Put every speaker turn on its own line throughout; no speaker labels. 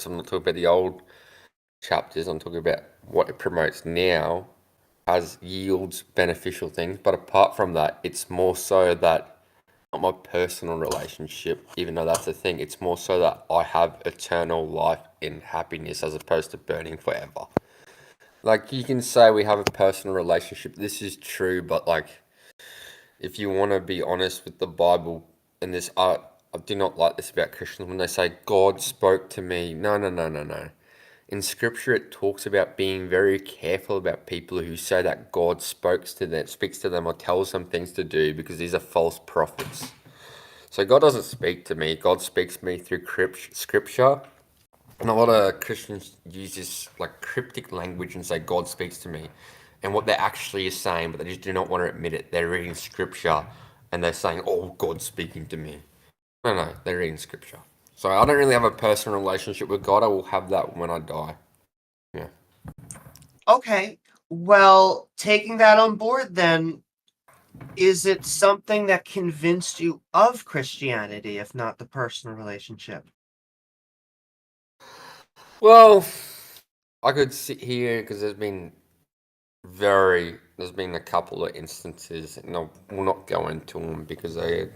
promotes. I'm not talking about the old chapters. I'm talking about what it promotes now as yields beneficial things. But apart from that, it's more so that not my personal relationship, even though that's the thing. It's more so that I have eternal life in happiness as opposed to burning forever. Like, you can say we have a personal relationship. This is true, but like, if you want to be honest with the Bible and this art, I do not like this about Christians when they say God spoke to me. No, no, no, no, no. In Scripture, it talks about being very careful about people who say that God speaks to them, or tells them things to do, because these are false prophets. So God doesn't speak to me. God speaks to me through Scripture. And a lot of Christians use this like cryptic language and say God speaks to me, and what they're actually is saying, but they just do not want to admit it. They're reading Scripture, and they're saying, "Oh, God's speaking to me." No, no, they're reading Scripture. So I don't really have a personal relationship with God. I will have that when I die. Yeah.
Okay. Well, taking that on board, then, is it something that convinced you of Christianity, if not the personal relationship?
Well, I could sit here because there's been a couple of instances, and I will not go into them because they're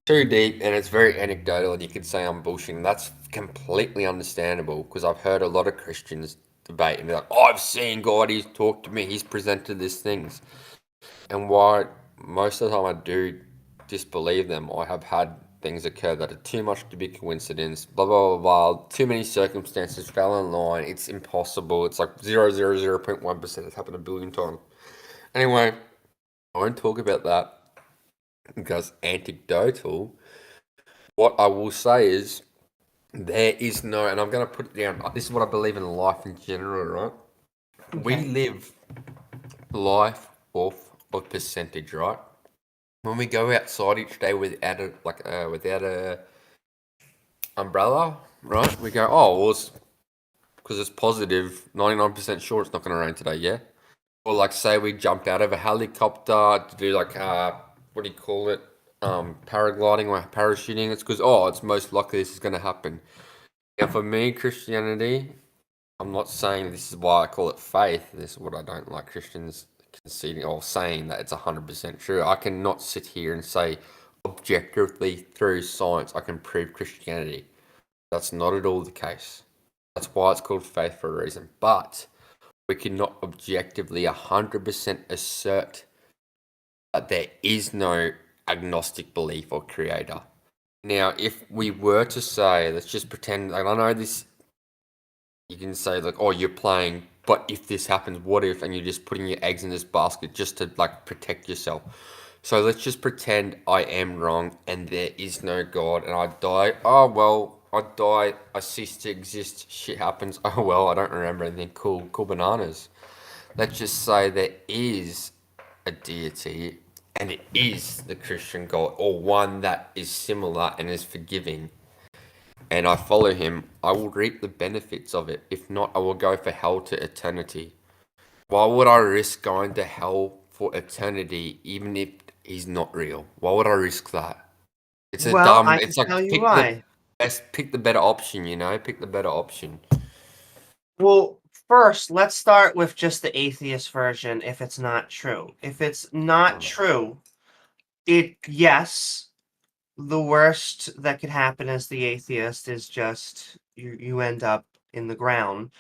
too deep and it's very anecdotal, and you could say I'm bullshitting. That's completely understandable because I've heard a lot of Christians debate and be like, "Oh, I've seen God, he's talked to me, he's presented these things." And why most of the time I do disbelieve them, I have had things occur that are too much to be coincidence, blah, blah, blah, blah. Too many circumstances fell in line. It's impossible. It's like 0.1%. It's happened a billion times. Anyway, I won't talk about that because anecdotal. What I will say is there is no, and I'm going to put it down. This is what I believe in life in general, right? We
Okay.
live life off of percentage, right? When we go outside each day without a umbrella, right? We go, oh, well, it's because it's positive, 99% sure it's not going to rain today, yeah? Or like, say we jump out of a helicopter to do like, what do you call it? Paragliding or parachuting. It's because, oh, it's most likely this is going to happen. Now, for me, Christianity, I'm not saying this is why I call it faith. This is what I don't like Christians conceding or saying that it's 100% true. I cannot sit here and say objectively through science I can prove Christianity. That's not at all the case. That's why it's called faith for a reason. But we cannot objectively 100% assert that there is no agnostic belief or creator. Now, if we were to say, let's just pretend, and I know this, you can say like, oh, you're playing, but if this happens, what if? And you're just putting your eggs in this basket just to like protect yourself. So let's just pretend I am wrong and there is no God and I die. Oh, well, I die, I cease to exist, shit happens. Oh, well, I don't remember anything. Cool, cool bananas. Let's just say there is a deity and it is the Christian God, or one that is similar and is forgiving, and I follow him, I will reap the benefits of it. If not, I will go for hell to eternity. Why would I risk going to hell for eternity even if he's not real? Why would I risk that?
Well, I can
It's like
tell you why.
pick the better option, pick the better option.
Well, first, let's start with just the atheist version if it's not true. If it's not true, yes, the worst that could happen as the atheist is just you end up in the ground.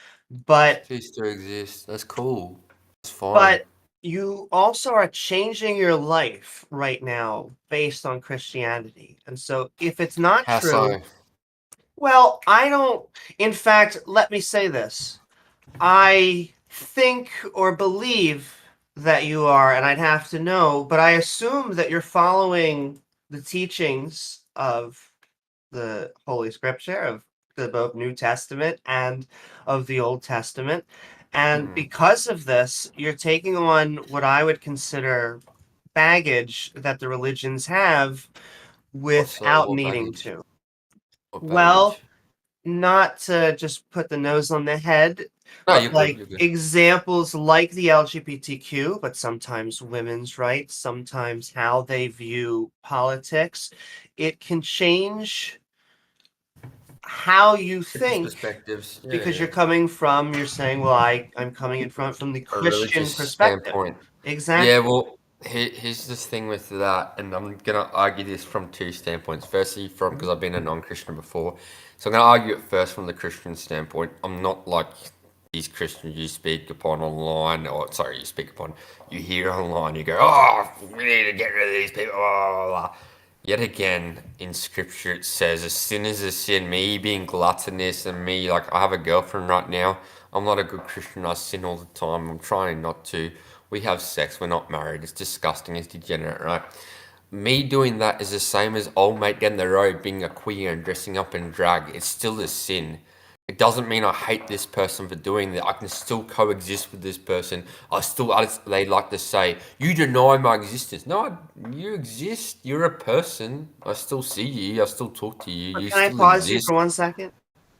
But
Cease to exist. That's cool. That's fine.
but you also are changing your life right now based on Christianity. And so if it's not
How
true,
so?
well, I don't, in fact, let me say this. I think or believe that you are, and I'd have to know, but I assume that you're following the teachings of the Holy Scripture, of the both New Testament and of the Old Testament. And
Mm.
because of this, you're taking on what I would consider baggage that the religions have without
What
needing
baggage?
to.
What
Well,
baggage?
not to just put the nose on the head,
No,
but
you're good.
like
You're good.
examples like the LGBTQ, but sometimes women's rights, sometimes how they view politics. It can change how you
Different
think,
perspectives. Yeah,
because
yeah.
you're saying, well, I'm coming in from the
A
Christian
religious
perspective.
standpoint. Yeah,
Exactly.
well, here's the thing with that, and I'm gonna argue this from two standpoints. Firstly, from because I've been a non-Christian before, so I'm gonna argue it first from the Christian standpoint. I'm not like these Christians you speak upon online, or sorry, you hear online. You go, oh, we need to get rid of these people. Blah, blah, blah. Yet again, in scripture, it says a sin is a sin. Me being gluttonous and me, like, I have a girlfriend right now. I'm not a good Christian. I sin all the time. I'm trying not to. We have sex. We're not married. It's disgusting. It's degenerate, right? Me doing that is the same as old mate down the road being a queer and dressing up in drag. It's still a sin. It doesn't mean I hate this person for doing that. I can still coexist with this person. They like to say, you deny my existence. No, you exist. You're a person. I still see you. I still talk to you.
But
You
can I
still
pause you
exist.
for 1 second?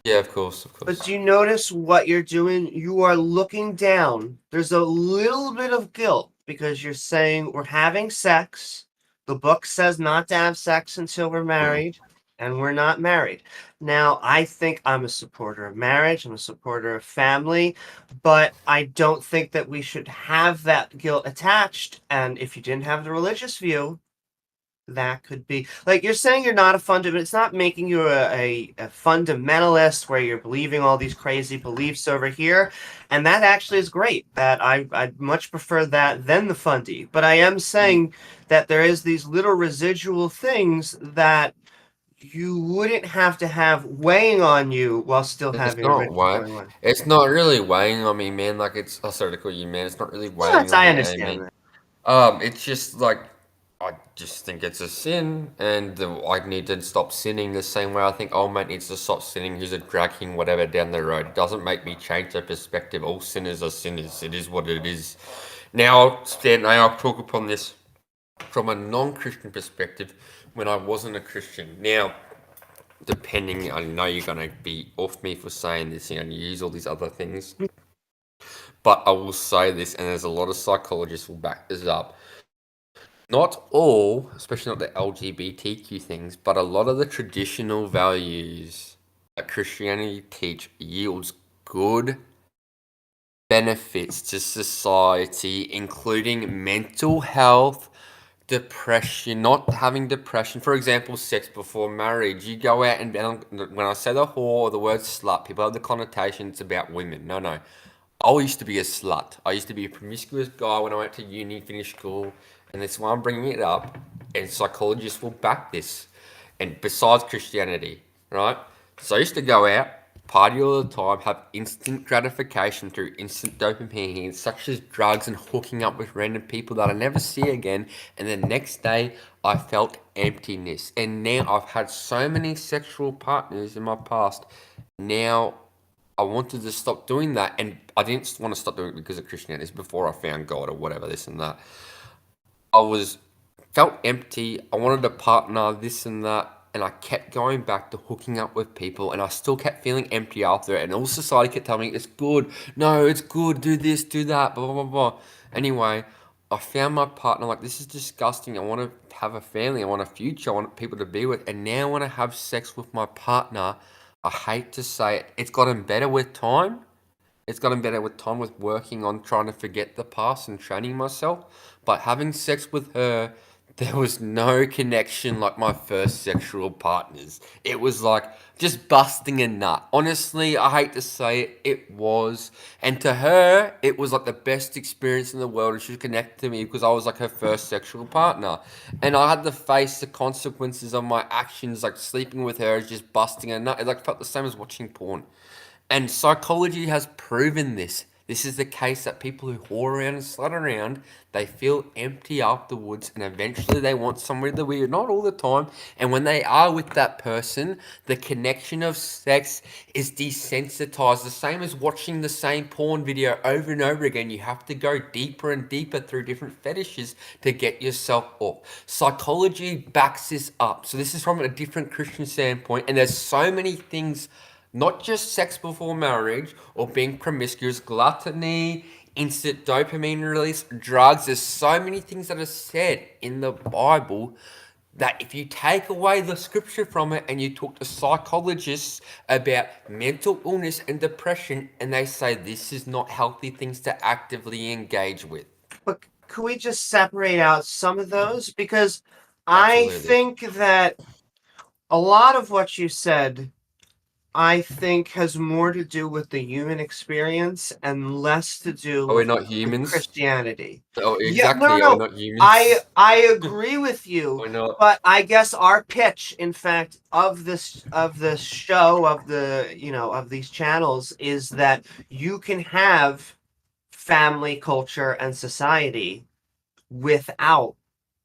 Yeah, of course, of
But
course.
do you notice what you're doing? You are looking down. There's a little bit of guilt because you're saying we're having sex. The book says not to have sex until we're married, and we're not married. Now, I think I'm a supporter of marriage. I'm a supporter of family, but I don't think that we should have that guilt attached. And if you didn't have the religious view, that could be like you're saying you're not a fundamentalist. It's not making you a fundamentalist where you're believing all these crazy beliefs over here, and that actually is great. That I'd much prefer that than the fundy. But I am saying that there is these little residual things that you wouldn't have to have weighing on you while still
It's
having a
not
ritual
weighing.
going on.
It's not really weighing on me, man. Like it's. Oh, sorry to call you man. It's not really
Well,
weighing on
I
me,
understand
Amy.
that.
It's just like I just think it's a sin, and I need to stop sinning the same way I think old mate needs to stop sinning. Who's a dragging whatever down the road doesn't make me change their perspective. All sinners are sinners. It is what it is. Now, Stan, I'll talk upon this from a non-Christian perspective when I wasn't a Christian. Now, depending, I know you're gonna be off me for saying this, you use all these other things, but I will say this, and there's a lot of psychologists will back this up. Not all, especially not the LGBTQ things, but a lot of the traditional values that Christianity teach yields good benefits to society, including mental health, depression, not having depression. For example, sex before marriage. You go out and when I say the whore or the word slut, people have the connotation it's about women. No, no. I used to be a slut. I used to be a promiscuous guy when I went to uni, finished school, and that's why I'm bringing it up. And psychologists will back this. And besides Christianity, right? So I used to go out, party all the time, have instant gratification through instant dopamine, such as drugs and hooking up with random people that I never see again. And the next day, I felt emptiness. And now I've had so many sexual partners in my past. Now I wanted to stop doing that, and I didn't want to stop doing it because of Christianity. It's before I found God or whatever, this and that. I was felt empty. I wanted a partner, this and that, and I kept going back to hooking up with people, and I still kept feeling empty after it. And all society kept telling me it's good. No, it's good. Do this, do that. Blah blah blah. Anyway, I found my partner. Like this is disgusting. I want to have a family. I want a future. I want people to be with. And now when I have sex with my partner, I hate to say it, it's gotten better with time. It's gotten better with time with working on trying to forget the past and training myself. But having sex with her, there was no connection like my first sexual partners. It was like just busting a nut. Honestly, I hate to say it, it was. And to her, it was like the best experience in the world. And she connected to me because I was like her first sexual partner. And I had to face the consequences of my actions, like sleeping with her is just busting a nut. It like felt the same as watching porn. And psychology has proven this. This is the case that people who whore around and slut around, they feel empty afterwards and eventually they want somewhere to be, not all the time. And when they are with that person, the connection of sex is desensitized. The same as watching the same porn video over and over again. You have to go deeper and deeper through different fetishes to get yourself off. Psychology backs this up. So this is from a different Christian standpoint. And there's so many things, not just sex before marriage or being promiscuous, gluttony, instant dopamine release, drugs. There's so many things that are said in the Bible that if you take away the scripture from it and you talk to psychologists about mental illness and depression, and they say this is not healthy things to actively engage with.
But could we just separate out some of those? Because
Absolutely.
I think that a lot of what you said, I think, has more to do with the human experience and less to do
Are we
with
not humans?
Christianity.
Oh,
Yeah,
exactly.
no.
Are we not humans?
I agree with you.
We're not.
But I guess our pitch, in fact, of this show, of of these channels, is that you can have family, culture, and society without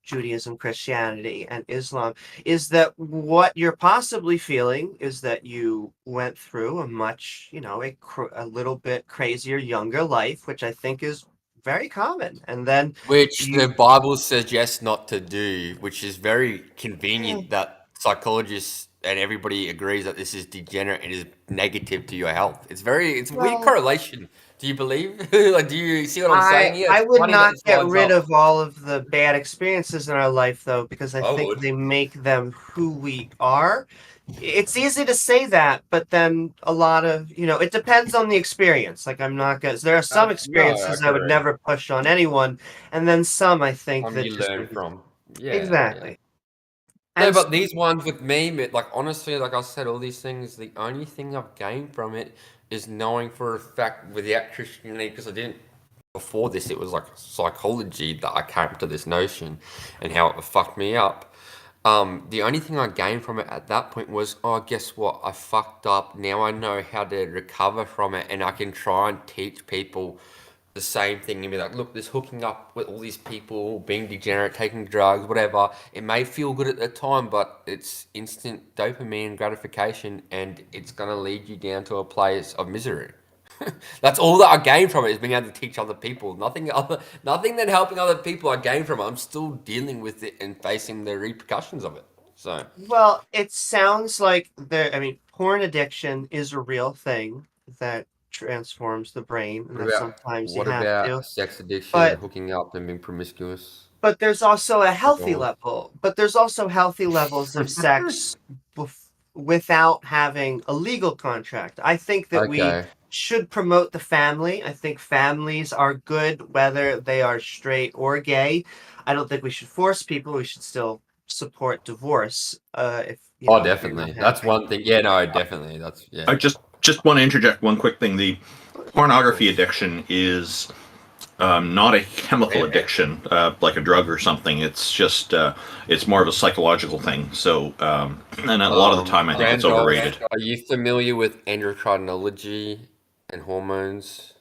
Judaism, Christianity, and Islam. Is that what you're possibly feeling? Is that you went through a much, a little bit crazier, younger life, which I think is very common, and then
Which the Bible suggests not to do, which is very convenient that psychologists and everybody agrees that this is degenerate and is negative to your health. It's weird correlation. Do you believe? Like, do you see what I'm saying here?
I
It's
would
funny that
not
this
get
lines
rid
up.
of all of the bad experiences in our life, though, because I think
would.
they make them who we are. It's easy to say that, but then a lot of, it depends on the experience. Like, I'm not gonna, there are some experiences I would
agree.
never push on anyone, and then some I think that
You
just
learn from. Yeah.
exactly.
No,
And
but these ones with me, like honestly, like I said, all these things, the only thing I've gained from it is knowing for a fact without Christianity, because I didn't, before this, it was like psychology that I came to this notion and how it fucked me up. The only thing I gained from it at that point was, oh, guess what? I fucked up. Now I know how to recover from it, and I can try and teach people the same thing and be like, look, this hooking up with all these people, being degenerate, taking drugs, whatever. It may feel good at the time, but it's instant dopamine gratification, and it's gonna lead you down to a place of misery. That's all that I gain from it, is being able to teach other people. Nothing than helping other people I gain from it. I'm still dealing with it and facing the repercussions of it. So,
well, it sounds like porn addiction is a real thing that transforms the brain, and that sometimes you
what
have to.
about sex addiction and
But
hooking up and being promiscuous?
there's also a healthy
Well,
level. But there's also healthy levels of sex without having a legal contract. I think that we
okay.
should promote the family. I think families are good whether they are straight or gay. I don't think we should force people. We should still support divorce. If you know, if you're
Definitely.
not
That's
happy.
one thing. Yeah, no, definitely. That's
I just want to interject one quick thing. The pornography addiction is not a chemical addiction like a drug or something. It's just it's more of a psychological thing. So and a lot of the time I think it's
Randolph,
overrated.
are you familiar with endocrinology and hormones?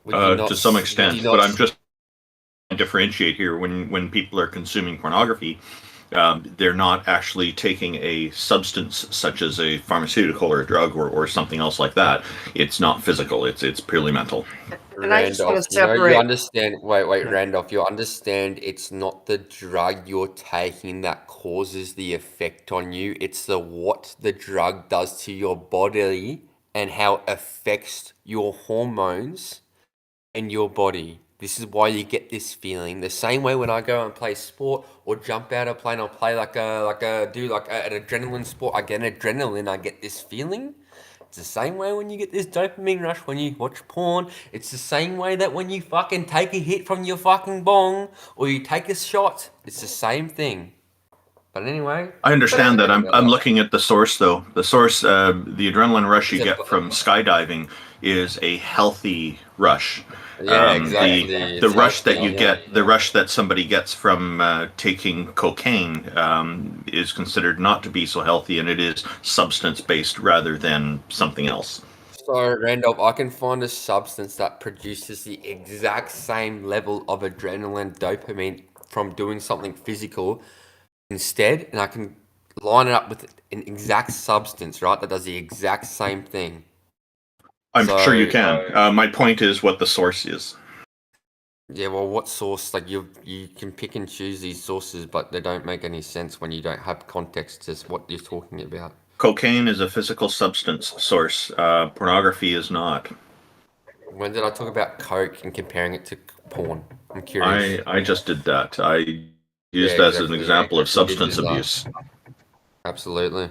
To some extent, but I'm just differentiate here when people are consuming pornography. They're not actually taking a substance such as a pharmaceutical or a drug or something else like that. It's not physical. It's purely mental.
And I just want
Randolph,
to separate.
you understand. Wait, Randolph, you understand it's not the drug you're taking that causes the effect on you. It's what the drug does to your body and how it affects your hormones and your body. This is why you get this feeling. The same way when I go and play sport or jump out of a plane or play an adrenaline sport, I get adrenaline, I get this feeling. It's the same way when you get this dopamine rush when you watch porn. It's the same way that when you fucking take a hit from your fucking bong or you take a shot. It's the same thing. But anyway,
I understand that. I'm looking at the source though. The source, the adrenaline rush you get from skydiving is a healthy rush.
Yeah, exactly.
The rush that you get, the rush that somebody gets from taking cocaine is considered not to be so healthy, and it is substance based rather than something else.
So, Randolph, I can find a substance that produces the exact same level of adrenaline, dopamine from doing something physical instead, and I can line it up with an exact substance, right, that does the exact same thing.
I'm sure you can. My point is what the source is.
Yeah, well, what source? Like you can pick and choose these sources, but they don't make any sense when you don't have context as what you're talking about.
Cocaine is a physical substance source. Pornography is not.
When did I talk about coke and comparing it to porn? I'm curious.
I just did that. Used
Yeah,
as an
exactly.
example of
Exactly.
substance abuse.
Absolutely.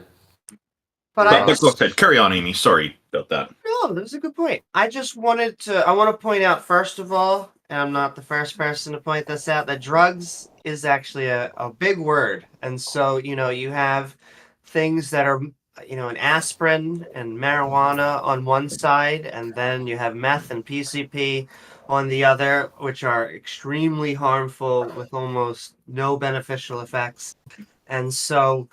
But I
Go ahead. Carry on, Amy. Sorry about that.
No, that was a good point. I want to point out, first of all, and I'm not the first person to point this out, that drugs is actually a big word. And so, you have things that are, an aspirin and marijuana on one side, and then you have meth and PCP on the other, which are extremely harmful with almost no beneficial effects. And so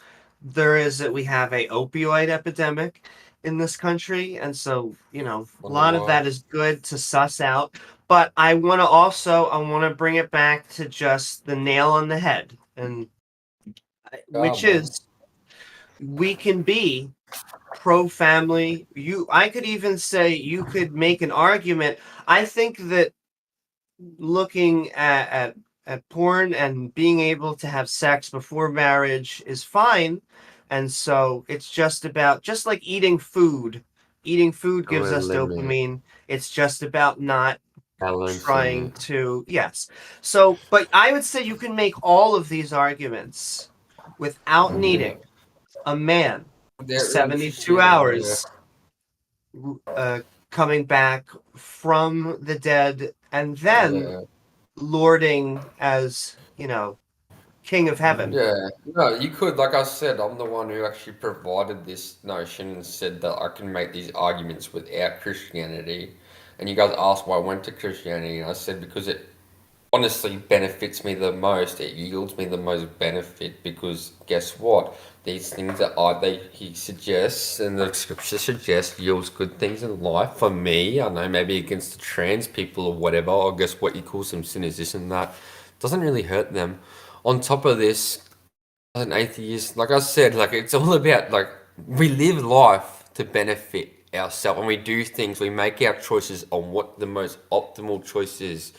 we have a opioid epidemic in this country, and so a lot of that is good to suss out. But I want to bring it back to just the nail on the head, and which is we can be pro-family. I could even say you could make an argument. I think that looking at porn and being able to have sex before marriage is fine. And so it's just like eating food. Eating food gives us dopamine. It's just about not trying to, yes. So, but I would say you can make all of these arguments without needing a man 72 hours coming back from the dead and then lording as, king of heaven.
Yeah, no, you could. Like I said, I'm the one who actually provided this notion and said that I can make these arguments without Christianity. And you guys asked why I went to Christianity, and I said because it honestly benefits me the most. It yields me the most benefit because guess what? These things that he suggests and the scripture suggests yields good things in life for me. I know maybe against the trans people or whatever, or guess what you call some sinners, this and that. Doesn't really hurt them. On top of this, as an atheist, like I said, like it's all about like we live life to benefit ourselves, and we do things. We make our choices on what the most optimal choice is.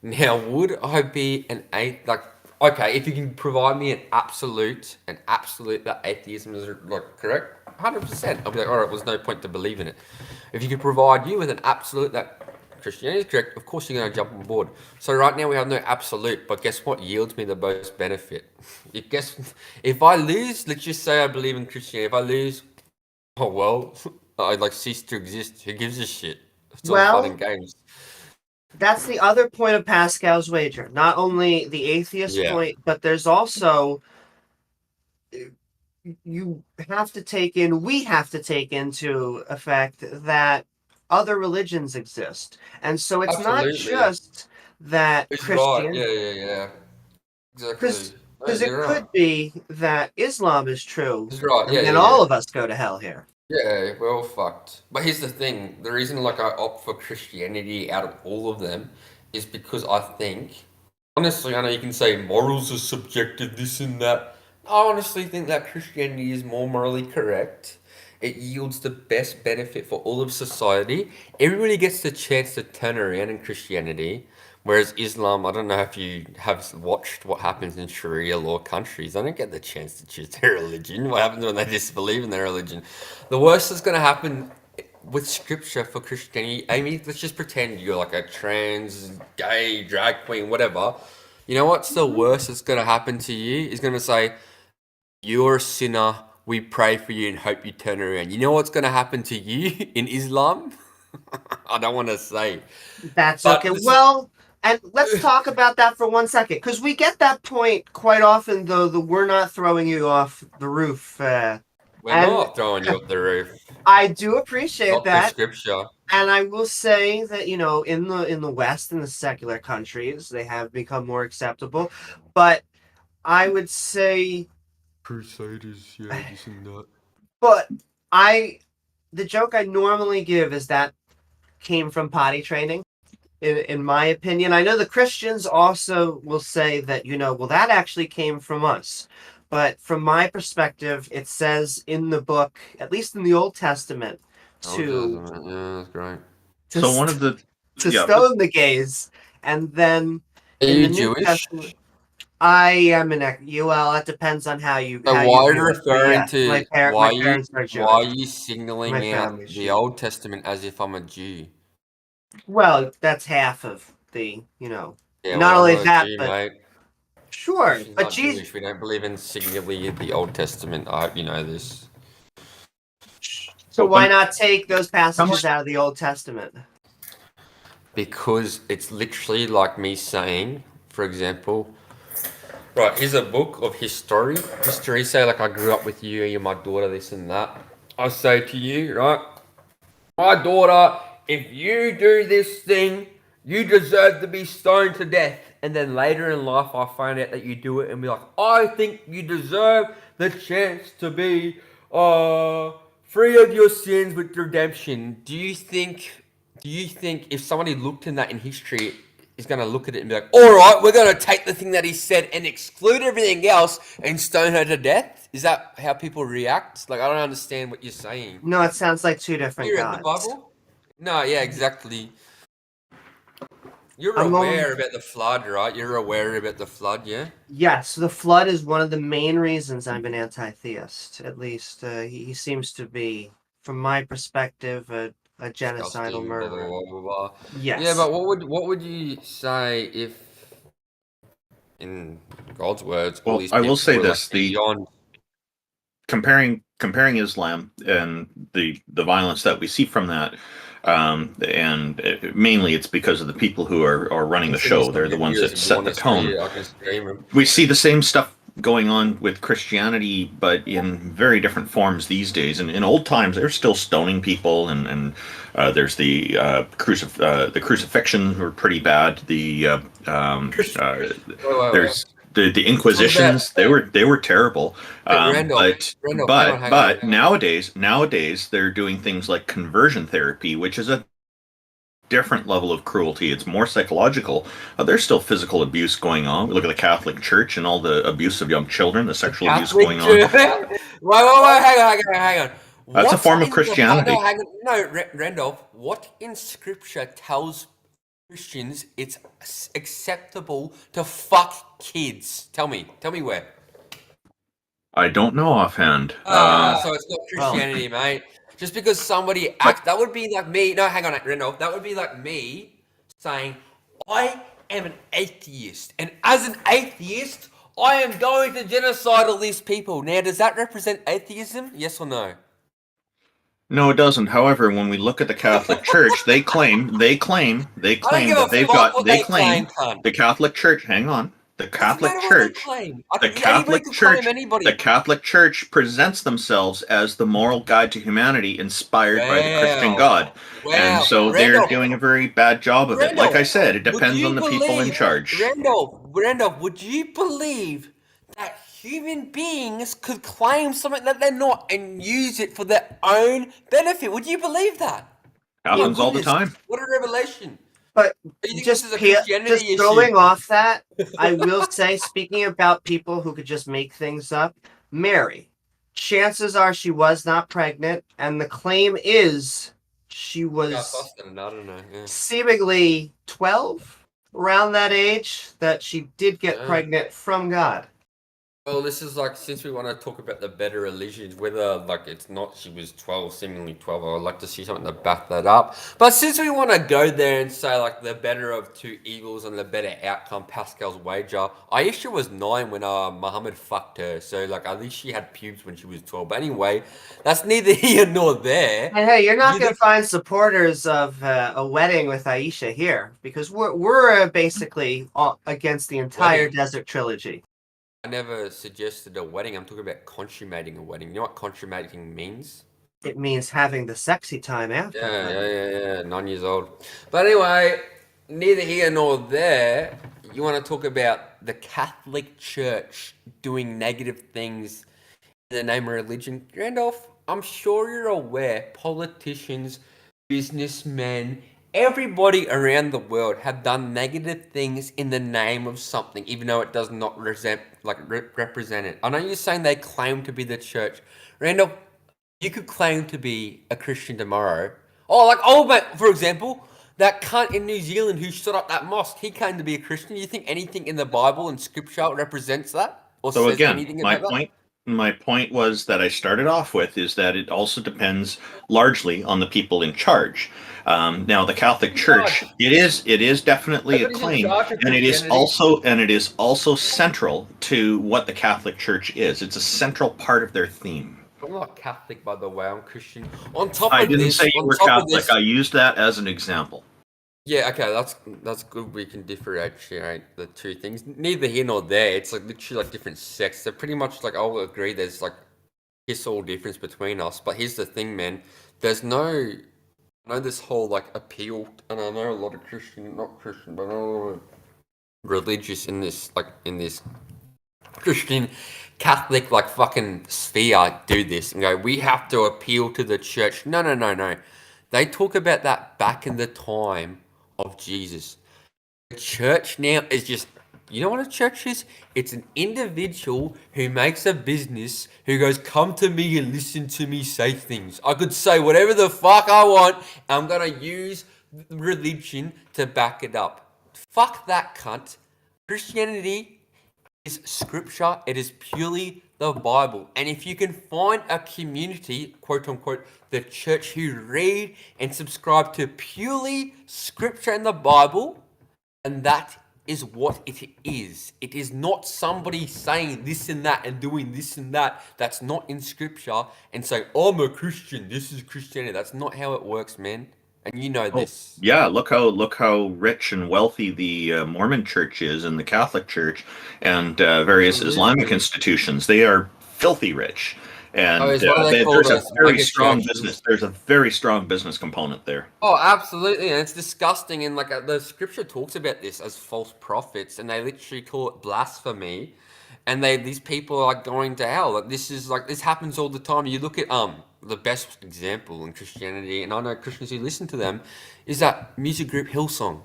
Now, would I be an atheist? Like, okay, if you can provide me an absolute that atheism is like correct, 100%. I'll be like, all right, there's no point to believe in it. If you could provide you with an absolute that Christianity is correct, of course you're going to jump on board. So right now we have no absolute, but guess what yields me the most benefit? If I lose, let's just say I believe in Christianity. If I lose, oh well, I like cease to exist. Who gives a shit? It's all fun and games.
That's the other point of Pascal's wager. Not only the atheist point, but there's also we have to take into effect that other religions exist. And so it's not just that Christian.
Right. Yeah. Exactly.
Because it could be that Islam is true.
Right.
And all of us go to hell here.
Yeah, we're all fucked. But here's the thing. The reason like I opt for Christianity out of all of them is because I think, honestly, I know you can say morals are subjective, this and that. I honestly think that Christianity is more morally correct. It yields the best benefit for all of society. Everybody gets the chance to turn around in Christianity. Whereas Islam, I don't know if you have watched what happens in Sharia law countries. They don't get the chance to choose their religion. What happens when they disbelieve in their religion? The worst that's going to happen with scripture for Christianity, Amy, let's just pretend you're like a trans, gay, drag queen, whatever. You know what's the worst that's going to happen to you? Is going to say, you're a sinner, we pray for you and hope you turn around. You know what's going to happen to you in Islam? I don't want to say.
That's okay. Well... And let's talk about that for 1 second, because we get that point quite often, though, we're not throwing you off the roof.
We're not throwing you off the roof.
I do appreciate that.
Scripture.
And I will say that, in the West, in the secular countries, they have become more acceptable. But I would say...
Crusaders, yeah, this and that.
But the joke I normally give is that came from potty training. In my opinion, I know the Christians also will say that, well, that actually came from us. But from my perspective, it says in the book, at least in the Old Testament,
that's great.
To stone the gays. And then
in the New
Jewish? Testament, I am well, that depends on how you...
So why are you referring to...
my parents are Jewish.
Why are you signaling me out the Old Testament as if I'm a Jew?
Well, that's half of the,
Yeah,
not only that,
Jew,
but...
mate.
Sure,
Christians
but
aren't
Jesus.
Jewish. We don't believe in singularly the Old Testament. I hope you know this.
So
But
why
when-
not take those passages
Come
out of the Old Testament?
Because it's literally like me saying, for example, right, here's a book of history. Say like I grew up with you, you're my daughter, this and that. I say to you, right, my daughter, if you do this thing, you deserve to be stoned to death. And then later in life, I find out that you do it and be like, I think you deserve the chance to be free of your sins with redemption. Do you think if somebody looked in that in history is going to look at it and be like, all right, we're going to take the thing that he said and exclude everything else and stone her to death? Is that how people react? Like, I don't understand what you're saying.
No, it sounds like two different
You read the
gods.
Bible? No, yeah, exactly. You're
I'm
aware about the flood, right? You're aware about the flood, yeah?
Yes, the flood is one of the main reasons I'm an anti-theist. At least he seems to be, from my perspective, a genocidal
Disgusting, blah,
murderer.
blah, blah, blah.
Yes.
Yeah, but what would you say if, in God's words, all
Well,
these
I will
people
say
were,
this:
like, beyond
comparing Islam and the violence that we see from that, and mainly it's because of the people who are running the show. They're the ones that set the tone. We see the same stuff going on with Christianity, but in very different forms these days. And in old times, they're still stoning people, and there's the crucifixion were pretty bad. There's the Inquisitions. They were terrible.
Randolph,
But nowadays they're doing things like conversion therapy, which is a different level of cruelty. It's more psychological. There's still physical abuse going on. We look at the Catholic Church and all the abuse of young children, the sexual abuse going on.
Wait, hang on.
That's a form of Christianity.
Randolph, what in Scripture tells Christians it's acceptable to fuck kids? Tell me where.
I don't know offhand.
So it's not Christianity, mate. Just because somebody acts, that would be like me. No, hang on, Randolph. That would be like me saying, I am an atheist. And as an atheist, I am going to genocide all these people. Now, does that represent atheism? Yes or no?
No, it doesn't. However, when we look at the Catholic Church, they claim that they've got the Catholic Church. Hang on. The Catholic Church presents themselves as the moral guide to humanity inspired by the Christian God. And so they're doing a very bad job of it. Like I said, it depends on the people in charge.
Randolph, would you believe that human beings could claim something that they're not and use it for their own benefit? Would you believe that?
Happens all the time.
What a revelation.
But just going off that, I will say, speaking about people who could just make things up, Mary, chances are she was not pregnant, and the claim is she was seemingly 12, around that age, that she did get pregnant from God.
Well, this is like, since we want to talk about the better religions, whether like it's not she was 12, seemingly 12, I would like to see something to back that up. But since we want to go there and say like the better of two evils and the better outcome, Pascal's wager, Aisha was 9 when Muhammad fucked her. So like at least she had pubes when she was 12. But anyway, that's neither here nor there.
And hey, you're not going to find supporters of a wedding with Aisha here, because we're basically against the entire Desert Trilogy.
I never suggested a wedding. I'm talking about consummating a wedding. You know what consummating means?
It means having the sexy time after.
Yeah. 9 years old. But anyway, neither here nor there. You want to talk about the Catholic Church doing negative things in the name of religion. Randolph, I'm sure you're aware politicians, businessmen, everybody around the world have done negative things in the name of something, even though it does not represent it. I know you're saying they claim to be the church. Randolph, you could claim to be a Christian tomorrow. For example, that cunt in New Zealand who stood up that mosque, he claimed to be a Christian. You think anything in the Bible and Scripture represents that? Or
so
says
again,
anything
my
about
point.
that?
My point was that I started off with is that it also depends largely on the people in charge. Now, the Catholic Church, it is definitely a
Nobody's in
claim,
charge of
and
Christianity.
it is also central to what the Catholic Church is. It's a central part of their theme.
I'm not Catholic, by the way. I'm Christian. On top
I
of
didn't
this,
say you
on
were
top of
Catholic.
this,
I used that as an example.
yeah, okay, that's good. We can differentiate the two things. Neither here nor there. It's like literally like different sects. They're pretty much like I'll agree. There's like kiss all difference between us. But here's the thing, man. There's no, I know this whole like appeal, and I know a lot of Christian, not Christian, but I know a lot of religious in this Christian Catholic like fucking sphere do this and go, we have to appeal to the church. No, no, no, no. They talk about that back in the time of Jesus. The church now is just, you know what a church is? It's an individual who makes a business who goes, come to me and listen to me say things. I could say whatever the fuck I want. I'm going to use religion to back it up. Fuck that cunt. Christianity is scripture. It is purely the Bible. And if you can find a community, quote unquote, the church who read and subscribe to purely scripture and the Bible, and that is what it is. It is not somebody saying this and that and doing this and that that's not in scripture and say, I'm a Christian, this is Christianity. That's not how it works, man. And you know this.
Yeah, look how rich and wealthy the Mormon Church is, and the Catholic Church, and various Islamic institutions. They are filthy rich, and
what do they call
there's a
those
very
mega
strong
churches?
business. There's a very strong business component there.
Oh, absolutely, and it's disgusting. And like the scripture talks about this as false prophets, and they literally call it blasphemy. And these people are going to hell. Like this happens all the time. You look at the best example in Christianity, and I know Christians who listen to them, is that music group Hillsong.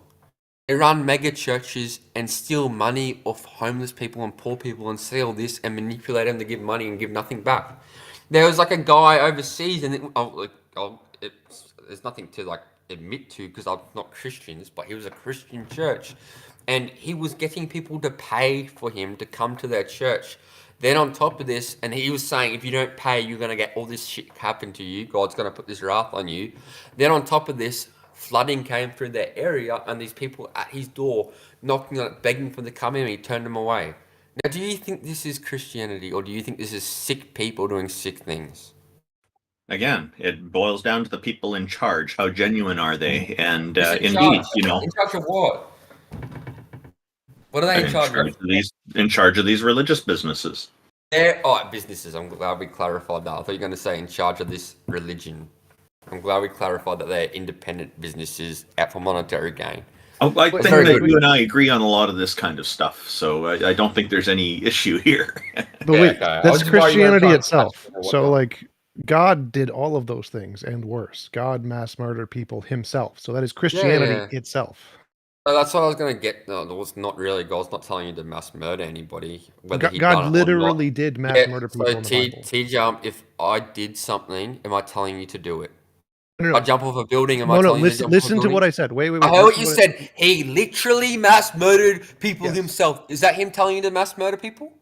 They run mega churches and steal money off homeless people and poor people and sell this and manipulate them to give money and give nothing back. There was like a guy overseas, and there's nothing to like admit to because I'm not Christians, but he was a Christian church, and he was getting people to pay for him to come to their church. Then on top of this, and he was saying, if you don't pay, you're going to get all this shit happen to you. God's going to put this wrath on you. Then on top of this, flooding came through their area, and these people at his door knocking on it, begging for them to come in, and he turned them away. Now, do you think this is Christianity, or do you think this is sick people doing sick things?
Again, it boils down to the people in charge. How genuine are they? And indeed,
in charge of what? What are they in charge of?
In charge of these religious businesses.
Businesses. I'm glad we clarified that. I thought you were going to say in charge of this religion. I'm glad we clarified that they're independent businesses out for monetary gain.
I think that you and I agree on a lot of this kind of stuff, so I don't think there's any issue here.
But wait, that's Christianity itself. So, like, God did all of those things and worse. God mass murdered people himself. So that is Christianity itself.
So that's what I was going to get. No, it was not really. God's not telling you to mass murder anybody.
God literally did mass murder people in the Bible.
TJump, if I did something, am I telling you to do it?
No.
If I jump off a building, am I telling you to jump off a building?
Listen to what I said. Wait.
I heard what you said. He literally mass murdered people himself. Is that him telling you to mass murder people?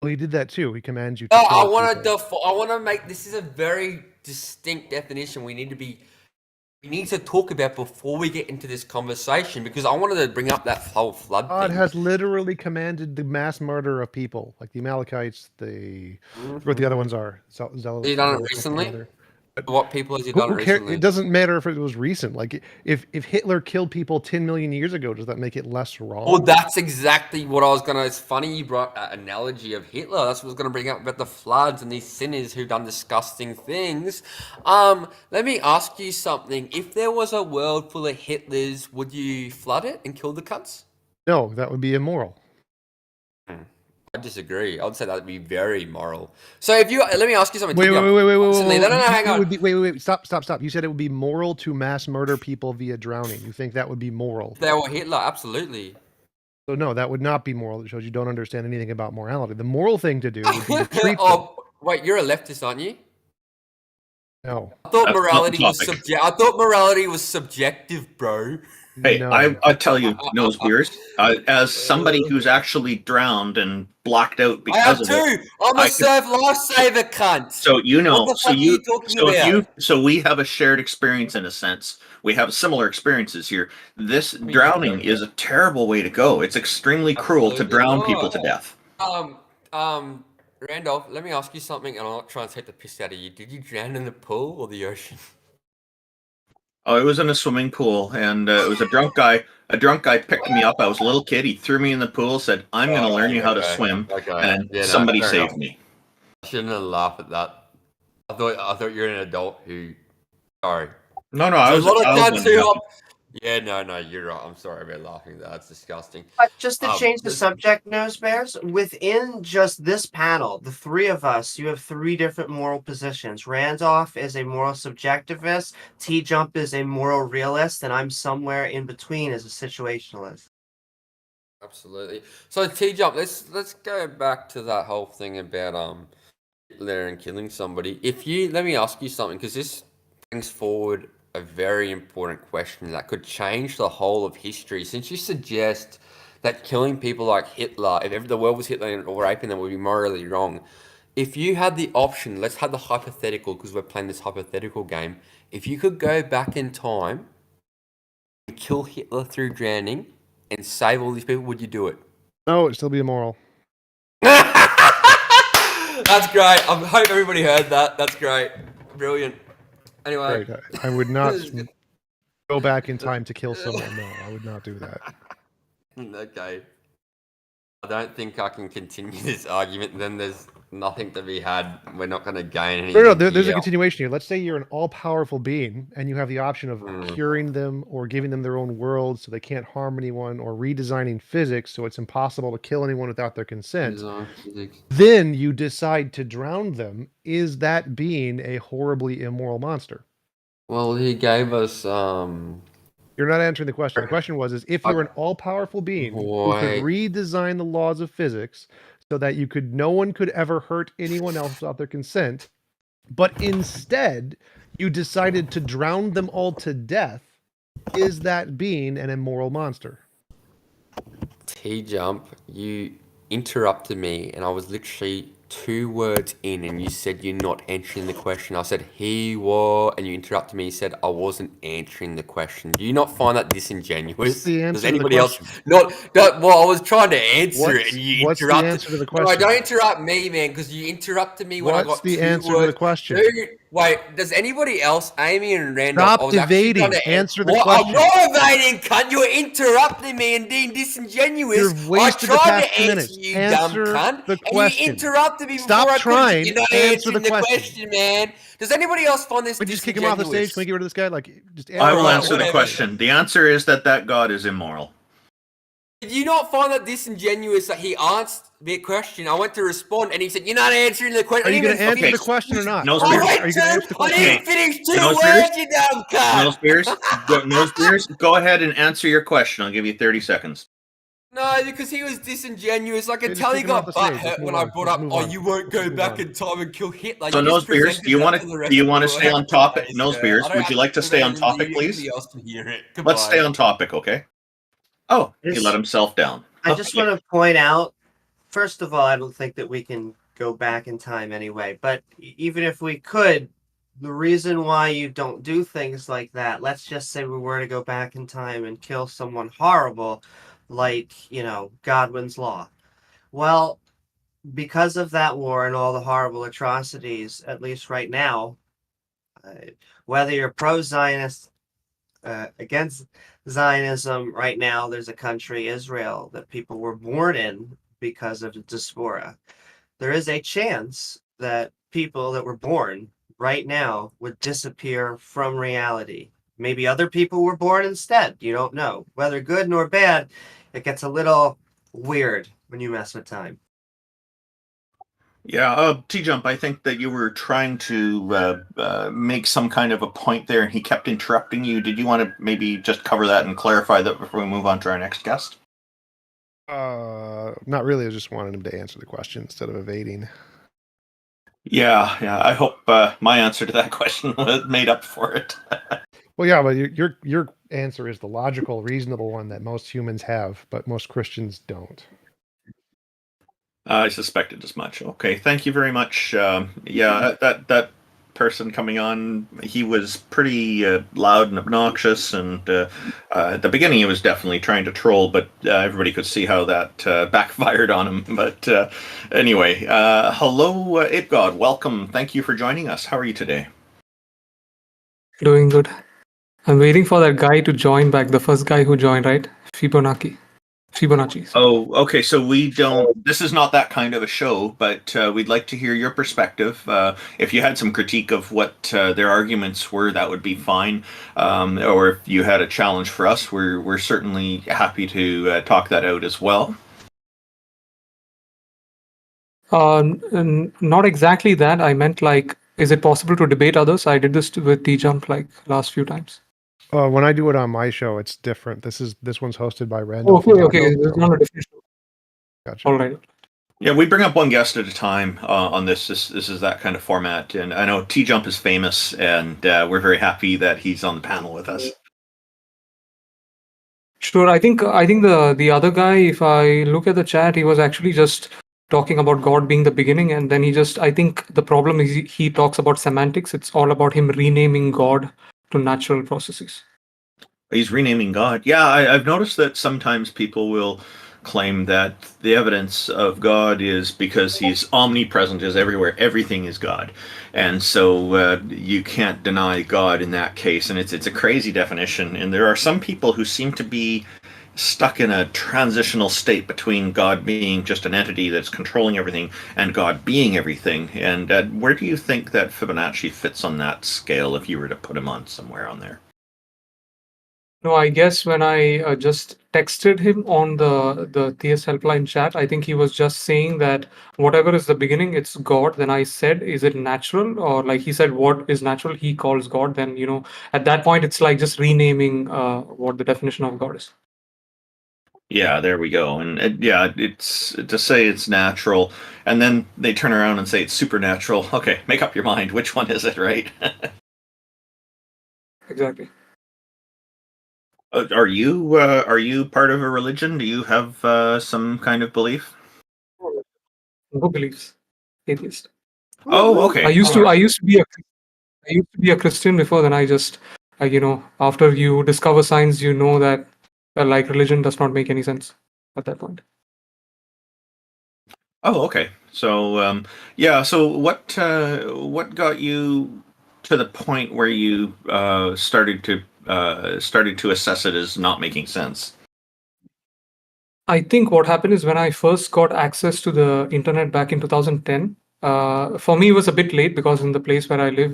Well, he did that too. He commands you to.
No, I want to make this is a very distinct definition. We need to talk about before we get into this conversation, because I wanted to bring up that whole flood thing.
God has literally commanded the mass murder of people, like the Amalekites, what the other ones are.
Has he done it recently? What people has he done recently?
It doesn't matter if it was recent. Like, if Hitler killed people 10 million years ago, does that make it less wrong?
Well, that's exactly what I was going to... It's funny you brought an analogy of Hitler. That's what I was going to bring up about the floods and these sinners who've done disgusting things. Let me ask you something. If there was a world full of Hitlers, would you flood it and kill the cunts?
No, that would be immoral.
I disagree. I would say that would be very moral. So if you... Let me ask you something.
Wait.
Hang on.
Wait. Stop. You said it would be moral to mass murder people via drowning. You think that would be moral?
If they were Hitler, absolutely.
So no, that would not be moral. It shows you don't understand anything about morality. The moral thing to do would be to treat
wait, you're a leftist, aren't you?
No.
I thought
That's
morality
not
was
the topic.
I thought morality was subjective, bro.
Hey,
No.
I tell you, nose beers, as somebody who's actually drowned and blacked out
I have
because of it.
too. I'm a surf lifesaver cunt.
So you know,
What the fuck are you talking about?
so we have a shared experience in a sense. We have similar experiences here. This drowning is a terrible way to go. It's extremely cruel to drown people to death.
Randolph, let me ask you something, and I'm not trying to take the piss out of you. Did you drown in the pool or the ocean?
Oh, it was in a swimming pool, and it was a drunk guy. A drunk guy picked me up. I was a little kid. He threw me in the pool, said, "I'm going to learn you how to swim," and somebody saved me.
I shouldn't have laughed at that. I thought you were an adult who. Sorry.
No, I was.
Yeah, no, you're right. I'm sorry about laughing at that. That's disgusting.
But just to change the subject, Nose Bears, within just this panel, the three of us, you have three different moral positions. Randolph is a moral subjectivist, TJump is a moral realist, and I'm somewhere in between as a situationalist.
Absolutely. So TJump, let's go back to that whole thing about Hitler and killing somebody. Let me ask you something, because this brings forward a very important question that could change the whole of history. Since you suggest that killing people like Hitler, if the world was Hitler or raping them, would be morally wrong. If you had the option, let's have the hypothetical, because we're playing this hypothetical game. If you could go back in time and kill Hitler through drowning and save all these people, would you do it?
No, it'd still be immoral.
That's great. I hope everybody heard that. That's great. Brilliant. Anyway.
Right. I would not go back in time to kill someone. No, I would not do that.
Okay. I don't think I can continue this argument. Then there's nothing to be had. We're not going to gain anything.
No, there's a continuation here. Let's say you're an all-powerful being and you have the option of curing them or giving them their own world so they can't harm anyone, or redesigning physics so it's impossible to kill anyone without their consent. Then you decide to drown them. Is that being a horribly immoral monster?
Well, he gave us...
You're not answering the question. The question was, if you're an all-powerful being who could redesign the laws of physics so that no one could ever hurt anyone else without their consent, but instead you decided to drown them all to death, is that being an immoral monster?
TJump, you interrupted me, and I was literally 2 words in, and you said you're not answering the question. I said he was, and you interrupted me. You said I wasn't answering the question. Do you not find that disingenuous?
What's the answer?
Does anybody else not? Well, I was trying to answer it, and you
what's
interrupted.
The answer to the question?
No, don't interrupt me, man, because you interrupted me when I got
What's the
2
answer
words.
to the question?
Dude, wait, does anybody else, Amy and Randolph?
Stop evading. Answer the question.
I'm not evading, cunt. You're interrupting me and being disingenuous.
You've wasted the past 2 minutes.
You
answer
dumb cunt.
the question.
And you interrupted me
Stop
before I
trying.
You're not
answer
answering the question, man. Does anybody else find this?
We just kick him off the stage. Can we get rid of this guy?
I will answer the question. The answer is that God is immoral.
Did you not find that disingenuous that he answered the question? I went to respond, and he said, "You're not answering the question."
Are you going to answer the question or not?
No,
I didn't finish 2 words, you dumb cunt.
No Spears, go ahead and answer your question. I'll give you 30 seconds.
No, because he was disingenuous. I could tell he got butthurt when I brought up, "Oh, you won't go back in time and kill Hitler."
So, No Spears, do you want to stay on topic? No Spears, would you like to stay on topic, please? Let's stay on topic, okay? Oh, he let himself down.
I just want to point out, first of all, I don't think that we can go back in time anyway. But even if we could, the reason why you don't do things like that, let's just say we were to go back in time and kill someone horrible, like, Godwin's Law. Well, because of that war and all the horrible atrocities, at least right now, whether you're pro-Zionist, against Zionism, right now there's a country, Israel, that people were born in because of the diaspora. There is a chance that people that were born right now would disappear from reality. Maybe other people were born instead. You don't know. Whether good nor bad, it gets a little weird when you mess with time.
Yeah, TJump, I think that you were trying to make some kind of a point there, and he kept interrupting you. Did you want to maybe just cover that and clarify that before we move on to our next guest?
Not really. I just wanted him to answer the question instead of evading.
Yeah. I hope my answer to that question made up for it.
Well, yeah, but your answer is the logical, reasonable one that most humans have, but most Christians don't.
I suspected as much. Okay, thank you very much. Yeah, that person coming on, he was pretty loud and obnoxious, and at the beginning he was definitely trying to troll, but everybody could see how that backfired on him. But anyway, hello, ApeGod, welcome. Thank you for joining us. How are you today?
Doing good. I'm waiting for that guy to join back, the first guy who joined, right? Fibonacci.
Oh, okay. So we don't. This is not that kind of a show, but we'd like to hear your perspective. If you had some critique of what their arguments were, that would be fine. Or if you had a challenge for us, we're certainly happy to talk that out as well.
Not exactly that. I meant like, is it possible to debate others? I did this with TJump like last few times.
When I do it on my show, it's different. This one's hosted by Randolph.
Okay. It's not a different show.
Gotcha.
All right.
Yeah, we bring up one guest at a time on this. This is that kind of format, and I know TJump is famous, and we're very happy that he's on the panel with us.
Sure. I think the other guy, if I look at the chat, he was actually just talking about God being the beginning, and then I think the problem is he talks about semantics. It's all about him renaming God to natural processes.
He's renaming God. Yeah, I've noticed that sometimes people will claim that the evidence of God is because he's omnipresent, is everywhere, everything is God. And so you can't deny God in that case. And it's a crazy definition. And there are some people who seem to be stuck in a transitional state between God being just an entity that's controlling everything and God being everything. And where do you think that Fibonacci fits on that scale if you were to put him on somewhere on there?
No, I guess when I just texted him on the Theist Helpline chat, I think he was just saying that whatever is the beginning, it's God. Then I said, is it natural? Or like he said, what is natural? He calls God. Then, at that point, it's like just renaming what the definition of God is.
Yeah, there we go. And yeah, it's to say it's natural, and then they turn around and say it's supernatural. Okay, make up your mind. Which one is it, right?
Exactly.
Are you part of a religion? Do you have some kind of belief?
No beliefs. Atheist.
Oh, okay.
I used to be a Christian before. Then I just, after you discover science, you know that like religion does not make any sense at that point.
Oh, okay. So yeah. So what got you to the point where you started to assess it as not making sense?
I think what happened is when I first got access to the internet back in 2010. For me, it was a bit late because in the place where I live,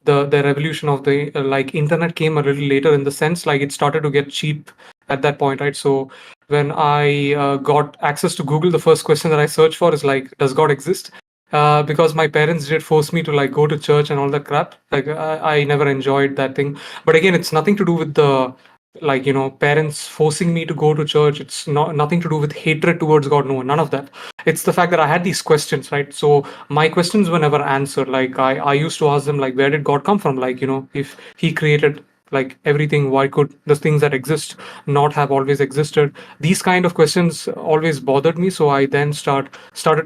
the revolution of the internet came a little later in the sense like it started to get cheap at that point, right? So when I got access to Google, the first question that I searched for is like, does God exist? Because my parents did force me to like go to church and all that crap. Like I never enjoyed that thing. But again, it's nothing to do with the parents forcing me to go to church. It's nothing to do with hatred towards God. No, none of that. It's the fact that I had these questions, right? So my questions were never answered. Like I used to ask them like, where did God come from? Like, if he created like everything, why could the things that exist not have always existed? These kind of questions always bothered me. So I then started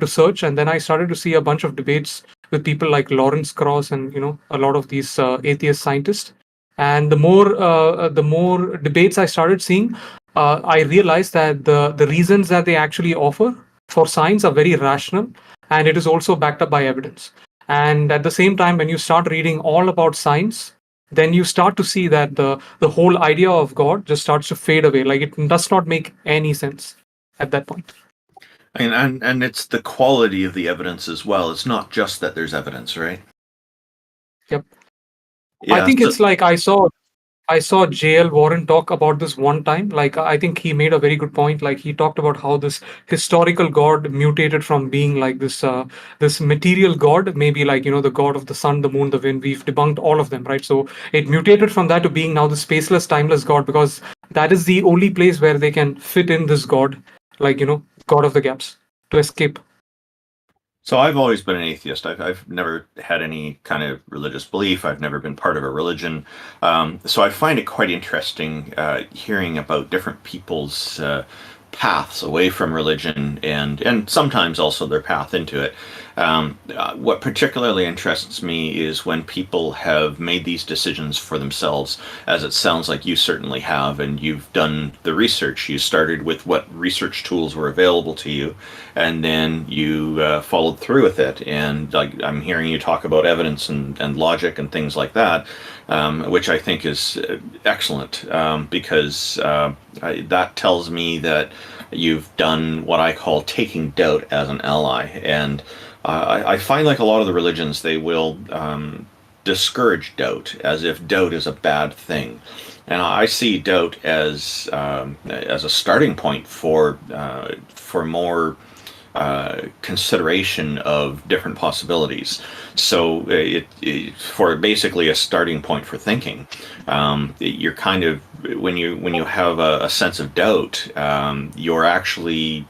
to search, and then I started to see a bunch of debates with people like Lawrence Krauss and a lot of these atheist scientists. And the more debates I started seeing, I realized that the reasons that they actually offer for science are very rational, and it is also backed up by evidence. And at the same time, when you start reading all about science, then you start to see that the whole idea of God just starts to fade away. Like it does not make any sense at that point.
And it's the quality of the evidence as well. It's not just that there's evidence, right?
Yep.
Yeah,
I think it's like I saw JL Warren talk about this one time. Like I think he made a very good point. Like he talked about how this historical God mutated from being like this material God, maybe like the God of the sun, the moon, the wind. We've debunked all of them, right? So it mutated from that to being now the spaceless, timeless God, because that is the only place where they can fit in this God, like God of the gaps, to escape.
So I've always been an atheist. I've never had any kind of religious belief. I've never been part of a religion. So I find it quite interesting hearing about different people's paths away from religion and sometimes also their path into it. What particularly interests me is when people have made these decisions for themselves, as it sounds like you certainly have, and you've done the research. You started with what research tools were available to you, and then you followed through with it. And like I'm hearing you talk about evidence and logic and things like that, which I think is excellent, because that tells me that you've done what I call taking doubt as an ally. And I find like a lot of the religions, they will discourage doubt as if doubt is a bad thing. And I see doubt as a starting point for more consideration of different possibilities. So for basically a starting point for thinking. You're kind of when you have a sense of doubt, you're actually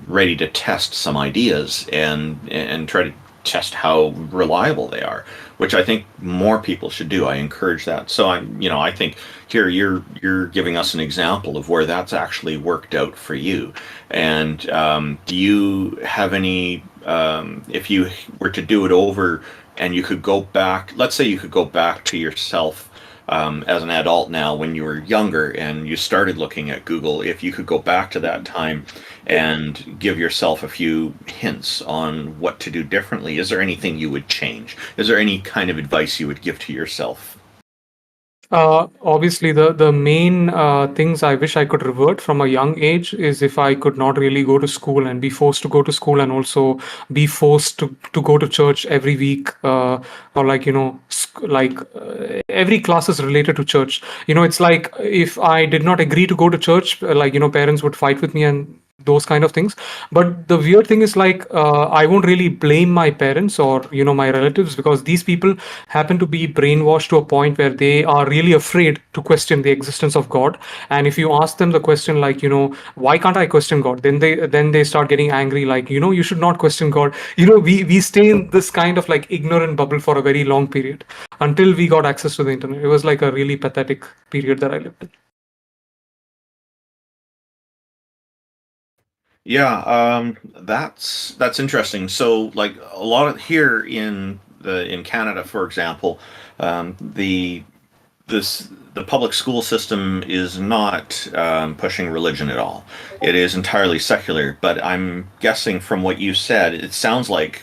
ready to test some ideas and try to test how reliable they are, which I think more people should do. I encourage that. So I think here you're giving us an example of where that's actually worked out for you. And do you have any, if you were to do it over and you could go back, let's say you could go back to yourself as an adult now when you were younger and you started looking at Google, if you could go back to that time and give yourself a few hints on what to do differently, is there anything you would change? Is there any kind of advice you would give to yourself?
Obviously, the main things I wish I could revert from a young age is if I could not really go to school and be forced to go to school, and also be forced to go to church every week, or every class is related to church. It's like if I did not agree to go to church, parents would fight with me and those kind of things. But the weird thing is I won't really blame my parents or my relatives, because these people happen to be brainwashed to a point where they are really afraid to question the existence of God. And if you ask them the question why can't I question God, then they start getting angry, you should not question God. We stay in this kind of ignorant bubble for a very long period until we got access to the internet. It was like a really pathetic period that I lived in.
Yeah, that's interesting. So, like a lot of here in Canada, for example, the public school system is not pushing religion at all. It is entirely secular. But I'm guessing from what you said, it sounds like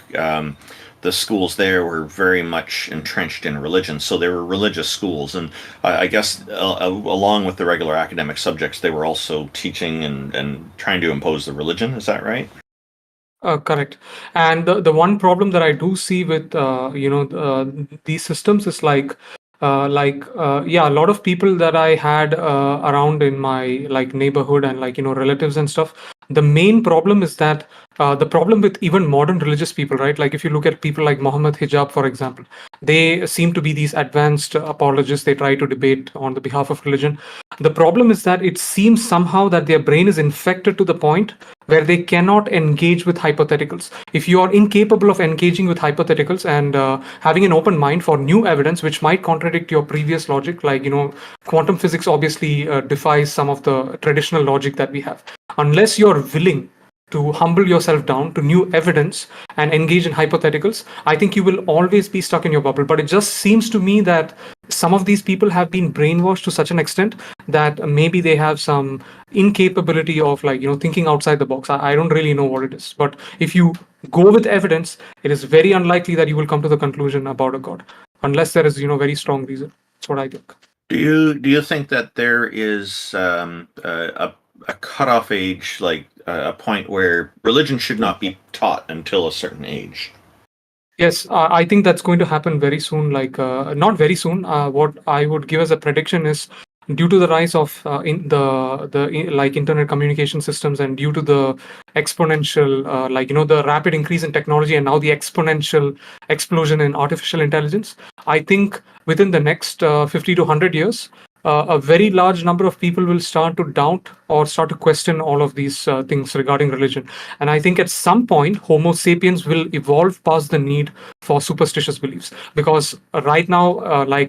the schools there were very much entrenched in religion. So they were religious schools, and I guess along with the regular academic subjects, they were also teaching and trying to impose the religion. Is that right?
Correct. And the one problem that I do see with these systems is a lot of people that I had around in my neighborhood and relatives and stuff. The main problem is that the problem with even modern religious people, right? Like if you look at people like Muhammad Hijab, for example, they seem to be these advanced apologists. They try to debate on the behalf of religion. The problem is that it seems somehow that their brain is infected to the point where they cannot engage with hypotheticals. If you are incapable of engaging with hypotheticals and having an open mind for new evidence which might contradict your previous logic, quantum physics obviously defies some of the traditional logic that we have. Unless you're willing to humble yourself down to new evidence and engage in hypotheticals, I think you will always be stuck in your bubble. But it just seems to me that some of these people have been brainwashed to such an extent that maybe they have some incapability of thinking outside the box. I don't really know what it is. But if you go with evidence, it is very unlikely that you will come to the conclusion about a God, unless there is very strong reason. That's what I think.
Do you think that there is a cutoff age, a point where religion should not be taught until a certain age?
Yes, I think that's going to happen very soon. Not very soon. What I would give as a prediction is, due to the rise of internet communication systems, and due to the exponential, the rapid increase in technology, and now the exponential explosion in artificial intelligence, I think within the next 50 to 100 years, a very large number of people will start to doubt or start to question all of these things regarding religion. And I think at some point, Homo sapiens will evolve past the need for superstitious beliefs. Because right now,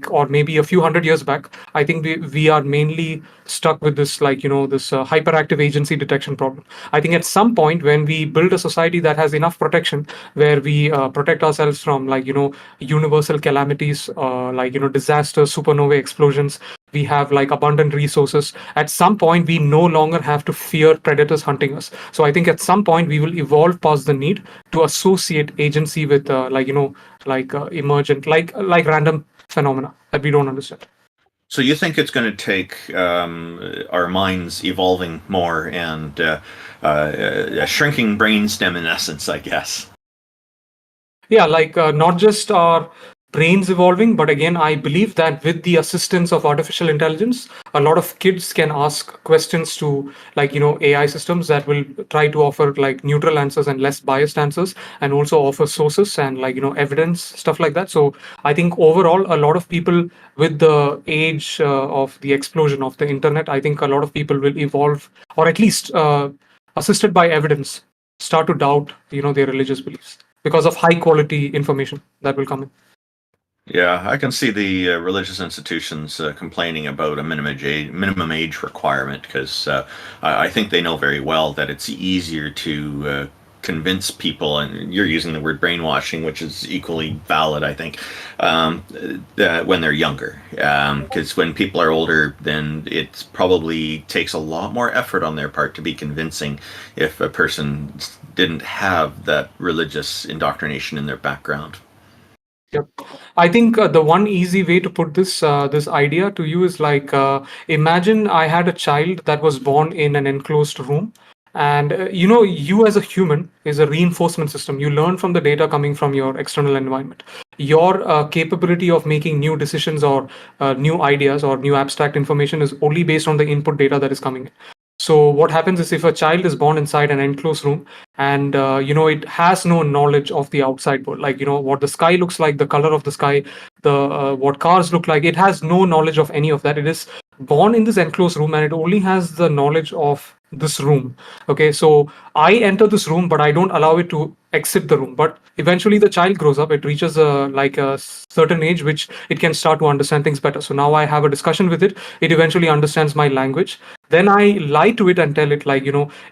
or maybe a few hundred years back, I think we are mainly stuck with this, this hyperactive agency detection problem. I think at some point, when we build a society that has enough protection, where we protect ourselves from, universal calamities, disasters, supernovae explosions, we have abundant resources. At some point, we no longer have to fear predators hunting us. So I think at some point we will evolve past the need to associate agency with emergent, like random phenomena that we don't understand.
So you think it's going to take our minds evolving more and a shrinking brainstem in essence, I guess?
Yeah, not just our brains evolving, but again, I believe that with the assistance of artificial intelligence, a lot of kids can ask questions to AI systems that will try to offer neutral answers and less biased answers, and also offer sources and evidence, stuff like that. So I think overall, a lot of people with the age of the explosion of the internet, I think a lot of people will evolve, or at least assisted by evidence, start to doubt their religious beliefs because of high quality information that will come in.
Yeah, I can see the religious institutions complaining about a minimum age requirement, because I think they know very well that it's easier to convince people, and you're using the word brainwashing, which is equally valid, I think, that when they're younger. Because when people are older, then it probably takes a lot more effort on their part to be convincing if a person didn't have that religious indoctrination in their background.
Yep. I think the one easy way to put this idea to you is imagine I had a child that was born in an enclosed room, and you as a human is a reinforcement system. You learn from the data coming from your external environment. Your capability of making new decisions or new ideas or new abstract information is only based on the input data that is coming in. So what happens is, if a child is born inside an enclosed room and it has no knowledge of the outside world, what the sky looks like, the color of the sky, the what cars look like, it has no knowledge of any of that. It is born in this enclosed room and it only has the knowledge of this room. Okay, so I enter this room, but I don't allow it to exit the room. But eventually the child grows up, it reaches a certain age which it can start to understand things better. So now I have a discussion with it, it eventually understands my language. Then I lie to it and tell it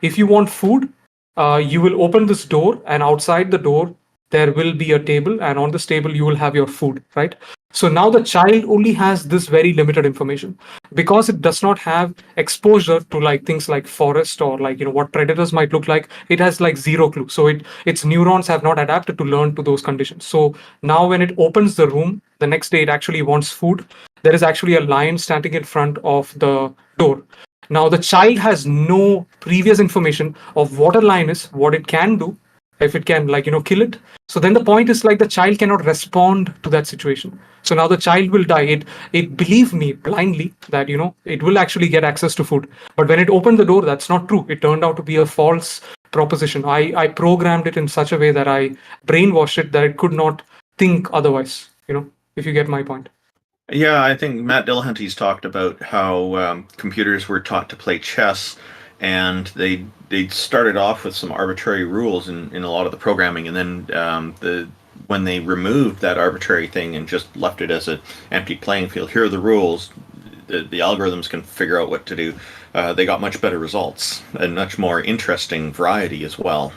if you want food, you will open this door, and outside the door there will be a table, and on this table you will have your food, right? So now the child only has this very limited information because it does not have exposure to things like forest or what predators might look like. It has zero clue. So its neurons have not adapted to learn to those conditions. So now when it opens the room, the next day it actually wants food. There is actually a lion standing in front of the door. Now the child has no previous information of what a lion is, what it can do, if it can kill it. So then the point is the child cannot respond to that situation. So now the child will die. It believed me blindly that it will actually get access to food. But when it opened the door, that's not true. It turned out to be a false proposition. I programmed it in such a way that I brainwashed it that it could not think otherwise, if you get my point.
Yeah, I think Matt Dillahunty's talked about how computers were taught to play chess, and they started off with some arbitrary rules in a lot of the programming, and then when they removed that arbitrary thing and just left it as an empty playing field, here are the rules, the algorithms can figure out what to do, they got much better results and much more interesting variety as well.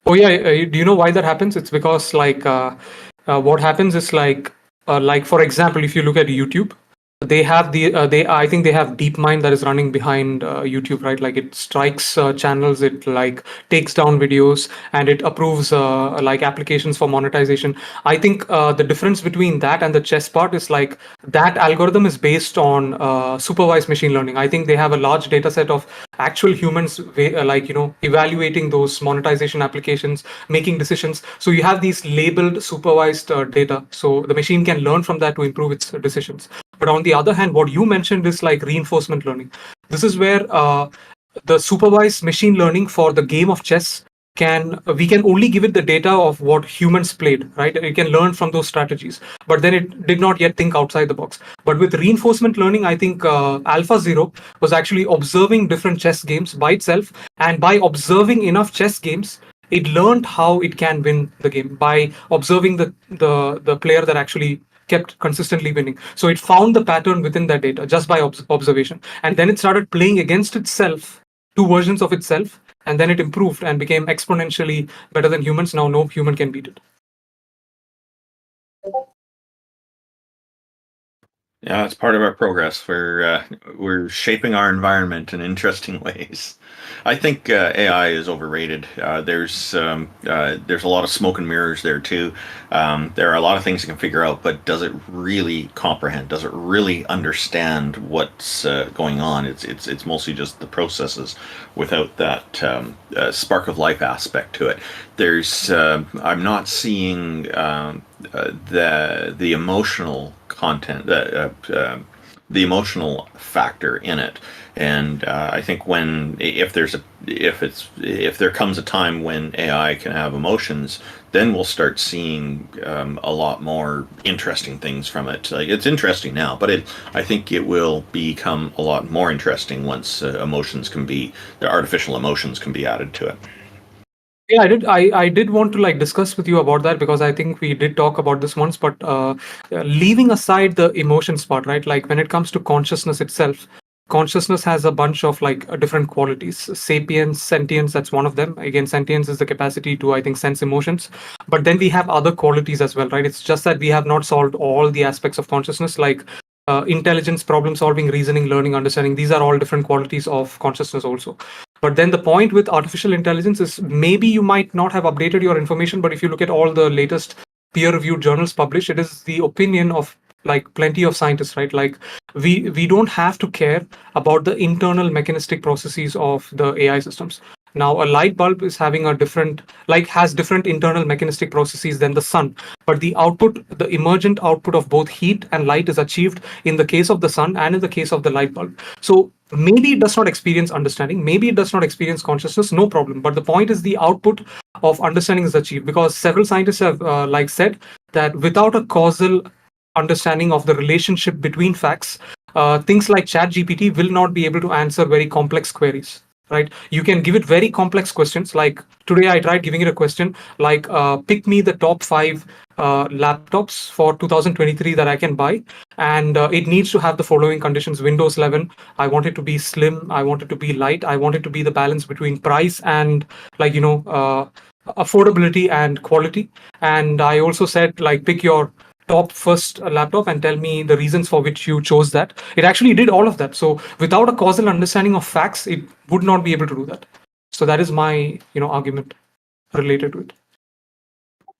Oh yeah, do you know why that happens? It's because what happens is for example, if you look at YouTube, they have I think they have DeepMind that is running behind YouTube, right? It strikes channels, it takes down videos, and it approves applications for monetization. I think the difference between that and the chess part is that algorithm is based on supervised machine learning. I think they have a large data set of actual humans evaluating those monetization applications, making decisions. So you have these labeled supervised data, so the machine can learn from that to improve its decisions. But on the other hand, what you mentioned is reinforcement learning. This is where the supervised machine learning for the game of chess we can only give it the data of what humans played, right? It can learn from those strategies, but then it did not yet think outside the box. But with reinforcement learning, I think AlphaZero was actually observing different chess games by itself, and by observing enough chess games, it learned how it can win the game by observing the player that actually kept consistently winning. So it found the pattern within that data just by observation, and then it started playing against itself, two versions of itself, and then it improved and became exponentially better than humans. Now no human can beat it.
Yeah, it's part of our progress. We're shaping our environment in interesting ways. I think AI is overrated. There's a lot of smoke and mirrors there too. There are a lot of things it can figure out, but does it really comprehend? Does it really understand what's going on? It's mostly just the processes without that spark of life aspect to it. I'm not seeing the emotional content, the emotional factor in it. And I think if there comes a time when AI can have emotions, then we'll start seeing a lot more interesting things from it. Like, it's interesting now, but I think it will become a lot more interesting once the artificial emotions can be added to it.
Yeah, I did want to discuss with you about that, because I think we did talk about this once, but leaving aside the emotions part, right? Like when it comes to consciousness itself, consciousness has a bunch of different qualities. Sapience, sentience, that's one of them. Again, sentience is the capacity to, I think, sense emotions. But then we have other qualities as well, right? It's just that we have not solved all the aspects of consciousness, like intelligence, problem solving, reasoning, learning, understanding. These are all different qualities of consciousness also. But then the point with artificial intelligence is maybe you might not have updated your information, but if you look at all the latest peer-reviewed journals published, it is the opinion of plenty of scientists, right? Like we don't have to care about the internal mechanistic processes of the AI systems. Now, a light bulb is having has different internal mechanistic processes than the sun, but the emergent output of both heat and light is achieved in the case of the sun and in the case of the light bulb. So maybe it does not experience understanding, maybe it does not experience consciousness, no problem. But the point is the output of understanding is achieved, because several scientists have said that without a causal understanding of the relationship between facts, things like ChatGPT will not be able to answer very complex queries. Right? You can give it very complex questions. Like today, I tried giving it a question like, pick me the top 5 laptops for 2023 that I can buy. And it needs to have the following conditions: Windows 11. I want it to be slim. I want it to be light. I want it to be the balance between price and affordability and quality. And I also said, pick your top first laptop and tell me the reasons for which you chose that. It actually did all of that. So without a causal understanding of facts, it would not be able to do that. So that is my argument related to it.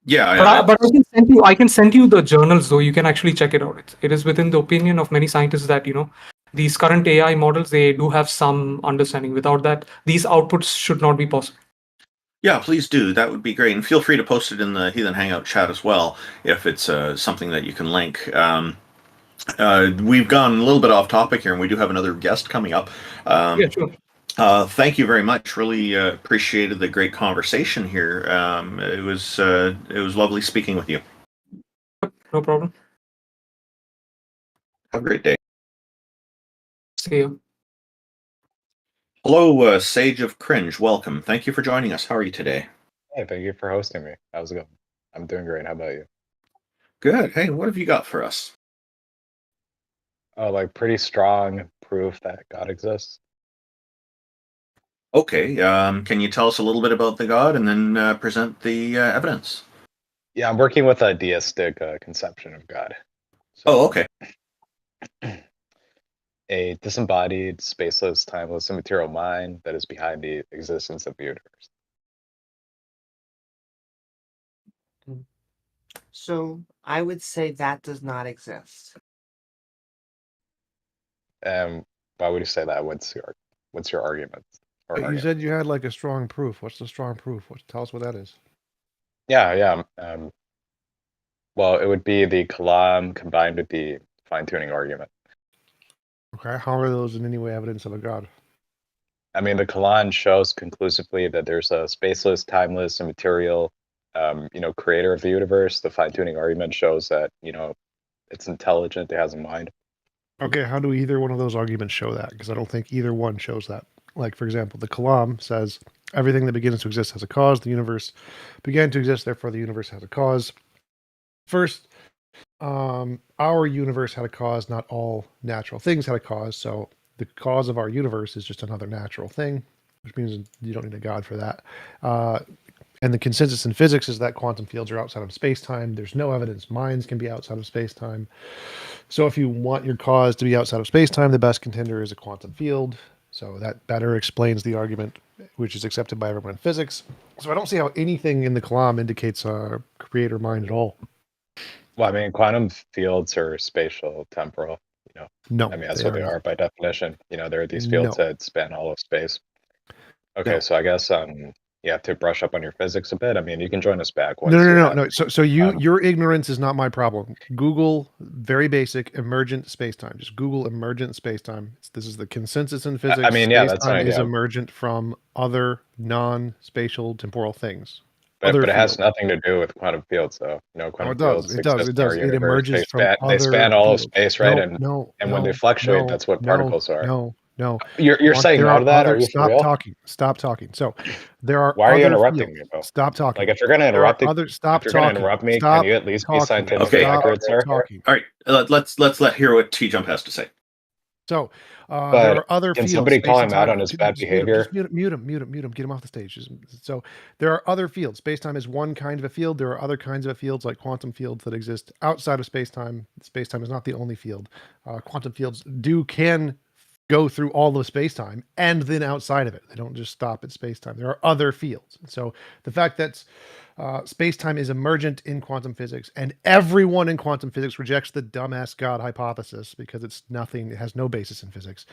Yeah,
but I can send you the journals, though. You can actually check it out. It is within the opinion of many scientists that these current AI models, they do have some understanding. Without that, these outputs should not be possible.
Yeah, please do. That would be great. And feel free to post it in the Heathen Hangout chat as well, if it's something that you can link. We've gone a little bit off topic here, and we do have another guest coming up.
Yeah, sure.
Thank you very much. Really appreciated the great conversation here. It was lovely speaking with you.
No problem.
Have a great day.
See you.
Hello, SageOfCringe. Welcome. Thank you for joining us. How are you today?
Hey, thank you for hosting me. How's it going? I'm doing great. How about you?
Good. Hey, what have you got for us?
Oh, pretty strong proof that God exists.
Okay. Can you tell us a little bit about the God and then present the evidence?
Yeah, I'm working with a deistic conception of God.
So, okay.
A disembodied, spaceless, timeless, immaterial mind that is behind the existence of the universe.
So I would say that does not exist.
Why would you say that? What's your argument?
You said you had a strong proof. What's the strong proof? Tell us what that is.
Yeah. Well, it would be the Kalam combined with the fine-tuning argument.
Okay, how are those in any way evidence of a God?
I mean, the Kalam shows conclusively that there's a spaceless, timeless, immaterial, creator of the universe. The fine-tuning argument shows that, it's intelligent, it has a mind.
Okay, how do either one of those arguments show that? Because I don't think either one shows that. Like, for example, the Kalam says everything that begins to exist has a cause. The universe began to exist, therefore the universe has a cause. First, our universe had a cause. Not all natural things had a cause. So the cause of our universe is just another natural thing, which means you don't need a God for that. And the consensus in physics is that quantum fields are outside of space-time. There's no evidence minds can be outside of space-time. So if you want your cause to be outside of space-time, the best contender is a quantum field. So that better explains the argument, which is accepted by everyone in physics. So I don't see how anything in the Kalam indicates a creator mind at all.
Well, I mean, quantum fields are spatial, temporal.
No,
I mean, that's what they are by definition. There are these fields that span all of space. Okay,
No.
so I guess you have to brush up on your physics a bit. I mean, you can join us back.
No. So your ignorance is not my problem. Google very basic emergent spacetime. Just Google emergent spacetime. This is the consensus in physics.
I mean, yeah, that's an
spacetime is
idea.
emergent from other non-spatial temporal things.
But it has nothing to do with quantum fields, though. Quantum fields
It does.
exist in our
It
universe.
emerges from
They span all of
fields.
space, right?
No,
and when they fluctuate, that's what particles are.
No.
You're saying no to that? Are you for real?
Stop talking. So there are.
Why are you
other
interrupting
fields.
me, bro?
Stop talking.
Like, if you're going to interrupt me,
Stop
can you at least be
talking.
scientifically accurate, sir?
Talking.
All right, let's hear what TJump has to say.
So there are other
can
fields.
somebody call him out on his
Just
bad behavior?
Mute him. Get him off the stage. So there are other fields. Space-time is one kind of a field. There are other kinds of fields like quantum fields that exist outside of space-time. Space-time is not the only field. Quantum fields can go through all of space-time and then outside of it. They don't just stop at space-time. There are other fields. So the fact that space-time is emergent in quantum physics, and everyone in quantum physics rejects the dumbass God hypothesis because it's nothing, it has no basis in physics.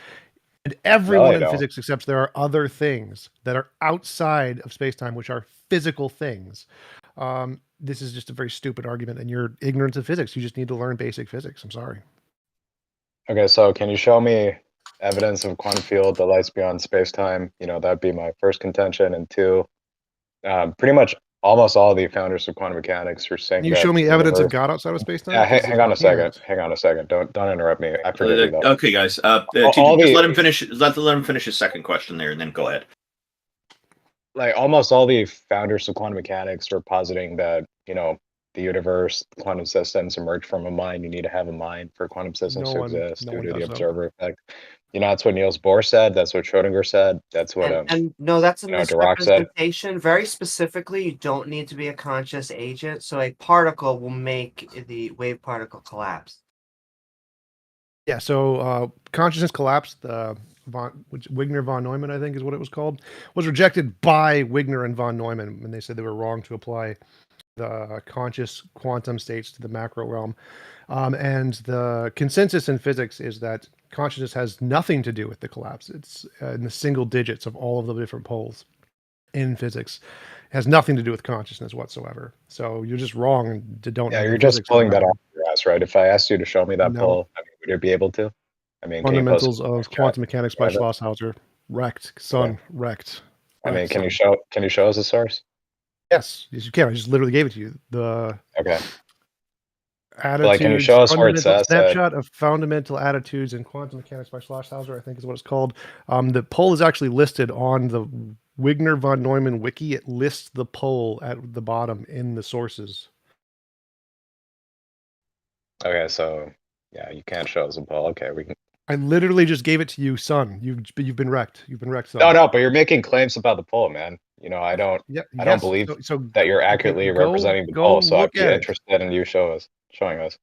And everyone in physics accepts there are other things that are outside of space-time, which are physical things. This is just a very stupid argument, and you're ignorant of physics. You just need to learn basic physics. I'm sorry.
Okay, so can you show me evidence of a quantum field that lies beyond space-time? That'd be my first contention. And two, pretty much almost all the founders of quantum mechanics are saying.
Can you show me evidence of God outside of space-time?
Yeah, hang on a second. Don't interrupt me. I forgive you.
Okay, guys. Just let him finish. Let him finish his second question there, and then go ahead.
Like, almost all the founders of quantum mechanics are positing that the universe, quantum systems emerge from a mind. You need to have a mind for quantum systems to exist due to the observer effect. That's what Niels Bohr said. That's what Schrodinger said. That's what
and no, that's a
Dirac said.
misrepresentation. Very specifically, you don't need to be a conscious agent. So a particle will make the wave particle collapse.
Yeah. So consciousness collapsed. Wigner von Neumann, I think, is what it was called, was rejected by Wigner and von Neumann when they said they were wrong to apply the conscious quantum states to the macro realm. And the consensus in physics is that consciousness has nothing to do with the collapse. It's in the single digits of all of the different poles in physics. It has nothing to do with consciousness whatsoever. So you're just wrong to don't.
Yeah, you're just pulling that off your ass, right? If I asked you to show me that pole, would you be able to? I mean,
fundamentals of quantum mechanics by Schlosshauser, wrecked. Wrecked.
I mean, can you show us a source?
Yes, you can. I just literally gave it to you.
Okay.
Attitudes,
like, can you show us where it says
snapshot of fundamental attitudes in quantum mechanics by Schlosshauser, I think is what it's called. The poll is actually listed on the Wigner von Neumann wiki. It lists the poll at the bottom in the sources.
Okay, so yeah, you can't show us a poll. Okay, we can.
I literally just gave it to you, son. You've been wrecked. You've been wrecked, son.
No, but you're making claims about the poll, man. I don't believe that you're accurately representing the poll. So I'd be interested in you showing us.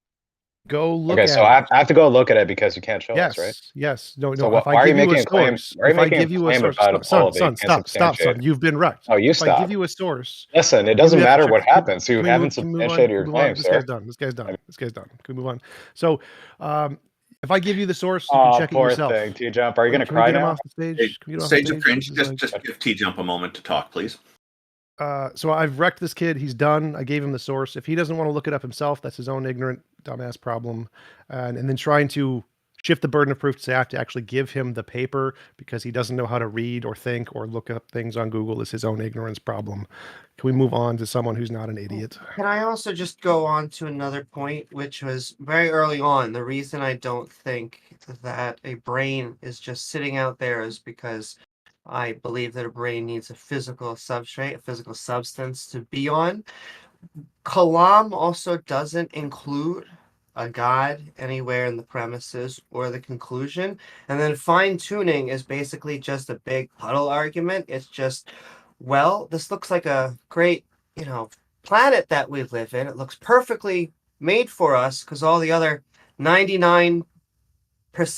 Go look.
Okay, so I have to go look at it because you can't show us, right?
Yes. No.
So why are you making a claim? Why are you making a claim about a poll?
Son, stop, son. You've been wrecked.
Oh, you
stop.
If
I give you a source.
Listen, it doesn't matter what happens. You haven't substantiated your claim,
sir. This guy's done. Can we move on? So, if I give you the source, you can check it yourself.
Poor thing, TJump. Are you going to cry now?
SageOfCringe, just give TJump a moment to talk, please.
So I've wrecked this kid. He's done. I gave him the source. If he doesn't want to look it up himself, that's his own ignorant, dumbass problem. And then trying to shift the burden of proof to say I have to actually give him the paper because he doesn't know how to read or think or look up things on Google is his own ignorance problem. Can we move on to someone who's not an idiot?
Can I also just go on to another point, which was very early on? The reason I don't think that a brain is just sitting out there is because I believe that a brain needs a physical substrate, a physical substance to be on. Kalam also doesn't include a God anywhere in the premises or the conclusion. And then fine-tuning is basically just a big puddle argument. It's just, well, this looks like a great, planet that we live in. It looks perfectly made for us because all the other 99%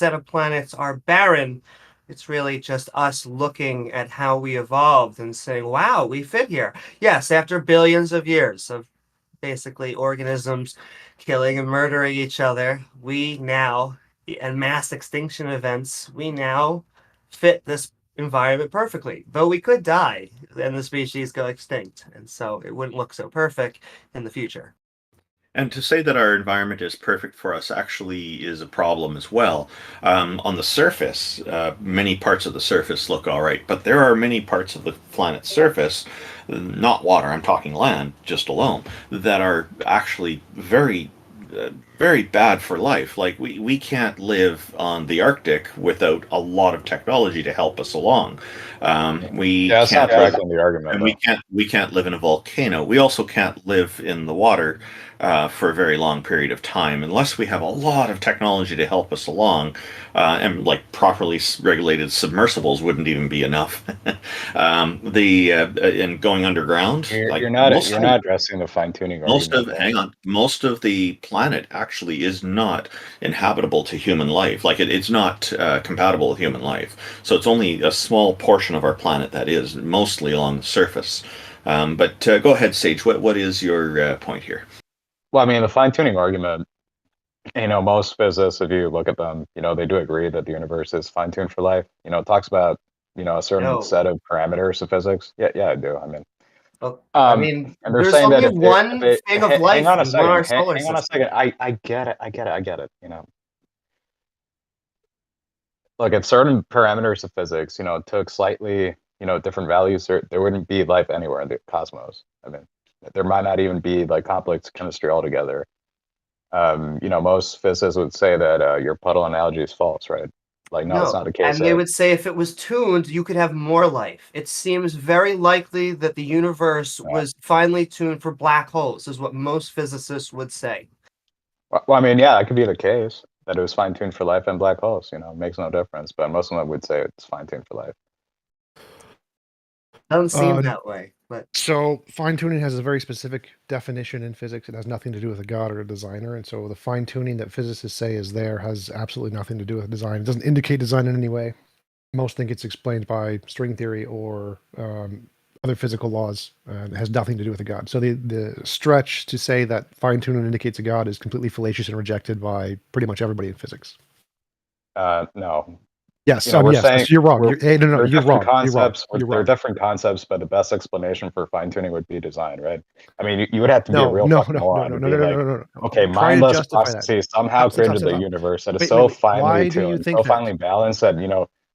of planets are barren. It's really just us looking at how we evolved and saying, wow, we fit here. Yes, after billions of years of basically organisms killing and murdering each other, we now, and mass extinction events, we now fit this environment perfectly. Though we could die and the species go extinct, and so it wouldn't look so perfect in the future.
And to say that our environment is perfect for us actually is a problem as well. On the surface, many parts of the surface look all right, but there are many parts of the planet's surface, not water, I'm talking land just alone, that are actually very bad for life. Like we can't live on the Arctic without a lot of technology to help us along.
That's not tracking the argument.
And we can't live in a volcano. We also can't live in the water for a very long period of time unless we have a lot of technology to help us along, and like properly regulated submersibles wouldn't even be enough. And going underground,
you're not addressing the fine-tuning argument.
Most of the planet actually is not inhabitable to human life. Like it's not compatible with human life. So it's only a small portion of our planet that is, mostly along the surface. But go ahead, Sage. What is your point here?
Well, I mean, the fine-tuning argument, most physicists, if you look at them, they do agree that the universe is fine-tuned for life. It talks about, a certain set of parameters of physics. Yeah, I do. I mean, and they're
there's
saying
only
that
one thing of life
hang on a
in our
second.
solar
Hang on a
system.
second. I get it. Look, at certain parameters of physics, took slightly, different values, there wouldn't be life anywhere in the cosmos. I mean, there might not even be like complex chemistry altogether. Most physicists would say that your puddle analogy is false, right? Like, no, it's not the case.
And they would say if it was tuned, you could have more life. It seems very likely that the universe was finely tuned for black holes, is what most physicists would say.
Well, I mean, yeah, that could be the case, that it was fine-tuned for life and black holes. It makes no difference. But most of them would say it's fine-tuned for life.
Doesn't seem that way. But
so fine-tuning has a very specific definition in physics. It has nothing to do with a god or a designer. And so the fine-tuning that physicists say is there has absolutely nothing to do with design. It doesn't indicate design in any way. Most think it's explained by string theory or other physical laws. It has nothing to do with a god. So the stretch to say that fine-tuning indicates a god is completely fallacious and rejected by pretty much everybody in physics.
No.
Yes, yes, you're wrong. You're wrong.
There are different concepts, but the best explanation for fine-tuning would be design, right? I mean, you would have to be a real fucking moron. No. Okay, mindless processes somehow created the universe that is so finely tuned, so finely balanced that,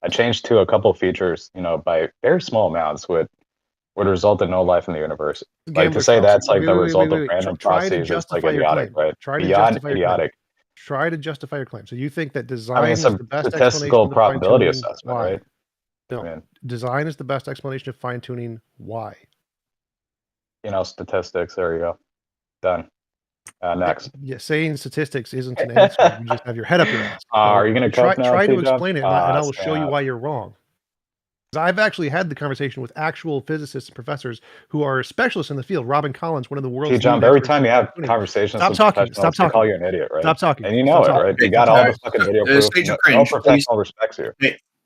a change to a couple features, by very small amounts would result in no life in the universe. Like to say that's like the result of random processes is like idiotic, right? Beyond idiotic.
Try to justify your claim. So you think that design is the best
statistical probability assessment,
why?
right?
No, design is the best explanation of fine-tuning. Why?
Statistics. There you go. Done. Next.
Yeah, saying statistics isn't an answer. You just have your head up your ass.
Are you going to
try to explain it, and I will show you why you're wrong. I've actually had the conversation with actual physicists and professors who are specialists in the field. Robin Collins, one of the world's
TJump, every time you have conversations with professionals, they call you an idiot, right?
Stop talking.
And you know it, right? You got all the fucking video proof. No professional respects you.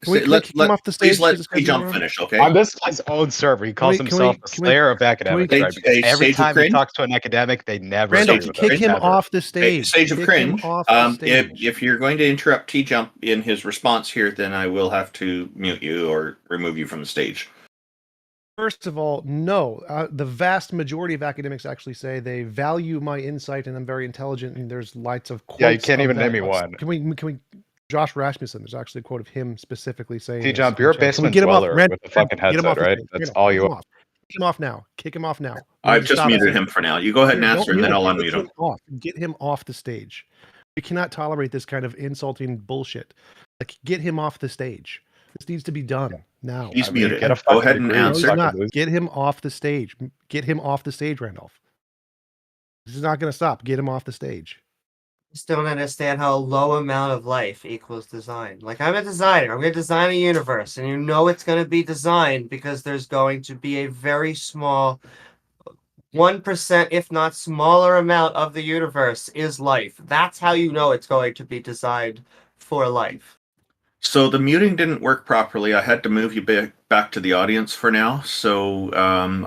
Let TJump finish, okay?
On this guy's own server, he calls himself the slayer of academics. Every time he talks to an academic, they never.
Randall, kick him off the stage.
Sage of Cringe. If you're going to interrupt TJump in his response here, then I will have to mute you or remove you from the stage.
First of all, no. The vast majority of academics actually say they value my insight and I'm very intelligent. And there's lots of quotes.
Yeah, you can't even name me one.
Can we Josh Rasmussen. There's actually a quote of him specifically saying,
TJump, you're a basement
get him off,
dweller with a fucking headset, right? That's all you are.
Kick him off now. Kick him off now.
I've just muted him for now. You go ahead and answer, and then I'll unmute him.
Get him off the stage. We cannot tolerate this kind of insulting bullshit. Like, get him off the stage. This needs to be done now.
He's muted. Go ahead and answer.
Get him off the stage. Get him off the stage, Randolph. This is not going to stop. Get him off the stage.
I just don't understand how a low amount of life equals design. Like, I'm a designer. I'm going to design a universe, and you know it's going to be designed because there's going to be a very small 1%, if not smaller amount of the universe is life. That's how you know it's going to be designed for life.
So the muting didn't work properly. I had to move you back to the audience for now. So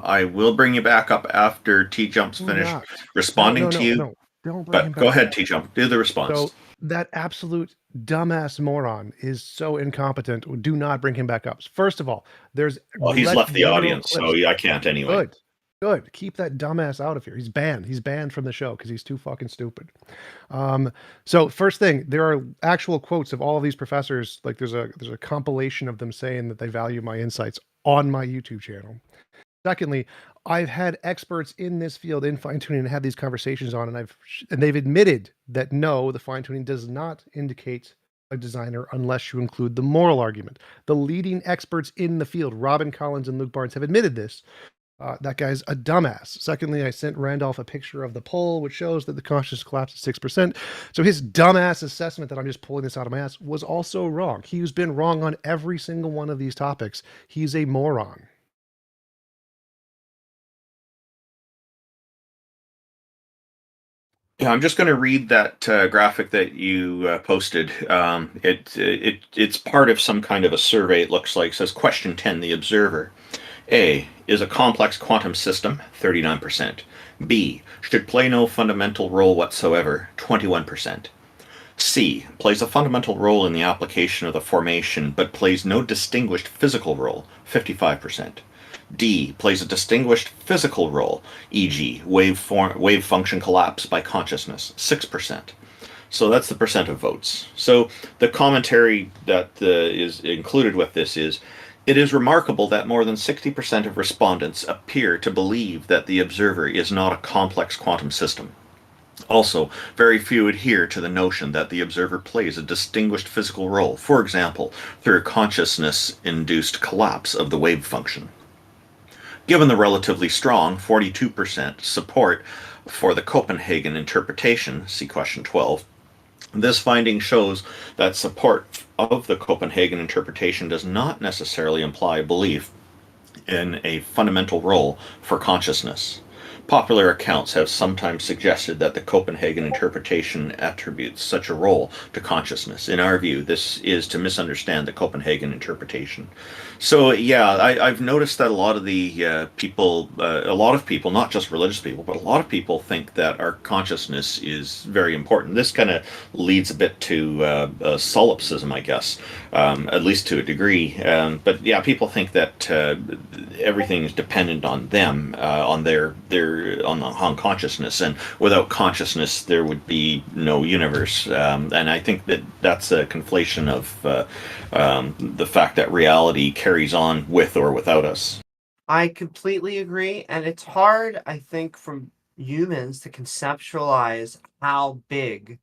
I will bring you back up after TJump's finished responding to you.
No. Don't bring him back.
But go ahead, TJump. Do the response.
So that absolute dumbass moron is so incompetent. Do not bring him back up. First of all,
well, he's left the audience, so I can't anyway.
Good. Keep that dumbass out of here. He's banned. He's banned from the show because he's too fucking stupid. So first thing, there are actual quotes of all of these professors. Like there's a compilation of them saying that they value my insights on my YouTube channel. Secondly, I've had experts in this field in fine tuning and had these conversations on, and they've admitted that no, the fine tuning does not indicate a designer unless you include the moral argument. The leading experts in the field, Robin Collins and Luke Barnes, have admitted this. That guy's a dumbass. Secondly, I sent Randolph a picture of the poll, which shows that the consciousness collapsed at 6%. So his dumbass assessment that I'm just pulling this out of my ass was also wrong. He's been wrong on every single one of these topics. He's a moron.
Yeah, I'm just going to read that graphic that you posted. It's part of some kind of a survey, it looks like. It says, question 10, the observer. A, is a complex quantum system, 39%. B, should play no fundamental role whatsoever, 21%. C, plays a fundamental role in the application of the formation, but plays no distinguished physical role, 55%. D, plays a distinguished physical role, e.g., wave function collapse by consciousness, 6%. So that's the percent of votes. So the commentary that is included with this is, it is remarkable that more than 60% of respondents appear to believe that the observer is not a complex quantum system. Also, very few adhere to the notion that the observer plays a distinguished physical role, for example, through consciousness-induced collapse of the wave function. Given the relatively strong 42% support for the Copenhagen interpretation, see question 12, this finding shows that support of the Copenhagen interpretation does not necessarily imply belief in a fundamental role for consciousness. Popular accounts have sometimes suggested that the Copenhagen interpretation attributes such a role to consciousness. In our view, this is to misunderstand the Copenhagen interpretation. So yeah, I've noticed that a lot of people, not just religious people, but a lot of people think that our consciousness is very important. This kind of leads a bit to solipsism, I guess, at least to a degree. But yeah, people think that everything is dependent on them, on consciousness, and without consciousness there would be no universe. And I think that that's a conflation of the fact that reality carries on with or without us.
I completely agree, and it's hard, I think, for humans to conceptualize how big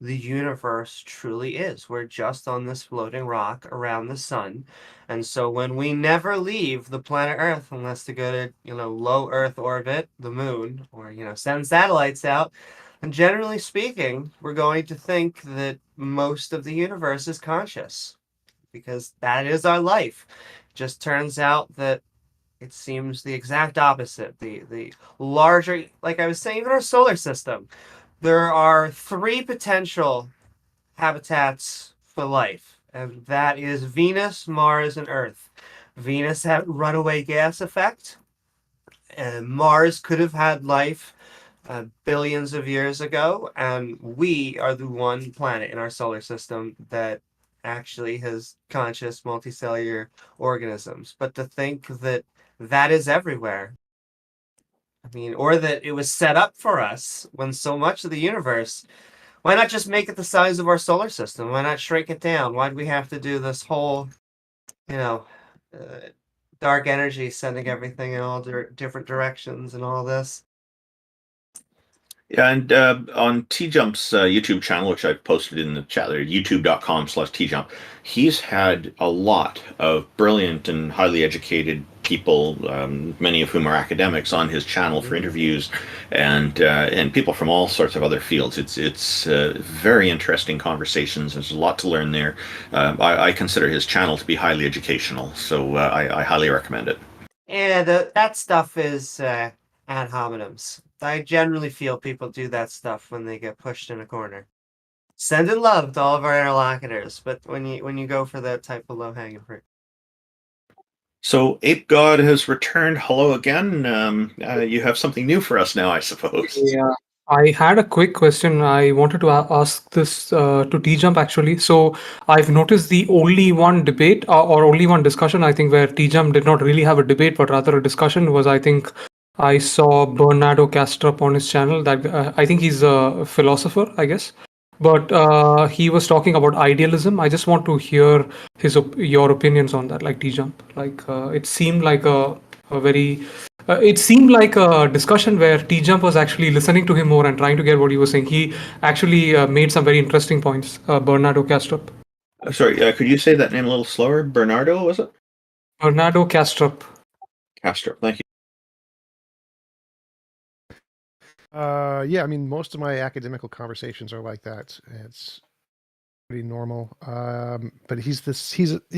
the universe truly is. We're just on this floating rock around the sun, and so when we never leave the planet Earth unless to go to, low Earth orbit, the moon, or, send satellites out, and generally speaking, we're going to think that most of the universe is conscious, because that is our life. It just turns out that it seems the exact opposite. The larger, like I was saying, even our solar system, there are 3 potential habitats for life, and that is Venus, Mars, and Earth. Venus had runaway gas effect, and Mars could have had life billions of years ago, and we are the one planet in our solar system that actually has conscious multicellular organisms. But to think that that is everywhere, or that it was set up for us when so much of the universe Why not just make it the size of our solar system? Why not shrink it down? Why do we have to do this whole, dark energy sending everything in all different directions and all this?
Yeah, and on TJump's YouTube channel, which I've posted in the chat there, youtube.com/TJump, he's had a lot of brilliant and highly educated people, many of whom are academics, on his channel for interviews, and people from all sorts of other fields. It's very interesting conversations. There's a lot to learn there. I consider his channel to be highly educational, so I highly recommend it.
And that stuff is ad hominems. I generally feel people do that stuff when they get pushed in a corner. Sending love to all of our interlocutors, but when you go for that type of low-hanging fruit.
So ApeGod has returned. Hello again. You have something new for us now, I suppose.
Yeah, I had a quick question. I wanted to ask this to TJump actually. So I've noticed the only one debate or only one discussion, I think, where TJump did not really have a debate, but rather a discussion was, I think, I saw Bernardo Kastrup on his channel. That I think he's a philosopher, I guess. But he was talking about idealism. I just want to hear your opinions on that, like TJump. Like it seemed like a very it seemed like a discussion where TJump was actually listening to him more and trying to get what he was saying. He actually made some very interesting points. Bernardo Kastrup.
Sorry, could you say that name a little slower? Bernardo, was it?
Bernardo Kastrup.
Kastrup, thank you.
Yeah, I mean, most of my academical conversations are like that. It's pretty normal. But he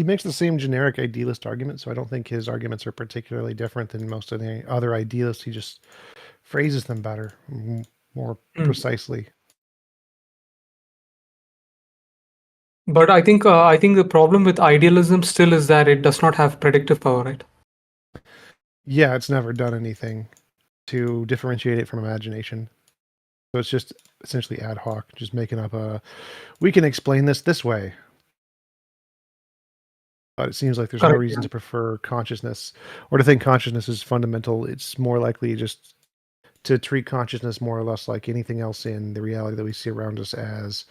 makes the same generic idealist argument, so I don't think his arguments are particularly different than most of the other idealists. He just phrases them better, more precisely.
But I think the problem with idealism still is that it does not have predictive power, right?
Yeah, it's never done anything to differentiate it from imagination. So it's just essentially ad hoc, just making up we can explain this way. But it seems like there's no reason to prefer consciousness or to think consciousness is fundamental. It's more likely just to treat consciousness more or less like anything else in the reality that we see around us as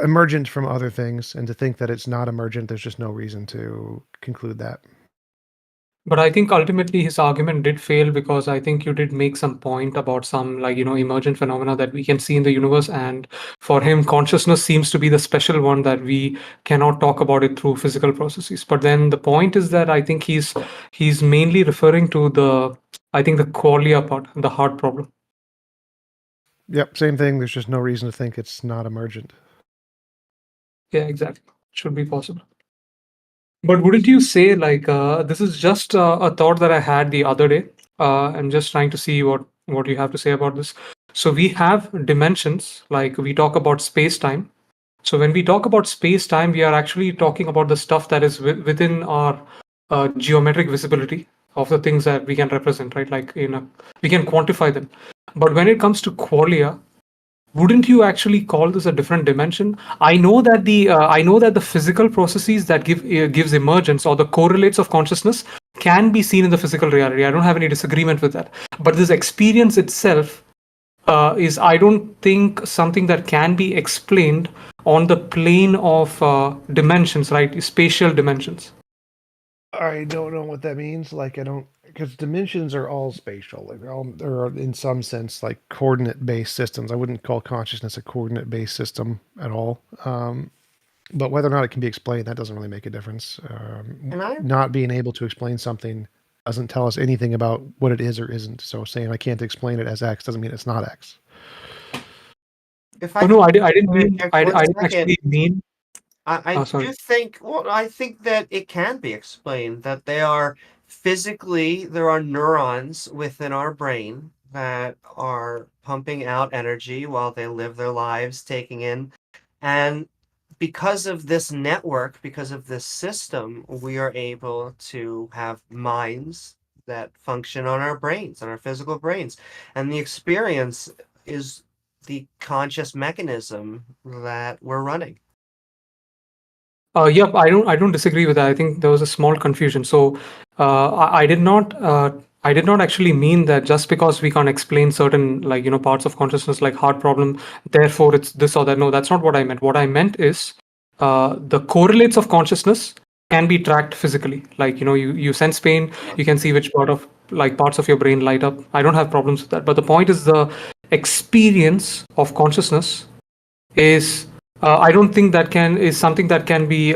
emergent from other things, and to think that it's not emergent, there's just no reason to conclude that.
But I think ultimately his argument did fail because I think you did make some point about some emergent phenomena that we can see in the universe, and for him consciousness seems to be the special one that we cannot talk about it through physical processes. But then the point is that I think he's mainly referring to the qualia part, the hard problem.
Yep, same thing. There's just no reason to think it's not emergent.
Yeah, exactly. Should be possible. But wouldn't you say this is just a thought that I had the other day? I'm just trying to see what you have to say about this. So we have dimensions, like we talk about space-time. So when we talk about space-time, we are actually talking about the stuff that is within our geometric visibility of the things that we can represent, right? Like we can quantify them. But when it comes to qualia, wouldn't you actually call this a different dimension? I know that the physical processes that gives emergence, or the correlates of consciousness, can be seen in the physical reality. I don't have any disagreement with that. But this experience itself is, I don't think, something that can be explained on the plane of dimensions, right? Spatial dimensions.
I don't know what that means. Because dimensions are all spatial. They're in some sense like coordinate-based systems. I wouldn't call consciousness a coordinate-based system at all. But whether or not it can be explained, that doesn't really make a difference. Not being able to explain something doesn't tell us anything about what it is or isn't. So saying I can't explain it as X doesn't mean it's not X.
I didn't mean. I didn't actually mean.
I think that it can be explained, that there are neurons within our brain that are pumping out energy while they live their lives, taking in. And because of this network, because of this system, we are able to have minds that function on our brains, on our physical brains. And the experience is the conscious mechanism that we're running.
Yep, I don't disagree with that. I think there was a small confusion. So I did not I did not actually mean that just because we can't explain certain, like, parts of consciousness, like heart problem, therefore it's this or that. No, that's not what I meant. What I meant is the correlates of consciousness can be tracked physically. Like, you sense pain, you can see which parts of your brain light up. I don't have problems with that. But the point is the experience of consciousness is, I don't think that is something that can be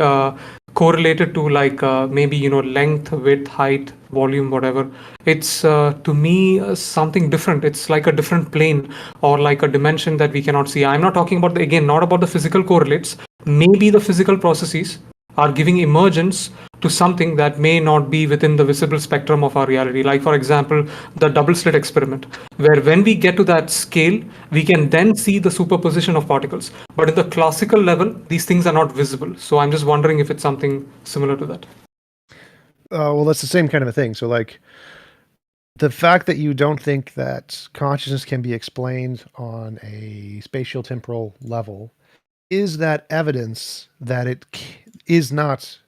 correlated to, like, maybe, length, width, height, volume, whatever. It's to me something different. It's like a different plane or like a dimension that we cannot see. I'm not talking about not about the physical correlates. Maybe the physical processes are giving emergence to something that may not be within the visible spectrum of our reality. Like, for example, the double slit experiment, where when we get to that scale, we can then see the superposition of particles. But at the classical level, these things are not visible. So I'm just wondering if it's something similar to that.
Well, that's the same kind of a thing. So, like, the fact that you don't think that consciousness can be explained on a spatio-temporal level, is that evidence that it is not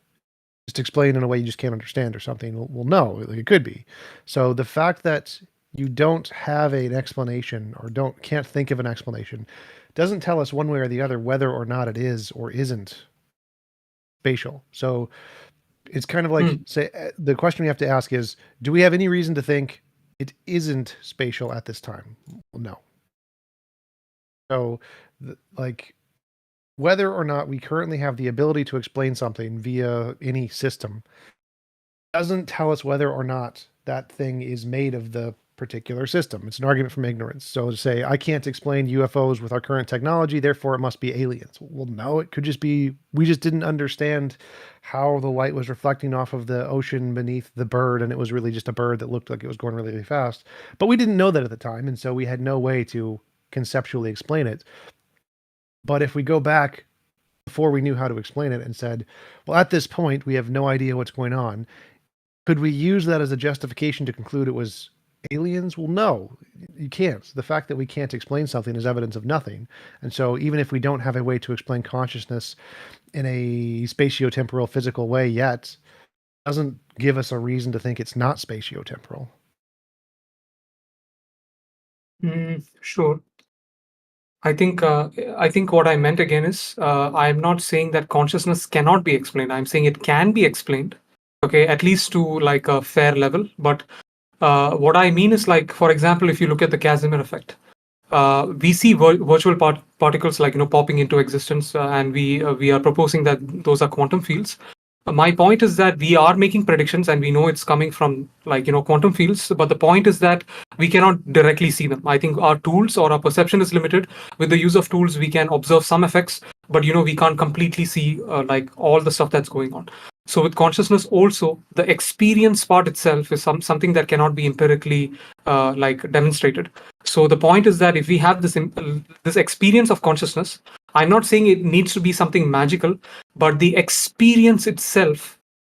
just explained in a way you just can't understand or something? Well, no, it could be. So the fact that you don't have an explanation or can't think of an explanation doesn't tell us one way or the other whether or not it is or isn't spatial. So it's kind of like, say, the question we have to ask is, do we have any reason to think it isn't spatial at this time? Well, no. So, like, whether or not we currently have the ability to explain something via any system doesn't tell us whether or not that thing is made of the particular system. It's an argument from ignorance. So to say, I can't explain UFOs with our current technology, therefore it must be aliens. Well, no, it could just be, we just didn't understand how the light was reflecting off of the ocean beneath the bird, and it was really just a bird that looked like it was going really, really fast. But we didn't know that at the time, and so we had no way to conceptually explain it. But if we go back before we knew how to explain it and said, well, at this point, we have no idea what's going on, could we use that as a justification to conclude it was aliens? Well, no, you can't. The fact that we can't explain something is evidence of nothing. And so even if we don't have a way to explain consciousness in a spatio-temporal physical way yet, doesn't give us a reason to think it's not spatio-temporal.
Sure. I think what I meant again is, I'm not saying that consciousness cannot be explained. I'm saying it can be explained, okay, at least to like a fair level. But what I mean is, like, for example, if you look at the Casimir effect, we see virtual particles, like, popping into existence, and we are proposing that those are quantum fields. My point is that we are making predictions and we know it's coming from, like, quantum fields, but the point is that we cannot directly see them. I think our tools or our perception is limited. With the use of tools, we can observe some effects, but we can't completely see like all the stuff that's going on. So with consciousness also, the experience part itself is something that cannot be empirically like demonstrated. So the point is that if we have this experience of consciousness, I'm not saying it needs to be something magical, but the experience itself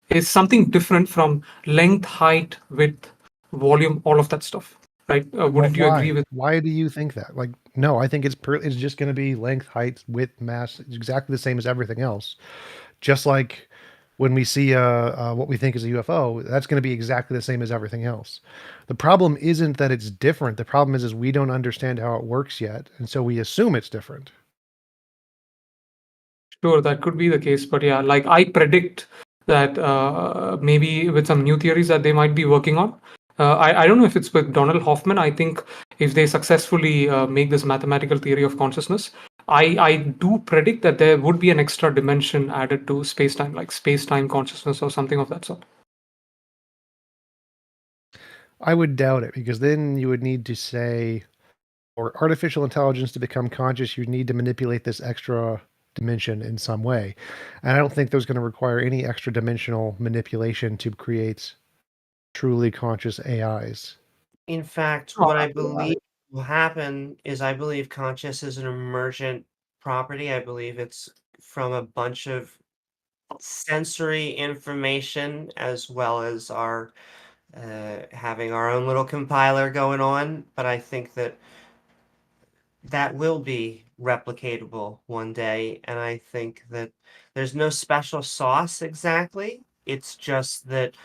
is something different from length, height, width, volume, all of that stuff, right? Wouldn't you agree with?
Why do you think that? Like, no, I think it's just going to be length, height, width, mass. It's exactly the same as everything else. Just like when we see what we think is a UFO, that's going to be exactly the same as everything else. The problem isn't that it's different. The problem is we don't understand how it works yet, and so we assume it's different.
Sure, that could be the case, but yeah, like, I predict that maybe with some new theories that they might be working on. I don't know if it's with Donald Hoffman. I think if they successfully make this mathematical theory of consciousness, I do predict that there would be an extra dimension added to space-time, like space-time consciousness or something of that sort.
I would doubt it, because then you would need to say, for artificial intelligence to become conscious, you need to manipulate this extra dimension in some way. And I don't think there's going to require any extra dimensional manipulation to create truly conscious AIs.
In fact, what I believe will happen is, I believe conscious is an emergent property. I believe it's from a bunch of sensory information, as well as our having our own little compiler going on. But I think that will be replicatable one day, and I think that there's no special sauce exactly. It's just that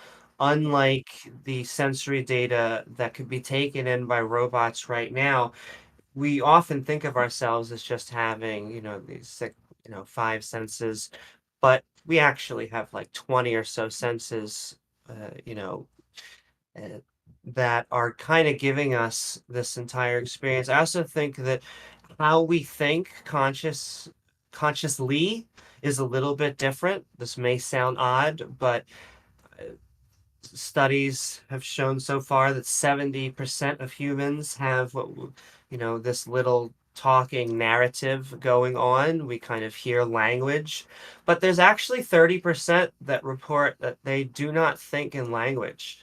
unlike the sensory data that could be taken in by robots right now, we often think of ourselves as just having, these 5 senses, but we actually have like 20 or so senses, that are kind of giving us this entire experience. I also think that how we think consciously is a little bit different. This may sound odd, but studies have shown so far that 70% of humans have this little talking narrative going on. We kind of hear language, but there's actually 30% that report that they do not think in language.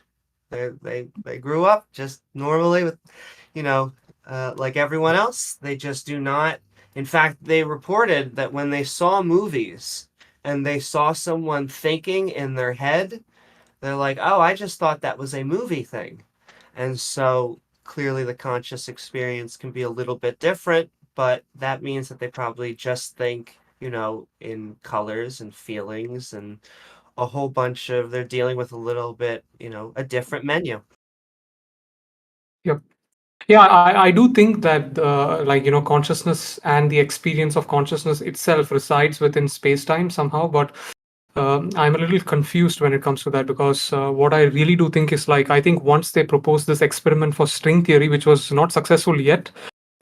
They grew up just normally with, like everyone else. They just do not. In fact, they reported that when they saw movies and they saw someone thinking in their head, they're like, oh, I just thought that was a movie thing. And so clearly the conscious experience can be a little bit different, but that means that they probably just think, in colors and feelings and a whole bunch of, they're dealing with a little bit, a different menu.
Yep. Yeah, I do think that consciousness and the experience of consciousness itself resides within space-time somehow, but I'm a little confused when it comes to that, because what I really do think is, I think once they proposed this experiment for string theory, which was not successful yet,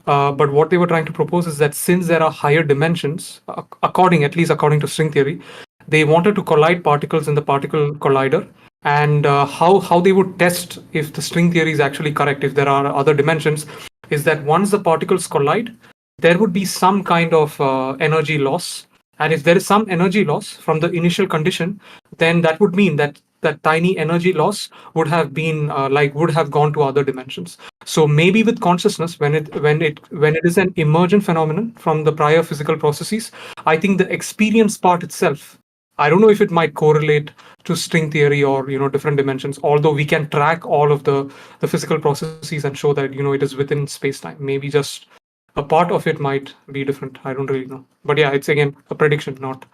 but what they were trying to propose is that since there are higher dimensions, at least according to string theory, they wanted to collide particles in the particle collider, and how they would test if the string theory is actually correct, if there are other dimensions, is that once the particles collide, there would be some kind of energy loss. And if there is some energy loss from the initial condition, then that would mean that that tiny energy loss would have been would have gone to other dimensions. So maybe with consciousness, when it is an emergent phenomenon from the prior physical processes, I think the experience part itself, I don't know if it might correlate to string theory or different dimensions, although we can track all of the physical processes and show that it is within space-time. Maybe just a part of it might be different. I don't really know. But yeah, it's again a prediction, not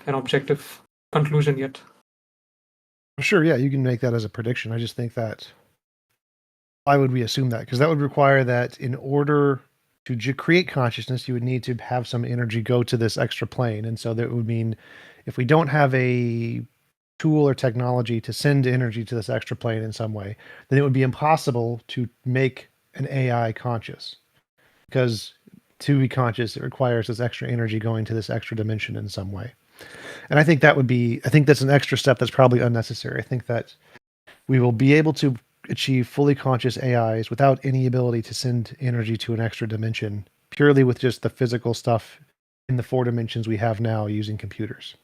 an objective conclusion yet.
Sure, yeah, you can make that as a prediction. I just think that, why would we assume that? Because that would require that in order to create consciousness, you would need to have some energy go to this extra plane. And so that would mean if we don't have a tool or technology to send energy to this extra plane in some way, then it would be impossible to make an AI conscious. Because to be conscious, it requires this extra energy going to this extra dimension in some way. And I think that's an extra step that's probably unnecessary. I think that we will be able to achieve fully conscious AIs without any ability to send energy to an extra dimension, purely with just the physical stuff in the 4 dimensions we have now using computers.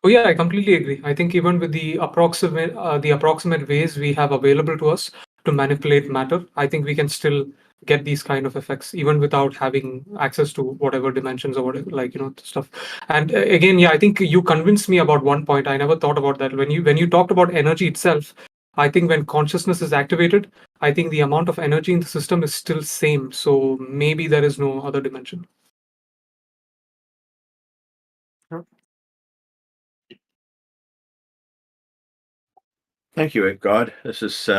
Oh yeah, I completely agree. I think even with the approximate ways we have available to us to manipulate matter, I think we can still get these kind of effects even without having access to whatever dimensions or whatever, stuff. And again, yeah, I think you convinced me about one point. I never thought about that. When you talked about energy itself, I think when consciousness is activated, I think the amount of energy in the system is still same. So maybe there is no other dimension.
Thank you, ApeGod. This is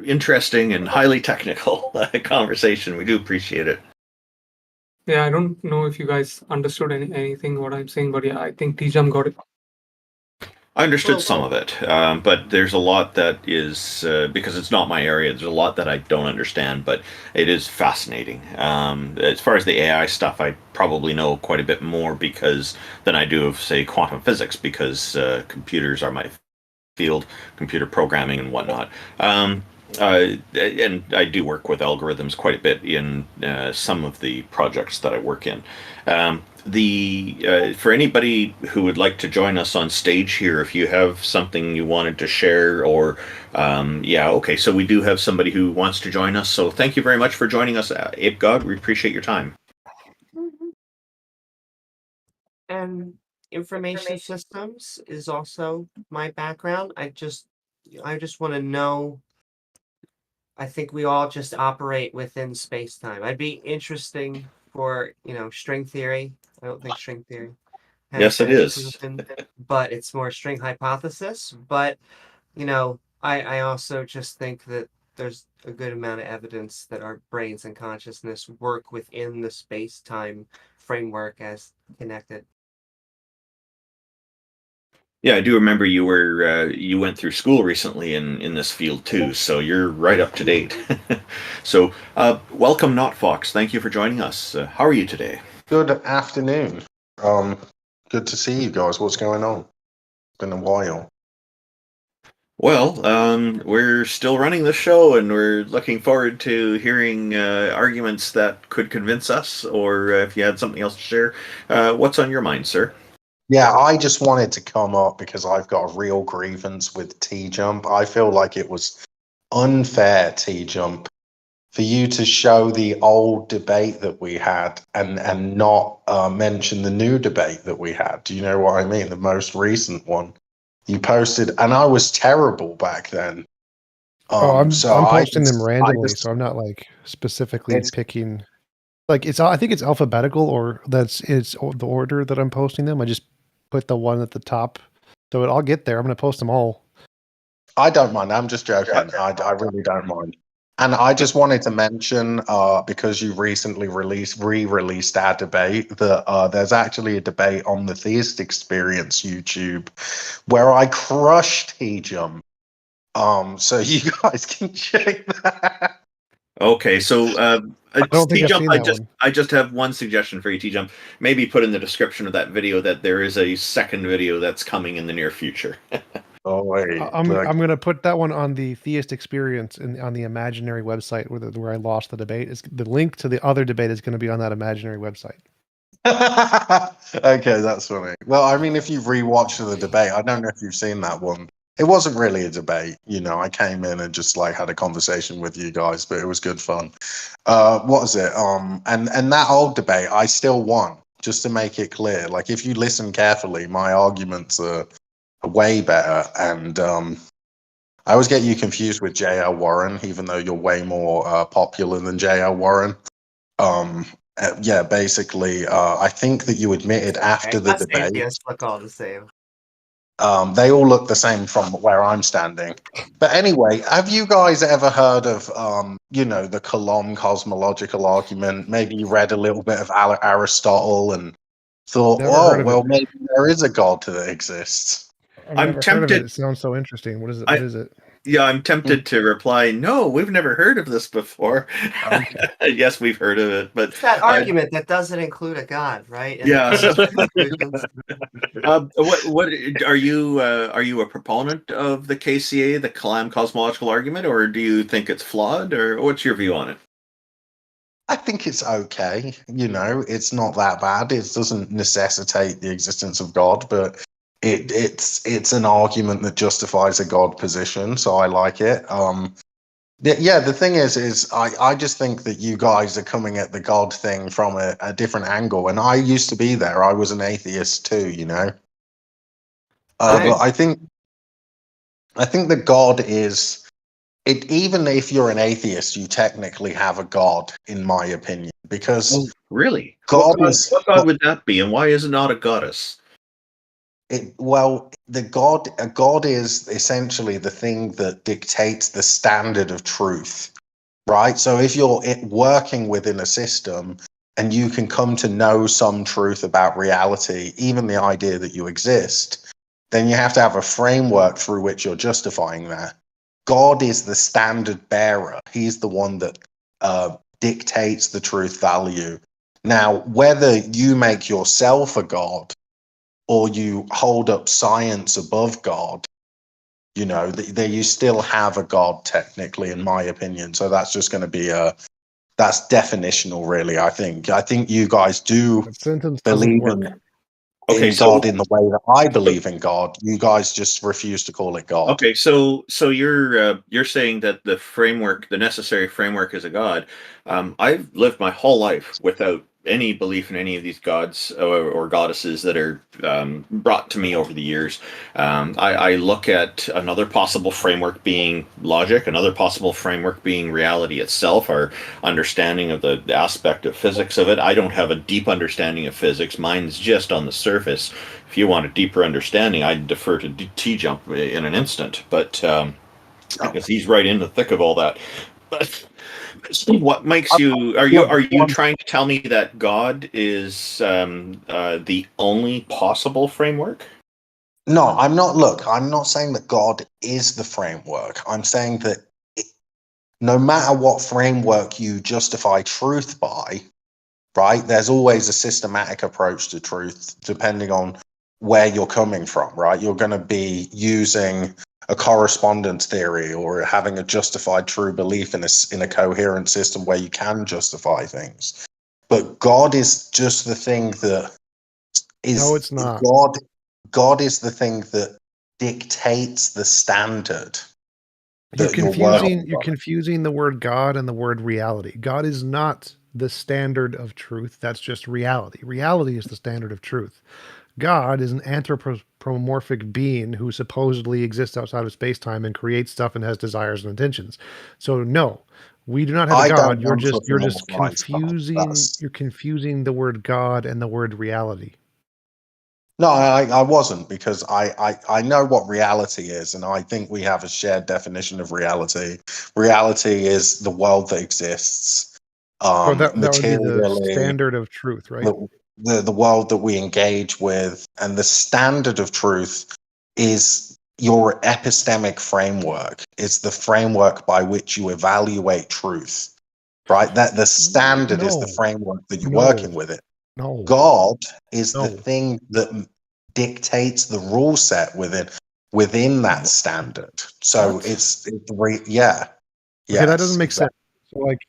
interesting and highly technical conversation. We do appreciate it.
Yeah, I don't know if you guys understood anything what I'm saying, but yeah, I think TJump got it.
I understood some of it, but there's a lot that is, because it's not my area, there's a lot that I don't understand, but it is fascinating. As far as the AI stuff, I probably know quite a bit more than I do of, say, quantum physics, because computers are my field, computer programming and whatnot. And I do work with algorithms quite a bit in some of the projects that I work in. For anybody who would like to join us on stage here, if you have something you wanted to share, or so we do have somebody who wants to join us. So thank you very much for joining us, ApeGod. We appreciate your time.
And information systems is also my background. I just want to know. I think we all just operate within space-time. I'd be interesting for string theory. I don't think string theory.
Yes, it is.
But it's more string hypothesis. But I also just think that there's a good amount of evidence that our brains and consciousness work within the space-time framework as connected.
Yeah, I do remember you went through school recently in this field too, so you're right up to date. So, welcome, NotFox. Thank you for joining us. How are you today?
Good afternoon. Good to see you guys. What's going on? It's been a while.
Well, we're still running the show, and we're looking forward to hearing arguments that could convince us, or if you had something else to share. What's on your mind, sir?
Yeah, I just wanted to come up because I've got a real grievance with TJump. I feel like it was unfair, TJump, for you to show the old debate that we had and not mention the new debate that we had. Do you know what I mean? The most recent one. You posted, and I was terrible back then.
I'm posting them randomly, so I'm not like specifically picking. Like I think it's alphabetical, or it's the order that I'm posting them. I just put the one at the top, so I'll get there. I'm going to post them all.
I don't mind. I'm just joking. I really don't mind. And I just wanted to mention, because you recently re-released our debate, that there's actually a debate on the Theist Experience YouTube where I crushed TJump. So you guys can check that.
Okay, so
TJump,
I just have one suggestion for you, TJump. Maybe put in the description of that video that there is a second video that's coming in the near future.
Oh wait,
I'm going to put that one on the Theist Experience on the imaginary website where I lost the debate. The link to the other debate is going to be on that imaginary website.
Okay, that's funny. Well, I mean, if you've rewatched the debate, I don't know if you've seen that one. It wasn't really a debate, I came in and just like had a conversation with you guys, but it was good fun. What was it? And that old debate, I still won, just to make it clear. Like, if you listen carefully, my arguments are way better. And I always get you confused with J.L. Warren, even though you're way more popular than J.L. Warren. Yeah, basically, I think that you admitted after the debate.
Atheists look all the same.
They all look the same from where I'm standing. But anyway, have you guys ever heard of, the Kalam Cosmological Argument? Maybe you read a little bit of Aristotle and thought, maybe there is a God that exists.
I'm tempted.
It sounds so interesting. What is it? What is it?
Yeah, I'm tempted to reply, no, we've never heard of this before. Yes, we've heard of it, but
it's that argument that doesn't include a God, right?
Yeah. What are you a proponent of the KCA, the Kalam Cosmological Argument, or do you think it's flawed, or what's your view on it?
I think it's okay. It's not that bad. It doesn't necessitate the existence of God, but it's an argument that justifies a God position, so I like it. Yeah, the thing is I just think that you guys are coming at the God thing from a different angle, and I used to be there. I was an atheist too, But I think that God is it. Even if you're an atheist, you technically have a God, in my opinion, because
really,
what
God would that be, and why is it not a goddess?
A God is essentially the thing that dictates the standard of truth, right? So if you're working within a system and you can come to know some truth about reality, even the idea that you exist, then you have to have a framework through which you're justifying that. God is the standard bearer. He's the one that dictates the truth value. Now, whether you make yourself a God or you hold up science above God, you still have a God technically, in my opinion. So that's just going to be that's definitional, really. I think you guys do believe in God in the way that I believe in God. You guys just refuse to call it God.
Okay, so you're saying that the necessary framework is a God. I've lived my whole life without any belief in any of these gods or goddesses that are brought to me over the years. I look at another possible framework being logic, another possible framework being reality itself, our understanding of the aspect of physics of it. I don't have a deep understanding of physics. Mine's just on the surface. If you want a deeper understanding, I'd defer to TJump in an instant, but because he's right in the thick of all that. But what makes you? Are you trying to tell me that God is the only possible framework?
No, I'm not. Look, I'm not saying that God is the framework. I'm saying that no matter what framework you justify truth by, right? There's always a systematic approach to truth, depending on where you're coming from, right? You're going to be using a correspondence theory or having a justified true belief in a coherent system where you can justify things. But God is just the thing that is.
No, it's not.
God is the thing that dictates the standard.
You're confusing the word God and the word reality. God is not the standard of truth. That's just reality. Reality is the standard of truth. God is an anthropomorphic being who supposedly exists outside of space-time and creates stuff and has desires and intentions. So no, we do not have a God. You're just confusing. You're confusing the word God and the word reality.
No, I wasn't, because I know what reality is, and I think we have a shared definition of reality. Reality is the world that exists.
That would be the standard of truth, right?
The world that we engage with, and the standard of truth is your epistemic framework. It's the framework by which you evaluate truth, right? That the standard is the framework that you're working with it.
No.
God is the thing that dictates the rule set within that standard. So yeah.
Okay, that doesn't make sense. So, like,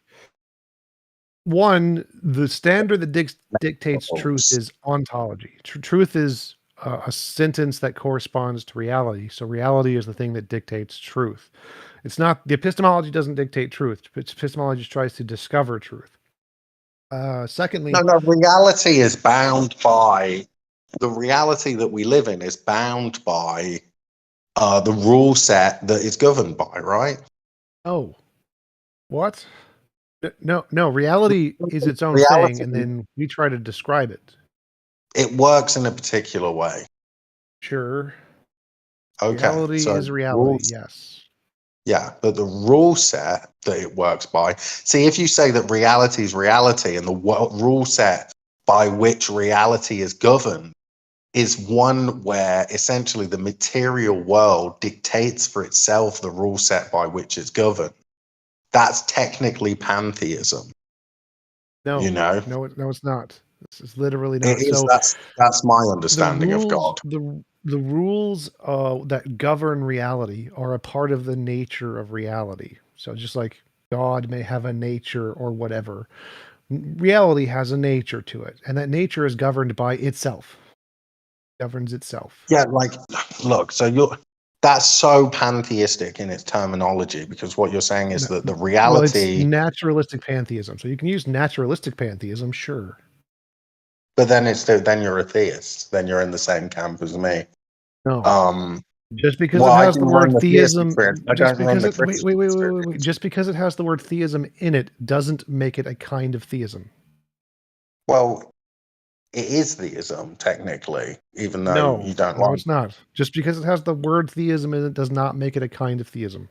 one, the standard that dictates truth is ontology. Truth is a sentence that corresponds to reality. So reality is the thing that dictates truth. It's not, the epistemology doesn't dictate truth. Epistemology tries to discover truth. Secondly,
no, reality is bound by the reality that we live in is bound by the rule set that it's governed by, right?
Oh, what? No, reality is its own thing, and then we try to describe it.
It works in a particular way.
Sure.
Okay.
Reality is reality, yes.
Yeah, but the rule set that it works by. See, if you say that reality is reality, and the rule set by which reality is governed is one where essentially the material world dictates for itself the rule set by which it's governed, that's technically pantheism.
No, no, it's not. This is literally not.
It is. So that's my understanding of God.
The rules that govern reality are a part of the nature of reality. So just like God may have a nature or whatever, reality has a nature to it, and that nature is governed by itself. Governs itself.
Yeah, like, look, so that's so pantheistic in its terminology, because what you're saying is that the reality...
Well, it's naturalistic pantheism. So you can use naturalistic pantheism, sure.
But then then you're a theist. Then you're in the same camp as me.
No. Just because it has the word theism... Just because it has the word theism in it doesn't make it a kind of theism.
Well, it is theism, technically, even though you don't like it.
No, it's not. Just because it has the word theism in it does not make it a kind of theism.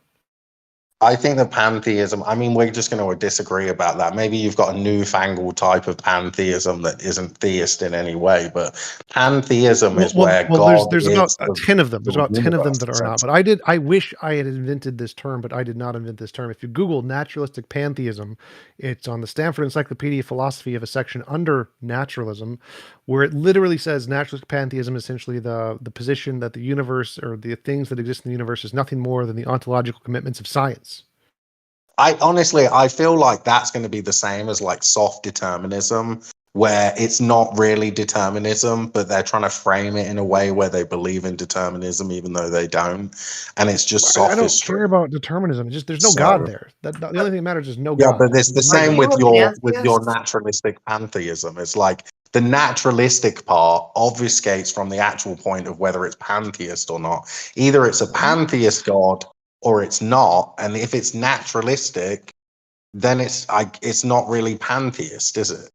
I think the pantheism, I mean, we're just going to disagree about that. Maybe you've got a newfangled type of pantheism that isn't theist in any way, but pantheism is where God
there's
is
about 10 of them. There's about 10 of them that are not. But I wish I had invented this term, but I did not invent this term. If you Google naturalistic pantheism, it's on the Stanford Encyclopedia of Philosophy of a section under naturalism, where it literally says naturalistic pantheism is essentially the position that the universe or the things that exist in the universe is nothing more than the ontological commitments of science. I
feel like that's going to be the same as like soft determinism, where it's not really determinism, but they're trying to frame it in a way where they believe in determinism, even though they don't. And it's just
I don't
sophistry.
care about determinism. Just there's no God there. The only thing that matters is no
Yeah,
God.
but it's the
Are
same
you
with
a
your
pantheist?
naturalistic pantheism. It's like the naturalistic part obfuscates from the actual point of whether it's pantheist or not. Either it's a pantheist God or it's not. And if it's naturalistic, then it's not really pantheist, is it?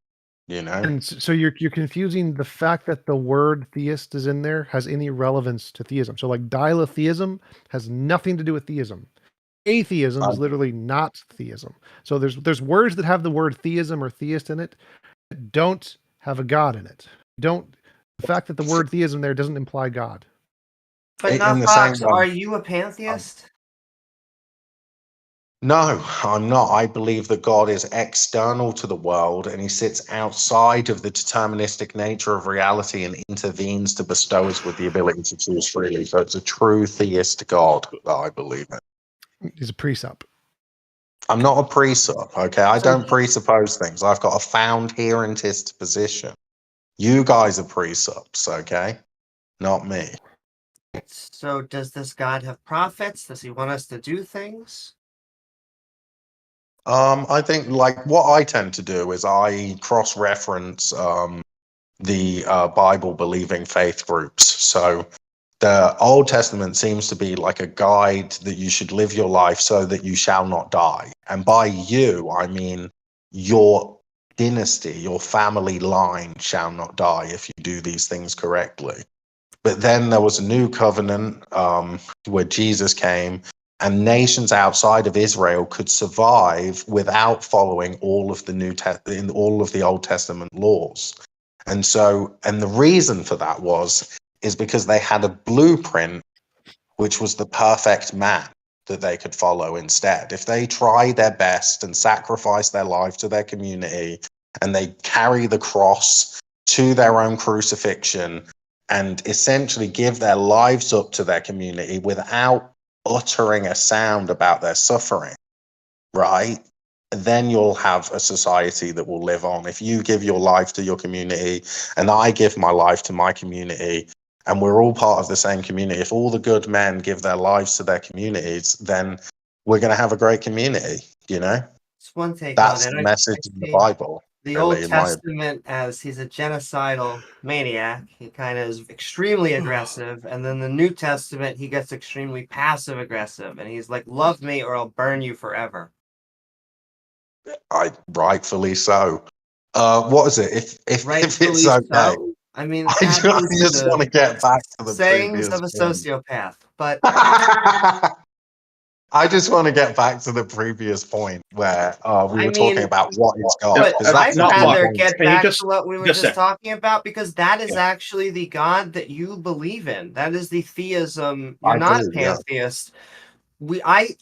You know?
And so you're confusing the fact that the word theist is in there has any relevance to theism. So like dilotheism has nothing to do with theism. Atheism is literally not theism. So there's words that have the word theism or theist in it that don't have a God in it. The fact that the word theism there doesn't imply God.
But NotFox, are you a pantheist?
No, I'm not. I believe that God is external to the world and he sits outside of the deterministic nature of reality and intervenes to bestow us with the ability to choose freely. So it's a true theist God that I believe in.
He's a presup.
I'm not a presup, okay? I don't presuppose things. I've got a found herentist position. You guys are presups, okay? Not me.
So does this God have prophets? Does he want us to do things?
I think like what I tend to do is I cross-reference the Bible believing faith groups. So the Old Testament seems to be like a guide that you should live your life so that you shall not die. And by you, I mean your dynasty, your family line shall not die if you do these things correctly. But then there was a new covenant where Jesus came, and nations outside of Israel could survive without following all of the all of the Old Testament laws. And the reason for that is because they had a blueprint, which was the perfect man that they could follow instead. If they try their best and sacrifice their life to their community, and they carry the cross to their own crucifixion and essentially give their lives up to their community without uttering a sound about their suffering, right? Then you'll have a society that will live on. If you give your life to your community and I give my life to my community and we're all part of the same community, if all the good men give their lives to their communities, then we're going to have a great community, you know?
It's one take
That's
on it.
the message in the Bible.
The
really,
Old Testament, as he's a genocidal maniac, he kind of is extremely aggressive, and then the New Testament, he gets extremely passive aggressive, and he's like, "Love me, or I'll burn you forever."
Rightfully so. What is it? If it's okay.
So, I mean,
I just want to get back to the
sayings of a
point.
sociopath, but
I just want to get back to the previous point where we were talking about what is God.
But I'd rather get back to what we were just talking about, because that is actually the God that you believe in. That is the theism. You're not a pantheist.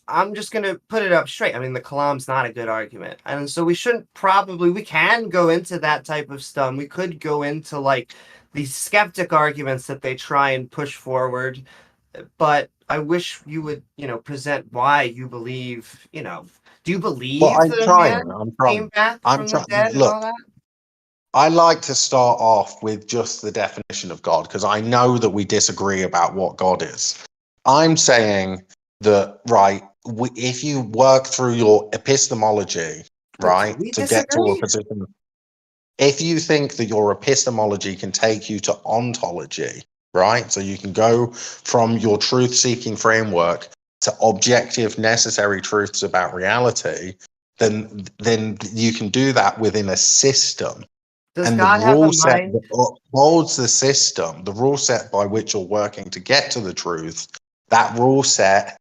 I'm just going to put it up straight. I mean, the Kalam's not a good argument. And so we can go into that type of stuff. We could go into like the skeptic arguments that they try and push forward. But I wish you would, present why you believe, do you believe
I'm
came back from the dead and all that?
I like to start off with just the definition of God, because I know that we disagree about what God is. I'm saying that, right, if you work through your epistemology, right, to get to a position, if you think that your epistemology can take you to ontology, right, so you can go from your truth-seeking framework to objective, necessary truths about reality, then you can do that within a system.
Does God have a mind?
That upholds the system, the rule set by which you're working to get to the truth, that rule set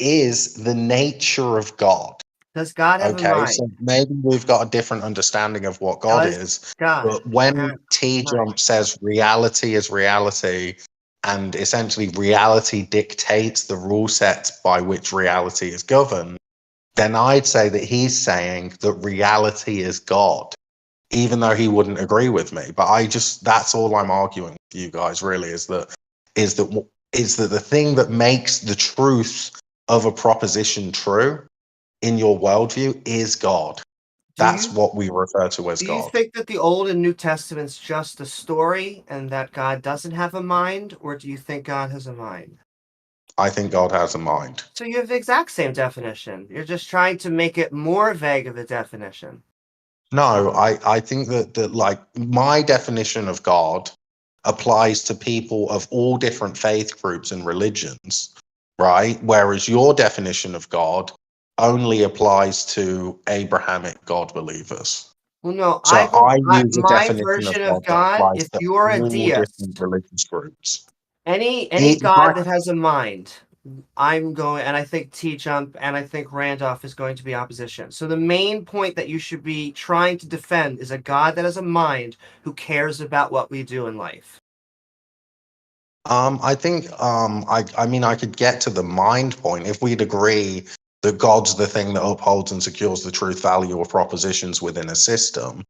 is the nature of God.
Does God have a mind?
So maybe we've got a different understanding of what God is. But when TJump says reality is reality, and essentially reality dictates the rule set by which reality is governed, then I'd say that he's saying that reality is God, even though he wouldn't agree with me. But that's all I'm arguing with you guys, really, is that the thing that makes the truth of a proposition true in your worldview is God. That's what we refer to as
Do you
God.
think that the Old and New Testament's just a story and that God doesn't have a mind, or do you think God has a mind?
I think God has a mind.
So you have the exact same definition. You're just trying to make it more vague of a definition.
No, I think that like my definition of God applies to people of all different faith groups and religions, right? Whereas your definition of God only applies to Abrahamic God believers.
Well, no,
So I use a
my
definition
version
of
of
God that
God,
applies
if
to
you're a
all different
deist,
religious groups.
any
It
God
might-
that has a mind, I'm going, and I think TJump and I think Randolph is going to be opposition. So the main point that you should be trying to defend is a God that has a mind who cares about what we do in life.
I think I mean I could get to the mind point if we'd agree that God's the thing that upholds and secures the truth value of propositions within a system,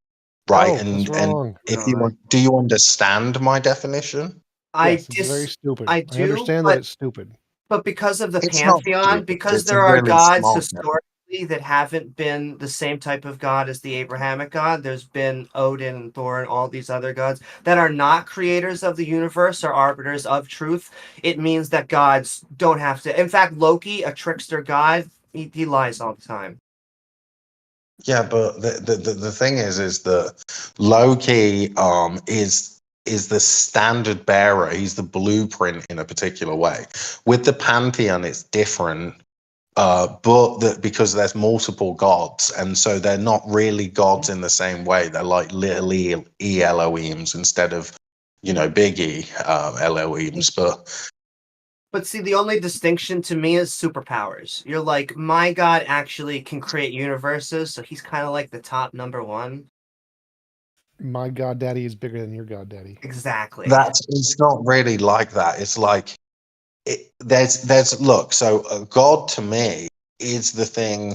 right?
No, that's wrong.
If
No,
you want, do you understand my definition?
Yes, it's very stupid.
I
I
do,
understand
but
that it's stupid.
But because of the
It's not
pantheon,
stupid.
because
It's a
there are
really
gods
smart
historically that haven't been the same type of god as the Abrahamic God, there's been Odin and Thor and all these other gods that are not creators of the universe or arbiters of truth. It means that gods don't have to. In fact, Loki, a trickster god, he lies all the time.
Yeah, but the thing is that Loki is the standard bearer. He's the blueprint in a particular way. With the pantheon, it's different, but because there's multiple gods, and so they're not really gods in the same way. They're like little e Elohims instead of big E Elohims.
But see, the only distinction to me is superpowers. You're like, my god actually can create universes, so he's kind of like the top number one.
My goddaddy is bigger than your goddaddy.
Exactly.
It's not really like that. It's like there's look. So God to me is the thing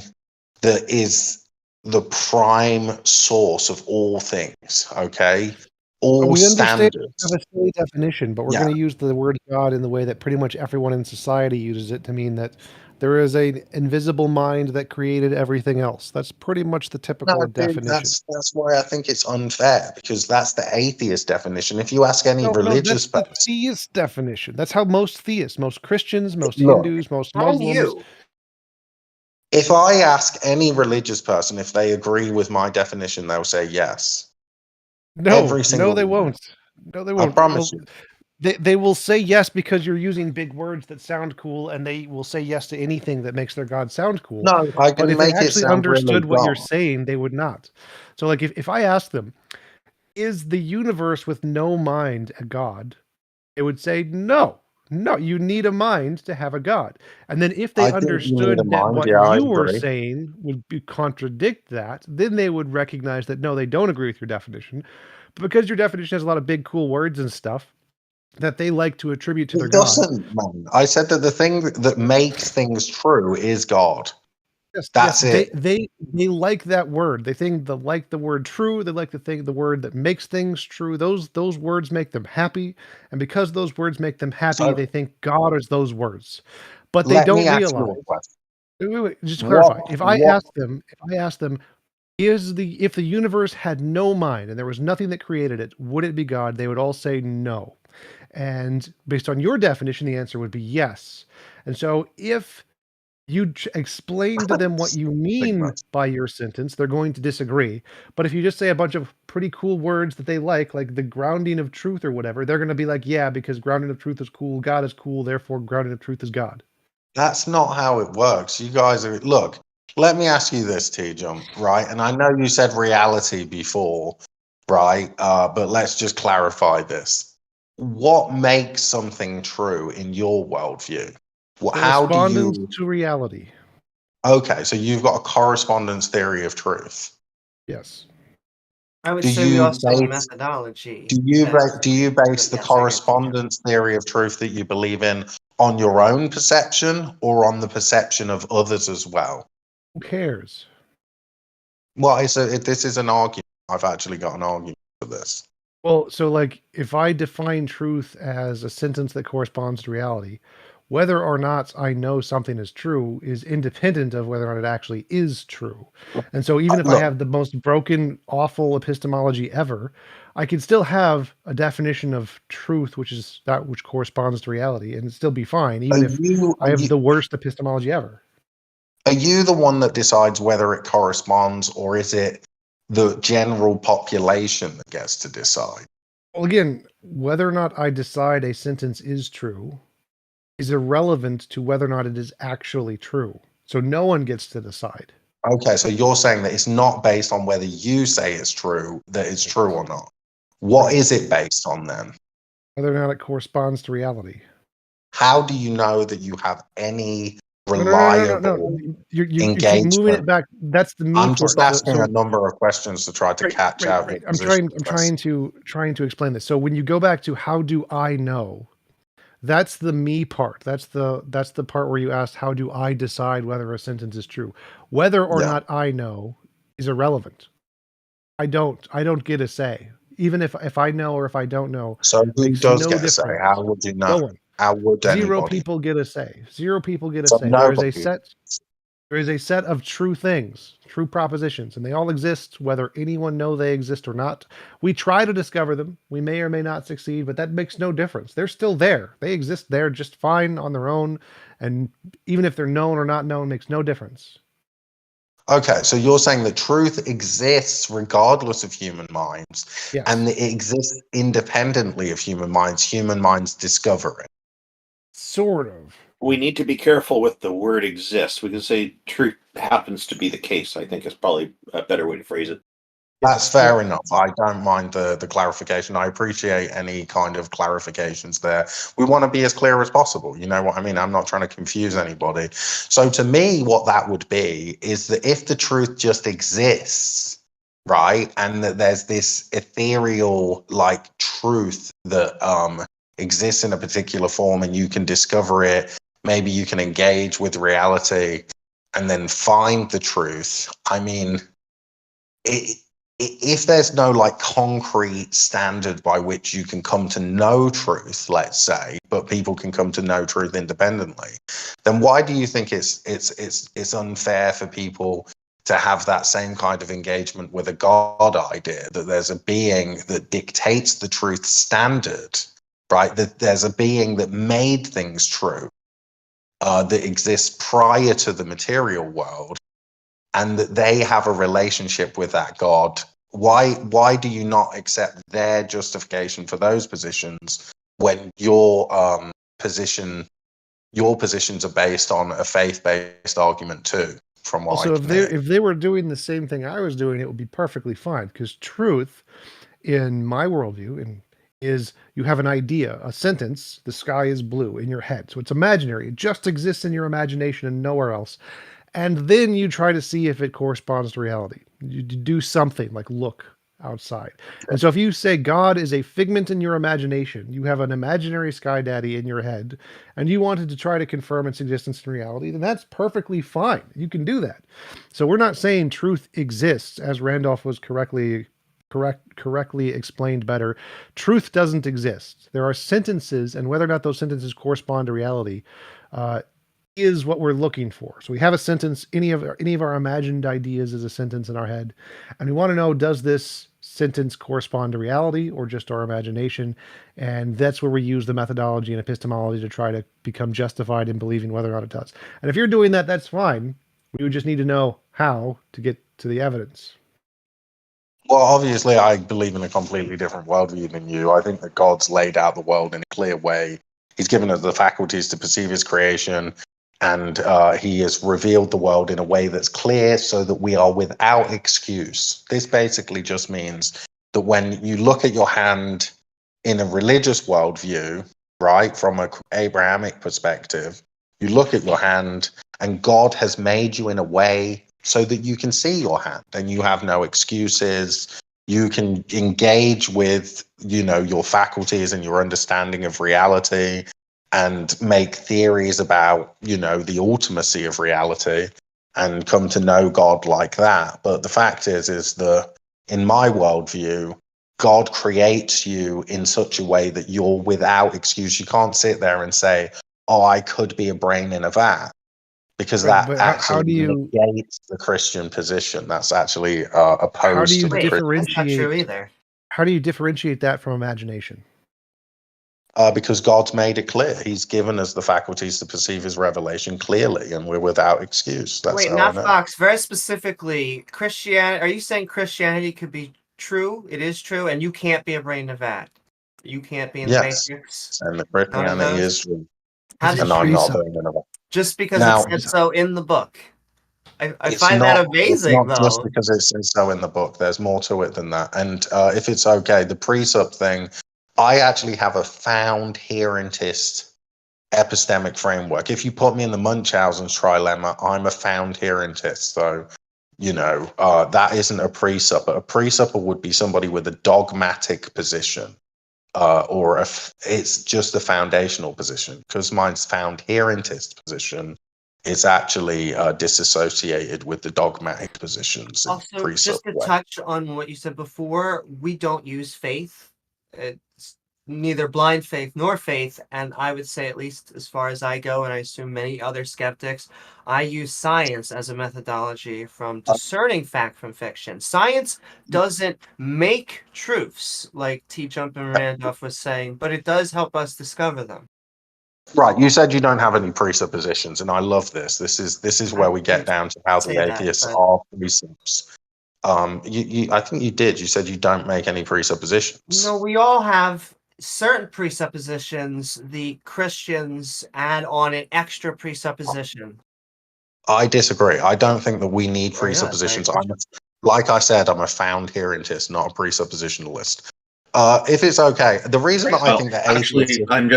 that is the prime source of all things. Okay, all
we understand
standards.
we have a silly definition, but we're
Yeah.
going to use the word God in the way that pretty much everyone in society uses it to mean that there is an invisible mind that created everything else. That's pretty much the typical definition.
That's why I think it's unfair, because that's the atheist definition. If you ask any religious
that's
person,
the theist definition. That's how most theists, most Christians, most
Look,
Hindus, most
And
Muslims.
you.
if I ask any religious person if they agree with my definition, they'll say yes. Every single
they
one.
won't. No, they won't.
I promise you.
They will say yes because you're using big words that sound cool, and they will say yes to anything that makes their God sound cool.
No, I
But
can
if they
make it
actually
sound really
understood what you're
dumb.
saying, they would not. So, like, if I ask them, is the universe with no mind a God? They would say, no, you need a mind to have a God. And then if they
I think you need
understood
a
that
mind,
what
yeah, I
you were
agree.
saying would contradict that, then they would recognize that, no, they don't agree with your definition. But because your definition has a lot of big, cool words and stuff that they like to attribute to their
It
God.
doesn't, man. I said that the thing that makes things true is God.
Yes,
That's it.
They like that word. They like the word true. They like the word that makes things true. Those words make them happy, and because those words make them happy,
So
they think God is those words. But they
let me
don't
ask you
realize.
a question.
Wait, just to clarify. If I
What?
ask them, if the universe had no mind and there was nothing that created it, would it be God? They would all say no. And based on your definition, the answer would be yes. And so if you explain to them what you mean by your sentence, they're going to disagree. But if you just say a bunch of pretty cool words that they like the grounding of truth or whatever, they're going to be like, yeah, because grounding of truth is cool, God is cool, therefore grounding of truth is God.
That's not how it works. You guys are look. Let me ask you this, TJump, right? And I know you said reality before, right? But let's just clarify this. What makes something true in your worldview? How do
Correspondence
you?
to reality.
Okay, so you've got a correspondence theory of truth.
Yes.
I would
Do
say we
you
also have a
base-
methodology.
Do you
that-
base the
Yes, I
correspondence theory of truth that you believe in on your own perception or on the perception of others as well?
Who cares?
Well, this is an argument. I've actually got an argument for this.
Well, so if I define truth as a sentence that corresponds to reality, whether or not I know something is true is independent of whether or not it actually is true. And so even if I have the most broken, awful epistemology ever, I can still have a definition of truth, which is that which corresponds to reality, and still be fine, even if I have the worst epistemology ever.
Are you the one that decides whether it corresponds, or is it the general population that gets to decide?
Well, again, whether or not I decide a sentence is true is irrelevant to whether or not it is actually true. So no one gets to decide.
Okay, so you're saying that it's not based on whether you say it's true, that it's true or not. What is it based on then?
Whether or not it corresponds to reality.
How do you know that you have any reliable
You're
engagement?
moving it back. That's the me
I'm just
part.
asking a number of questions to try to catch out.
I'm trying to explain this. So when you go back to how do I know, that's the me part. That's the part where you asked how do I decide whether a sentence is true. Whether or not I know is irrelevant. I don't get a say. Even if I know or if I don't know.
So who does get a say? How would you know?
No one.
How would anybody?
Zero people get a say. Zero people get a say. There is a set of true things, true propositions, and they all exist whether anyone know they exist or not. We try to discover them. We may or may not succeed, but that makes no difference. They're still there. They exist there just fine on their own, and even if they're known or not known, makes no difference.
Okay, so you're saying that truth exists regardless of human minds, and it exists independently of human minds discover it.
Sort of.
We need to be careful with the word exists. We can say truth happens to be the case, I think is probably a better way to phrase it.
That's fair enough. I don't mind the clarification. I appreciate any kind of clarifications there. We want to be as clear as possible. You know what I mean? I'm not trying to confuse anybody. So to me, what that would be is that if the truth just exists, right, and that there's this ethereal like truth that exists in a particular form and you can discover it, maybe you can engage with reality and then find the truth. I mean, if there's no like concrete standard by which you can come to know truth, let's say, but people can come to know truth independently, then why do you think it's unfair for people to have that same kind of engagement with a God idea, that there's a being that dictates the truth standard, right? That there's a being that made things true, that exists prior to the material world, and that they have a relationship with that God. Why do you not accept their justification for those positions when your positions are based on a faith-based argument too? From what
also, if they were doing the same thing I was doing, it would be perfectly fine, because truth, in my worldview, is you have an idea, a sentence, the sky is blue, in your head. So it's imaginary. It just exists in your imagination and nowhere else. And then you try to see if it corresponds to reality. You do something like look outside. And so if you say God is a figment in your imagination, you have an imaginary sky daddy in your head, and you wanted to try to confirm its existence in reality, then that's perfectly fine. You can do that. So we're not saying truth exists, as Randolph was correctly explained better. Truth doesn't exist. There are sentences, and whether or not those sentences correspond to reality is what we're looking for. So we have a sentence, any of our imagined ideas is a sentence in our head, and we want to know, does this sentence correspond to reality or just our imagination? And that's where we use the methodology and epistemology to try to become justified in believing whether or not it does. And if you're doing that, that's fine. We would just need to know how to get to the evidence.
Well, obviously, I believe in a completely different worldview than you. I think that God's laid out the world in a clear way. He's given us the faculties to perceive his creation, and he has revealed the world in a way that's clear so that we are without excuse. This basically just means that when you look at your hand in a religious worldview, right, from an Abrahamic perspective, you look at your hand and God has made you in a way so that you can see your hand and you have no excuses. You can engage with, your faculties and your understanding of reality and make theories about, the ultimacy of reality and come to know God like that. But the fact is that in my worldview, God creates you in such a way that you're without excuse. You can't sit there and say, oh, I could be a brain in a vat, because
Right,
that
but how
actually
do you
negates the Christian position. That's actually opposed to the
Wait,
Christian.
that's not true either.
how do you differentiate that from imagination?
Because God's made it clear. He's given us the faculties to perceive his revelation clearly, and we're without excuse. That's
Wait,
how I know.
NotFox, very specifically, Christianity. Are you saying Christianity could be true? It is true, and you can't be a brain in a vat. You can't be in the
Yes,
Matrix.
and the
None of
Christianity
those?
is true.
How
Is
did
it
And I'm not
precept?
a brain in a vat.
Just because
Now,
it said so in the book. I
it's
find that
not, it's
amazing,
not just
though.
because it says so in the book. There's more to it than that. And if it's okay, the precept thing, I actually have a found herentist epistemic framework. If you put me in the Munchausen's trilemma, I'm a found herentist. So, that isn't a precept. But a preceptor would be somebody with a dogmatic position, or it's just a foundational position. Because mine's found herentist position, it's actually disassociated with the dogmatic positions.
Also, just to touch on what you said before, we don't use faith. It's neither blind faith nor faith, and I would say, at least as far as I go, and I assume many other skeptics, I use science as a methodology from discerning fact from fiction. Science doesn't make truths, like TJump and Randolph was saying, but it does help us discover them.
Right, you said you don't have any presuppositions, and I love this. This is where we get down to how the atheists are precepts. I think you did. You said you don't make any presuppositions.
No, we all have certain presuppositions. The Christians add on an extra presupposition.
I disagree. I don't think that we need presuppositions. Like I said, I'm a found herentist, not a presuppositionalist. If it's okay, the reason that I think that
actually, I'm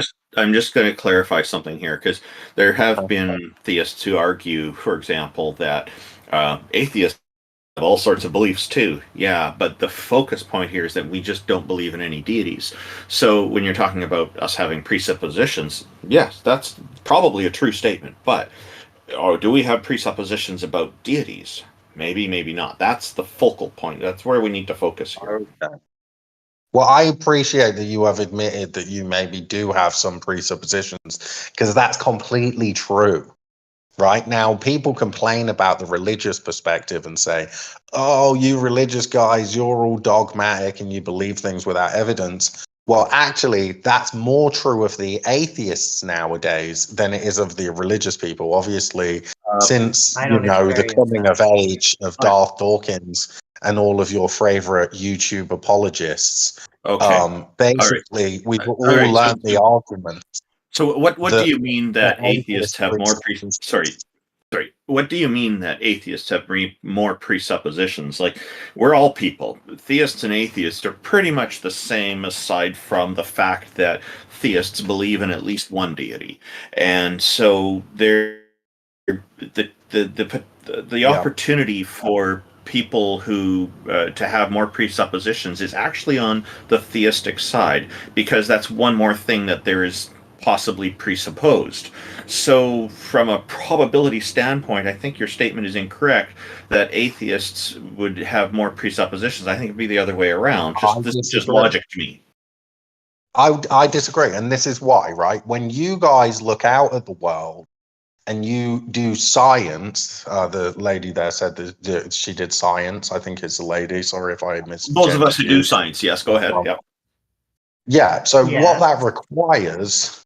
just going to clarify something here, because there have been theists who argue, for example, that atheists have all sorts of beliefs too. Yeah, but the focus point here is that we just don't believe in any deities. So when you're talking about us having presuppositions, yes, that's probably a true statement. But do we have presuppositions about deities? Maybe, maybe not. That's the focal point. That's where we need to focus here.
Okay. Well, I appreciate that you have admitted that you maybe do have some presuppositions, because that's completely true. Right now, people complain about the religious perspective and say, oh, you religious guys, you're all dogmatic and you believe things without evidence. Well, actually, that's more true of the atheists nowadays than it is of the religious people. Obviously, since, the coming of age of Darth Dawkins and all of your favorite YouTube apologists, basically, we've all learned the argument.
So what do you mean that atheists have more what do you mean that atheists have more presuppositions? Like, we're all people. Theists and atheists are pretty much the same, aside from the fact that theists believe in at least one deity. And so the opportunity for people who to have more presuppositions is actually on the theistic side, because that's one more thing that there is possibly presupposed. So from a probability standpoint, I think your statement is incorrect that atheists would have more presuppositions. I think it'd be the other way around. This is just logic to me.
I disagree, and this is why, right? When you guys look out at the world and you do science, the lady there said that she did science. I think it's a lady. Sorry if I missed.
Those of us who do science, yes, go ahead. Yep.
Yeah, so what that requires,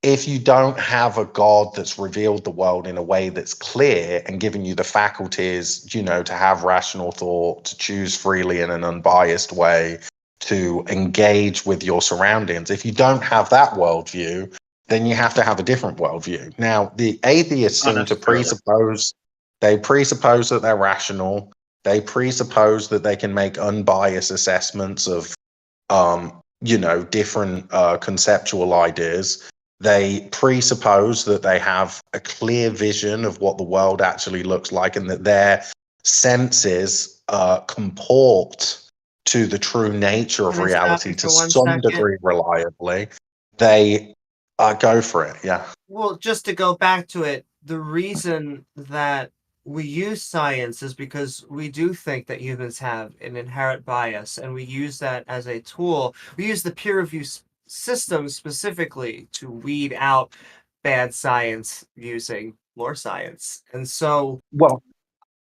if you don't have a God that's revealed the world in a way that's clear and giving you the faculties, to have rational thought, to choose freely in an unbiased way, to engage with your surroundings, if you don't have that worldview, then you have to have a different worldview. Now, the atheists seem to presuppose that they're rational. They presuppose that they can make unbiased assessments of, different conceptual ideas. They presuppose that they have a clear vision of what the world actually looks like, and that their senses comport to the true nature of reality to some degree reliably. They go for it, yeah.
Well, just to go back to it, the reason that we use science is because we do think that humans have an inherent bias, and we use that as a tool. We use the peer review system specifically to weed out bad science using more science. And so,
well,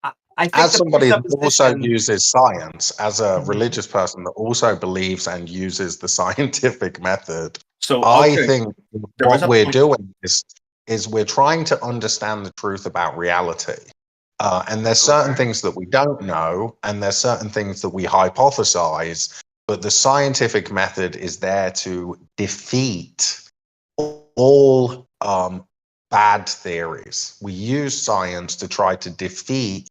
I think
as
the
somebody that also
presupposition-
uses science, as a religious person that also believes and uses the scientific method,
So
I
okay,
think
there was
what
a
we're
point.
doing is we're trying to understand the truth about reality. And there's certain things that we don't know, and there's certain things that we hypothesize, but the scientific method is there to defeat all bad theories. We use science to try to defeat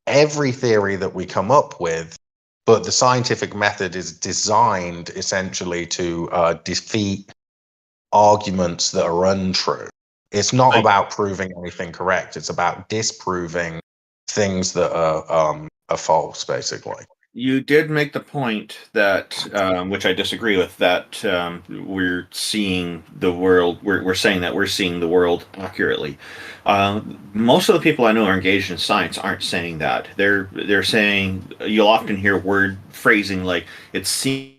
every theory that we come up with, but the scientific method is designed essentially to defeat arguments that are untrue. It's not about proving anything correct. It's about disproving things that are false, basically.
You did make the point that, which I disagree with, that we're seeing the world. We're saying that we're seeing the world accurately. Most of the people I know are engaged in science aren't saying that. They're saying, you'll often hear word phrasing like, it seems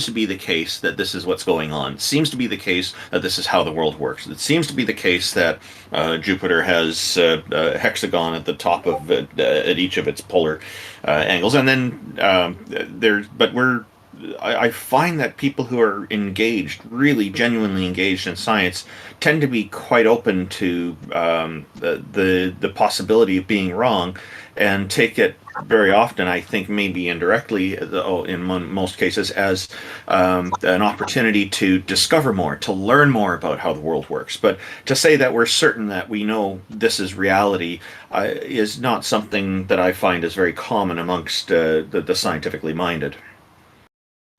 to be the case that this is what's going on. It seems to be the case that this is how the world works. It seems to be the case that Jupiter has a hexagon at the top of at each of its polar angles, and then I find that people who are engaged, really genuinely engaged in science, tend to be quite open to the possibility of being wrong, and take it very often, I think maybe indirectly, in most cases, as an opportunity to discover more, to learn more about how the world works. But to say that we're certain that we know this is reality is not something that I find is very common amongst the scientifically minded.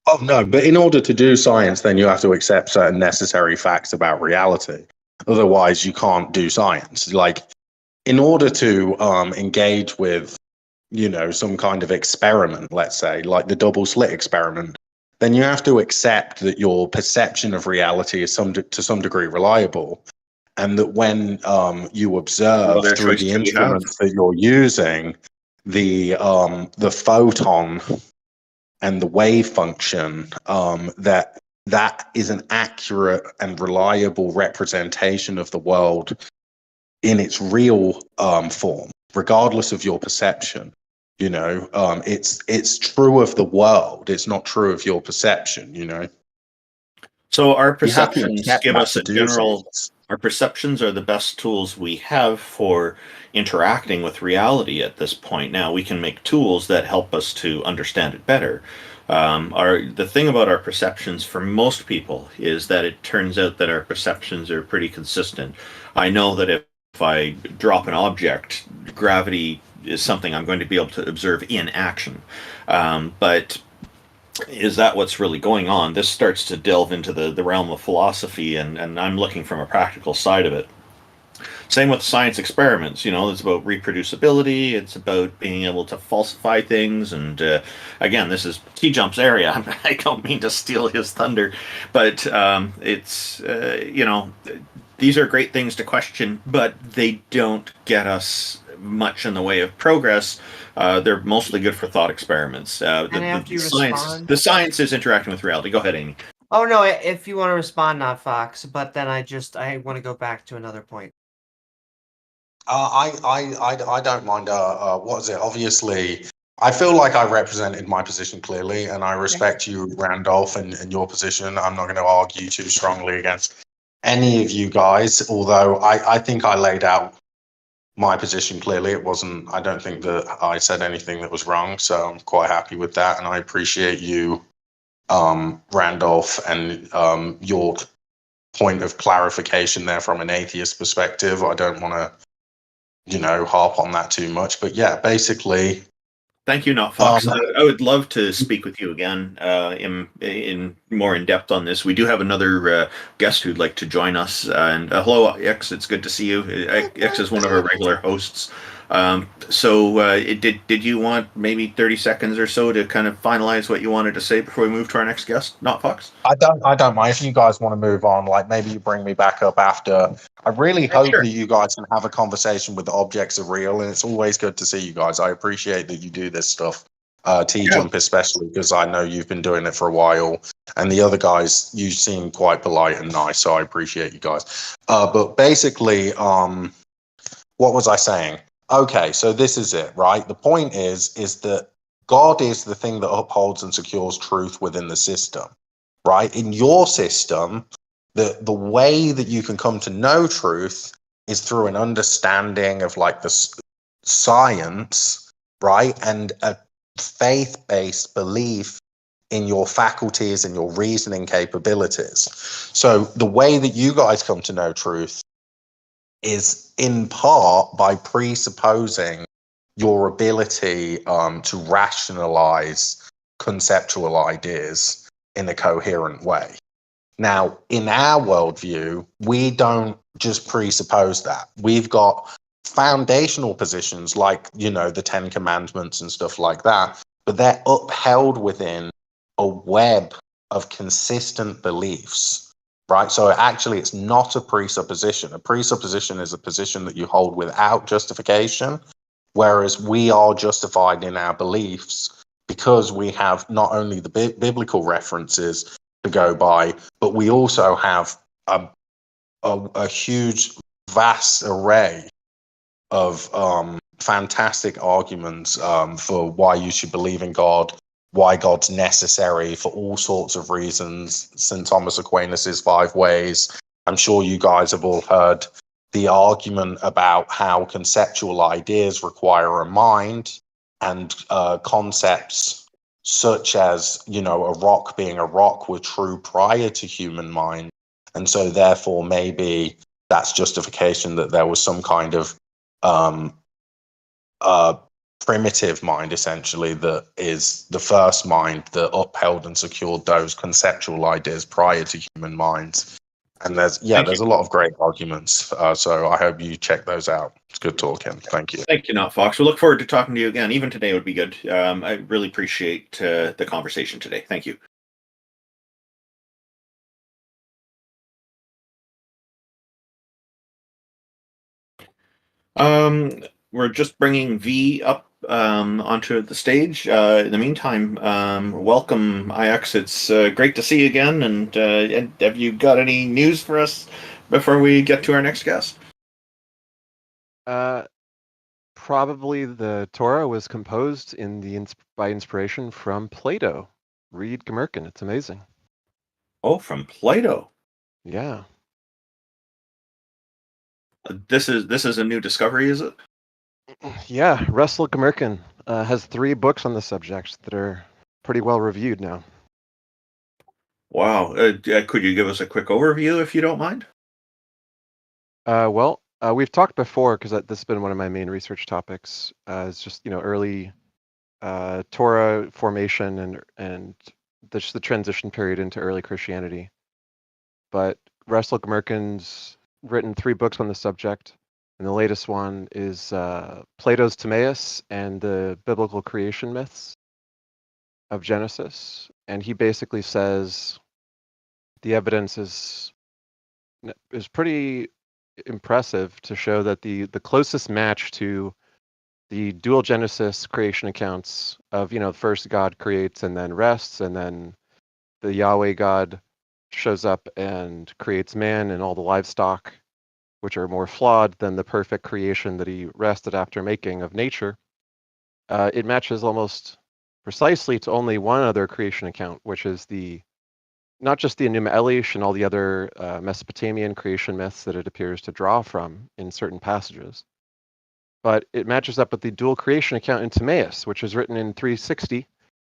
Oh, no, but in order to do science, then you have to accept certain necessary facts about reality. Otherwise, you can't do science. Like, in order to engage with, some kind of experiment, let's say, like the double slit experiment, then you have to accept that your perception of reality is to some degree reliable. And that when you observe through the instruments that you're using, the photon and the wave function, that is an accurate and reliable representation of the world in its real form, regardless of your perception. It's true of the world. It's not true of your perception.
So our perceptions give us a general.
Things.
Our perceptions are the best tools we have for interacting with reality at this point. Now, we can make tools that help us to understand it better. The thing about our perceptions for most people is that it turns out that our perceptions are pretty consistent. I know that if I drop an object, gravity is something I'm going to be able to observe in action. But is that what's really going on? This starts to delve into the realm of philosophy, and I'm looking from a practical side of it. Same with science experiments. It's about reproducibility. It's about being able to falsify things. And again, this is TJump's area. I don't mean to steal his thunder, but it's these are great things to question, but they don't get us much in the way of progress. They're mostly good for thought experiments. The science is interacting with reality. Go ahead, Amy.
Oh no, if you want to respond, NotFox, but then I want to go back to another point.
I don't mind. What is it? Obviously, I feel like I represented my position clearly, and I respect you, Randolph, and your position. I'm not going to argue too strongly against any of you guys, although I think I laid out my position clearly. I don't think that I said anything that was wrong, so I'm quite happy with that, and I appreciate you, Randolph, and your point of clarification there from an atheist perspective. I don't want to harp on that too much, but yeah, basically.
Thank you, NotFox. I would love to speak with you again in more in depth on this. We do have another guest who'd like to join us. And hello, X. It's good to see you. X is one of our regular hosts. Did you want maybe 30 seconds or so to kind of finalize what you wanted to say before we move to our next guest? NotFox? I don't mind. If you guys want to move on, like maybe you bring me back up after. I really hope that you guys can have a conversation with the objects are real, and it's always good to see you guys. I appreciate that you do this stuff. TJump especially, because I know you've been doing it for a while.
And the other guys, you seem quite polite and nice, so I appreciate you guys. But basically, what was I saying? Okay, so this is it, right? The point is that God is the thing that upholds and secures truth within the system, right? In your system, the way that you can come to know truth is through an understanding of like the science, right? And a faith-based belief in your faculties and your reasoning capabilities. So the way that you guys come to know truth is in part by presupposing your ability to rationalize conceptual ideas in a coherent way. Now, in our worldview, we don't just presuppose that. We've got foundational positions like, you know, the 10 Commandments and stuff like that, but they're upheld within a web of consistent beliefs, right? So actually, it's not a presupposition. A presupposition is a position that you hold without justification, whereas we are justified in our beliefs because we have not only the biblical references to go by, but we also have a huge, vast array of fantastic arguments for why you should believe in God, why God's necessary for all sorts of reasons. St. Thomas Aquinas' 5 ways. I'm sure you guys have all heard the argument about how conceptual ideas require a mind, and concepts such as, you know, a rock being a rock were true prior to human mind. And so therefore maybe that's justification that there was some kind of primitive mind, essentially, that is the first mind that upheld and secured those conceptual ideas prior to human minds. And there's a lot of great arguments. So I hope you check those out. It's good talking. Thank you.
Thank you, NotFox. We look forward to talking to you again. Even today would be good. I really appreciate the conversation today. Thank you. We're just bringing V up onto the stage. In the meantime, welcome, IX. It's great to see you again. And have you got any news for us before we get to our next guest?
Probably the Torah was composed by inspiration from Plato. Read Gmerkin. It's amazing.
Oh, from Plato.
Yeah.
This is a new discovery, is it?
Yeah, Russell Gmerkin has 3 books on the subject that are pretty well reviewed now.
Wow. Could you give us a quick overview, if you don't mind?
We've talked before, because this has been one of my main research topics. It's just, early Torah formation and the transition period into early Christianity. But Russell Gmerkin's written 3 books on the subject. And the latest one is Plato's Timaeus and the biblical creation myths of Genesis. And he basically says the evidence is pretty impressive to show that the closest match to the dual Genesis creation accounts of, first God creates and then rests, and then the Yahweh God shows up and creates man and all the livestock, which are more flawed than the perfect creation that he rested after making of nature. It matches almost precisely to only one other creation account, which is not just the Enuma Elish and all the other Mesopotamian creation myths that it appears to draw from in certain passages, but it matches up with the dual creation account in Timaeus, which was written in 360,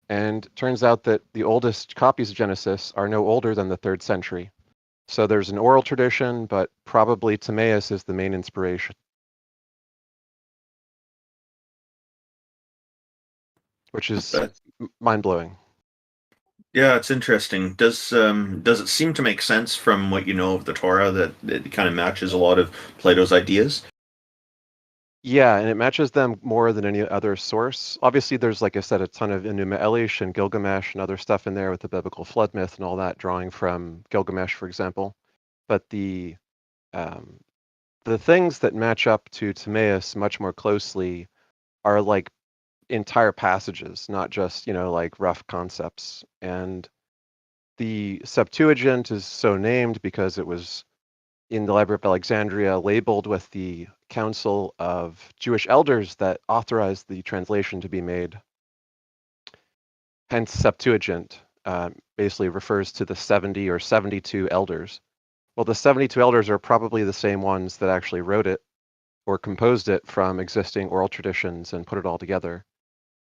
and turns out that the oldest copies of Genesis are no older than the 3rd century. So there's an oral tradition, but probably Timaeus is the main inspiration. Which is mind-blowing.
Yeah, it's interesting. Does it seem to make sense from what you know of the Torah that it kind of matches a lot of Plato's ideas?
Yeah, and it matches them more than any other source. Obviously, there's, like I said, a ton of Enuma Elish and Gilgamesh and other stuff in there with the biblical flood myth and all that, drawing from Gilgamesh, for example. But the things that match up to Timaeus much more closely are like entire passages, not just, like rough concepts. And The Septuagint is so named because it was in the Library of Alexandria labeled with the Council of Jewish Elders that authorized the translation to be made. Hence, Septuagint basically refers to the 70 or 72 elders. Well, the 72 elders are probably the same ones that actually wrote it or composed it from existing oral traditions and put it all together.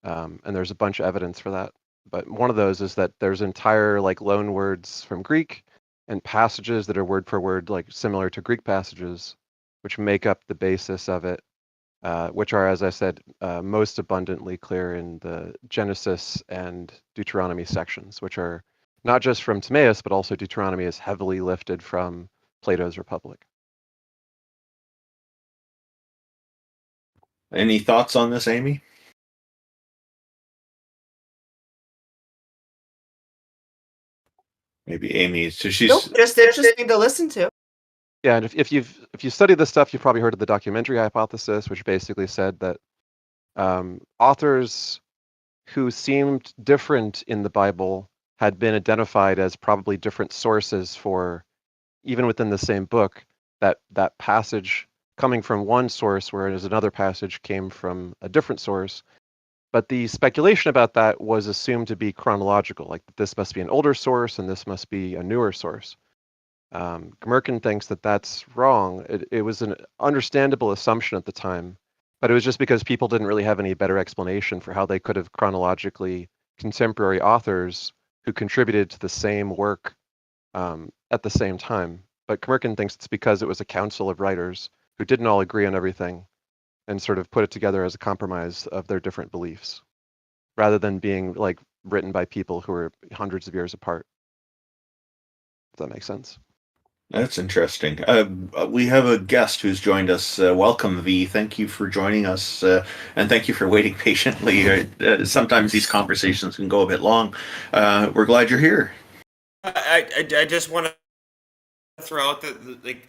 And there's a bunch of evidence for that. But one of those is that there's entire like loan words from Greek and passages that are word for word like similar to Greek passages, which make up the basis of it, which are, as I said, most abundantly clear in the Genesis and Deuteronomy sections, which are not just from Timaeus, but also Deuteronomy is heavily lifted from Plato's Republic.
Any thoughts on this, Amy? Maybe Amy. So she's
Nope, just interesting to listen to.
Yeah, and if you study this stuff, you've probably heard of the documentary hypothesis, which basically said that authors who seemed different in the Bible had been identified as probably different sources for, even within the same book, that passage coming from one source, whereas another passage came from a different source. But the speculation about that was assumed to be chronological, like this must be an older source and this must be a newer source. Gmerkin thinks that that's wrong. It was an understandable assumption at the time, but it was just because people didn't really have any better explanation for how they could have chronologically contemporary authors who contributed to the same work at the same time. But Gmerkin thinks it's because it was a council of writers who didn't all agree on everything and sort of put it together as a compromise of their different beliefs, rather than being like written by people who are hundreds of years apart. If that makes sense.
That's interesting. We have a guest who's joined us. Welcome, V. Thank you for joining us, and thank you for waiting patiently. Sometimes these conversations can go a bit long. We're glad you're here.
I just want to throw out that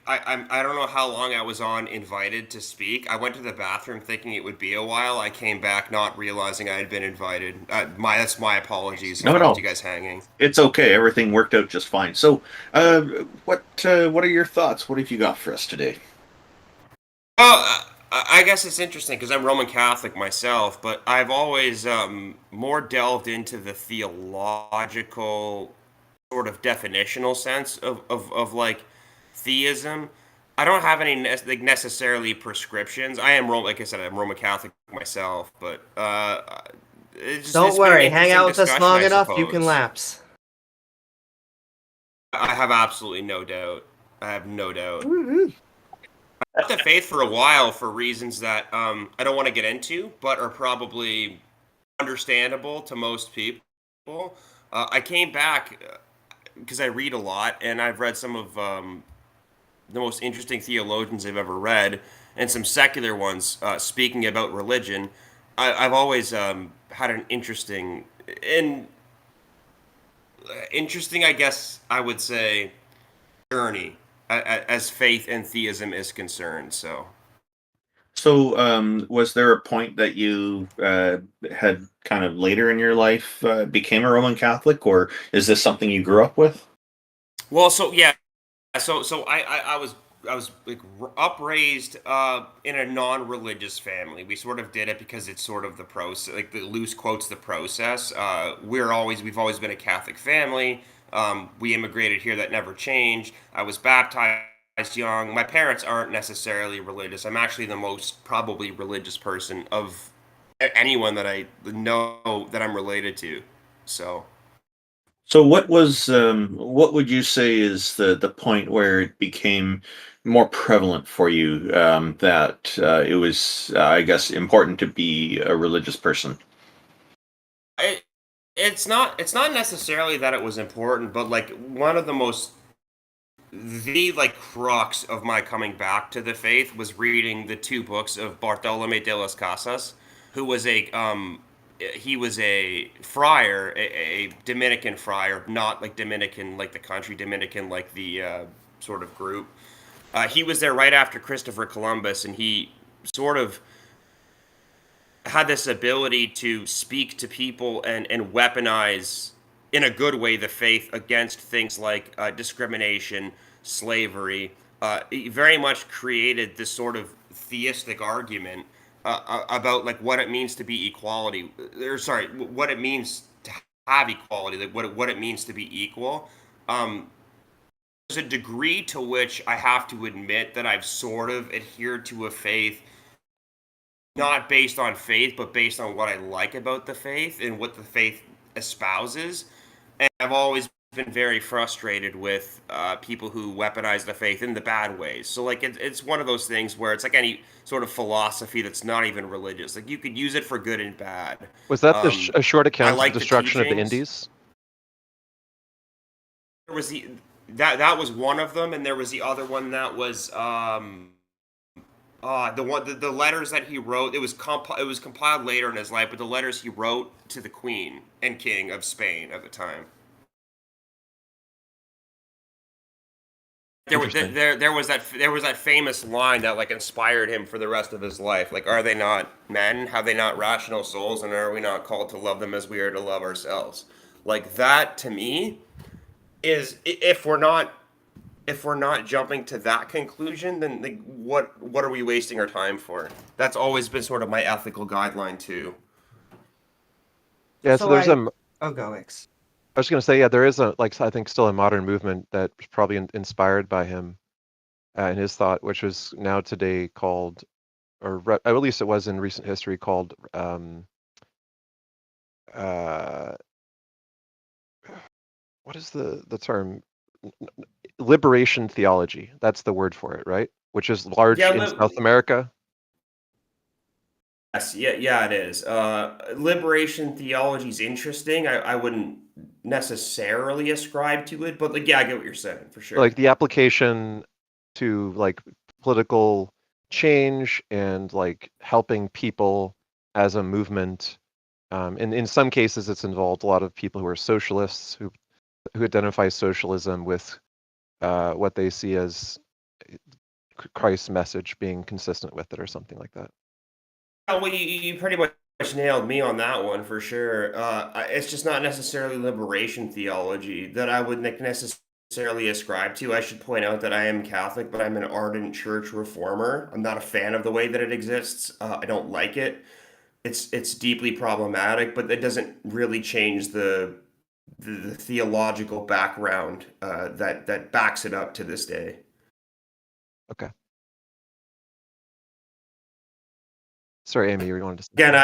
I don't know how long I was on invited to speak. I went to the bathroom thinking it would be a while. I came back not realizing I had been invited. That's my apologies.
No.
Left you guys hanging.
It's okay. Everything worked out just fine. So, what are your thoughts? What have you got for us today?
Well, I guess it's interesting because I'm Roman Catholic myself, but I've always more delved into the theological sort of definitional sense of like theism. I don't have any necessarily prescriptions. I am like I said, I'm Roman Catholic myself, but
don't worry. Hang out with us long enough, you can lapse.
I have absolutely no doubt. I have no doubt. I left the faith for a while for reasons that I don't want to get into, but are probably understandable to most people. I came back because I read a lot, and I've read some of the most interesting theologians I've ever read, and some secular ones speaking about religion. I've always had an interesting, I guess I would say, journey as faith and theism is concerned. So
was there a point that you had kind of later in your life became a Roman Catholic, or is this something you grew up with?
Well, so yeah, so I was like upraised in a non-religious family. We sort of did it because it's sort of the process, like the loose quotes the process. We've always been a Catholic family. We immigrated here, that never changed. I was baptized young. My parents aren't necessarily religious. I'm actually the most probably religious person of anyone that I know that I'm related to. So
what would you say is the point where it became more prevalent for you that it was, I guess, important to be a religious person?
It's not necessarily that it was important, but like one of the crux of my coming back to the faith was reading the two books of Bartolome de las Casas, who was a friar, a Dominican friar, not like Dominican like the country, Dominican like the sort of group. He was there right after Christopher Columbus, and he sort of had this ability to speak to people and weaponize in a good way, the faith against things like discrimination, slavery. He very much created this sort of theistic argument about like what it means to be equality, or sorry, what it means to have equality, like what it means to be equal. There's a degree to which I have to admit that I've sort of adhered to a faith, not based on faith, but based on what I like about the faith and what the faith espouses. And I've always been very frustrated with people who weaponize the faith in the bad ways. So like it's one of those things where it's like any sort of philosophy that's not even religious. Like you could use it for good and bad.
Was that a short account
like
of the destruction of the Indies?
There was that was one of them, and there was the other one that was the letters that he wrote. It was compiled later in his life, but the letters he wrote to the Queen and King of Spain at the time. There was that famous line that like inspired him for the rest of his life. Like, are they not men? Have they not rational souls? And are we not called to love them as we are to love ourselves? Like that to me is, if we're not jumping to that conclusion, then like, what are we wasting our time for? That's always been sort of my ethical guideline too.
Yeah, so there's
Oh, go X.
I was going to say, yeah, there is I think still a modern movement that was probably inspired by him and his thought, which is now today called, or at least it was in recent history called, what is the term? Liberation theology. That's the word for it, right? Which is large in South America.
Yes, yeah, it is. Liberation theology is interesting. I wouldn't necessarily ascribe to it, but like, yeah, I get what you're saying for sure.
Like the application to like political change and like helping people as a movement. And in some cases, it's involved a lot of people who are socialists who identify socialism with what they see as Christ's message being consistent with it or something like that.
Well, you pretty much nailed me on that one for sure. It's just not necessarily liberation theology that I would necessarily ascribe to. I should point out that I am Catholic, but I'm an ardent church reformer. I'm not a fan of the way that it exists. I don't like it. It's deeply problematic, but it doesn't really change the theological background that backs it up to this day.
Okay. Sorry, Amy, you wanted to say.
Again,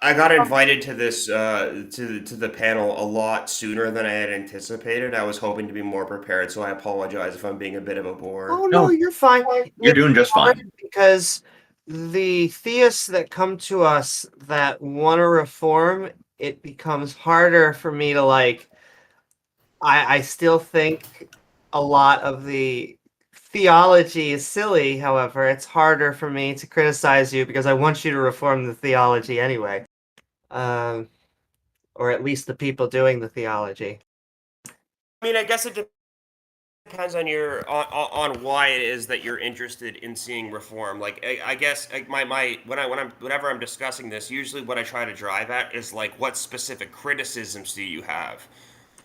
I got invited to this to the panel a lot sooner than I had anticipated. I was hoping to be more prepared, so I apologize if I'm being a bit of a bore.
Oh no, you're fine.
You're doing just fine.
Because the theists that come to us that want to reform, it becomes harder for me to like. I still think a lot of the theology is silly. However, it's harder for me to criticize you because I want you to reform the theology anyway, or at least the people doing the theology.
I mean, I guess it depends on on why it is that you're interested in seeing reform. Like, I guess like whenever I'm discussing this, usually what I try to drive at is like, what specific criticisms do you have?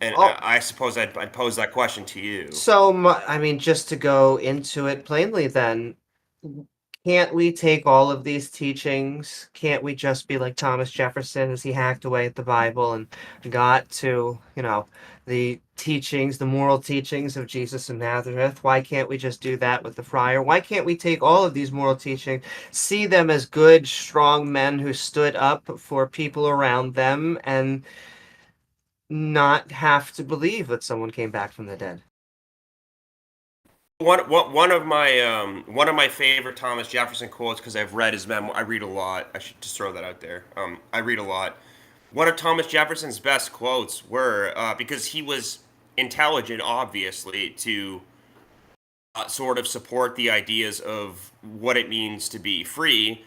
And I suppose I'd pose that question to you.
So, I mean, just to go into it plainly then, can't we take all of these teachings? Can't we just be like Thomas Jefferson as he hacked away at the Bible and got to, the teachings, the moral teachings of Jesus of Nazareth? Why can't we just do that with the friar? Why can't we take all of these moral teachings, see them as good, strong men who stood up for people around them and not have to believe that someone came back from the dead?
One of my favorite Thomas Jefferson quotes, because I've read his memoir. I read a lot. I should just throw that out there. I read a lot. One of Thomas Jefferson's best quotes were, because he was intelligent, obviously, to sort of support the ideas of what it means to be free,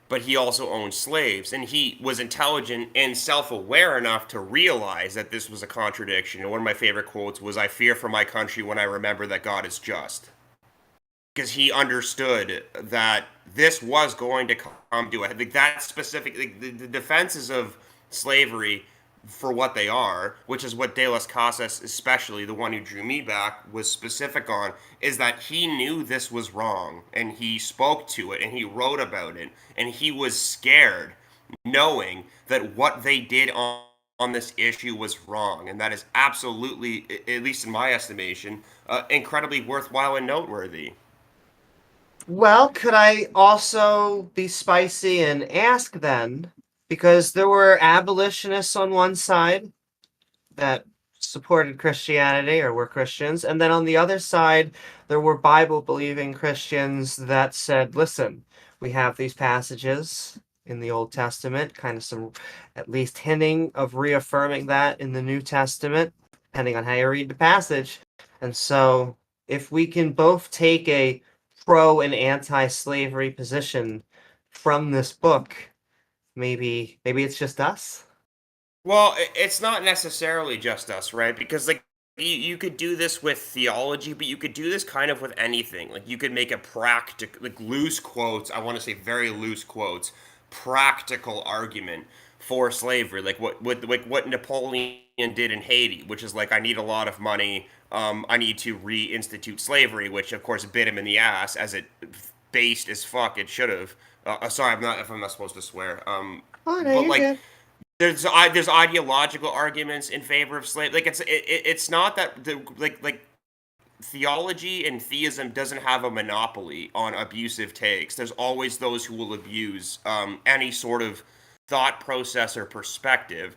but he also owned slaves, and he was intelligent and self-aware enough to realize that this was a contradiction. And one of my favorite quotes was, "I fear for my country when I remember that God is just." Because he understood that this was going to come to it. Like that specific, like the defenses of slavery for what they are, which is what De las Casas, especially the one who drew me back, was specific on, is that he knew this was wrong, and he spoke to it, and he wrote about it, and he was scared, knowing that what they did on this issue was wrong, and that is absolutely, at least in my estimation, incredibly worthwhile and noteworthy.
Well, could I also be spicy and ask then, because there were abolitionists on one side that supported Christianity or were Christians, and then on the other side, there were Bible-believing Christians that said, listen, we have these passages in the Old Testament, kind of some at least hinting of reaffirming that in the New Testament, depending on how you read the passage. And so if we can both take a pro and anti-slavery position from this book, maybe it's just us.
Well, it's not necessarily just us, right? Because like you could do this with theology, but you could do this kind of with anything. Like you could make a practical, like loose quotes, I want to say very loose quotes, practical argument for slavery, like what Napoleon did in Haiti, which is like, I need a lot of money, I need to reinstitute slavery, which of course bit him in the ass, as it based as fuck it should have. Sorry, I'm not supposed to swear. But like, good. There's ideological arguments in favor of slavery. Like it's not that like theology and theism doesn't have a monopoly on abusive takes. There's always those who will abuse any sort of thought process or perspective.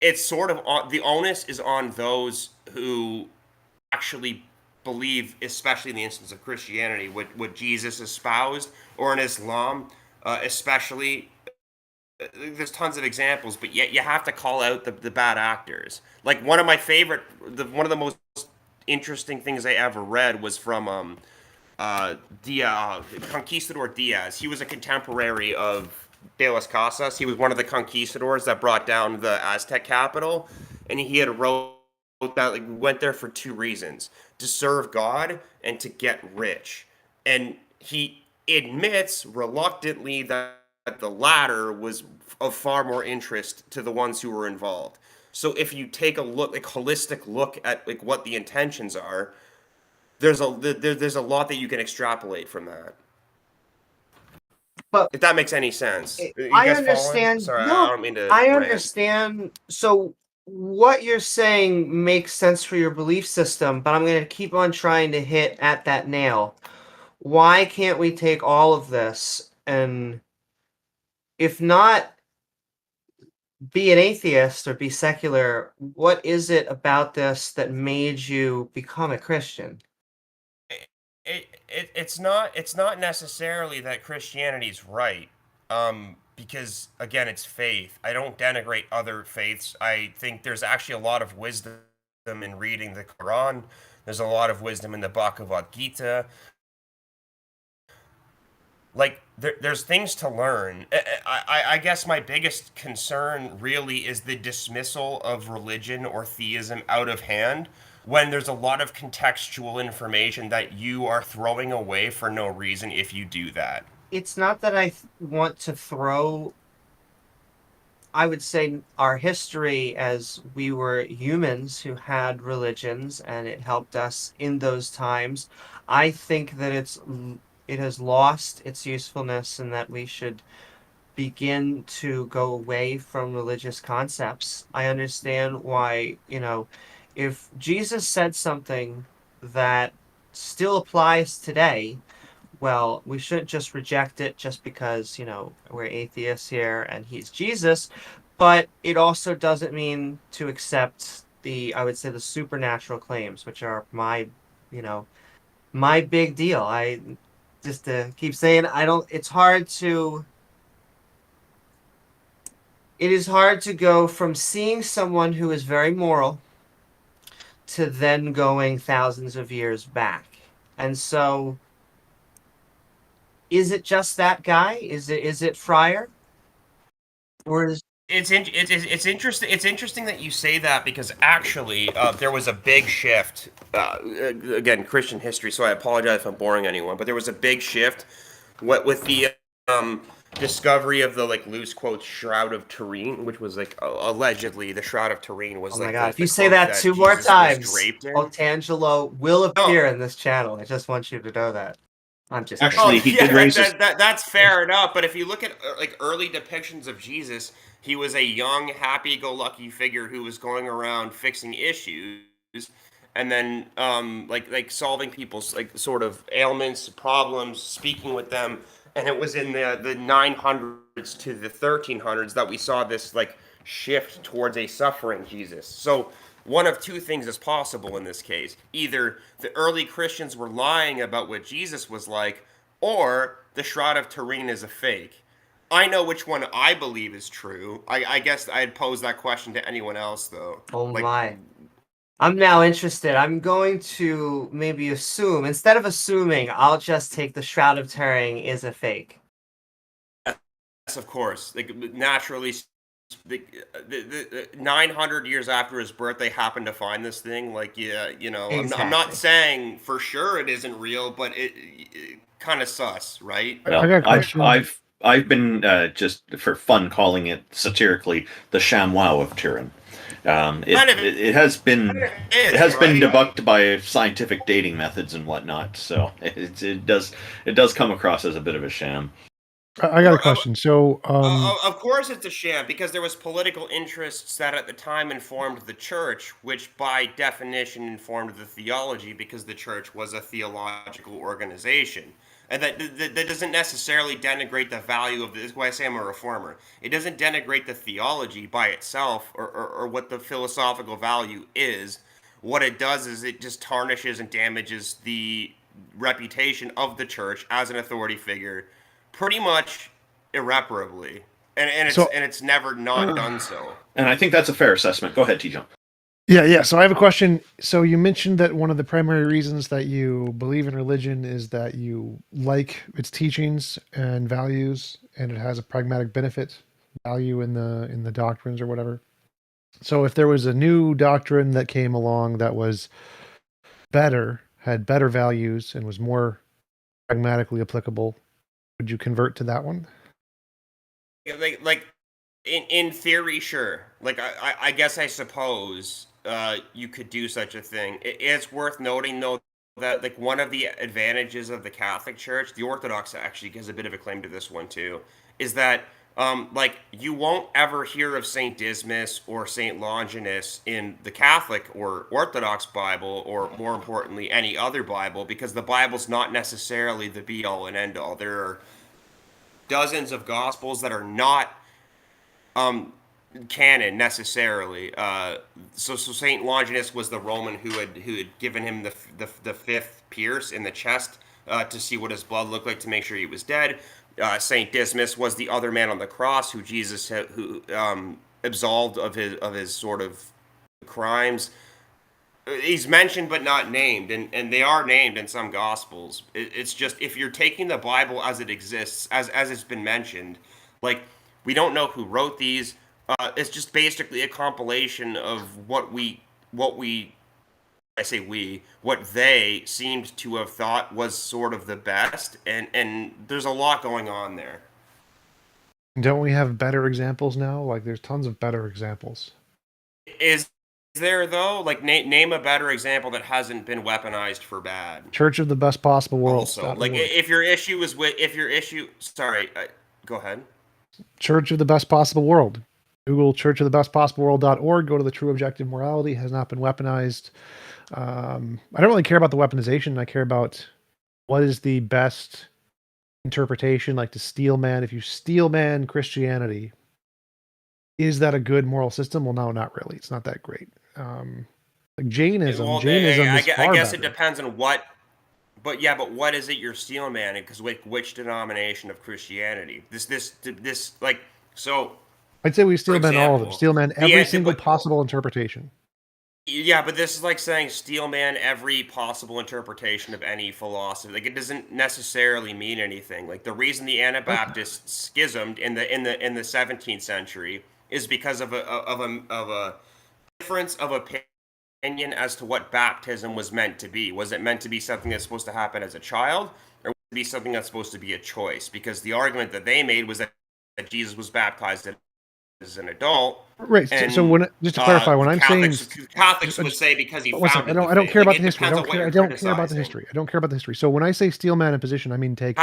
It's sort of the onus is on those who actually believe, especially in the instance of Christianity, what Jesus espoused, or in Islam, especially. There's tons of examples, but yet you have to call out the bad actors. Like one of my favorite, one of the most interesting things I ever read was from Conquistador Diaz. He was a contemporary of De las Casas. He was one of the conquistadors that brought down the Aztec capital, and he had wrote that like went there for two reasons: to serve God and to get rich. And he admits reluctantly that the latter was of far more interest to the ones who were involved. So if you take a look, like holistic look at like what the intentions are, there's a lot that you can extrapolate from that.
But
if that makes any sense,
I understand.
Sorry,
no,
I don't mean to.
I
rant.
understand. So what you're saying makes sense for your belief system, but I'm going to keep on trying to hit at that nail. Why can't we take all of this and, if not be an atheist or be secular, what is it about this that made you become a Christian?
It's not necessarily that Christianity's right, because again, it's faith. I don't denigrate other faiths. I think there's actually a lot of wisdom in reading the Quran. There's a lot of wisdom in the Bhagavad Gita. Like, there's things to learn. I guess my biggest concern really is the dismissal of religion or theism out of hand, when there's a lot of contextual information that you are throwing away for no reason if you do that.
It's not that I want to throw, I would say, our history as we were humans who had religions and it helped us in those times. I think that it has lost its usefulness and that we should begin to go away from religious concepts. I understand why, if Jesus said something that still applies today, well, we shouldn't just reject it just because, we're atheists here and he's Jesus, but it also doesn't mean to accept I would say the supernatural claims, which are my big deal. I just to keep saying, it is hard to go from seeing someone who is very moral to then going thousands of years back. And so, is it just that guy? Is it Friar? Or is
It's interesting. It's interesting that you say that, because actually there was a big shift. Again, Christian history. So I apologize if I'm boring anyone, but there was a big shift. With the discovery of the like loose quotes Shroud of Turin, which was like allegedly the Shroud of Turin was
Oh
like
my God!
the
If you say
cloak
that two
Jesus
more
was
times,
draped in.
Otangelo will appear in this channel. I just want you to know that. I'm just
Actually, he did raise
that's fair enough. But if you look at like early depictions of Jesus, he was a young, happy-go-lucky figure who was going around fixing issues, and then like solving people's like sort of ailments, problems, speaking with them. And it was in the 900s to the 1300s that we saw this like shift towards a suffering Jesus. So one of two things is possible in this case. Either the early Christians were lying about what Jesus was like, or the Shroud of Turin is a fake. I know which one I believe is true. I guess I'd pose that question to anyone else, though.
Oh my. I'm now interested. I'm going to maybe assume, instead of assuming, I'll just take the Shroud of Turin is a fake.
Yes, of course. Like, naturally, the 900 years after his birth, they happened to find this thing. Like, yeah, you know,
Exactly.
I'm not saying for sure it isn't real, but it kind of sus, right?
I got a question.
I've been just for fun calling it satirically the ShamWow of Turin. It has been debunked by scientific dating methods and whatnot, so it does come across as a bit of a sham.
I got a question. So,
of course, it's a sham because there was political interests that at the time informed the church, which by definition informed the theology because the church was a theological organization. And that doesn't necessarily denigrate the value of this. This is why I say I'm a reformer. It doesn't denigrate the theology by itself or what the philosophical value is. What it does is it just tarnishes and damages the reputation of the church as an authority figure pretty much irreparably. And it's never not done so.
And I think that's a fair assessment. Go ahead, TJump.
Yeah. So I have a question. So you mentioned that one of the primary reasons that you believe in religion is that you like its teachings and values, and it has a pragmatic benefit value in the doctrines or whatever. So if there was a new doctrine that came along that was better, had better values, and was more pragmatically applicable, would you convert to that one?
Like in theory, sure. Like I guess I suppose you could do such a thing. It's worth noting though that like one of the advantages of the Catholic Church, the Orthodox actually has a bit of a claim to this one too, is that like you won't ever hear of Saint Dismas or Saint Longinus in the Catholic or Orthodox Bible, or more importantly any other Bible, because the Bible's not necessarily the be all and end all. There are dozens of Gospels that are not canon necessarily. So Saint Longinus was the Roman who had given him the fifth pierce in the chest to see what his blood looked like to make sure he was dead. Saint Dismas was the other man on the cross who Jesus absolved of his sort of crimes. He's mentioned but not named, and they are named in some Gospels. It's just if you're taking the Bible as it exists, as it's been mentioned, like we don't know who wrote these. It's just basically a compilation of what they seemed to have thought was sort of the best, and there's a lot going on there.
Don't we have better examples now? Like there's tons of better examples.
Is there though? Like name a better example that hasn't been weaponized for bad.
Church of the Best Possible World.
Also, like if your issue is with sorry, go ahead.
Church of the Best Possible World. Google Church of the Best Possible World.org. Go to the True Objective Morality. Has not been weaponized. I don't really care about the weaponization. I care about what is the best interpretation. Like to steel man. If you steel man Christianity, is that a good moral system? Well, no, not really. It's not that great. Like Jainism.
Well,
Jainism is far
I guess
better.
it depends on what. But what is it you're steel manning? Because which denomination of Christianity? This like so.
I'd say we steel man all of them. Steel man every single possible interpretation.
Yeah, but this is like saying steel man every possible interpretation of any philosophy. Like it doesn't necessarily mean anything. Like the reason the Anabaptists schismed in the 17th century is because of a difference of opinion as to what baptism was meant to be. Was it meant to be something that's supposed to happen as a child, or be something that's supposed to be a choice, because the argument that they made was that Jesus was baptized as an adult.
Right. So when just to clarify, when I'm saying
Catholics would say because he founded
I don't care about the history. I don't care about the history. So when I say steel man in position, I mean take.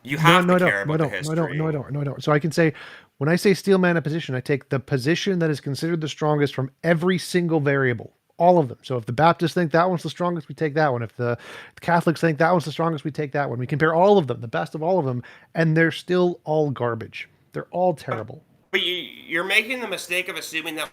You have to care about the history.
No, I don't. So I can say, when I say steel man in position, I take the position that is considered the strongest from every single variable. All of them. So if the Baptists think that one's the strongest, we take that one. If the Catholics think that one's the strongest, we take that one. We compare all of them, the best of all of them, and they're still all garbage. They're all terrible.
But you're making the mistake of assuming that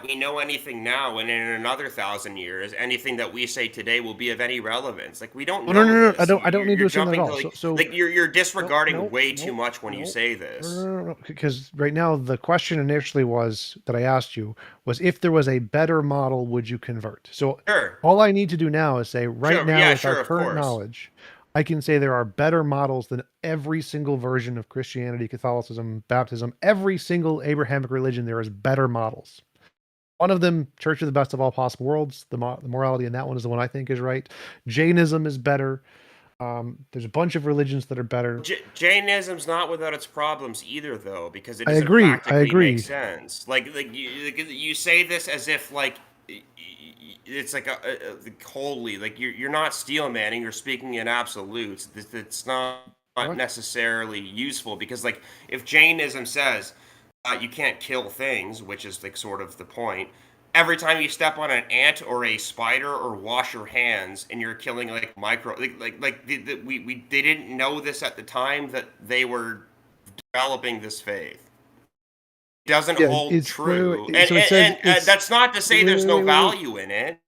we know anything now, and in another 1,000 years, anything that we say today will be of any relevance. Like, we don't know.
No. I don't need to assume that at all.
So you're disregarding way too much when you say this.
No. Because right now the question initially was that I asked you was, if there was a better model, would you convert? So all I need to do now is say with our current knowledge, I can say there are better models than every single version of Christianity, Catholicism, Baptism, every single Abrahamic religion. There is better models. One of them, Church of the Best of All Possible Worlds, the morality in that one is the one I think is right. Jainism is better. There's a bunch of religions that are better.
Jainism's not without its problems either, though, because it
I
doesn't
agree.
practically make sense. Like you say this as if like it's like wholly like you're not steel manning. You're speaking in absolutes. It's not necessarily useful, because like if Jainism says you can't kill things, which is like sort of the point. Every time you step on an ant or a spider or wash your hands, and you're killing like they didn't know this at the time that they were developing this faith. It doesn't hold true, and that's not to say there's no value in it.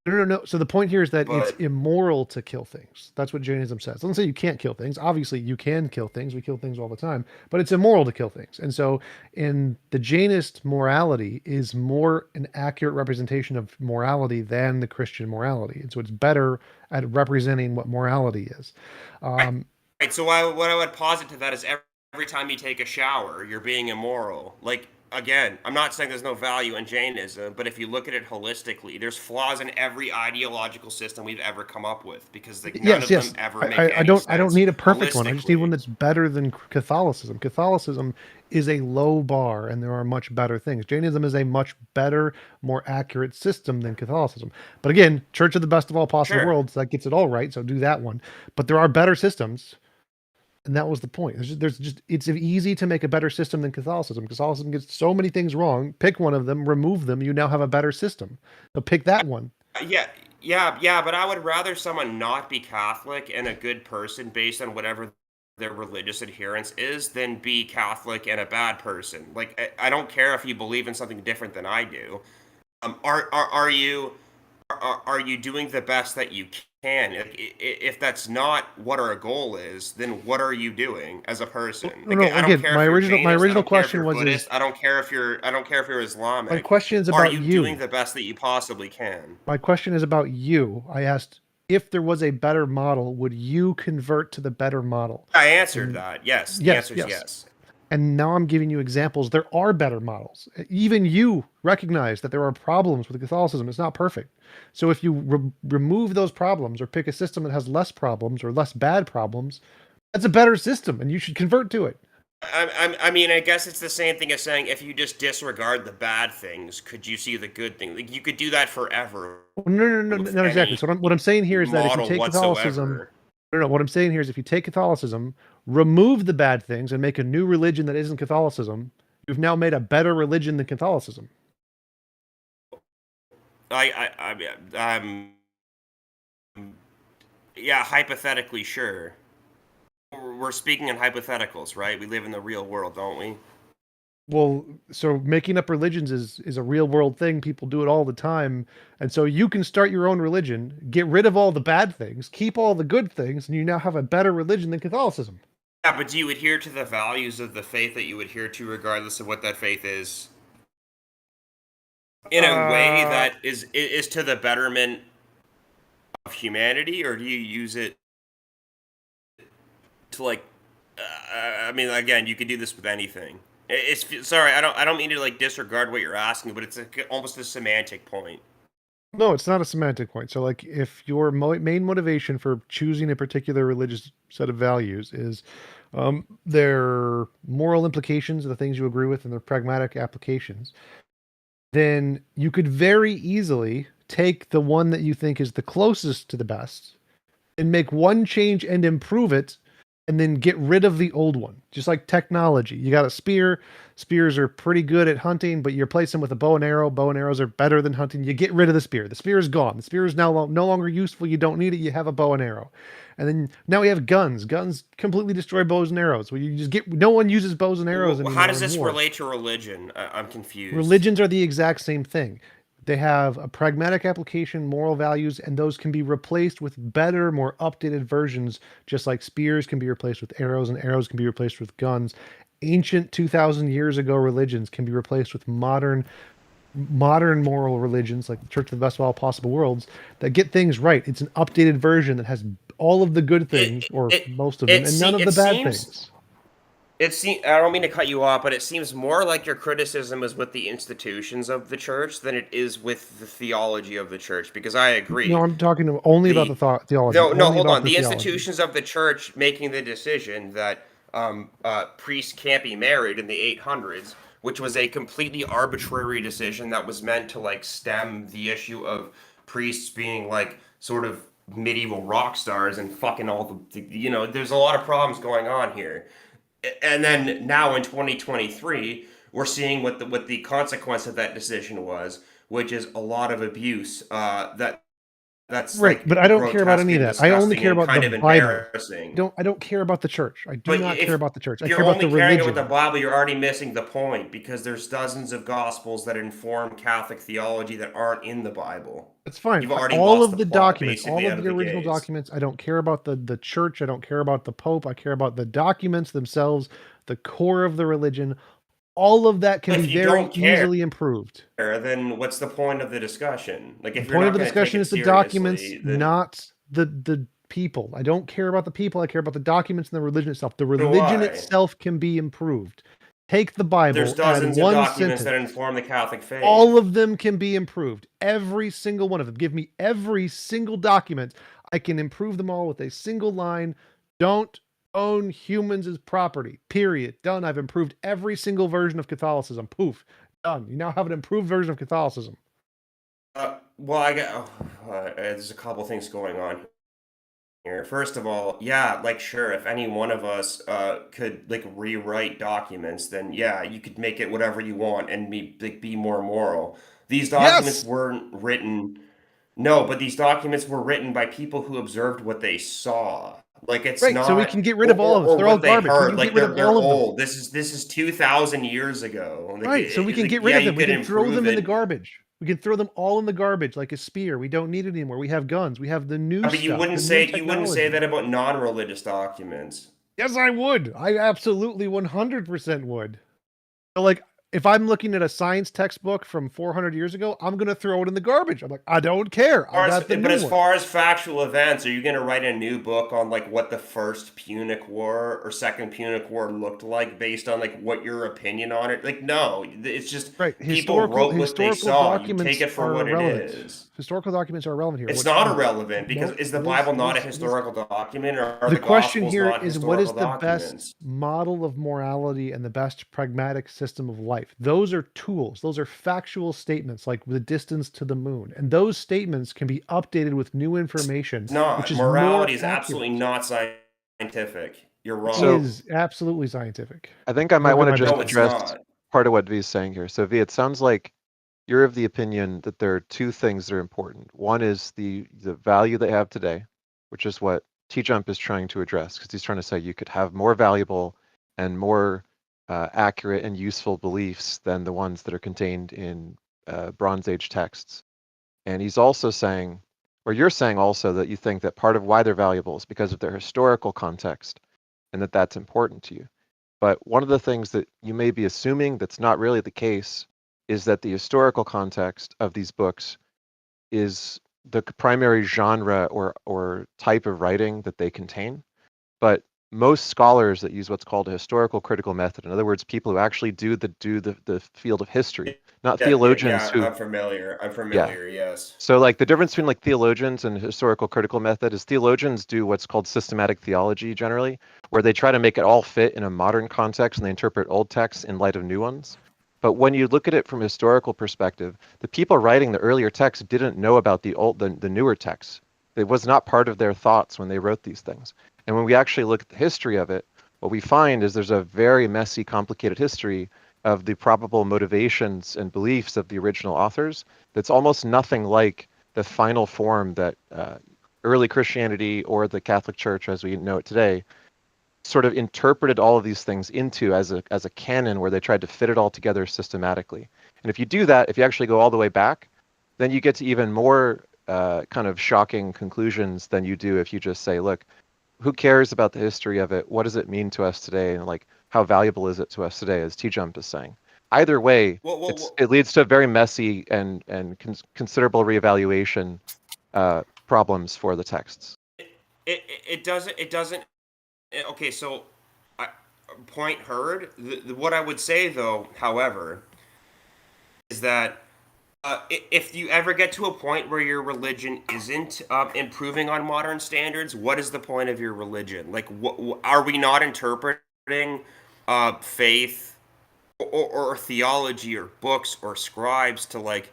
No. So the point here is that it's immoral to kill things. That's what Jainism says. It doesn't say you can't kill things. Obviously, you can kill things. We kill things all the time. But it's immoral to kill things. And so in the Jainist morality is more an accurate representation of morality than the Christian morality. And so it's better at representing what morality is.
Right. So what I would posit to that is every time you take a shower, you're being immoral. Like, again, I'm not saying there's no value in Jainism, but if you look at it holistically, there's flaws in every ideological system we've ever come up with, because like none of them ever make any sense.
I don't need a perfect one. I just need one that's better than Catholicism. Catholicism is a low bar, and there are much better things. Jainism is a much better, more accurate system than Catholicism. But again, Church of the Best of All Possible Worlds, that gets it all right, so do that one. But there are better systems. And that was the point. It's easy to make a better system than Catholicism. Catholicism gets so many things wrong. Pick one of them, remove them. You now have a better system. So pick that one.
Yeah. But I would rather someone not be Catholic and a good person based on whatever their religious adherence is than be Catholic and a bad person. Like, I don't care if you believe in something different than I do. Are you doing the best that you can? If that's not what our goal is, then what are you doing as a person?
Again, my original question was:
I don't care if you're Islamic.
My question is about
Are you doing the best that you possibly can?
My question is about you. I asked, if there was a better model, would you convert to the better model?
I answered that. Yes. The answer is yes.
And now I'm giving you examples. There are better models. Even you recognize that there are problems with Catholicism. It's not perfect. So if you remove those problems or pick a system that has less problems or less bad problems, that's a better system, and you should convert to it.
I mean, I guess it's the same thing as saying, if you just disregard the bad things, could you see the good things? Like, you could do that forever.
No, not exactly. So what I'm saying here is that if you take Catholicism... what I'm saying here is if you take Catholicism, remove the bad things, and make a new religion that isn't Catholicism, you've now made a better religion than Catholicism.
Hypothetically, sure. We're speaking in hypotheticals, right? We live in the real world, don't we?
Well, so making up religions is a real world thing. People do it all the time. And so you can start your own religion, get rid of all the bad things, keep all the good things, and you now have a better religion than Catholicism.
Yeah, but do you adhere to the values of the faith that you adhere to regardless of what that faith is? In a way that is to the betterment of humanity, or do you use it to like I mean, again, you could do this with anything. Sorry, I don't mean to like disregard what you're asking, but it's almost a semantic point.
No, it's not a semantic point. So, like, if your main motivation for choosing a particular religious set of values is their moral implications, the things you agree with, and their pragmatic applications, then you could very easily take the one that you think is the closest to the best and make one change and improve it, and then get rid of the old one. Just like technology. You got a spear. Spears are pretty good at hunting, but you replace them with a bow and arrow. Bow and arrows are better than hunting. You get rid of the spear. The spear is gone. The spear is now no longer useful. You don't need it. You have a bow and arrow. And then now we have guns. Guns completely destroy bows and arrows. Well, you just get, no one uses bows and arrows anymore.
How does this relate to religion? I'm confused.
Religions are the exact same thing. They have a pragmatic application, moral values, and those can be replaced with better, more updated versions, just like spears can be replaced with arrows, and arrows can be replaced with guns. Ancient 2,000 years ago religions can be replaced with modern moral religions, like the Church of the Best of All Possible Worlds, that get things right. It's an updated version that has all of the good things, most of them, and none of the bad things.
I don't mean to cut you off, but it seems more like your criticism is with the institutions of the church than it is with the theology of the church, because I agree.
No, I'm talking only about the theology.
No, hold on. The institutions of the church making the decision that priests can't be married in the 800s, which was a completely arbitrary decision that was meant to like stem the issue of priests being like sort of medieval rock stars and fucking all the there's a lot of problems going on here. And then now in 2023, we're seeing what the consequence of that decision was, which is a lot of abuse. That's
right,
like
but I don't care about any of that. I only care about the Bible. I don't care about the church. I do not care about the church. I care about the religion. You're only caring about the
Bible. You're already missing the point, because there's dozens of gospels that inform Catholic theology that aren't in the Bible.
That's fine.
You've already
all
lost
of the documents, all of the original documents. I don't care about the church. I don't care about the Pope. I care about the documents themselves, the core of the religion. All of that can be very easily improved.
Then what's the point of the discussion? Like, if
the point of the discussion is the documents, not the people. I don't care about the people. I care about the documents and the religion itself. The religion itself can be improved. Take the Bible.
There's dozens of documents that inform the Catholic faith.
All of them can be improved. Every single one of them. Give me every single document. I can improve them all with a single line. Don't own humans as property. Period. Done. I've improved every single version of Catholicism. Poof. Done. You now have an improved version of Catholicism.
Well, there's a couple things going on here. First of all, yeah, like, sure, if any one of us could like rewrite documents, then yeah, you could make it whatever you want and be more moral. These documents weren't written. No, but these documents were written by people who observed what they saw. Like, it's not.
So we can get rid of all of them. They're all garbage.
Like, they're old. This is 2,000 years ago. Like,
right. So we can get rid of them. We can throw them in the garbage. We can throw them all in the garbage like a spear. We don't need it anymore. We have guns. We have the new stuff.
But you wouldn't say that about non-religious documents.
Yes, I would. I absolutely 100% would. So, like, if I'm looking at a science textbook from 400 years ago, I'm going to throw it in the garbage. I'm like, I don't care.
But as far as factual events, are you going to write a new book on like what the first Punic War or second Punic War looked like based on like what your opinion on it? Like, no, it's just people wrote what they saw. You take it for what it is.
Historical documents are irrelevant here.
It's not irrelevant because is the Bible not a historical document, or are the
question here is what is the best model of morality and the best pragmatic system of life? Those are tools. Those are factual statements, like the distance to the moon, and those statements can be updated with new information.
Which is morality is absolutely not scientific. You're wrong.
It is absolutely scientific.
I think I might want to just address part of what V's saying here. So V, it sounds like you're of the opinion that there are two things that are important. One is the value they have today, which is what TJump is trying to address, because he's trying to say you could have more valuable and more accurate and useful beliefs than the ones that are contained in Bronze Age texts. And he's also saying, or you're saying also, that you think that part of why they're valuable is because of their historical context and that that's important to you. But one of the things that you may be assuming that's not really the case is that the historical context of these books is the primary genre or type of writing that they contain. But most scholars that use what's called a historical critical method, in other words, people who actually do the field of history, not theologians who.
I'm familiar. Yes.
So like the difference between like theologians and historical critical method is theologians do what's called systematic theology generally, where they try to make it all fit in a modern context and they interpret old texts in light of new ones. But when you look at it from a historical perspective, the people writing the earlier texts didn't know about the newer texts. It was not part of their thoughts when they wrote these things. And when we actually look at the history of it, what we find is there's a very messy, complicated history of the probable motivations and beliefs of the original authors that's almost nothing like the final form that early Christianity or the Catholic Church as we know it today sort of interpreted all of these things into as a canon where they tried to fit it all together systematically. And if you do that, if you actually go all the way back, then you get to even more kind of shocking conclusions than you do if you just say, look, who cares about the history of it? What does it mean to us today? And like, how valuable is it to us today, as TJump is saying? Either way, it leads to very messy and considerable reevaluation problems for the texts.
It doesn't. Okay, so point heard. What I would say, though, however, is that if you ever get to a point where your religion isn't improving on modern standards, what is the point of your religion? Like, are we not interpreting faith or theology or books or scribes to like?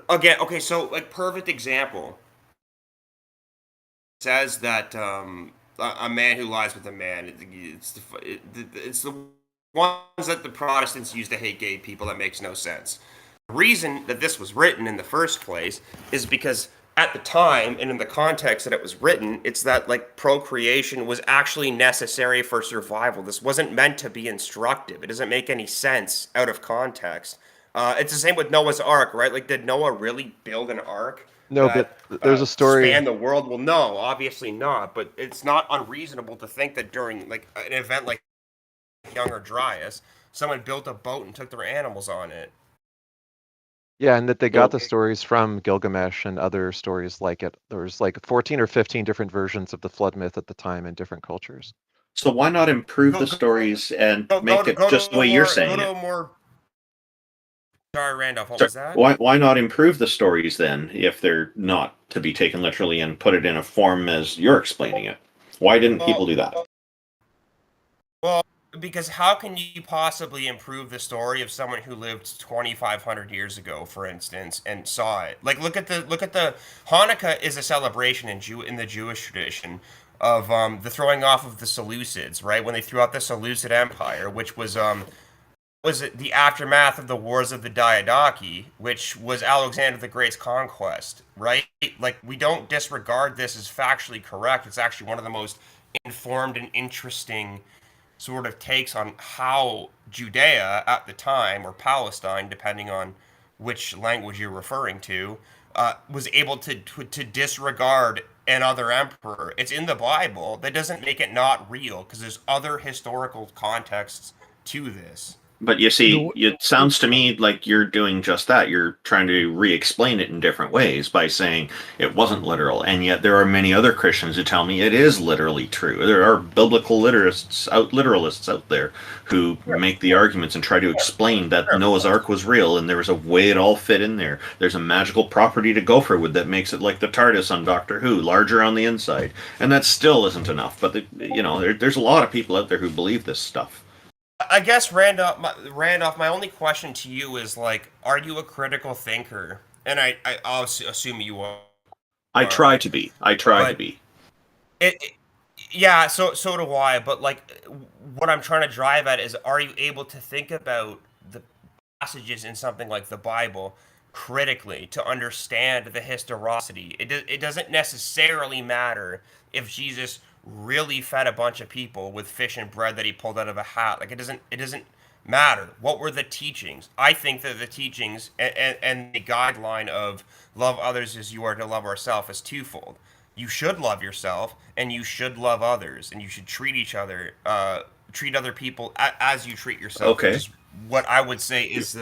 Again, okay, so like perfect example says that a man who lies with a man. It's the ones that the Protestants use to hate gay people. That makes no sense. The reason that this was written in the first place is because at the time and in the context that it was written, it's that like procreation was actually necessary for survival. This wasn't meant to be instructive. It doesn't make any sense out of context. It's the same with Noah's Ark, right? Like, did Noah really build an ark?
No, but there's a story.
Span the world? Well, no, obviously not. But it's not unreasonable to think that during like an event like Younger Dryas, someone built a boat and took their animals on it.
Yeah, and that they got the stories from Gilgamesh and other stories like it. There was like 14 or 15 different versions of the flood myth at the time in different cultures.
So why not improve the stories and make it just the way you're saying it?
Sorry, Randolph, what was that?
Why not improve the stories then, if they're not to be taken literally, and put it in a form as you're explaining it? Why didn't people do that?
Well, because how can you possibly improve the story of someone who lived 2,500 years ago, for instance, and saw it? Like, look at the Hanukkah is a celebration in the Jewish tradition of the throwing off of the Seleucids, right? When they threw out the Seleucid Empire, which was it the aftermath of the Wars of the Diadochi, which was Alexander the Great's conquest, right? Like, we don't disregard this as factually correct. It's actually one of the most informed and interesting sort of takes on how Judea at the time, or Palestine, depending on which language you're referring to, was able to disregard another emperor. It's in the Bible. That doesn't make it not real, because there's other historical contexts to this.
But you see, it sounds to me like you're doing just that. You're trying to re-explain it in different ways by saying it wasn't literal, and yet there are many other Christians who tell me it is literally true. There are biblical literalists out there who make the arguments and try to explain that Noah's Ark was real, and there was a way it all fit in there. There's a magical property to gopher with that makes it like the TARDIS on Doctor Who, larger on the inside, and that still isn't enough. But there's a lot of people out there who believe this stuff.
I guess, Randolph, my only question to you is, like, are you a critical thinker? And I'll assume you are.
I try to be.
Yeah, so do I. But, like, what I'm trying to drive at is, are you able to think about the passages in something like the Bible critically to understand the historicity? It doesn't necessarily matter if Jesus really fed a bunch of people with fish and bread that he pulled out of a hat. Like, it doesn't matter. What were the teachings? I think that the teachings and the guideline of love others as you are to love ourselves is twofold. You should love yourself, and you should love others, and you should treat other people as you treat yourself.
Okay.
Which is what I would say is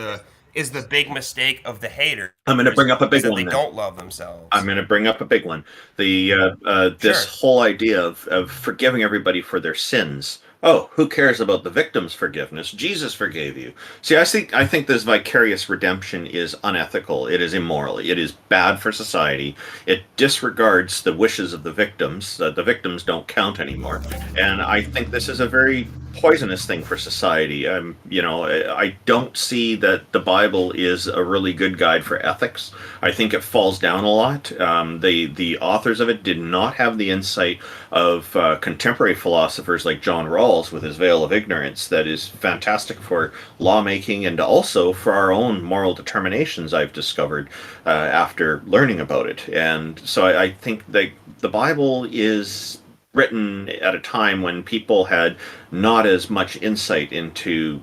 is the big mistake of the hater.
I'm going to bring up a big one.
They don't love themselves.
I'm going to bring up a big one. This whole idea of forgiving everybody for their sins. Oh, who cares about the victim's forgiveness? Jesus forgave you. See, I think this vicarious redemption is unethical. It is immoral. It is bad for society. It disregards the wishes of the victims. The victims don't count anymore. And I think this is a very poisonous thing for society. I don't see that the Bible is a really good guide for ethics. I think it falls down a lot. The authors of it did not have the insight of contemporary philosophers like John Rawls with his veil of ignorance that is fantastic for lawmaking and also for our own moral determinations, I've discovered after learning about it. And so I think that the Bible is written at a time when people had not as much insight into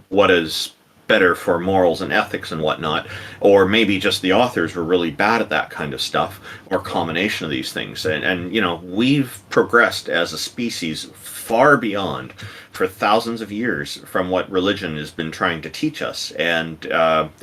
what is better for morals and ethics and whatnot, or maybe just the authors were really bad at that kind of stuff, or combination of these things. And we've progressed as a species far beyond for thousands of years from what religion has been trying to teach us, and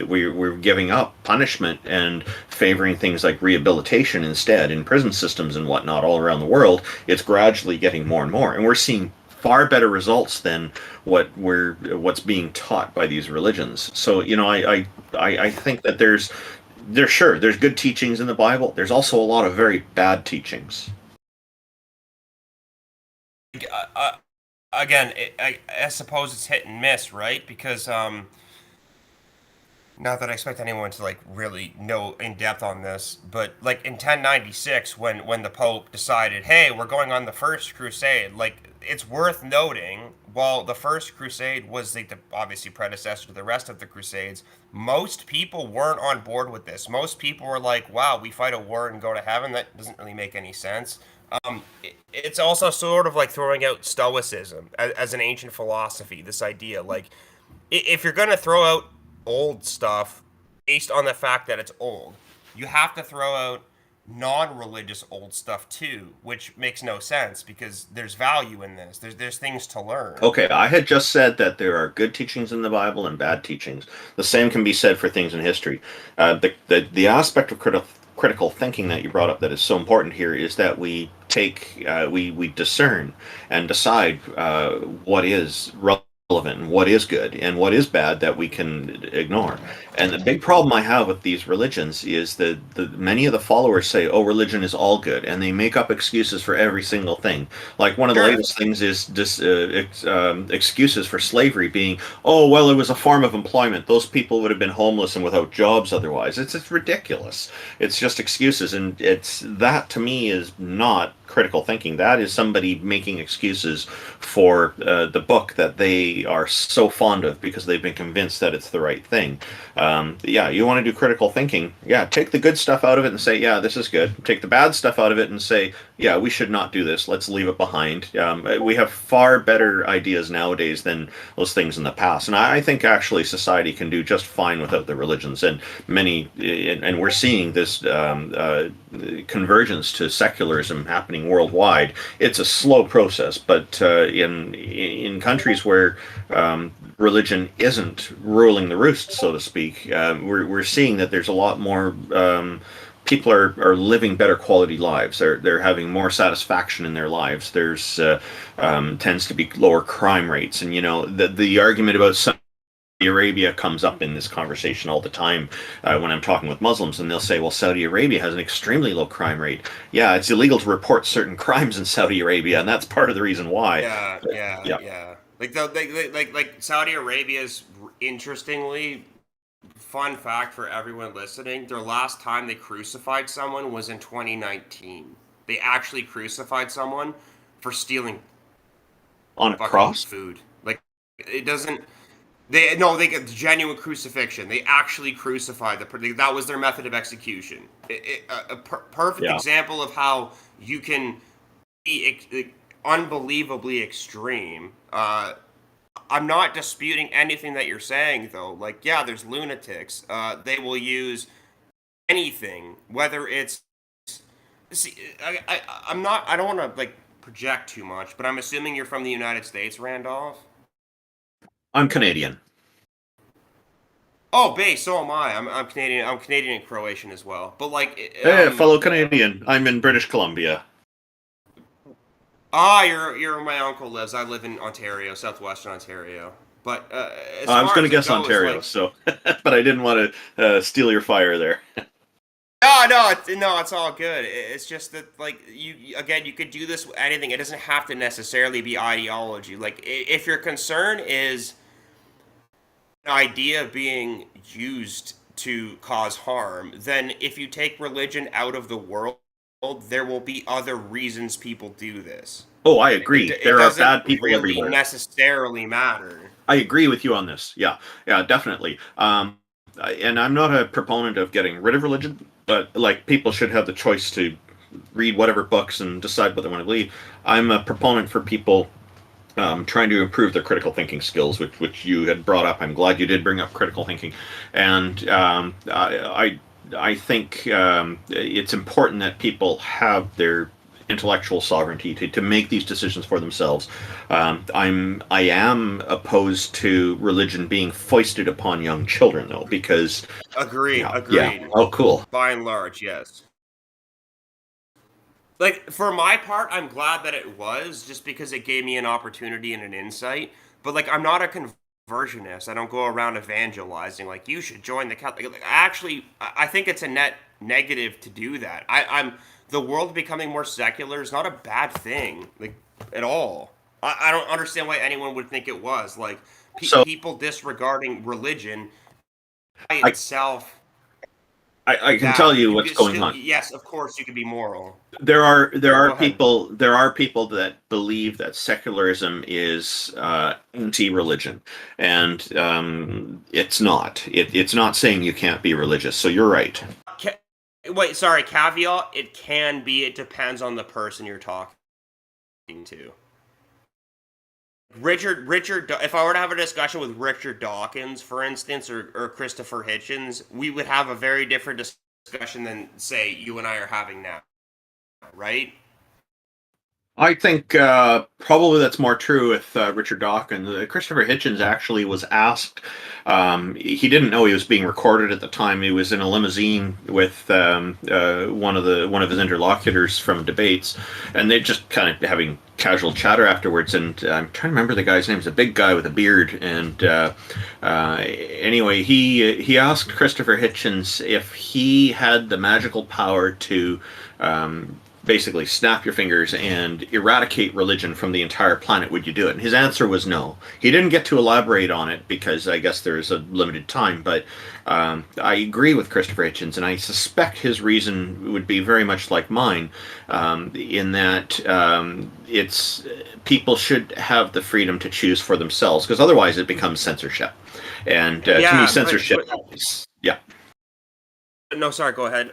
we're giving up punishment and favoring things like rehabilitation instead in prison systems and whatnot all around the world. It's gradually getting more and more, and we're seeing far better results than what's being taught by these religions. So I think that there's good teachings in the Bible. There's also a lot of very bad teachings.
Again, I suppose it's hit and miss, right? Because not that I expect anyone to really know in depth on this, but in 1096, when the Pope decided, hey, we're going on the First Crusade, it's worth noting, while the First Crusade was the obviously predecessor to the rest of the Crusades, most people weren't on board with this. Most people were like, wow, we fight a war and go to heaven? That doesn't really make any sense. It's also sort of like throwing out Stoicism as an ancient philosophy, this idea. If you're going to throw out old stuff based on the fact that it's old, you have to throw out non-religious old stuff too, which makes no sense because there's value in this. There's things to learn.
Okay, I had just said that there are good teachings in the Bible and bad teachings. The same can be said for things in history. The aspect of critical thinking that you brought up that is so important here is that we we discern and decide what is relevant and what is good and what is bad that we can ignore. And the big problem I have with these religions is that many of the followers say, oh, religion is all good, and they make up excuses for every single thing. Like one of the latest things is excuses for slavery being, oh, well, it was a form of employment. Those people would have been homeless and without jobs otherwise. It's ridiculous. It's just excuses, and that to me is not critical thinking. That is somebody making excuses for the book that they are so fond of because they've been convinced that it's the right thing. You want to do critical thinking. Yeah, take the good stuff out of it and say, yeah, this is good. Take the bad stuff out of it and say, yeah, we should not do this. Let's leave it behind. We have far better ideas nowadays than those things in the past. And I think actually society can do just fine without the religions. And we're seeing this convergence to secularism happening worldwide. It's a slow process, but in countries where religion isn't ruling the roost, so to speak, we're seeing that there's a lot more people are living better quality lives. They're having more satisfaction in their lives. There's tends to be lower crime rates, and the argument about Saudi Arabia comes up in this conversation all the time when I'm talking with Muslims, and they'll say, well, Saudi Arabia has an extremely low crime rate. Yeah, it's illegal to report certain crimes in Saudi Arabia, and that's part of the reason why.
Yeah. Like Saudi Arabia's, interestingly, fun fact for everyone listening, their last time they crucified someone was in 2019. They actually crucified someone for stealing
on a cross
food. It doesn't. They get genuine crucifixion. They actually crucified that was their method of execution. A perfect example of how you can be unbelievably extreme. I'm not disputing anything that you're saying, though. There's lunatics. They will use anything, whether it's. See, I'm not. I don't want to project too much, but I'm assuming you're from the United States, Randolph.
I'm Canadian.
Oh, base. So am I. I'm Canadian. I'm Canadian and Croatian as well. But like,
Hey, fellow Canadian. I'm in British Columbia.
You're where my uncle lives. I live in Ontario, southwestern Ontario. But
I was going to guess Ontario, like, so but I didn't want to steal your fire there.
No, it's all good. It's just that, like, you could do this with anything. It doesn't have to necessarily be ideology. Like, if your concern is an idea being used to cause harm, then if you take religion out of the world, there will be other reasons people do this.
Oh, I agree. There are bad people
really
everywhere.
Necessarily matter.
I agree with you on this. Yeah, definitely. And I'm not a proponent of getting rid of religion, but like people should have the choice to read whatever books and decide what they want to believe. I'm a proponent for people trying to improve their critical thinking skills, which you had brought up. I'm glad you did bring up critical thinking, and I think it's important that people have their intellectual sovereignty to make these decisions for themselves. I am opposed to religion being foisted upon young children, though, because
agreed.
Yeah. Oh, cool.
By and large, yes. Like, for my part, I'm glad that it was, just because it gave me an opportunity and an insight. But like, I'm not a conversionist. I don't go around evangelizing like you should join the Catholic. Like, actually, I think it's a net negative to do that. The world becoming more secular is not a bad thing, like, at all. I don't understand why anyone would think it was. Like, people disregarding religion by itself.
I can tell you what's going on.
Yes, of course, you can be moral.
There are people that believe that secularism is anti-religion, and it's not. It's not saying you can't be religious. So you're right.
Wait, sorry. Caveat: it can be. It depends on the person you're talking to. Richard. If I were to have a discussion with Richard Dawkins, for instance, or Christopher Hitchens, we would have a very different discussion than, say, you and I are having now, right?
I think probably that's more true with Richard Dawkins. Christopher Hitchens actually was asked. He didn't know he was being recorded at the time. He was in a limousine with one of his interlocutors from debates, and they just kind of having casual chatter afterwards. And I'm trying to remember the guy's name. He's a big guy with a beard. And anyway, he asked Christopher Hitchens if he had the magical power to basically snap your fingers and eradicate religion from the entire planet, would you do it? And his answer was no. He didn't get to elaborate on it because I guess there's a limited time, but I agree with Christopher Hitchens, and I suspect his reason would be very much like mine, in that it's people should have the freedom to choose for themselves, because otherwise it becomes censorship. And to me, censorship is, yeah.
No, sorry, go ahead.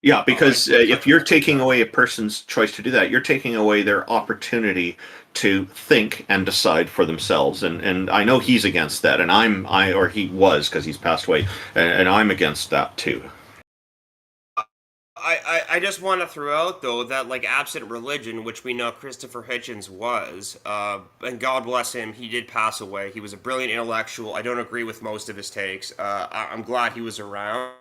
Yeah, because if you're taking away a person's choice to do that, you're taking away their opportunity to think and decide for themselves. And I know he's against that, and he was, because he's passed away, and I'm against that too.
I just want to throw out, though, that, like, absent religion, which we know Christopher Hitchens was, and God bless him, he did pass away. He was a brilliant intellectual. I don't agree with most of his takes. I'm glad he was around.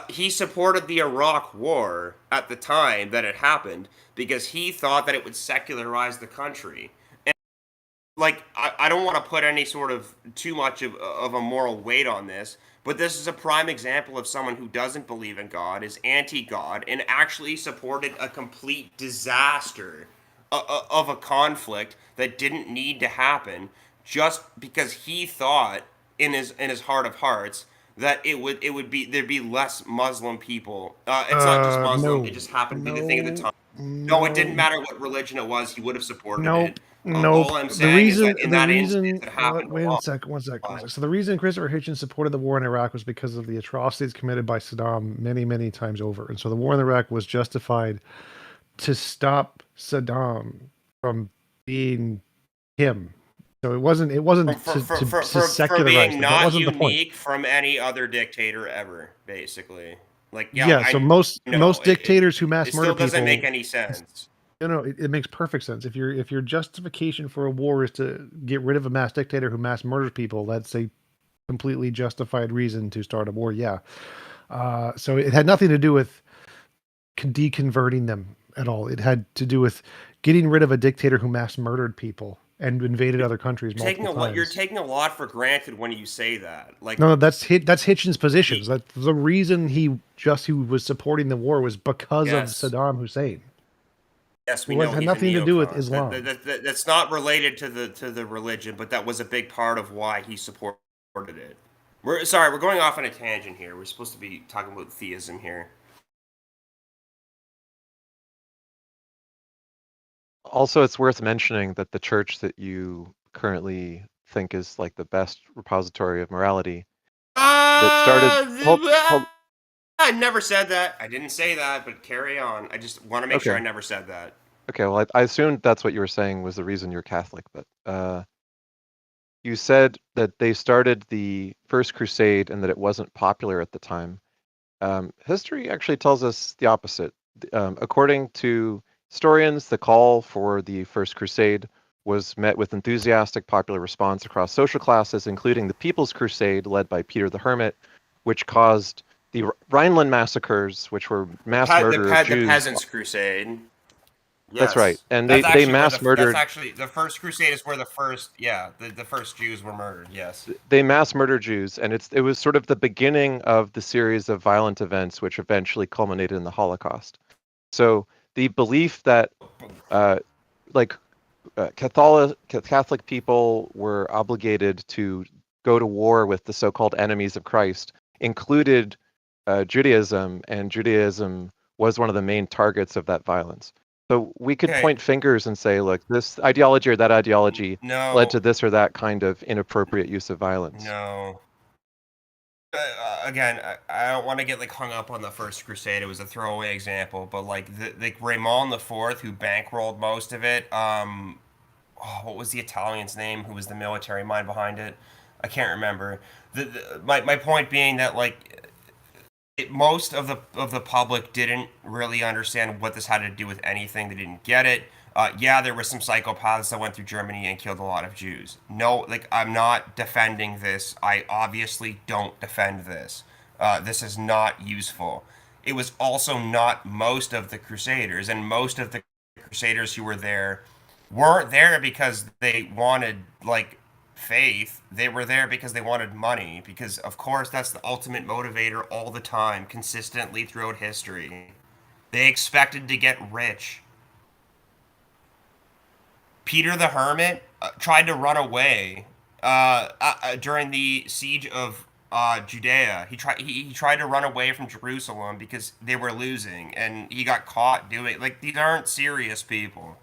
He supported the Iraq War at the time that it happened because he thought that it would secularize the country. And, like, I don't want to put any sort of too much of a moral weight on this, but this is a prime example of someone who doesn't believe in God, is anti-God, and actually supported a complete disaster of a conflict that didn't need to happen just because he thought in his heart of hearts that there'd be less Muslim people. It's not just Muslim.
No,
it just happened to be the thing at the time. No, it didn't matter what religion it was. He would have supported it.
No,
all I'm saying is that in that instance, it happened.
Wait a second, one second. So the reason Christopher Hitchens supported the war in Iraq was because of the atrocities committed by Saddam many, many times over. And so the war in Iraq was justified to stop Saddam from being him. So it wasn't to secularize
being not unique from any other dictator ever, basically. Like,
so most dictators who mass murder people,
still doesn't make any sense.
It makes perfect sense. If your justification for a war is to get rid of a mass dictator who mass murders people, let's say completely justified reason to start a war. Yeah. So it had nothing to do with deconverting them at all. It had to do with getting rid of a dictator who mass murdered people and invaded other countries multiple times.
You're taking a lot for granted when you say that. Like,
no, that's Hitchens' positions. That the reason he was supporting the war was because of Saddam Hussein.
Yes, we know
it had nothing to do with Islam.
That's not related to the religion, but that was a big part of why he supported it. We're going off on a tangent here. We're supposed to be talking about theism here.
Also, it's worth mentioning that the church that you currently think is like the best repository of morality that started.
I never said that. I didn't say that, but carry on. I just want to make sure I never said that.
Okay, well, I assumed that's what you were saying was the reason you're Catholic, but you said that they started the First Crusade and that it wasn't popular at the time. History actually tells us the opposite. According to historians, the call for the First Crusade was met with enthusiastic popular response across social classes, including the People's Crusade led by Peter the Hermit, which caused the Rhineland massacres, which were mass murder of Jews.
The Peasants' Crusade. Yes.
That's right, and they mass murdered.
That's actually the First Crusade is where the first Jews were murdered. Yes,
they mass murdered Jews, and it was sort of the beginning of the series of violent events, which eventually culminated in the Holocaust. So the belief that Catholic people were obligated to go to war with the so-called enemies of Christ included Judaism, and Judaism was one of the main targets of that violence. So we could point fingers and say, look, this ideology or that ideology led to this or that kind of inappropriate use of violence.
No. Again, I don't want to get hung up on the First Crusade. It was a throwaway example, but the Raymond IV, who bankrolled most of it. What was the Italian's name? Who was the military mind behind it? I can't remember. My point being that most of the public didn't really understand what this had to do with anything. They didn't get it. There were some psychopaths that went through Germany and killed a lot of Jews. No, I'm not defending this. I obviously don't defend this. This is not useful. It was also not most of the Crusaders, and most of the Crusaders who were there weren't there because they wanted faith. They were there because they wanted money, because of course that's the ultimate motivator all the time, consistently throughout history. They expected to get rich. Peter the Hermit tried to run away during the siege of Judea. He tried to run away from Jerusalem because they were losing, and he got caught doing these aren't serious people.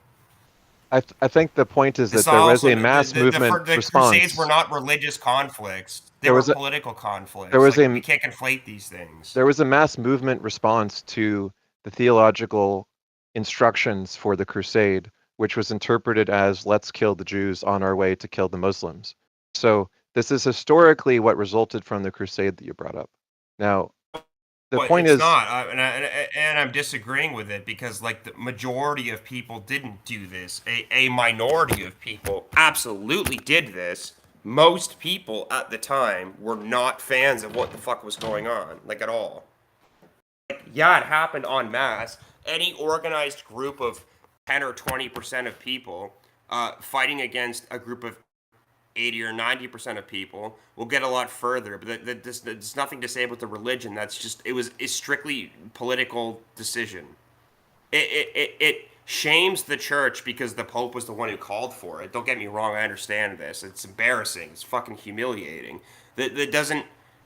I think the point is that there was a mass movement response.
The Crusades were not religious conflicts. They were political conflicts. We can't conflate these things.
There was a mass movement response to the theological instructions for the Crusade, which was interpreted as, let's kill the Jews on our way to kill the Muslims. So this is historically what resulted from the Crusade that you brought up. Now, the point is
not, and I'm disagreeing with it, because the majority of people didn't do this. A minority of people absolutely did this. Most people at the time were not fans of what the fuck was going on, at all. It happened en masse. Any organized group of 10 or 20% of people fighting against a group of 80 or 90% of people will get a lot further, but there's nothing to say about the religion. That's just it was a strictly political decision. It shames the church because the Pope was the one who called for it. Don't get me wrong, I understand this. It's embarrassing. It's fucking humiliating. That doesn't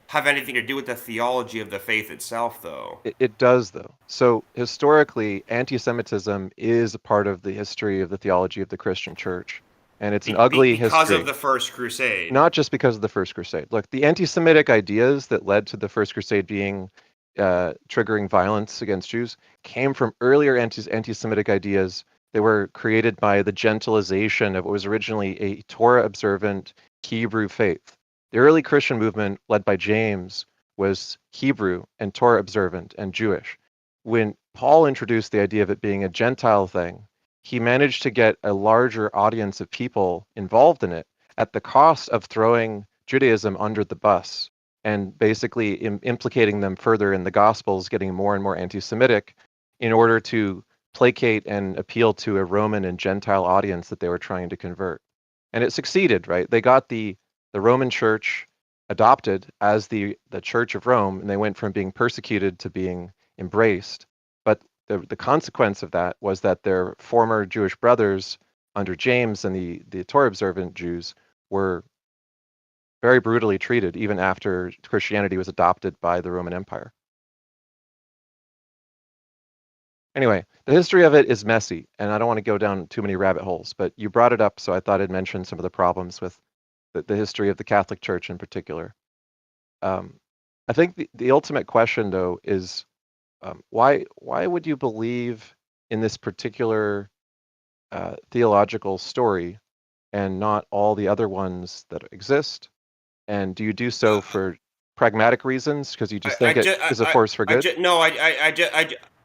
have anything to do with the theology of the faith itself, though.
It does, though. So historically, anti-Semitism is a part of the history of the theology of the Christian church. And it's an ugly history.
Because of the First Crusade.
Not just because of the First Crusade. Look, the anti-Semitic ideas that led to the First Crusade being triggering violence against Jews came from earlier anti-Semitic ideas that were created by the gentilization of what was originally a Torah-observant Hebrew faith. The early Christian movement, led by James, was Hebrew and Torah-observant and Jewish. When Paul introduced the idea of it being a Gentile thing, he managed to get a larger audience of people involved in it at the cost of throwing Judaism under the bus and basically implicating them further in the Gospels, getting more and more anti-Semitic in order to placate and appeal to a Roman and Gentile audience that they were trying to convert. And it succeeded, right? They got the Roman Church adopted as the Church of Rome, and they went from being persecuted to being embraced. But the consequence of that was that their former Jewish brothers under James and the Torah observant Jews were very brutally treated even after Christianity was adopted by the Roman Empire. Anyway, the history of it is messy, and I don't want to go down too many rabbit holes, but you brought it up, so I thought I'd mention some of the problems with the history of the Catholic Church in particular. I think the ultimate question, though, is why would you believe in this particular theological story and not all the other ones that exist? And do you do so for pragmatic reasons because you just think it is a force for good?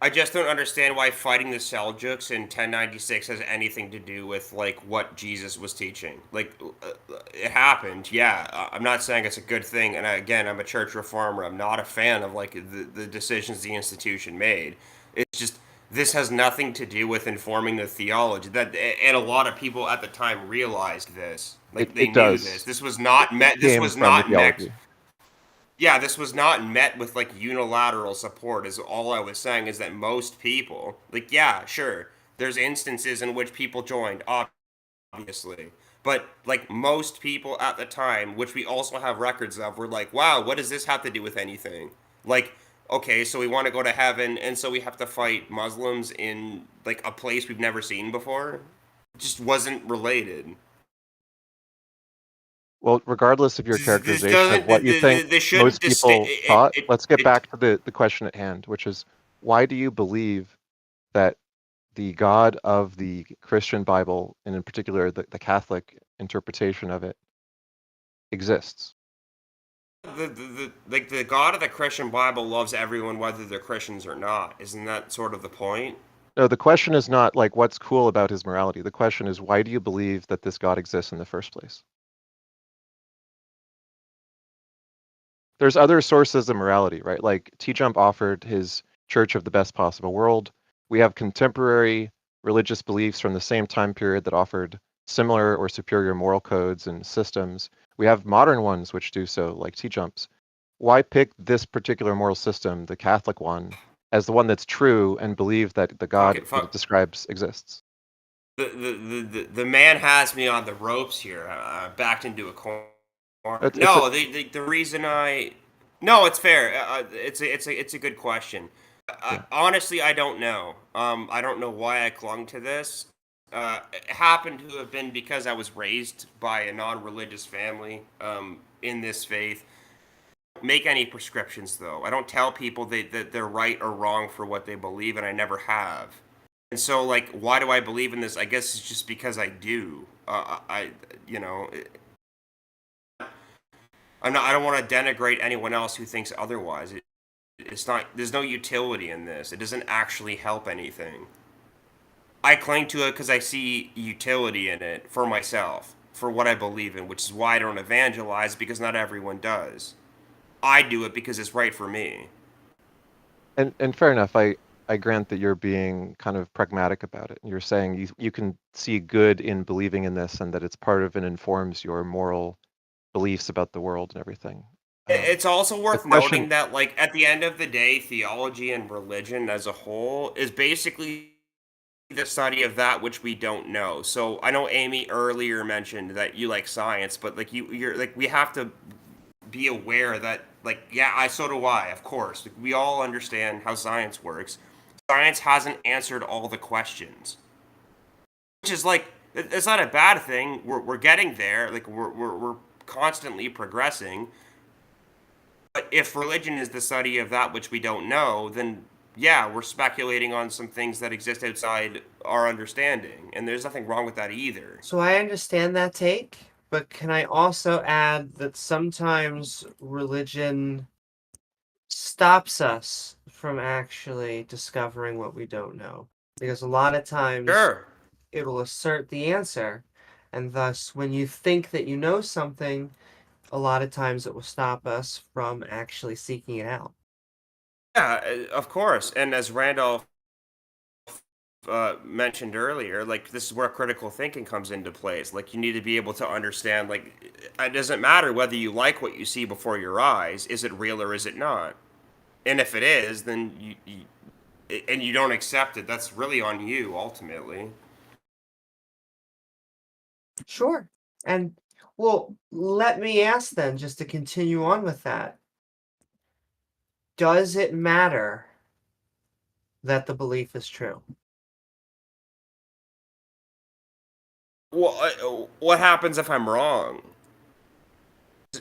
I just don't understand why fighting the Seljuks in 1096 has anything to do with like what Jesus was teaching. Like it happened, yeah. I'm not saying it's a good thing, and again, I'm a church reformer. I'm not a fan of like the decisions the institution made. It's just this has nothing to do with informing the theology. That and a lot of people at the time realized this. Like they knew this. This was not met. This was not met. Yeah, this was not met with like unilateral support. Is all I was saying is that most people, like, yeah, sure, there's instances in which people joined, obviously, but like most people at the time, which we also have records of, were like, wow, what does this have to do with anything? Like, okay, so we want to go to heaven, and so we have to fight Muslims in like a place we've never seen before. It just wasn't related.
Well, regardless of your characterization of what you think most people thought, let's get back to the question at hand, which is, why do you believe that the God of the Christian Bible, and in particular the Catholic interpretation of it, exists?
The God of the Christian Bible loves everyone whether they're Christians or not. Isn't that sort of the point?
No, the question is not like what's cool about his morality. The question is, why do you believe that this God exists in the first place? There's other sources of morality, right? Like TJump offered his Church of the Best Possible World. We have contemporary religious beliefs from the same time period that offered similar or superior moral codes and systems. We have modern ones which do so, like TJump's. Why pick this particular moral system, the Catholic one, as the one that's true and believe that the God that it describes exists?
The man has me on the ropes here. Backed into a corner. The reason no, it's fair. It's a good question. Honestly, I don't know. I don't know why I clung to this. It happened to have been because I was raised by a non-religious family in this faith. I don't make any prescriptions, though. I don't tell people that they're right or wrong for what they believe, and I never have. And so, like, why do I believe in this? I guess it's just because I do. I don't want to denigrate anyone else who thinks otherwise. It's not. There's no utility in this. It doesn't actually help anything. I cling to it because I see utility in it for myself, for what I believe in, which is why I don't evangelize, because not everyone does. I do it because it's right for me.
And fair enough. I grant that you're being kind of pragmatic about it. You're saying you can see good in believing in this, and that it's part of and informs your moral beliefs about the world and everything.
It's also worth noting that, like, at the end of the day, theology and religion as a whole is basically the study of that which we don't know. So I know Amy earlier mentioned that you like science, but like you're like, we have to be aware that, like, yeah, so do I, of course. Like, we all understand how science works. Science hasn't answered all the questions, which is like, it's not a bad thing. We're getting there. Like, we're constantly progressing. But if religion is the study of that which we don't know, then yeah, we're speculating on some things that exist outside our understanding, and there's nothing wrong with that either.
So I understand that take, but can I also add that sometimes religion stops us from actually discovering what we don't know? Because a lot of times it'll assert the answer, and thus when you think that you know something, a lot of times it will stop us from actually seeking it out.
Yeah, of course. And as Randolph mentioned earlier, like this is where critical thinking comes into place. Like you need to be able to understand, like it doesn't matter whether you like what you see before your eyes. Is it real or is it not? And if it is, then and you don't accept it, that's really on you ultimately.
Sure. And well, let me ask then, just to continue on with that. Does it matter that the belief is true?
Well, what happens if I'm wrong?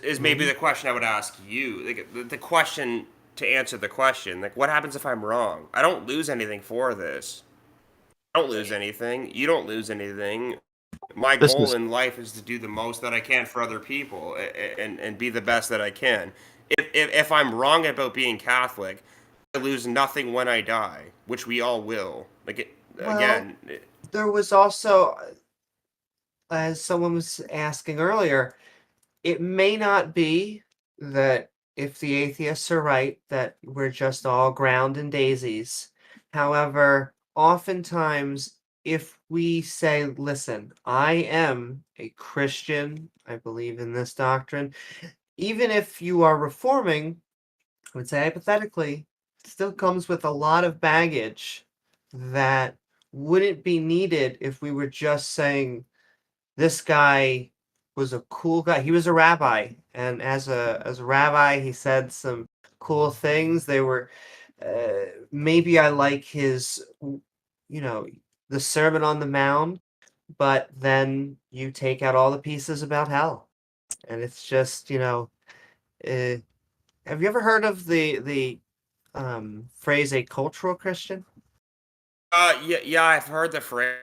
Is maybe the question I would ask you. Like the question to answer the question, like what happens if I'm wrong? I don't lose anything for this. I don't lose anything. You don't lose anything. My goal in life is to do the most that I can for other people and be the best that I can. If I'm wrong about being Catholic, I lose nothing when I die, which we all will.
There was also, as someone was asking earlier, it may not be that if the atheists are right, that we're just all ground and daisies. However, oftentimes, if we say, listen, I am a Christian, I believe in this doctrine, even if you are reforming, I would say hypothetically, it still comes with a lot of baggage that wouldn't be needed if we were just saying, this guy was a cool guy. He was a rabbi, and as a rabbi, he said some cool things. They were maybe I like his, the Sermon on the Mount, but then you take out all the pieces about hell, and it's just have you ever heard of the phrase "a cultural Christian"?
Yeah, I've heard the phrase,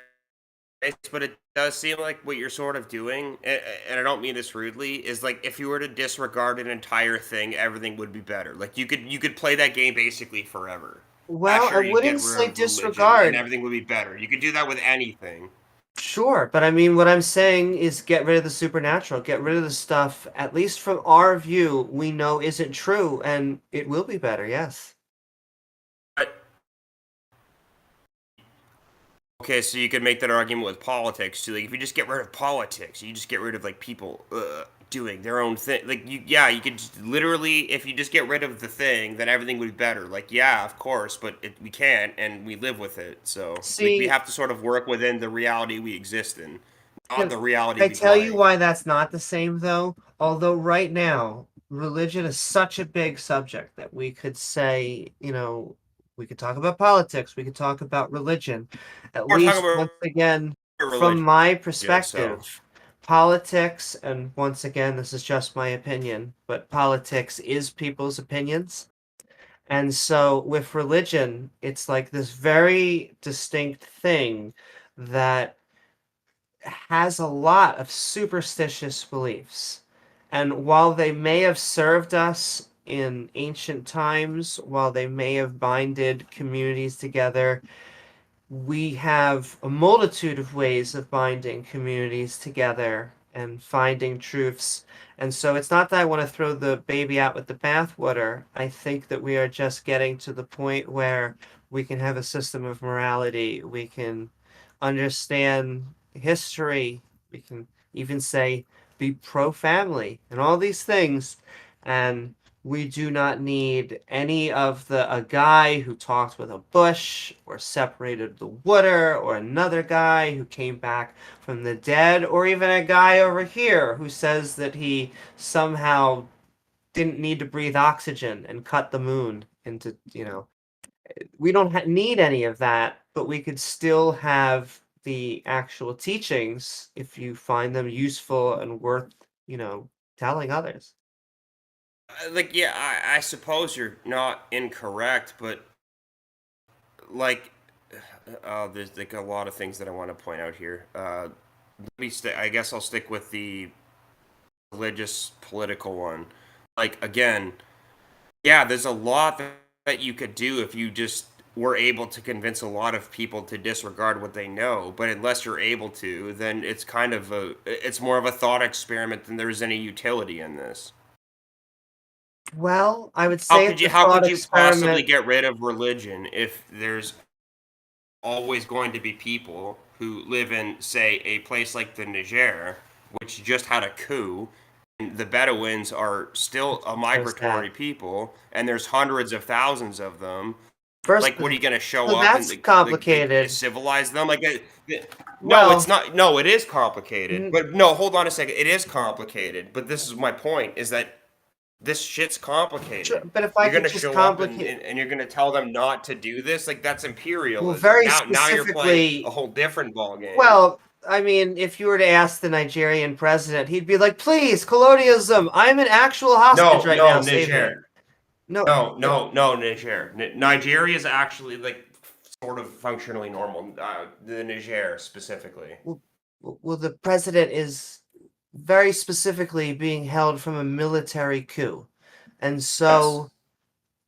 but it does seem like what you're sort of doing, and I don't mean this rudely, is like if you were to disregard an entire thing, everything would be better. Like you could play that game basically forever.
Well,
Sure,
I
you
wouldn't
get rid
say
of religion
disregard.
and everything would be better. You could do that with anything.
Sure, but I mean, what I'm saying is get rid of the supernatural, get rid of the stuff, at least from our view, we know isn't true, and it will be better, yes.
Okay, so you could make that argument with politics too. Like, if you just get rid of politics, you just get rid of like people doing their own thing. Like, you could just, literally, if you just get rid of the thing, then everything would be better. Like, yeah, of course, but we can't, and we live with it. So,
See,
we have to sort of work within the reality we exist in, not the reality.
I tell you why that's not the same, though. Although right now, religion is such a big subject that we could say, we could talk about politics, we could talk about religion. At least, once again, from my perspective, politics, and once again, this is just my opinion, but politics is people's opinions. And so with religion, it's like this very distinct thing that has a lot of superstitious beliefs. And while they may have served us in ancient times, while they may have binded communities together, we have a multitude of ways of binding communities together and finding truths. And so it's not that I want to throw the baby out with the bathwater. I think that we are just getting to the point where we can have a system of morality. We can understand history. We can even say be pro-family and all these things. And we do not need any of a guy who talked with a bush or separated the water, or another guy who came back from the dead, or even a guy over here who says that he somehow didn't need to breathe oxygen and cut the moon into, we don't need any of that, but we could still have the actual teachings if you find them useful and worth, telling others.
I suppose you're not incorrect, but like, there's like a lot of things that I want to point out here. I guess I'll stick with the religious political one. Like, again, yeah, there's a lot that you could do if you just we're able to convince a lot of people to disregard what they know, but unless you're able to, then it's kind of it's more of a thought experiment than there's any utility in this.
Well, I would say
how could you possibly get rid of religion if there's always going to be people who live in, say, a place like the Niger, which just had a coup, and the Bedouins are still a migratory people, and there's hundreds of thousands of them. Like, what are you going to show up
that's
and
complicated.
Civilize them? Like, no, it's not. No, it is complicated. But no, hold on a second. It is complicated. But this is my point: is that this shit's complicated.
Sure, but if I
you're
could
going to
just
show
complicate,
up and you're going to tell them not to do this, like that's imperialism.
Well, very
now you're
specifically,
playing a whole different ballgame.
Well, I mean, if you were to ask the Nigerian president, he'd be like, "Please, colonialism. I'm an actual hostage right now. Save me."
No, Niger. Nigeria is actually like sort of functionally normal. The Niger specifically.
Well, the president is very specifically being held from a military coup, and so yes.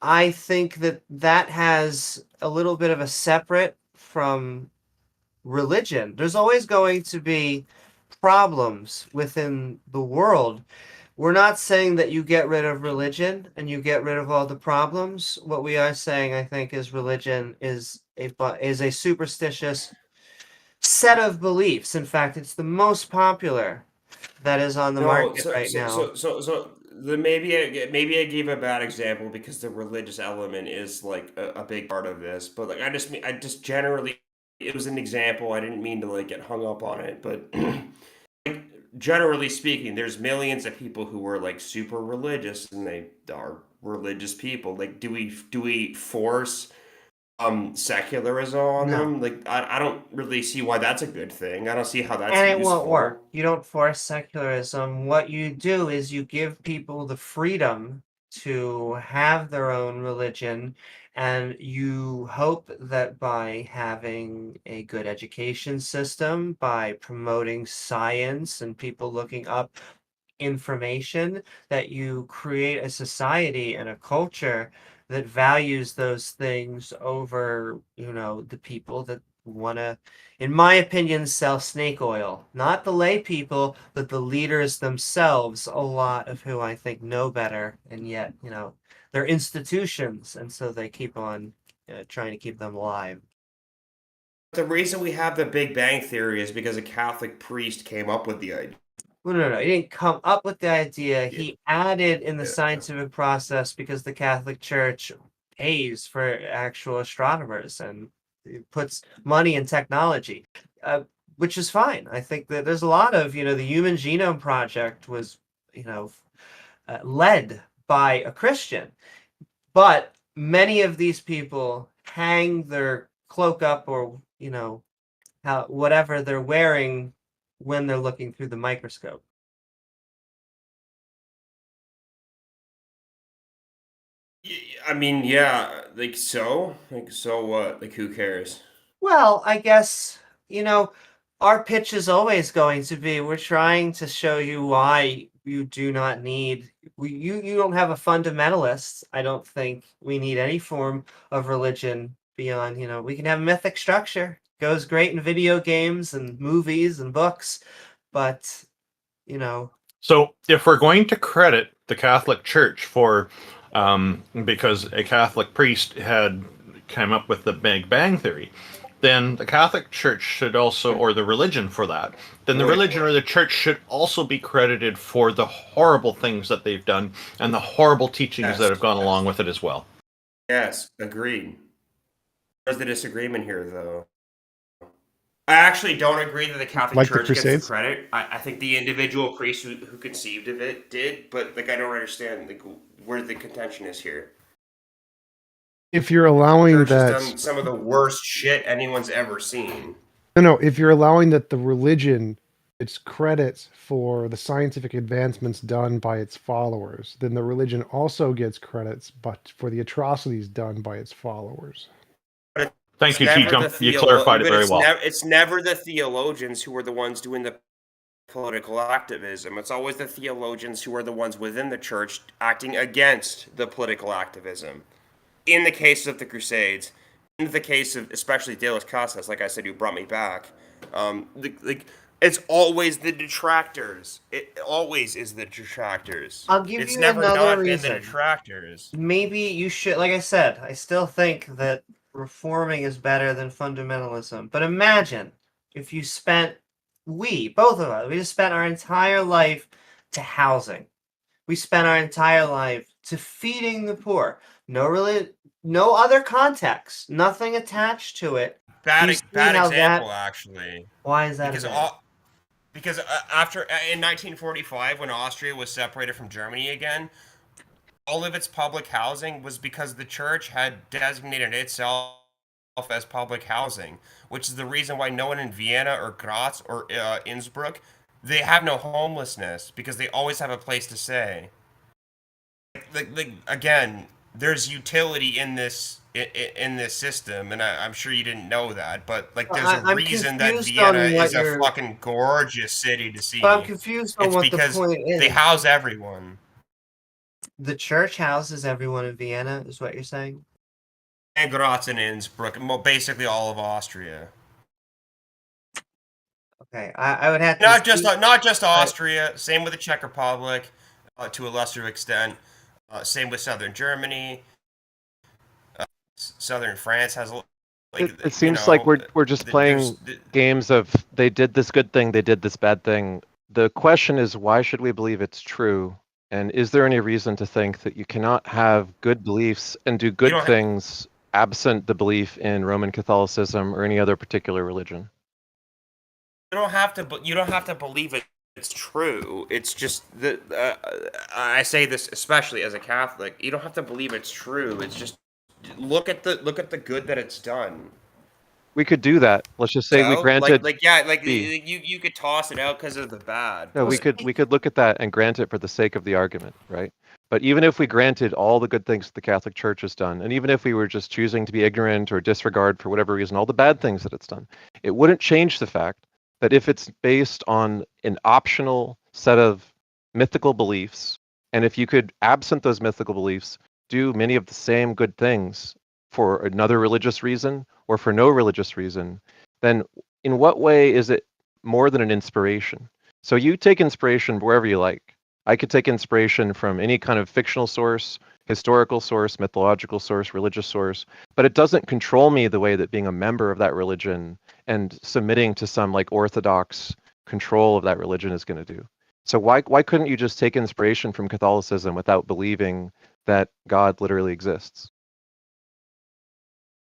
I think that has a little bit of a separate from religion. There's always going to be problems within the world. We're not saying that you get rid of religion and you get rid of all the problems. What we are saying, I think, is religion is a superstitious set of beliefs. In fact, it's the most popular that is on the market right now.
So maybe I gave a bad example because the religious element is like a big part of this. But like I just generally, it was an example. I didn't mean to like get hung up on it, but. Generally speaking, there's millions of people who are like super religious, and they are religious people. Like, do we force secularism on them? Like, I don't really see why that's a good thing. I don't see how that's
and it won't work. You don't force secularism. What you do is you give people the freedom to have their own religion, and you hope that by having a good education system, by promoting science and people looking up information, that you create a society and a culture that values those things over, the people that want to, in my opinion, sell snake oil. Not the lay people, but the leaders themselves, a lot of who I think know better, and yet, they're institutions, and so they keep on trying to keep them alive.
The reason we have the Big Bang Theory is because a Catholic priest came up with the idea.
Well, no. He didn't come up with the idea. He added in the scientific process because the Catholic Church pays for actual astronomers and puts money in technology, which is fine. I think that there's a lot of, the Human Genome Project was, led by a Christian. But many of these people hang their cloak up or, whatever they're wearing when they're looking through the microscope.
I mean, yeah, so what? Like, who cares?
Well, I guess, our pitch is always going to be, we're trying to show you why you do not need, you don't have a fundamentalist. I don't think we need any form of religion beyond, we can have mythic structure. Goes great in video games and movies and books, but,
So if we're going to credit the Catholic Church for, because a Catholic priest had come up with the Big Bang Theory, then the Catholic Church should also, or the religion for that, then the religion or the church should also be credited for the horrible things that they've done and the horrible teachings that have gone along with it as well.
Yes, agreed. There's the disagreement here, though. I actually don't agree that the Catholic Church gets the credit. I think the individual priest who conceived of it did, but I don't understand where the contention is here.
If you're allowing that,
has done some of the worst shit anyone's ever seen.
No. If you're allowing that the religion gets credit for the scientific advancements done by its followers, then the religion also gets credits, but for the atrocities done by its followers.
Thank you, TJump. You clarified it very well.
It's never the theologians who are the ones doing the political activism. It's always the theologians who are the ones within the church acting against the political activism. In the case of the Crusades, in the case of especially De Las Casas, like I said, who brought me back, it's always the detractors. It always is the detractors.
I'll give
It's
you
never
another
not been
reason.
the detractors.
Maybe you should, like I said, I still think that reforming is better than fundamentalism. But imagine if you both of us, we just spent our entire life to housing. We spent our entire life to feeding the poor. No other context, nothing attached to it.
Bad
You see
example,
how that-
actually.
Why is that?
Because after in 1945, when Austria was separated from Germany again, all of its public housing was because the church had designated itself as public housing, which is the reason why no one in Vienna or Graz or Innsbruck, they have no homelessness because they always have a place to stay. Again, there's utility in this system, and I'm sure you didn't know that, but like there's a reason that Vienna is a fucking gorgeous city to see.
But I'm confused on what the point is.
They house everyone.
The church houses everyone in Vienna, is what you're saying?
And Graz and Innsbruck, basically all of Austria.
Okay, I would have to
not just Austria. Same with the Czech Republic, to a lesser extent. Same with southern Germany. Southern France has.
It seems like we're just playing games of they did this good thing, they did this bad thing. The question is, why should we believe it's true? And is there any reason to think that you cannot have good beliefs and do good things absent the belief in Roman Catholicism or any other particular religion?
You don't have to believe it's true. It's just that I say this especially as a Catholic. You don't have to believe it's true. It's just look at the good that it's done.
We could do that. Let's just say we granted.
You could toss it out because of the bad.
No, we could look at that and grant it for the sake of the argument, right? But even if we granted all the good things the Catholic Church has done, and even if we were just choosing to be ignorant or disregard for whatever reason all the bad things that it's done, it wouldn't change the fact that if it's based on an optional set of mythical beliefs, and if you could, absent those mythical beliefs, do many of the same good things for another religious reason or for no religious reason, then in what way is it more than an inspiration? So you take inspiration wherever you like. I could take inspiration from any kind of fictional source, historical source, mythological source, religious source, but it doesn't control me the way that being a member of that religion and submitting to some like orthodox control of that religion is going to do. So why couldn't you just take inspiration from Catholicism without believing that God literally exists?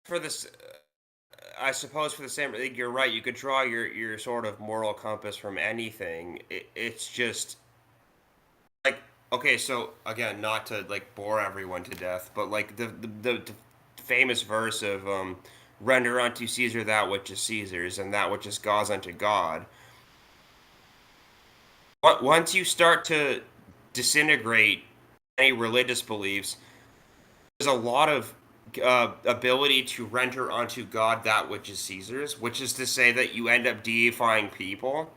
For this, I suppose for the same, you're right. You could draw your sort of moral compass from anything. It's just like, okay, so again, not to like bore everyone to death, but like the famous verse of render unto Caesar that which is Caesar's and that which is God's unto God. Once you start to disintegrate any religious beliefs, there's a lot of ability to render unto God that which is Caesar's, which is to say that you end up deifying people.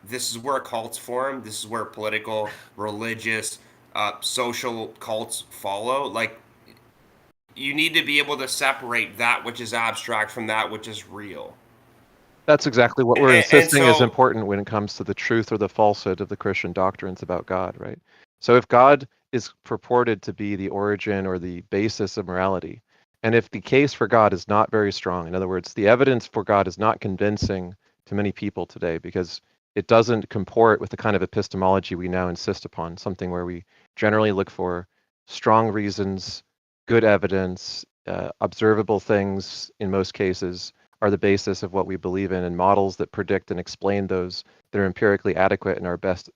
This is where cults form. This is where political, religious, social cults follow. Like, you need to be able to separate that which is abstract from that which is real.
That's exactly what we're insisting is important when it comes to the truth or the falsehood of the Christian doctrines about God, right? So if God is purported to be the origin or the basis of morality, and if the case for God is not very strong, in other words, the evidence for God is not convincing to many people today because it doesn't comport with the kind of epistemology we now insist upon, something where we generally look for strong reasons, good evidence, observable things in most cases are the basis of what we believe in, and models that predict and explain those that are empirically adequate in our best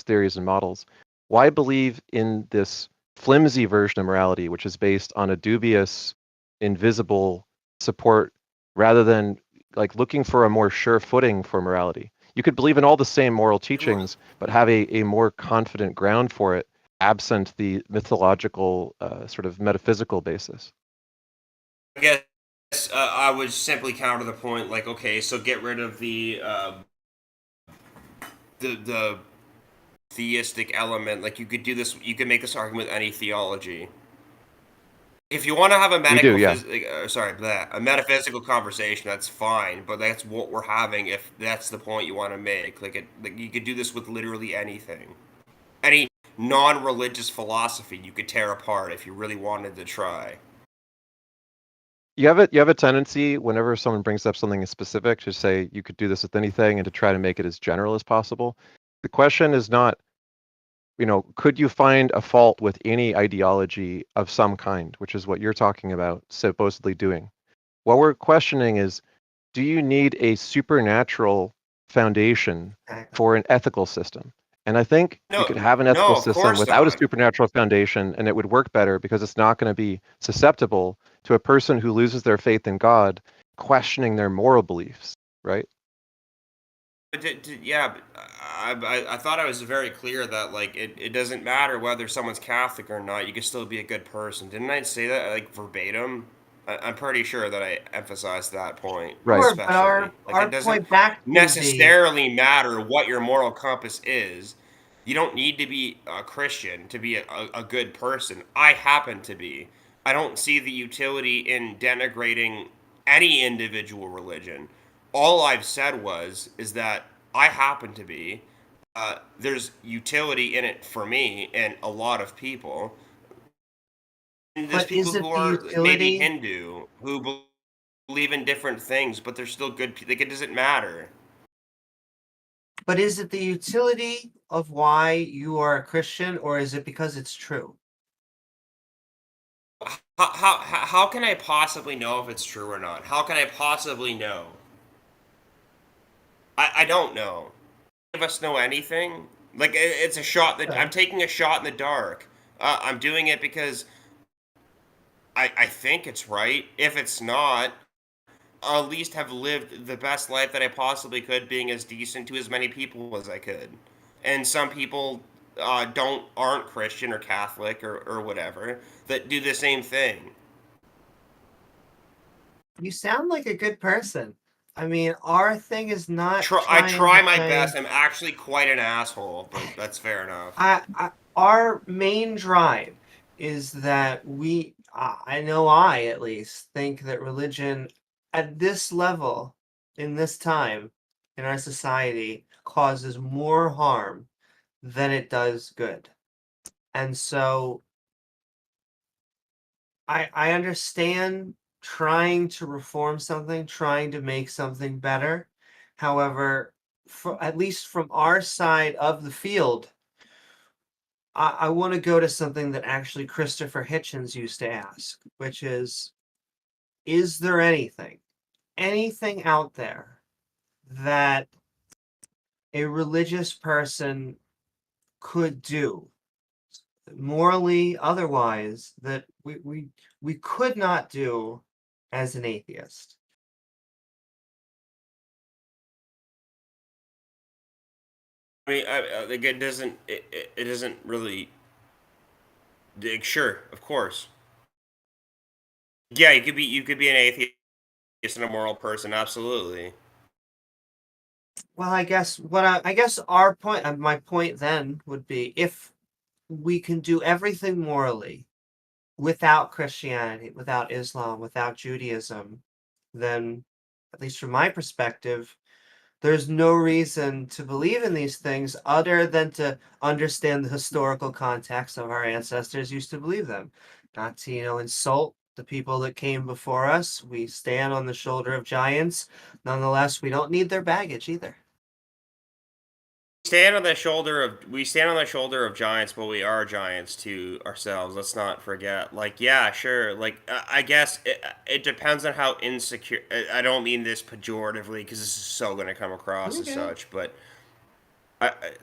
theories and models. Why believe in this flimsy version of morality, which is based on a dubious, invisible support, rather than like looking for a more sure footing for morality? You could believe in all the same moral teachings, but have a more confident ground for it, absent the mythological, sort of metaphysical basis.
I guess I would simply counter the point, like, okay, so get rid of the theistic element. Like, you could do this, you could make this argument with any theology. If you want to have a
a
metaphysical conversation, that's fine. But that's what we're having. If that's the point you want to make, like you could do this with literally anything, any non-religious philosophy you could tear apart if you really wanted to try.
You have a tendency whenever someone brings up something specific to say you could do this with anything and to try to make it as general as possible. The question is not, could you find a fault with any ideology of some kind, which is what you're talking about supposedly doing. What we're questioning is, do you need a supernatural foundation for an ethical system? And I think you could have an ethical system without a supernatural foundation, and it would work better because it's not going to be susceptible to a person who loses their faith in God questioning their moral beliefs, right?
Yeah, I thought I was very clear that like it doesn't matter whether someone's Catholic or not. You can still be a good person. Didn't I say that like verbatim? I'm pretty sure that I emphasized that point.
Right.
Sure, but our
it doesn't
point back to
necessarily matter what your moral compass is. You don't need to be a Christian to be a good person. I happen to be. I don't see the utility in denigrating any individual religion. All I've said is that I happen to be. There's utility in it for me and a lot of people. And there's people who are maybe Hindu who believe in different things, but they're still good. Like it doesn't matter.
But is it the utility of why you are a Christian, or is it because it's true?
How can I possibly know if it's true or not? How can I possibly know? I don't know. None of us know anything. Like it's a shot that I'm taking a shot in the dark. I'm doing it because I think it's right. If it's not, I'll at least have lived the best life that I possibly could, being as decent to as many people as I could. And some people aren't Christian or Catholic or whatever that do the same thing.
You sound like a good person. I mean, our thing is not.
I try my best. I'm actually quite an asshole, but that's fair enough.
Our main drive is that I know I at least think that religion at this level, in this time, in our society, causes more harm than it does good. And so I understand trying to reform something, trying to make something better. However, at least from our side of the field, I want to go to something that actually Christopher Hitchens used to ask, which is there anything out there that a religious person could do, morally, otherwise, that we could not do as an atheist?
I mean, like it doesn't really. Sure, of course. Yeah, you could be an atheist and a moral person, absolutely.
Well, I guess our point, my point then would be, if we can do everything morally without Christianity, without Islam, without Judaism, then, at least from my perspective, there's no reason to believe in these things other than to understand the historical context of our ancestors used to believe them. Not to, insult the people that came before us. We stand on the shoulder of giants. Nonetheless, we don't need their baggage either.
We stand on the shoulder of giants, but we are giants to ourselves. Let's not forget. Like, yeah, sure. Like, I guess it depends on how insecure. I don't mean this pejoratively because this is so going to come across as such. But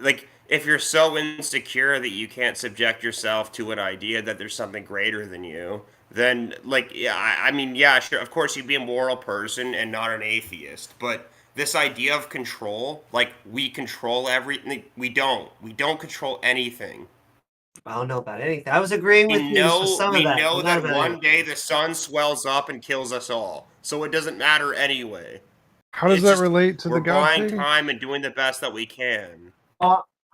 like, if you're so insecure that you can't subject yourself to an idea that there's something greater than you, then like, yeah, I mean, yeah, sure. Of course, you'd be a moral person and not an atheist, but. This idea of control, like we control everything, we don't control anything.
I don't know about anything. I was agreeing with you for some of that.
We know that one day the sun swells up and kills us all, so it doesn't matter anyway.
How does that relate to the God
thing? We're buying time and doing the best that we can.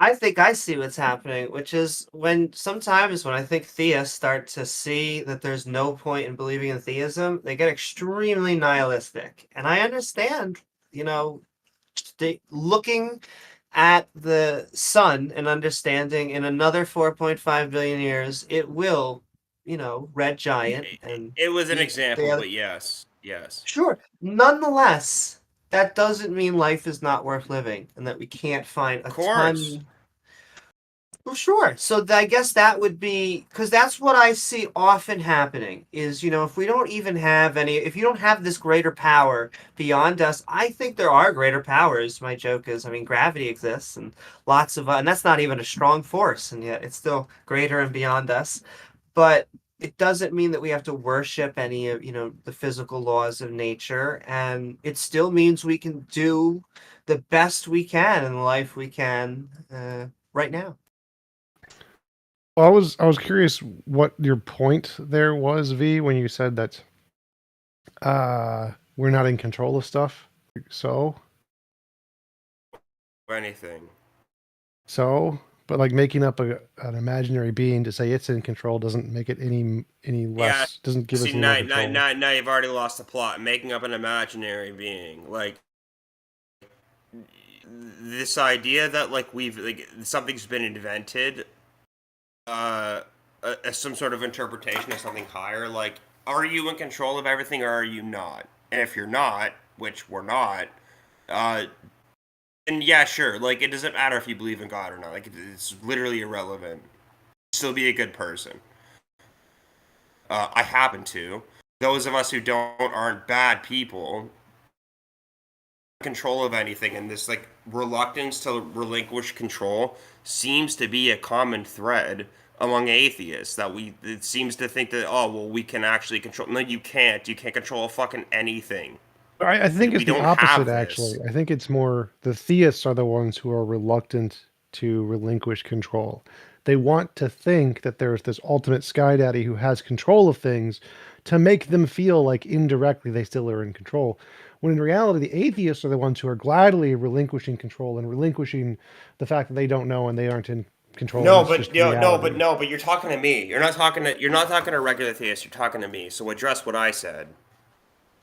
I think I see what's happening, which is sometimes when I think theists start to see that there's no point in believing in theism, they get extremely nihilistic. And I understand, looking at the sun and understanding in another 4.5 billion years, it will, red giant. And
it was an
eat
example,
the-
but yes.
Sure. Nonetheless, that doesn't mean life is not worth living and that we can't find a ton. Well, sure. So I guess that would be, because that's what I see often happening is, if we don't even have if you don't have this greater power beyond us, I think there are greater powers. My joke is, gravity exists and lots of, and that's not even a strong force, and yet it's still greater and beyond us. But it doesn't mean that we have to worship any of, the physical laws of nature. And it still means we can do the best we can in the life we can right now.
Well, I was curious what your point there was, V, when you said that we're not in control of stuff. So?
Anything.
So? But like making up an imaginary being to say it's in control doesn't make it any less. Doesn't give us any more control.
Now you've already lost the plot. Making up an imaginary being, like this idea that something's been invented, as some sort of interpretation of something higher. Like, are you in control of everything or are you not? And if you're not, which we're not, and yeah, sure. Like, it doesn't matter if you believe in God or not. Like, it's literally irrelevant. Still be a good person. I happen to. Those of us who aren't bad people. Control of anything, and this reluctance to relinquish control seems to be a common thread among atheists. It seems to think that we can actually control. No, you can't. You can't control fucking anything.
I think it's the opposite, actually. I think it's more the theists are the ones who are reluctant to relinquish control. They want to think that there's this ultimate sky daddy who has control of things to make them feel like indirectly they still are in control. When in reality, the atheists are the ones who are gladly relinquishing control and relinquishing the fact that they don't know and they aren't in control.
No, but you're talking to me. You're not talking to regular theists. You're talking to me. So address what I said.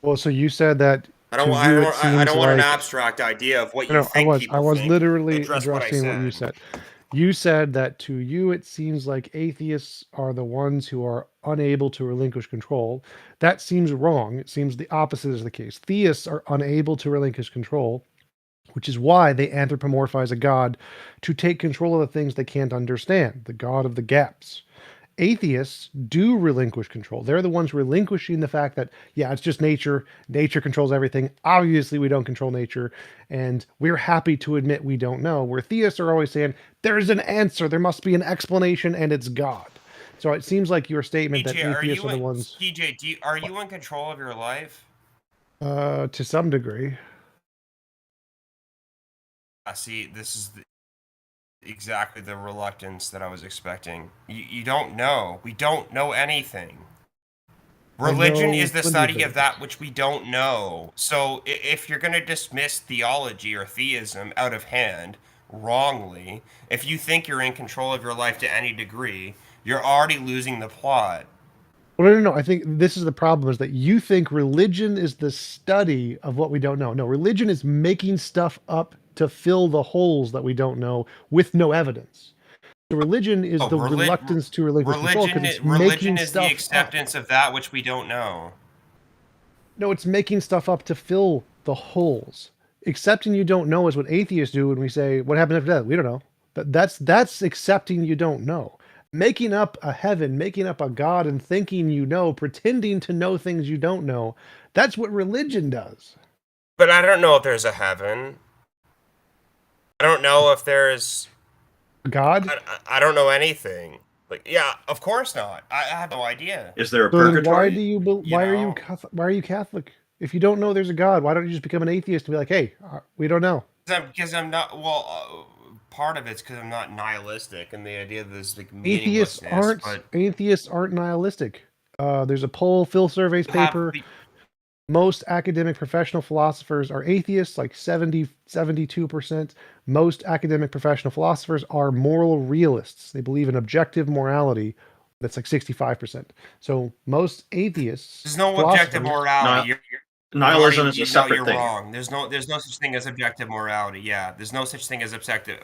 Well, so you said that.
I don't want an abstract idea of what you think.
I was literally addressing what you said. You said that to you it seems like atheists are the ones who are unable to relinquish control. That seems wrong. It seems the opposite is the case. Theists are unable to relinquish control, which is why they anthropomorphize a god to take control of the things they can't understand, the god of the gaps. Atheists do relinquish control. They're the ones relinquishing the fact that, yeah, it's just nature. Nature controls everything. Obviously, we don't control nature, and we're happy to admit we don't know. Where theists are always saying, there's an answer, there must be an explanation, and it's God. So it seems like your statement that atheists are the ones...
TJ, are you in control of your life?
To some degree.
I see, this is exactly the reluctance that I was expecting. You don't know. We don't know anything. Religion is the study of that which we don't know. So if you're going to dismiss theology or theism out of hand wrongly, if you think you're in control of your life to any degree, you're already losing the plot.
Well, no. I think this is the problem, is that you think religion is the study of what we don't know. No, religion is making stuff up to fill the holes that we don't know with no evidence. So religion is the reluctance to relinquish control because it's
religion is the acceptance of that which we don't know.
No, it's making stuff up to fill the holes. Accepting you don't know is what atheists do when we say, what happened after death? We don't know. That's accepting you don't know. Making up a heaven, making up a God and thinking you know, pretending to know things you don't know, that's what religion does.
But I don't know if there's a heaven. I don't know if there's
God.
I don't know anything. Like, yeah, of course not. I have no idea.
Is there a purgatory?
Why are you Catholic? If you don't know there's a God, why don't you just become an atheist and be like, hey, we don't know?
Because I'm not. Well, part of it's because I'm not nihilistic, and the idea that there's like meaninglessness.
Atheists aren't nihilistic. There's a poll, Phil Survey's paper. Most academic professional philosophers are atheists, like 72%. Most academic professional philosophers are moral realists. They believe in objective morality. That's like 65%. So most atheists.
There's no objective morality.
Nihilism is a separate thing.
You're wrong. There's no such thing as objective morality. Yeah, there's no such thing as objective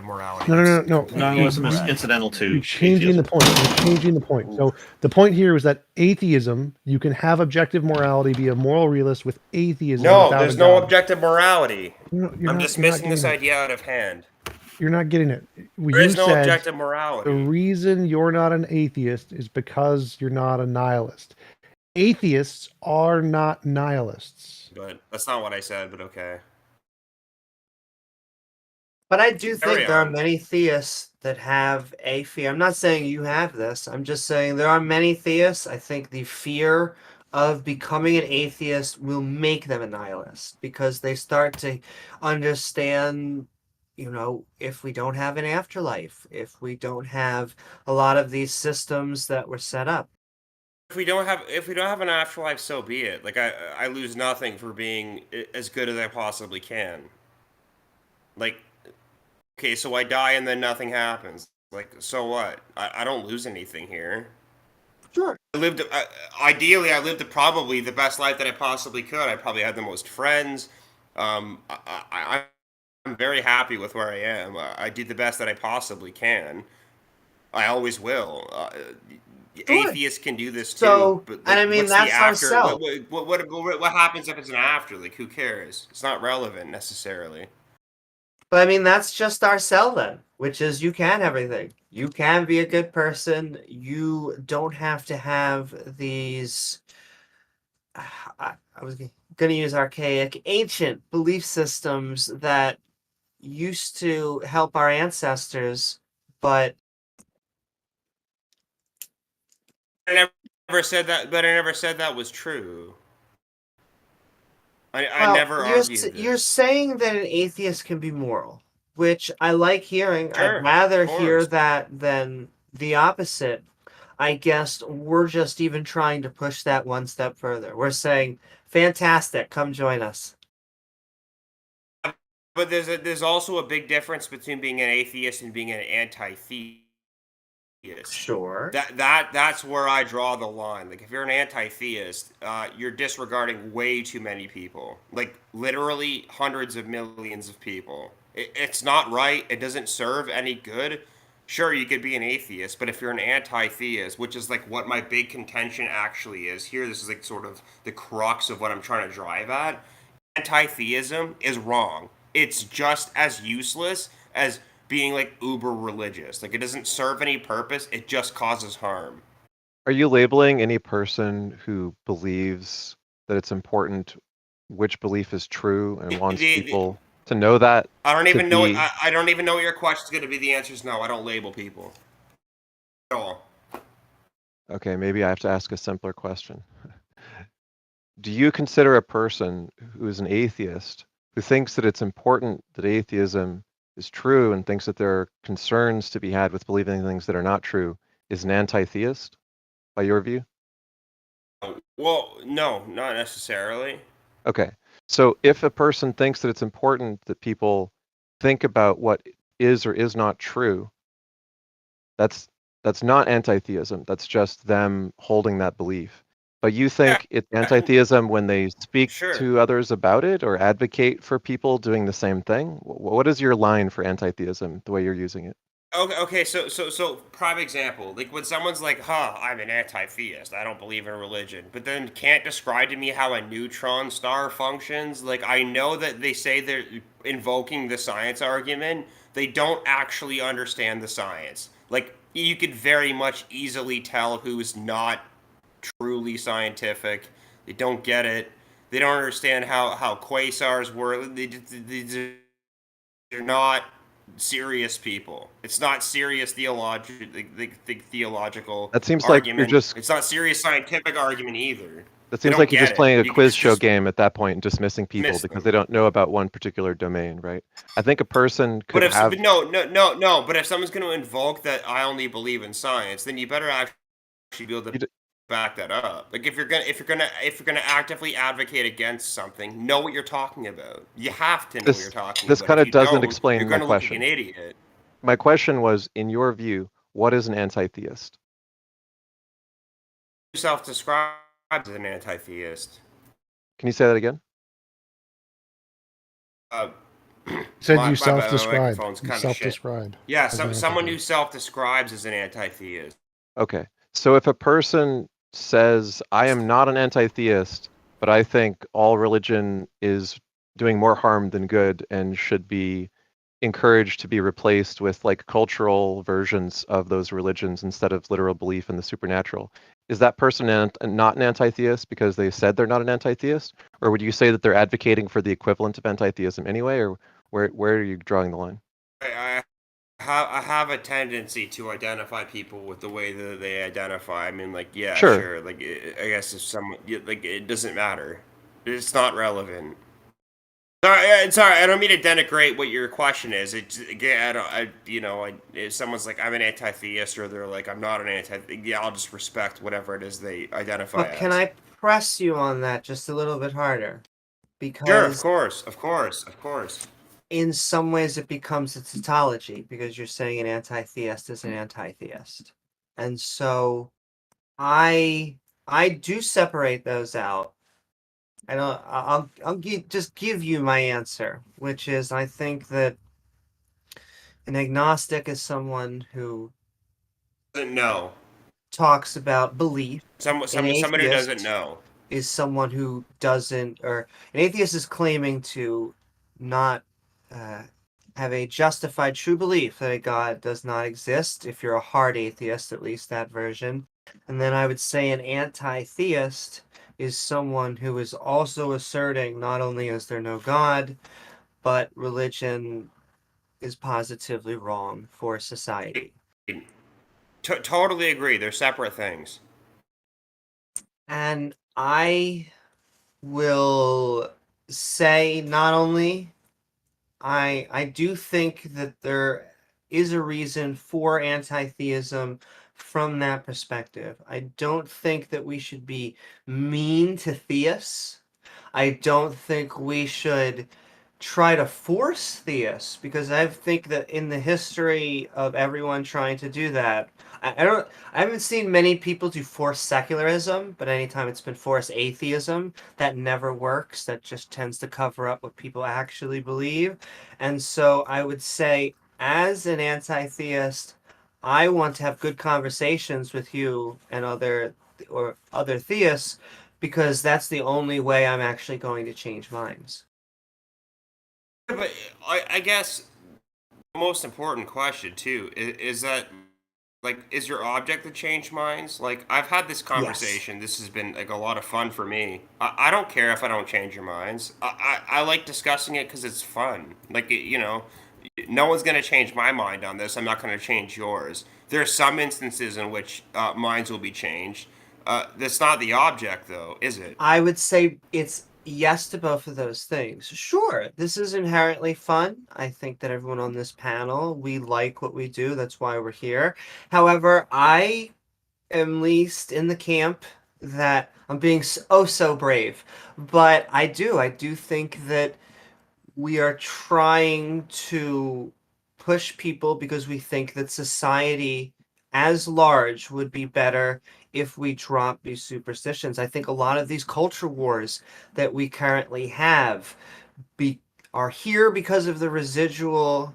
morality.
No.
Nihilism is incidental to.
You're changing the point. You're changing the point. So the point here is that atheism, you can have objective morality, be a moral realist with atheism.
No, there's no objective morality.
I'm
dismissing this idea out of hand.
You're not getting it.
There is no objective morality.
The reason you're not an atheist is because you're not a nihilist. Atheists are not nihilists.
But that's not what I said, but okay.
But I do think there are many theists that have a fear. I'm not saying you have this. I'm just saying there are many theists. I think the fear of becoming an atheist will make them a nihilist because they start to understand, you know, if we don't have an afterlife, if we don't have a lot of these systems that were set up.
If we don't have an afterlife, so be it. Like I lose nothing for being as good as I possibly can. Like, okay, so I die and then nothing happens. Like, so what? I don't lose anything here.
Sure.
Ideally, I lived probably the best life that I possibly could. I probably had the most friends. I'm very happy with where I am. I did the best that I possibly can. I always will. Atheists can do this too.
So,
but, like,
and I mean, that's our self.
What happens if it's an after? Like, who cares? It's not relevant necessarily.
But I mean, that's just our cell then, which is you can everything. You can be a good person. You don't have to have these. I was going to use archaic, ancient belief systems that used to help our ancestors, but
I never said that. But I never said that was true. I never argued this.
You're saying that an atheist can be moral, which I like hearing.
Sure,
I'd rather hear that than the opposite. I guess we're just even trying to push that one step further. We're saying, fantastic, come join us.
But there's also a big difference between being an atheist and being an anti-theist.
Sure.
That's where I draw the line. Like, if you're an anti-theist, you're disregarding way too many people. Like, literally hundreds of millions of people. It's not right. It doesn't serve any good. Sure, you could be an atheist, but if you're an anti-theist, which is like what my big contention actually is here, this is like sort of the crux of what I'm trying to drive at. Anti-theism is wrong. It's just as useless as being like uber religious. Like, it doesn't serve any purpose. It just causes harm.
Are you labeling any person who believes that it's important which belief is true and wants people to know that?
I don't even know. I don't even know what your question's going to be. The answer is no. I don't label people at all.
Okay, maybe I have to ask a simpler question. Do you consider a person who is an atheist who thinks that it's important that atheism is true and thinks that there are concerns to be had with believing things that are not true is an anti-theist, by your view?
Well, no, not necessarily.
Okay, so if a person thinks that it's important that people think about what is or is not true, that's not anti-theism. That's just them holding that belief. But you think it's anti-theism when they speak to others about it or advocate for people doing the same thing? What is your line for anti-theism, the way you're using it?
Okay, so prime example, like when someone's like, I'm an anti-theist, I don't believe in religion, but then can't describe to me how a neutron star functions. Like, I know that they say they're invoking the science argument, they don't actually understand the science. Like, you could very much easily tell who's not truly scientific. They don't get it. They don't understand how quasars work. They're not serious people. It's not serious theological.
That seems
argument.
Like you're just.
It's not serious scientific argument either.
That seems like you're just playing a quiz show game at that point and dismissing people because they don't know about one particular domain, right? I think a person could have.
No. But if someone's going to invoke that I only believe in science, then you better actually be able to back that up. Like if you're gonna actively advocate against something, know what you're talking about. You have to know what you're talking
This
about.
kind
If
of
you
doesn't
don't,
explain
you're
my
gonna look like
question.
an idiot.
My question was, in your view, what is an anti-theist?
Who self-describes as an anti-theist?
Can you say that again?
Said
my
you self-described.
microphone's
You
kind of
self-described.
Yeah,
as an
someone who
anti-theist.
self-describes as an anti-theist.
Okay. So if a person says, I am not an anti-theist, but I think all religion is doing more harm than good and should be encouraged to be replaced with like cultural versions of those religions instead of literal belief in the supernatural, is that person not an anti-theist because they said they're not an anti-theist? Or would you say that they're advocating for the equivalent of anti-theism anyway? Or where are you drawing the line?
I have a tendency to identify people with the way that they identify. I mean, like, yeah, sure. Like, I guess if someone, like, it doesn't matter. It's not relevant. Sorry, I don't mean to denigrate what your question is. If someone's like, I'm an anti-theist, or they're like, I'm not an anti-theist, yeah, I'll just respect whatever it is they identify
But can I press you on that just a little bit harder? Because
sure, of course.
In some ways it becomes a tautology because you're saying an anti-theist is an anti-theist. And so I do separate those out. And I'll just give you my answer, which is I think that an agnostic is someone who
doesn't know,
talks about belief.
Someone who doesn't know
is someone who doesn't, or an atheist is claiming to not have a justified true belief that a God does not exist. If you're a hard atheist, at least that version. And then I would say an anti-theist is someone who is also asserting not only is there no God, but religion is positively wrong for society.
Totally agree. They're separate things.
And I will say not only I do think that there is a reason for anti-theism from that perspective. I don't think that we should be mean to theists. I don't think we should try to force theists, because I think that in the history of everyone trying to do that, I haven't seen many people do forced secularism, but anytime it's been forced atheism, that never works. That just tends to cover up what people actually believe. And so I would say, as an anti-theist, I want to have good conversations with you and other theists, because that's the only way I'm actually going to change minds.
But I guess the most important question too is that, like, is your object to change minds? Like, I've had this conversation. Yes. This has been like a lot of fun for me. I don't care if I don't change your minds. I like discussing it because it's fun. Like, no one's going to change my mind on this. I'm not going to change yours. There are some instances in which minds will be changed. That's not the object, though, is it?
I would say it's yes to both of those things. Sure, this is inherently fun. I think that everyone on this panel, we like what we do. That's why we're here. However, I am least in the camp that I'm being so brave. But I do think that we are trying to push people because we think that society as large would be better if we drop these superstitions. I think a lot of these culture wars that we currently have are here because of the residual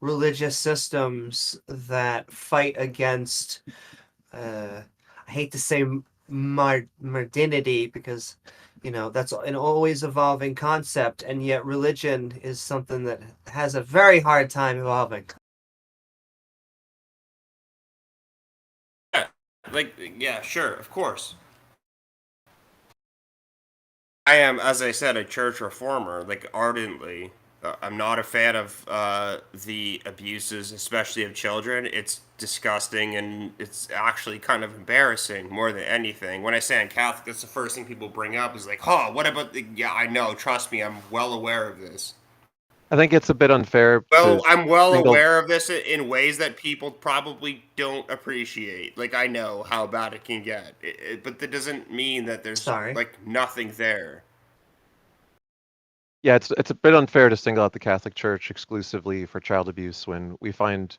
religious systems that fight against, I hate to say modernity, because that's an always evolving concept, and yet religion is something that has a very hard time evolving.
Yeah, sure, of course. I am, as I said, a church reformer, like, ardently. I'm not a fan of the abuses, especially of children. It's disgusting, and it's actually kind of embarrassing more than anything. When I say I'm Catholic, that's the first thing people bring up is like, what about the... Yeah, I know, trust me, I'm well aware of this.
I think it's a bit unfair.
Well, I'm well aware of this in ways that people probably don't appreciate. Like, I know how bad it can get, but that doesn't mean that there's like nothing there.
Yeah, it's a bit unfair to single out the Catholic Church exclusively for child abuse when we find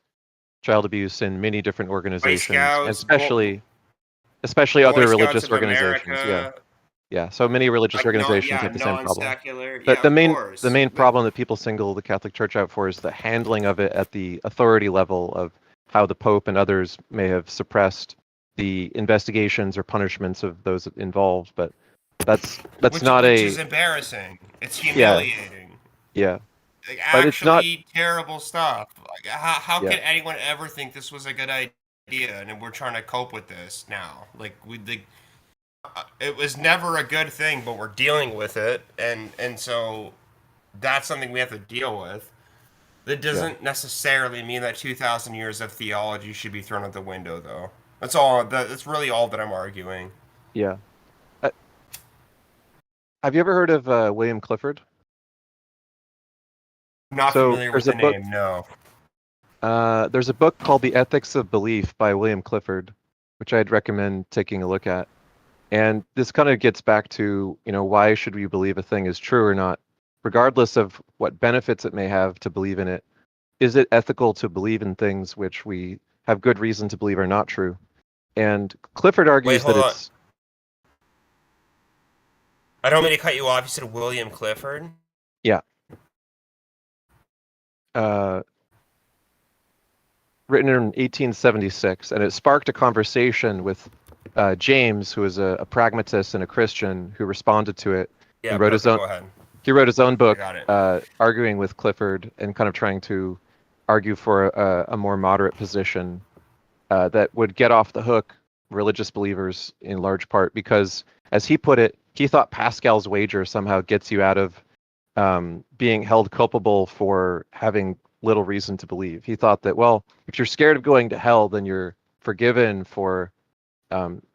child abuse in many different organizations,
Scouts,
especially other religious organizations. Yeah. So many religious organizations have the same problem. But the main problem that people single the Catholic Church out for is the handling of it at the authority level of how the Pope and others may have suppressed the investigations or punishments of those involved. But which is
embarrassing. It's humiliating.
Yeah.
Like, actually terrible stuff. Like, how can anyone ever think this was a good idea and we're trying to cope with this now? Like, it was never a good thing, but we're dealing with it, and so that's something we have to deal with. That doesn't necessarily mean that 2,000 years of theology should be thrown out the window, though. That's all. That's really all that I'm arguing.
Yeah. Have you ever heard of William Clifford?
Not familiar with the name, no.
There's a book called The Ethics of Belief by William Clifford, which I'd recommend taking a look at. And this kind of gets back to, why should we believe a thing is true or not, regardless of what benefits it may have to believe in it. Is it ethical to believe in things which we have good reason to believe are not true? And Clifford argues that it's...
I don't mean to cut you off. You said William Clifford?
Yeah. Written in 1876, and it sparked a conversation with James, who is a pragmatist and a Christian, who responded to it.
Yeah,
and wrote his own.
Go ahead.
He wrote his own book, arguing with Clifford and kind of trying to argue for a more moderate position that would get off the hook religious believers in large part because, as he put it, he thought Pascal's wager somehow gets you out of being held culpable for having little reason to believe. He thought that, well, if you're scared of going to hell, then you're forgiven for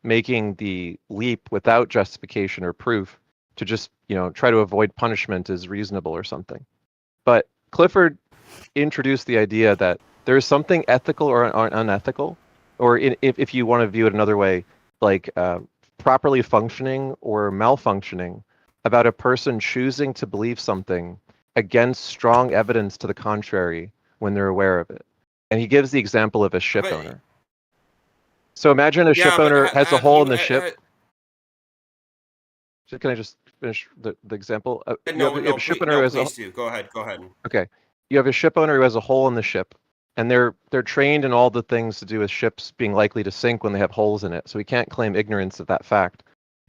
making the leap without justification or proof to just, try to avoid punishment is reasonable or something. But Clifford introduced the idea that there is something ethical or unethical, or if you want to view it another way, like properly functioning or malfunctioning about a person choosing to believe something against strong evidence to the contrary when they're aware of it. And he gives the example of a ship owner. So imagine a ship owner has a hole in the ship. Can I just finish the example?
Go ahead.
Okay. You have a ship owner who has a hole in the ship, and they're trained in all the things to do with ships being likely to sink when they have holes in it. So he can't claim ignorance of that fact.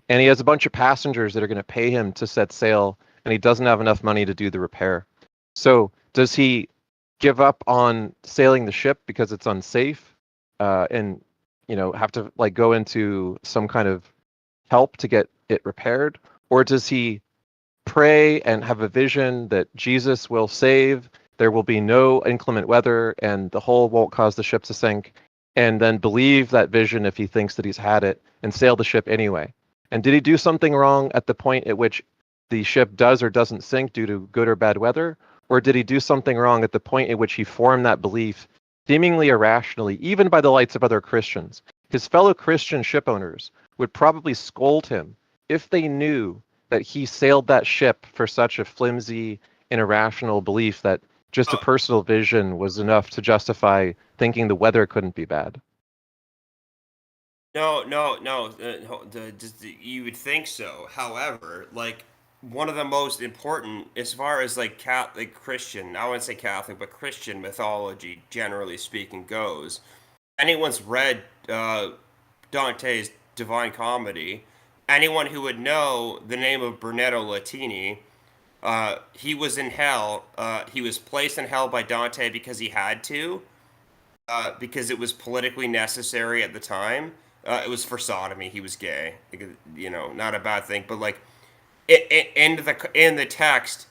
And he has a bunch of passengers that are going to pay him to set sail, and he doesn't have enough money to do the repair. So does he give up on sailing the ship because it's unsafe, and have to go into some kind of help to get it repaired? Or does he pray and have a vision that Jesus will save, there will be no inclement weather, and the hole won't cause the ship to sink, and then believe that vision if he thinks that he's had it, and sail the ship anyway? And did he do something wrong at the point at which the ship does or doesn't sink due to good or bad weather? Or did he do something wrong at the point at which he formed that belief seemingly irrationally, even by the lights of other Christians? His fellow Christian ship owners would probably scold him if they knew that he sailed that ship for such a flimsy and irrational belief that just a personal vision was enough to justify thinking the weather couldn't be bad.
No. You would think so. However, one of the most important, as far as Catholic Christian, I wouldn't say Catholic, but Christian mythology, generally speaking, goes. Anyone's read Dante's Divine Comedy, anyone who would know the name of Bernardo Latini, he was in hell. He was placed in hell by Dante because he had to, because it was politically necessary at the time. It was for sodomy. He was gay. Not a bad thing, but in the text,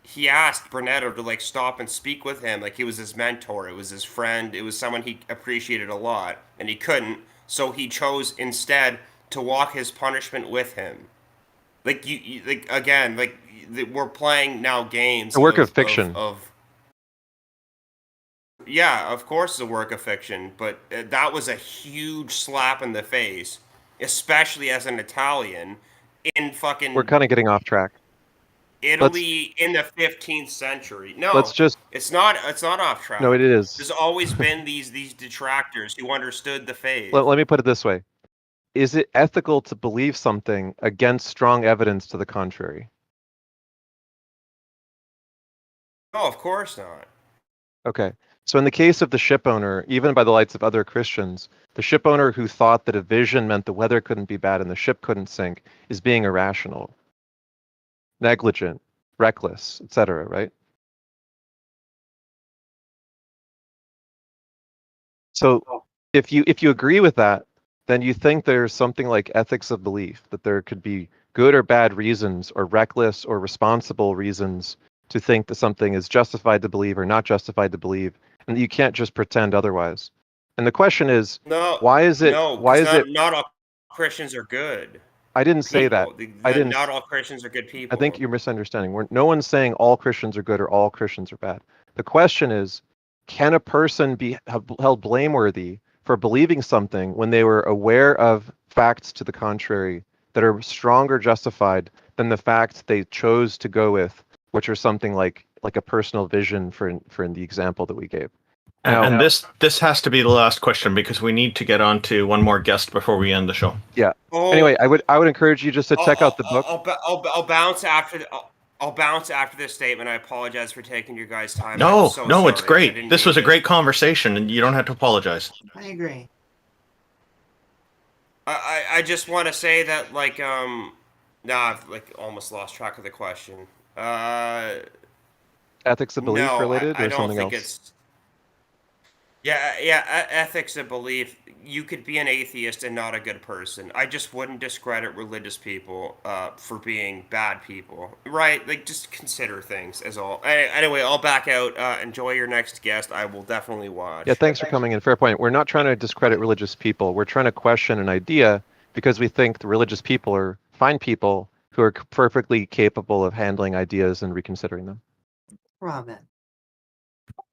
he asked Bernardo to stop and speak with him. He was his mentor. It was his friend. It was someone he appreciated a lot, and he couldn't. So he chose instead to walk his punishment with him. Like like again, like we're playing now games.
A work of fiction.
Yeah, of course, it's a work of fiction, but that was a huge slap in the face, especially as an Italian in fucking.
We're kind of getting off track.
Italy in the 15th century. No, it's not off track.
No, it is.
There's always been these detractors who understood the faith.
Let me put it this way. Is it ethical to believe something against strong evidence to the contrary?
No, of course not.
Okay. So in the case of the ship owner, even by the lights of other Christians, the ship owner who thought that a vision meant the weather couldn't be bad and the ship couldn't sink is being irrational, negligent, reckless, etc., right? So if you agree with that, then you think there's something like ethics of belief, that there could be good or bad reasons or reckless or responsible reasons to think that something is justified to believe or not justified to believe, and you can't just pretend otherwise. And the question is, why is it?
Not all Christians are good.
I didn't say that.
Not all Christians are good people.
I think you're misunderstanding. No one's saying all Christians are good or all Christians are bad. The question is, can a person be held blameworthy for believing something when they were aware of facts to the contrary that are stronger justified than the facts they chose to go with, which are something like a personal vision for in the example that we gave.
And this has to be the last question because we need to get on to one more guest before we end the show.
Yeah. Anyway, I would encourage you just to check out the book.
I'll bounce after. I'll bounce after this statement. I apologize for taking your guys' time.
No, it's great. This was a great conversation, and you don't have to apologize.
I agree.
I just want to say that, like, I've almost lost track of the question.
Ethics of belief related or something else?
Yeah, ethics of belief. You could be an atheist and not a good person. I just wouldn't discredit religious people for being bad people, right? Like, just consider things as all. Anyway, I'll back out. Enjoy your next guest. I will definitely watch.
Yeah, thanks for coming in. Fair point. We're not trying to discredit religious people. We're trying to question an idea because we think the religious people are fine people who are perfectly capable of handling ideas and reconsidering them.
Robin.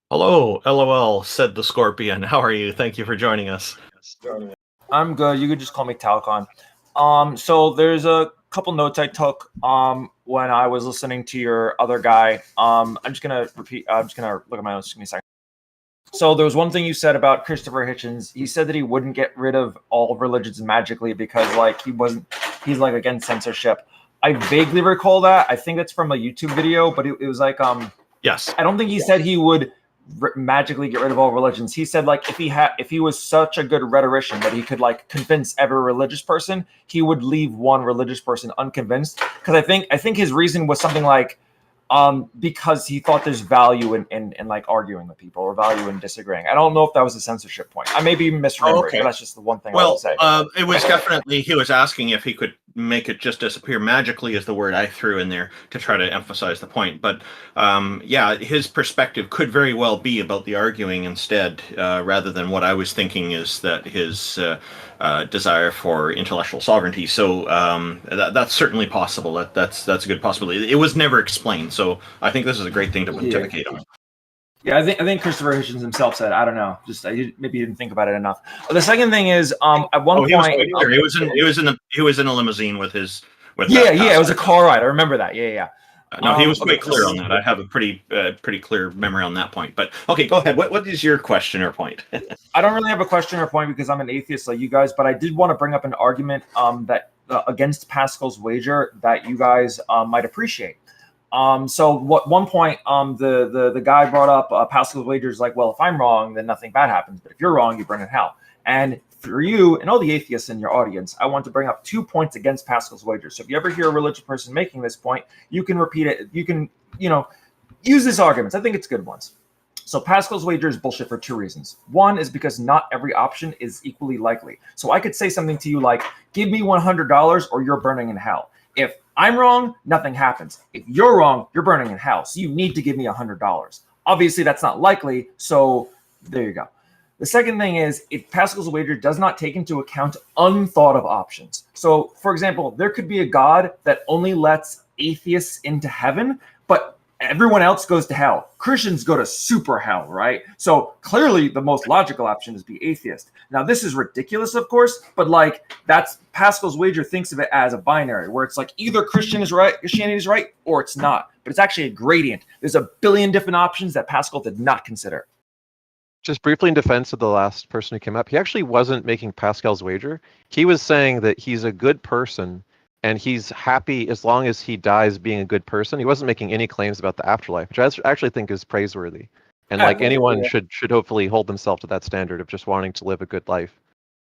Hello, LOL, said the Scorpion. How are you? Thank you for joining us.
I'm good. You could just call me Talcon. So there's a couple notes I took when I was listening to your other guy. I'm just gonna repeat. I'm just gonna look at my notes. Give me a second. So there was one thing you said about Christopher Hitchens. He said that he wouldn't get rid of all religions magically because he's like against censorship. I vaguely recall that. I think that's from a YouTube video, but it was like
yes.
I don't think he said he would magically get rid of all religions. He said like if he was such a good rhetorician that he could like convince every religious person, he would leave one religious person unconvinced. Because I think his reason was something like because he thought there's value in like arguing with people or value in disagreeing. I don't know if that was a censorship point. I may be misremembering, but that's just the one thing I would say.
It was definitely, he was asking if he could make it just disappear magically is the word I threw in there to try to emphasize the point. But yeah, his perspective could very well be about the arguing instead, rather than what I was thinking is that his desire for intellectual sovereignty. So that's certainly possible. That's a good possibility. It was never explained, so I think this is a great thing to pontificate on.
Yeah, I think Christopher Hitchens himself said, I don't know, maybe he didn't think about it enough. The second thing is, at one point,
he was in a limousine with his.
It was a car ride. I remember that. Yeah.
No, he was quite clear on that. I have a pretty clear memory on that point. But okay, go ahead. What is your question or point?
I don't really have a question or point because I'm an atheist like you guys, but I did want to bring up an argument that against Pascal's wager that you guys might appreciate. So one point, the guy brought up Pascal's wager is like, well, if I'm wrong, then nothing bad happens. But if you're wrong, you burn in hell. And for you and all the atheists in your audience, I want to bring up 2 points against Pascal's wager. So if you ever hear a religious person making this point, you can repeat it. You can, use these arguments. I think it's good ones. So Pascal's wager is bullshit for 2 reasons. One is because not every option is equally likely. So I could say something to you like, give me $100 or you're burning in hell. If I'm wrong, nothing happens. If you're wrong, you're burning in hell. So you need to give me $100. Obviously, that's not likely. So there you go. The second thing is, Pascal's wager does not take into account unthought of options. So, for example, there could be a God that only lets atheists into heaven, but everyone else goes to hell. Christians go to super hell, right? So clearly the most logical option is be atheist. Now, this is ridiculous, of course, but like that's Pascal's wager thinks of it as a binary where it's like either Christianity is right or it's not, but it's actually a gradient. There's a billion different options that Pascal did not consider.
Just briefly in defense of the last person who came up, he actually wasn't making Pascal's wager. He was saying that he's a good person and he's happy as long as he dies being a good person. He wasn't making any claims about the afterlife, which I actually think is praiseworthy. And like anyone should hopefully hold themselves to that standard of just wanting to live a good life.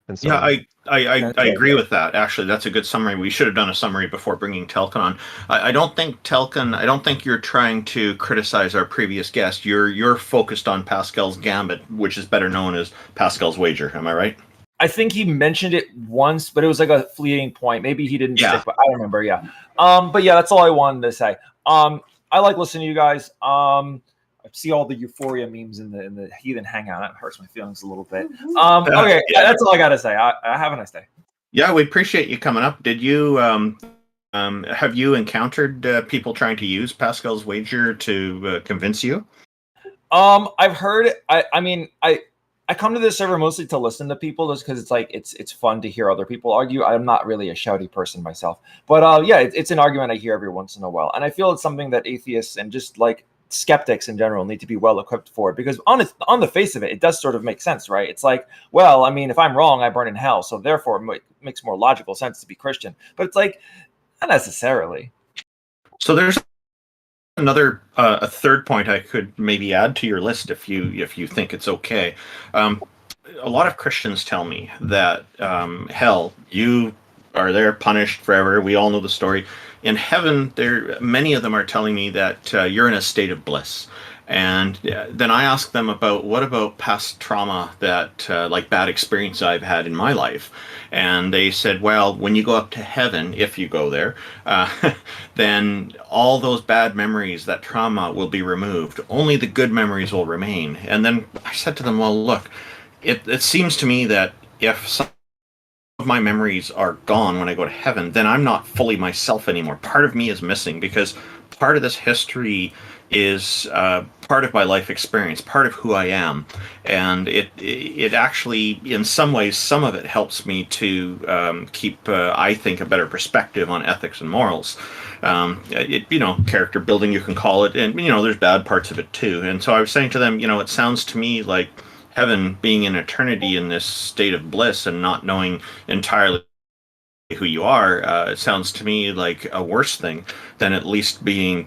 And so
I agree with that. Actually, that's a good summary. We should have done a summary before bringing Talcon on. I don't think you're trying to criticize our previous guest. You're focused on Pascal's gambit, which is better known as Pascal's wager. Am I right?
I think he mentioned it once, but it was like a fleeting point. Maybe he didn't stick, but I don't remember. Yeah. But yeah, that's all I wanted to say. I like listening to you guys. I see all the euphoria memes in the heathen hangout. That hurts my feelings a little bit. Okay, that's all I gotta say. Have a nice day.
Yeah, we appreciate you coming up. Did you have you encountered people trying to use Pascal's wager to convince you?
I've heard. I come to this server mostly to listen to people, just because it's like it's fun to hear other people argue. I'm not really a shouty person myself, but yeah, it's an argument I hear every once in a while, and I feel it's something that atheists and just like skeptics in general need to be well equipped for, because on the face of it, it does sort of make sense, right? It's like, well, I mean, if I'm wrong, I burn in hell, so therefore it makes more logical sense to be Christian. But it's like, not necessarily.
So there's another a third point I could maybe add to your list if you think it's okay. A lot of Christians tell me that hell, you are there punished forever. We all know the story. In heaven, many of them are telling me that you're in a state of bliss. And then I ask them what about past trauma that like bad experience I've had in my life. And they said, well, when you go up to heaven, if you go there, then all those bad memories, that trauma will be removed. Only the good memories will remain. And then I said to them, well, look, it seems to me that if some of my memories are gone when I go to heaven, then I'm not fully myself anymore. Part of me is missing, because part of this history is part of my life experience, part of who I am, and it actually, in some ways, some of it helps me to keep, I think, a better perspective on ethics and morals. Character building, you can call it, and there's bad parts of it too. And so I was saying to them, it sounds to me like heaven, being in eternity in this state of bliss and not knowing entirely who you are, it sounds to me like a worse thing than at least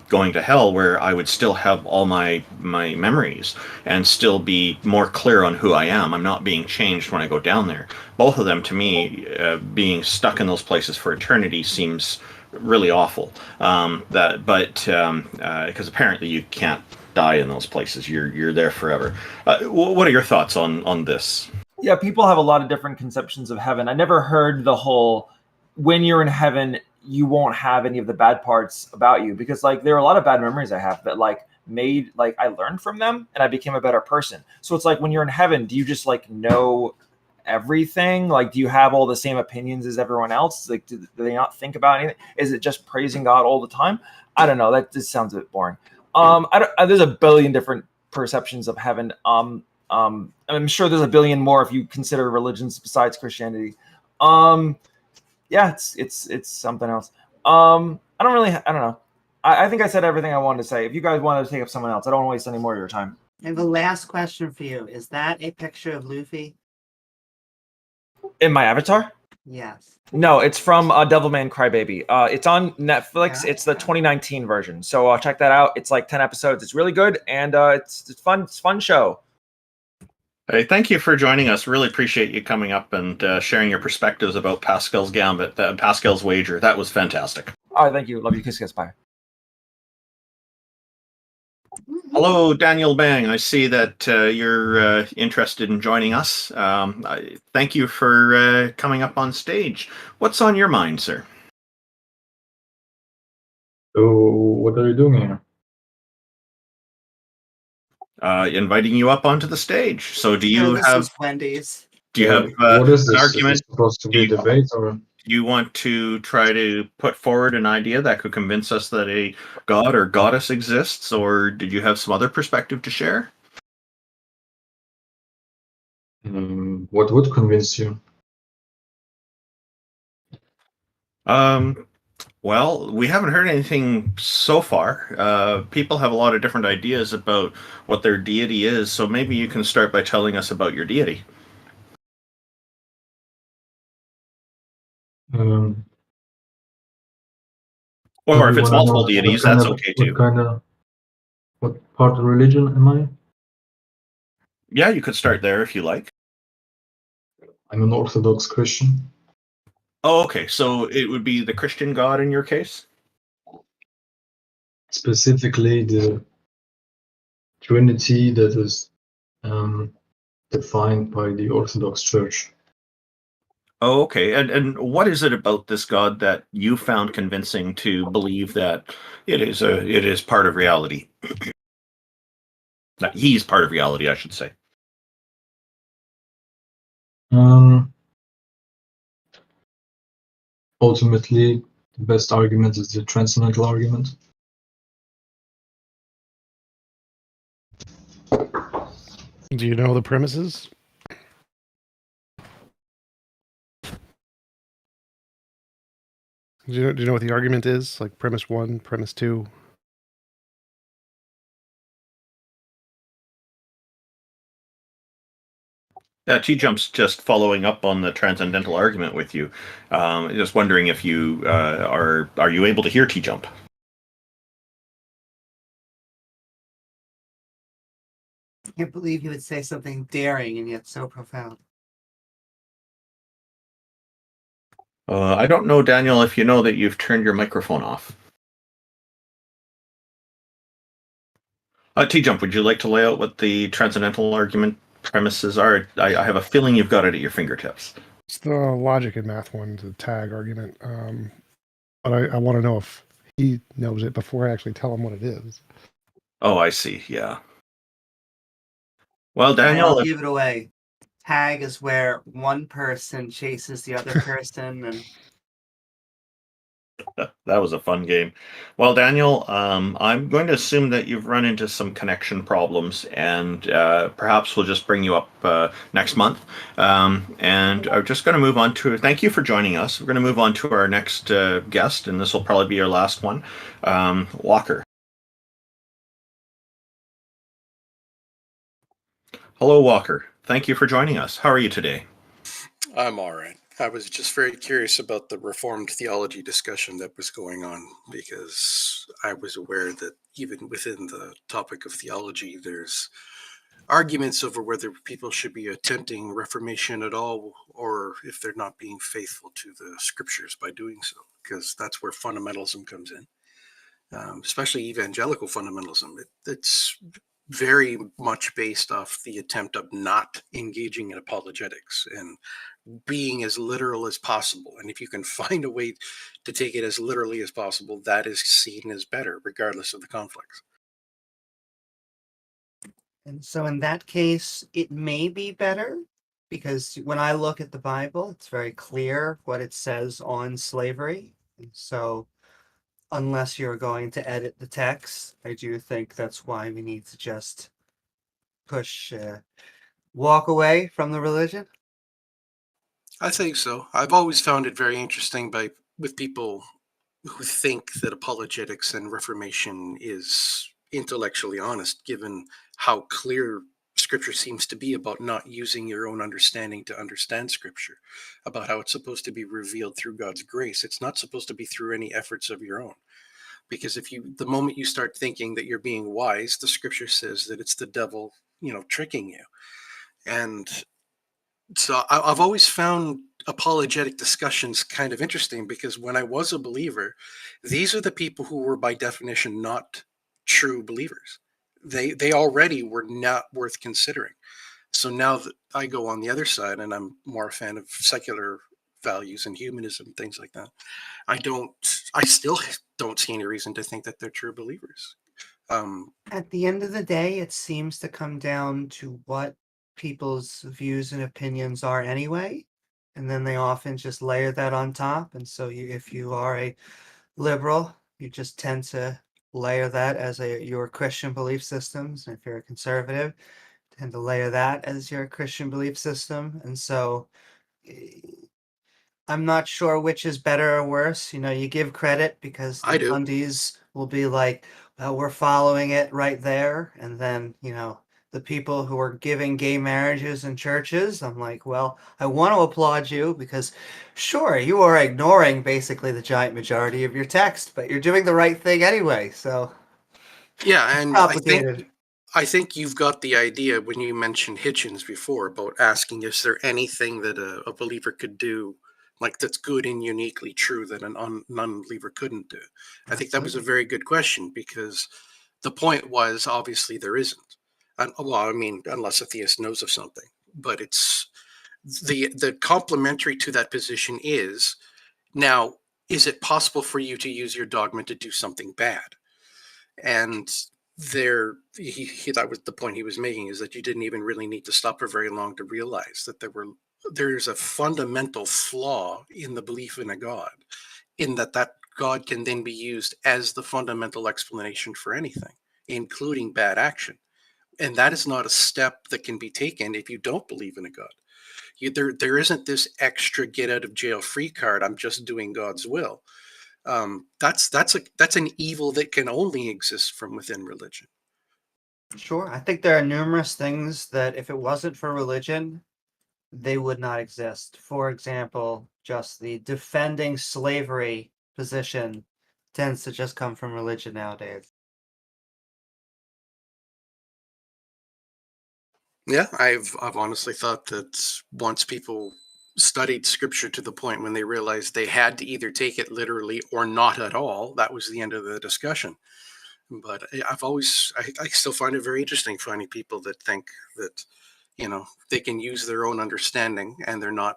going to hell, where I would still have all my memories and still be more clear on who I am. I'm not being changed when I go down there. Both of them, to me, being stuck in those places for eternity seems really awful. Because apparently you can't die in those places. You're there forever. What are your thoughts on this?
Yeah, people have a lot of different conceptions of heaven. I never heard the whole, when you're in heaven, you won't have any of the bad parts about you, because like there are a lot of bad memories I have that made I learned from them and I became a better person. So it's like, when you're in heaven, do you just know everything? Like, do you have all the same opinions as everyone else? Like, do they not think about anything? Is it just praising God all the time? I don't know. That just sounds a bit boring. There's a billion different perceptions of heaven. I'm sure there's a billion more if you consider religions besides Christianity. Yeah, it's something else. I don't know. I think I said everything I wanted to say. If you guys wanted to take up someone else, I don't want to waste any more of your time.
And the last question for you, is that a picture of Luffy?
In my avatar?
Yes.
No, it's from Devilman Crybaby. It's on Netflix. Yeah. It's the 2019 version. So check that out. It's like 10 episodes. It's really good, and it's fun. It's a fun show.
Hey, thank you for joining us. Really appreciate you coming up and sharing your perspectives about Pascal's gambit, Pascal's wager. That was fantastic.
All right, thank you. Love you. Kiss, kiss. Bye.
Hello, Danielbang. I see that you're interested in joining us. Thank you for coming up on stage. What's on your mind, sir?
So, what are you doing here?
inviting you up onto the stage. So do you
this
have
is Wendy's.
do you have
what is
an
this?
argument?
Is this supposed to be a debate, or
Do you want to try to put forward an idea that could convince us that a god or goddess exists, or did you have some other perspective to share?
what would convince you?
Well, we haven't heard anything so far. People have a lot of different ideas about what their deity is, so maybe you can start by telling us about your deity. Or if it's multiple deities, that's okay too.
What part of religion am I?
Yeah, you could start there if you like.
I'm an Orthodox Christian.
Oh, okay. So it would be the Christian God in your case?
Specifically, the Trinity that is defined by the Orthodox Church.
Oh, okay. And what is it about this God that you found convincing to believe that it is part of reality? That he's part of reality, I should say.
Ultimately, the best argument is the transcendental argument.
Do you know the premises? Do you know what the argument is? Like premise 1, premise 2?
TJump's just following up on the transcendental argument with you. Just wondering if you are you able to hear TJump?
I can't believe you would say something daring and yet so profound.
I don't know, Daniel, if you know that you've turned your microphone off. TJump, would you like to lay out what the transcendental argument premises are? I have a feeling you've got it at your fingertips.
It's the logic and math one, the tag argument. But I want to know if he knows it before I actually tell him what it is.
Oh, I see. Yeah. Well, Daniel,
I'll give it away. Tag is where one person chases the other person, and
that was a fun game. Well, Daniel, I'm going to assume that you've run into some connection problems, and perhaps we'll just bring you up next month. And I'm just going to move on to, thank you for joining us. We're going to move on to our next guest, and this will probably be our last one, Walker. Hello, Walker. Thank you for joining us. How are you today?
I'm all right. I was just very curious about the Reformed theology discussion that was going on, because I was aware that even within the topic of theology, there's arguments over whether people should be attempting reformation at all, or if they're not being faithful to the scriptures by doing so, because that's where fundamentalism comes in, especially evangelical fundamentalism. It's very much based off the attempt of not engaging in apologetics and being as literal as possible. And if you can find a way to take it as literally as possible, that is seen as better, regardless of the conflicts.
And so in that case, it may be better, because when I look at the Bible, it's very clear what it says on slavery. And so unless you're going to edit the text, I do think that's why we need to just walk away from the religion.
I think so. I've always found it very interesting with people who think that apologetics and reformation is intellectually honest, given how clear scripture seems to be about not using your own understanding to understand scripture, about how it's supposed to be revealed through God's grace. It's not supposed to be through any efforts of your own. Because the moment you start thinking that you're being wise, the scripture says that it's the devil, tricking you. And so I've always found apologetic discussions kind of interesting, because when I was a believer, these are the people who were by definition not true believers. They already were not worth considering. So now that I go on the other side and I'm more a fan of secular values and humanism, things like that, I still don't see any reason to think that they're true believers.
At the end of the day, it seems to come down to what people's views and opinions are anyway, and then they often just layer that on top. And so, if you are a liberal, you just tend to layer that as your Christian belief systems. And if you're a conservative, tend to layer that as your Christian belief system. And so, I'm not sure which is better or worse. You give credit because
I
the
do.
fundies will be like, well, we're following it right there. And then, the people who are giving gay marriages in churches, I'm like, well, I want to applaud you because, sure, you are ignoring basically the giant majority of your text, but you're doing the right thing anyway. So,
Yeah, and
complicated.
I think you've got the idea when you mentioned Hitchens before about asking, is there anything that a believer could do, like that's good and uniquely true that a non-believer couldn't do? I think that was a very good question, because the point was, obviously there isn't. Well, I mean, unless a theist knows of something, but it's the complementary to that position is, now, is it possible for you to use your dogma to do something bad? And that was the point he was making, is that you didn't even really need to stop for very long to realize that there's a fundamental flaw in the belief in a God, in that God can then be used as the fundamental explanation for anything, including bad action. And that is not a step that can be taken if you don't believe in a God. There isn't this extra get out of jail free card. I'm just doing God's will. That's an evil that can only exist from within religion.
Sure. I think there are numerous things that if it wasn't for religion, they would not exist. For example, just the defending slavery position tends to just come from religion nowadays.
Yeah, I've honestly thought that once people studied scripture to the point when they realized they had to either take it literally or not at all, that was the end of the discussion. But I still find it very interesting finding people that think that, they can use their own understanding and they're not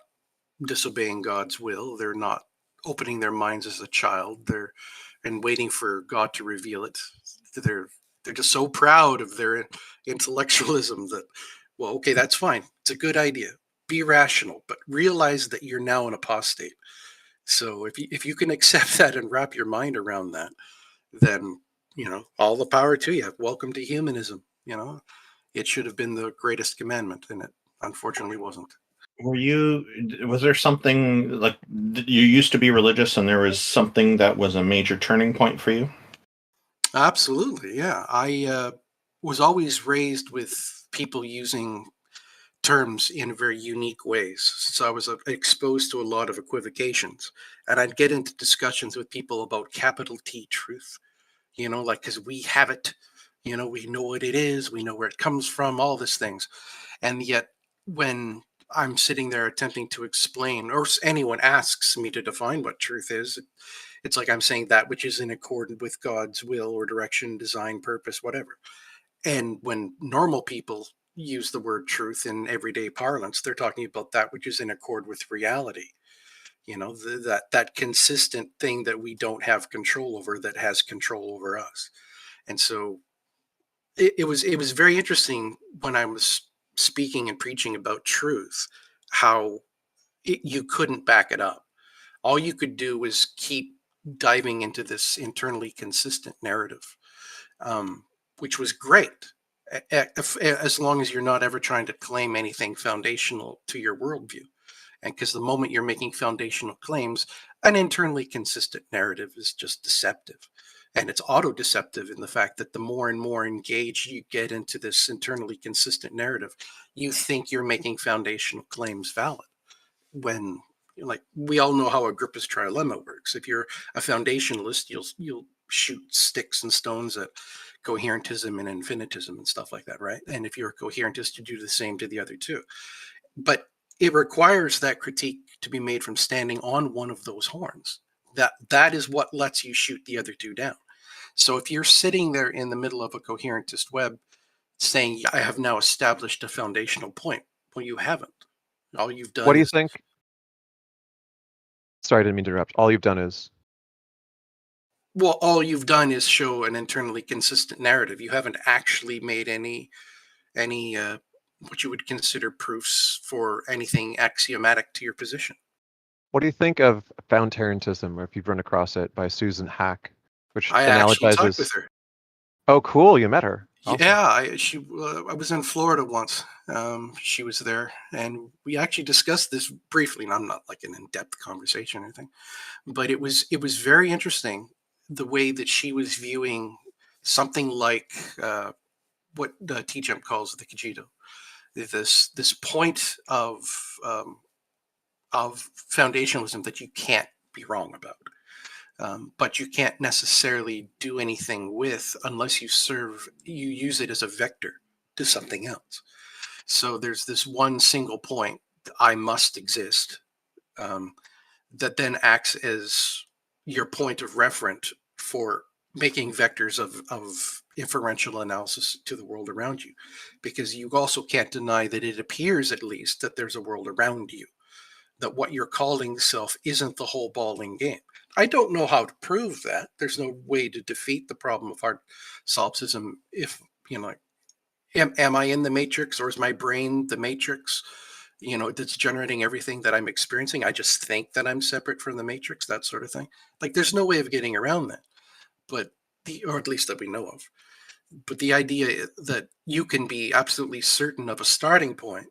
disobeying God's will. They're not opening their minds as a child. And waiting for God to reveal it. They're just so proud of their intellectualism that, well, okay, that's fine. It's a good idea. Be rational, but realize that you're now an apostate. So if you can accept that and wrap your mind around that, then, all the power to you. Welcome to humanism. It should have been the greatest commandment, and it unfortunately wasn't.
Was there something, like, you used to be religious and there was something that was a major turning point for you?
Absolutely, yeah. I was always raised with people using terms in very unique ways. So I was exposed to a lot of equivocations, and I'd get into discussions with people about capital T truth, because we have it, we know what it is, we know where it comes from, all these things. And yet when I'm sitting there attempting to explain, or anyone asks me to define what truth is, it's like I'm saying that which is in accord with God's will or direction, design, purpose, whatever. And when normal people use the word truth in everyday parlance, they're talking about that which is in accord with reality. That consistent thing that we don't have control over, that has control over us. And so it was very interesting when I was speaking and preaching about truth, how you couldn't back it up. All you could do was keep diving into this internally consistent narrative, which was great, as long as you're not ever trying to claim anything foundational to your worldview. And because the moment you're making foundational claims, an internally consistent narrative is just deceptive. And it's auto-deceptive in the fact that the more and more engaged you get into this internally consistent narrative, you think you're making foundational claims valid. When, like, we all know how Agrippa's trilemma works. If you're a foundationalist, you'll shoot sticks and stones at coherentism and infinitism and stuff like that, right? And if you're a coherentist, you do the same to the other two. But it requires that critique to be made from standing on one of those horns. That is what lets you shoot the other two down. So if you're sitting there in the middle of a coherentist web saying, I have now established a foundational point, well, you haven't. All you've done.
What do you think? Sorry, I didn't mean to interrupt. All you've done is.
Well, all you've done is show an internally consistent narrative. You haven't actually made any what you would consider proofs for anything axiomatic to your position.
What do you think of fountaintism, or if you've run across it, by Susan Hack, which
I actually talked
analogizes?
with her.
Oh, cool! You met her. Awesome.
Yeah, I was in Florida once. She was there, and we actually discussed this briefly. And I'm not like an in-depth conversation or anything, but it was very interesting the way that she was viewing something like what the TJump calls the Cogito. This point of foundationalism that you can't be wrong about. But you can't necessarily do anything with unless you use it as a vector to something else. So there's this one single point, I must exist, that then acts as your point of reference for making vectors of inferential analysis to the world around you. Because you also can't deny that it appears, at least, that there's a world around you, that what you're calling self isn't the whole ball and game. I don't know how to prove that. There's no way to defeat the problem of hard solipsism. If, am I in the matrix, or is my brain the matrix, that's generating everything that I'm experiencing? I just think that I'm separate from the matrix, that sort of thing. Like, there's no way of getting around that, or at least that we know of. But the idea that you can be absolutely certain of a starting point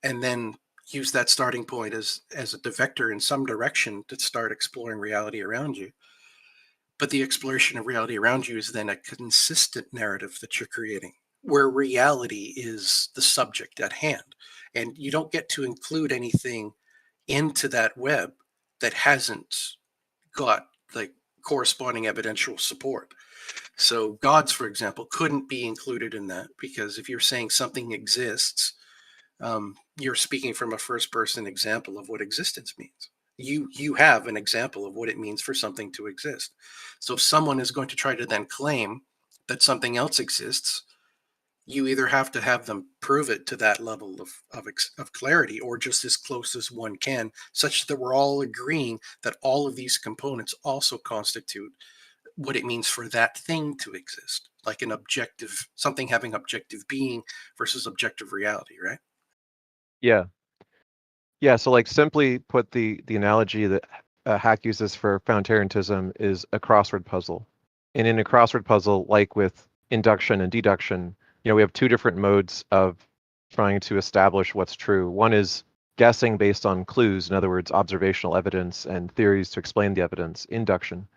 and then use that starting point as a vector in some direction to start exploring reality around you. But the exploration of reality around you is then a consistent narrative that you're creating, where reality is the subject at hand. And you don't get to include anything into that web that hasn't got like corresponding evidential support. So gods, for example, couldn't be included in that, because if you're saying something exists, you're speaking from a first-person example of what existence means. You have an example of what it means for something to exist. So if someone is going to try to then claim that something else exists, you either have to have them prove it to that level of clarity, or just as close as one can, such that we're all agreeing that all of these components also constitute what it means for that thing to exist, like an objective, something having objective being versus objective reality, right?
Yeah. So, like, simply put, the analogy that Hack uses for fountaintism is a crossword puzzle. And in a crossword puzzle, like with induction and deduction, we have two different modes of trying to establish what's true. One is guessing based on clues, in other words, observational evidence and theories to explain the evidence, induction.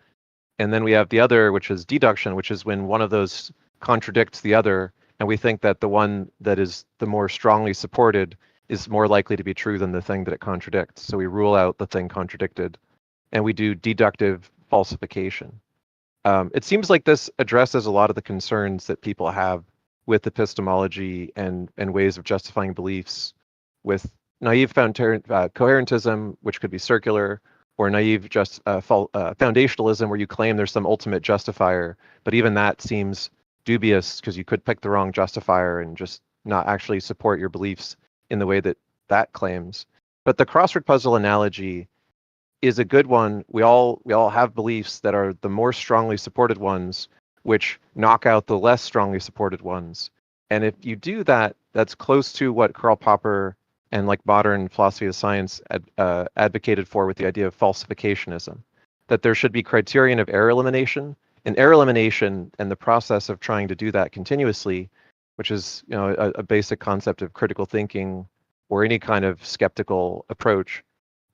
And then we have the other, which is deduction, which is when one of those contradicts the other, and we think that the one that is the more strongly supported is more likely to be true than the thing that it contradicts. So we rule out the thing contradicted, and we do deductive falsification. It seems like this addresses a lot of the concerns that people have with epistemology and ways of justifying beliefs, with naive coherentism, which could be circular, or naive foundationalism, where you claim there's some ultimate justifier, but even that seems dubious because you could pick the wrong justifier and just not actually support your beliefs in the way that claims. But the crossword puzzle analogy is a good one. We all have beliefs that are the more strongly supported ones, which knock out the less strongly supported ones. And if you do that, that's close to what Karl Popper and like modern philosophy of science advocated for with the idea of falsificationism, that there should be criterion of error elimination. And error elimination and the process of trying to do that continuously, which is a basic concept of critical thinking or any kind of skeptical approach,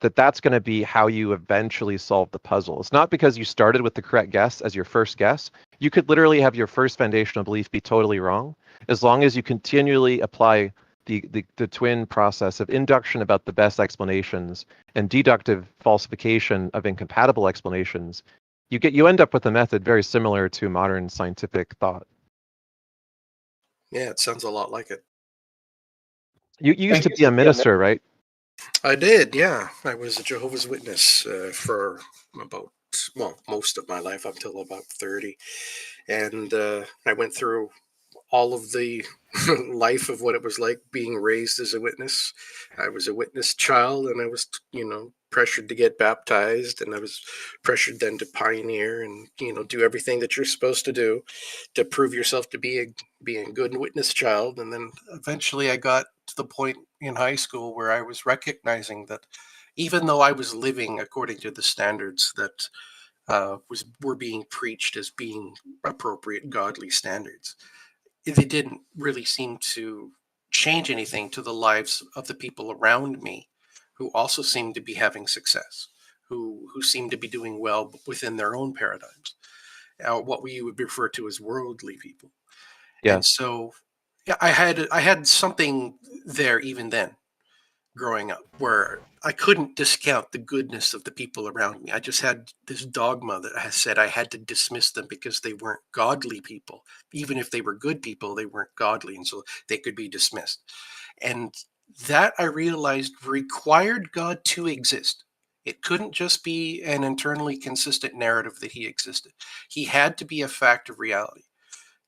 that's going to be how you eventually solve the puzzle. It's not because you started with the correct guess as your first guess. You could literally have your first foundational belief be totally wrong, as long as you continually apply the twin process of induction about the best explanations and deductive falsification of incompatible explanations. You end up with a method very similar to modern scientific thought.
Yeah, it sounds a lot like it.
You used to be a minister, right?
I did, yeah. I was a Jehovah's Witness for most of my life, up until about 30. And I went through all of the life of what it was like being raised as a witness. I was a witness child, and I was, pressured to get baptized, and I was pressured then to pioneer and do everything that you're supposed to do to prove yourself to be a good witness child. And then eventually I got to the point in high school where I was recognizing that even though I was living according to the standards that were being preached as being appropriate godly standards, they didn't really seem to change anything to the lives of the people around me, who also seemed to be having success, who seemed to be doing well within their own paradigms, what we would refer to as worldly people.
Yeah.
And so yeah, I had something there even then growing up where I couldn't discount the goodness of the people around me. I just had this dogma that I said I had to dismiss them because they weren't godly people. Even if they were good people, they weren't godly, and so they could be dismissed. And that, I realized, required God to exist. It couldn't just be an internally consistent narrative that he existed. He had to be a fact of reality,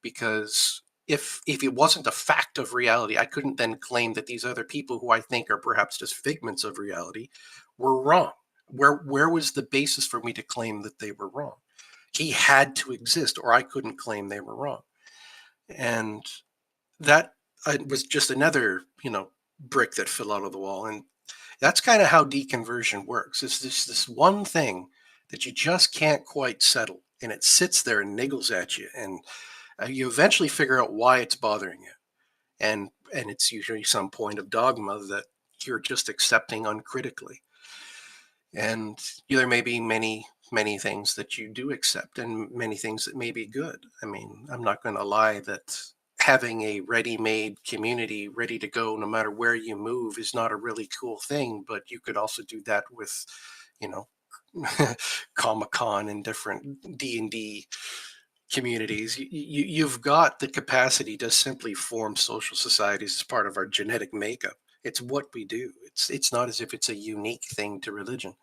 because if it wasn't a fact of reality, I couldn't then claim that these other people, who I think are perhaps just figments of reality, were wrong. Where was the basis for me to claim that they were wrong? He had to exist, or I couldn't claim they were wrong. And that was just another, brick that fell out of the wall. And that's kind of how deconversion works. It's this one thing that you just can't quite settle, and it sits there and niggles at you, and you eventually figure out why it's bothering you. And it's usually some point of dogma that you're just accepting uncritically. And there may be many things that you do accept, and many things that may be good. I mean, I'm not going to lie that having a ready-made community ready to go no matter where you move is not a really cool thing, but you could also do that with, Comic-Con and different D&D communities. You've got the capacity to simply form social societies as part of our genetic makeup. It's what we do. It's not as if it's a unique thing to religion.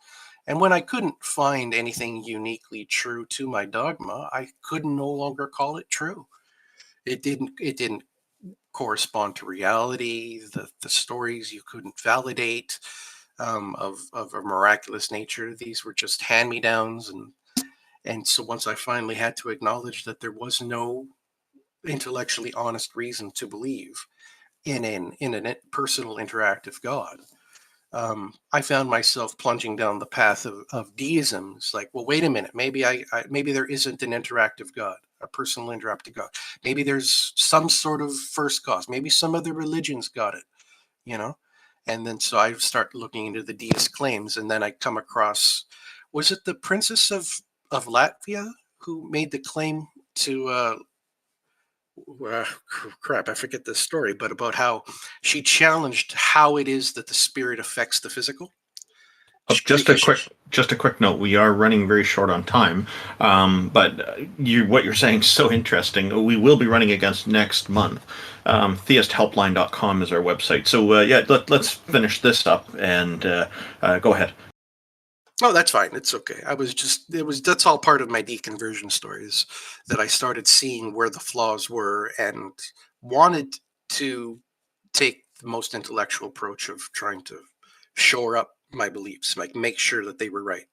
And when I couldn't find anything uniquely true to my dogma, I could no longer call it true. It didn't correspond to reality. The stories you couldn't validate of a miraculous nature. These were just hand-me-downs. And so once I finally had to acknowledge that there was no intellectually honest reason to believe in a personal interactive God, I found myself plunging down the path of deism. It's like, well, wait a minute, maybe maybe there isn't an interactive God, a personal interactive God. Maybe there's some sort of first cause. Maybe some other religions got it, And then so I start looking into the deist claims, and then I come across, was it the Princess of Latvia who made the claim to crap, I forget the story, but about how she challenged how it is that the spirit affects the physical.
Just a quick note. We are running very short on time, but what you're saying is so interesting. We will be running against next month. Theisthelpline.com is our website. So let's finish this up and go ahead.
Oh, that's fine. It's okay. That's all part of my deconversion stories, that I started seeing where the flaws were and wanted to take the most intellectual approach of trying to shore up my beliefs, like make sure that they were right.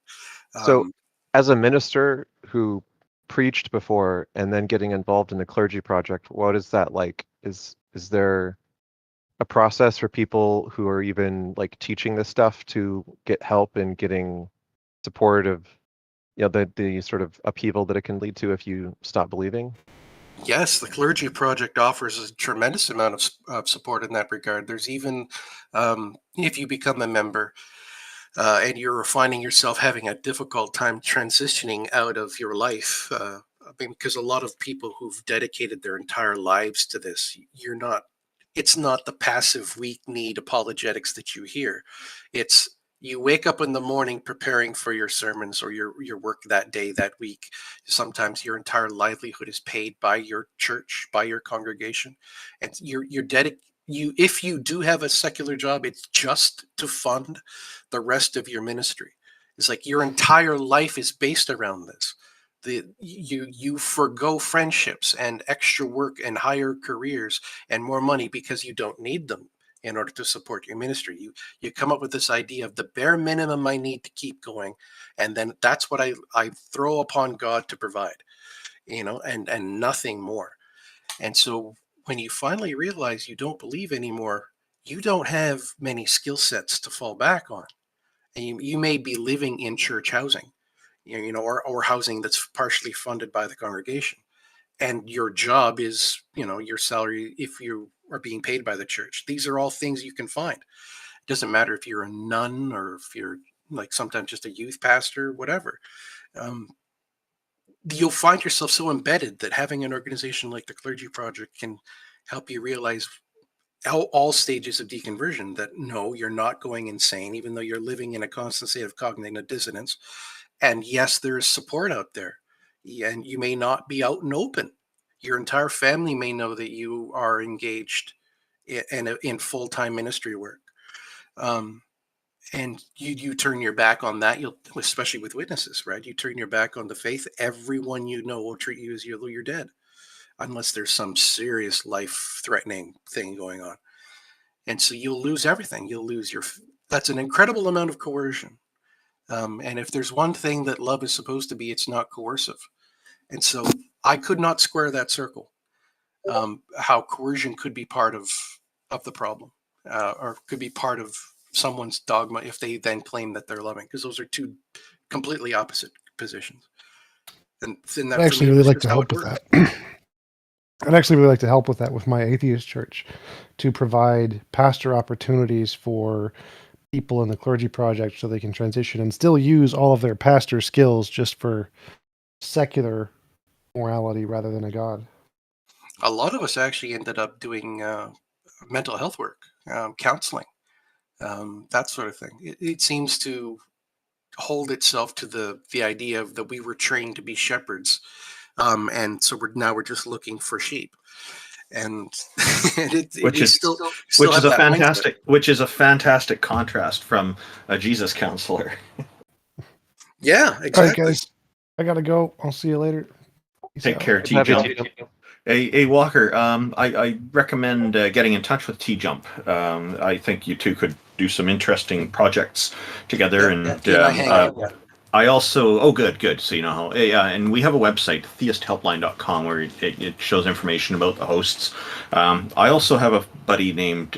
So as a minister who preached before and then getting involved in the clergy project, what is that like? Is there a process for people who are even like teaching this stuff to get help in getting support of the sort of upheaval that it can lead to if you stop believing?
Yes, the clergy project offers a tremendous amount of support in that regard. There's even, if you become a member and you're finding yourself having a difficult time transitioning out of your life, because a lot of people who've dedicated their entire lives to this, it's not the passive, weak-kneed apologetics that you hear. It's you wake up in the morning preparing for your sermons or your work that day, that week. Sometimes your entire livelihood is paid by your church, by your congregation. And if you do have a secular job, it's just to fund the rest of your ministry. It's like your entire life is based around this. You forgo friendships and extra work and higher careers and more money because you don't need them in order to support your ministry. You come up with this idea of the bare minimum I need to keep going, and then that's what I throw upon God to provide, and nothing more. And so when you finally realize you don't believe anymore, you don't have many skill sets to fall back on. And you may be living in church housing, or housing that's partially funded by the congregation. And your job is, your salary if you are being paid by the church. These are all things you can find. It doesn't matter if you're a nun or if you're like sometimes just a youth pastor, whatever. You'll find yourself so embedded that having an organization like the Clergy Project can help you realize all stages of deconversion, that no, you're not going insane, even though you're living in a constant state of cognitive dissonance. And yes, there is support out there, and you may not be out and open. Your entire family may know that you are engaged in full-time ministry work. And you turn your back on that, especially with witnesses, right? You turn your back on the faith, everyone you know will treat you as though you're dead, unless there's some serious life-threatening thing going on. And so you'll lose everything. You'll lose that's an incredible amount of coercion. And if there's one thing that love is supposed to be, it's not coercive. And so I could not square that circle, how coercion could be part of the problem, or could be part of someone's dogma if they then claim that they're loving, because those are two completely opposite positions. And that,
I'd actually really like to help with that. I'd actually really like to help with that with my atheist church, to provide pastor opportunities for people in the Clergy Project so they can transition and still use all of their pastor skills just for secular morality rather than a God.
A lot of us actually ended up doing mental health work, counseling, that sort of thing. It seems to hold itself to the idea of that we were trained to be shepherds, and so we're just looking for sheep, and
which is a fantastic contrast from a Jesus counselor.
Yeah, exactly.
All right, guys, I gotta go. I'll see you later.
Take care, TJump. Hey, Walker, I recommend getting in touch with TJump. I think you two could do some interesting projects together. I also, good. So you know how, and we have a website, theisthelpline.com, where it shows information about the hosts. I also have a buddy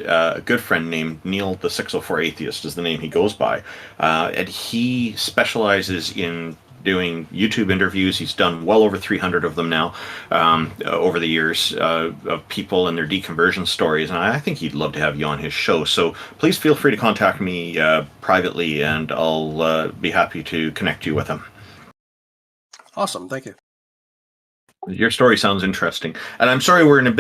a good friend named Neil, the 604 Atheist is the name he goes by. And he specializes in doing YouTube interviews. He's done well over 300 of them now over the years of people and their deconversion stories. And I think he'd love to have you on his show. So please feel free to contact me privately, and I'll be happy to connect you with him.
Awesome. Thank you.
Your story sounds interesting, and I'm sorry we're a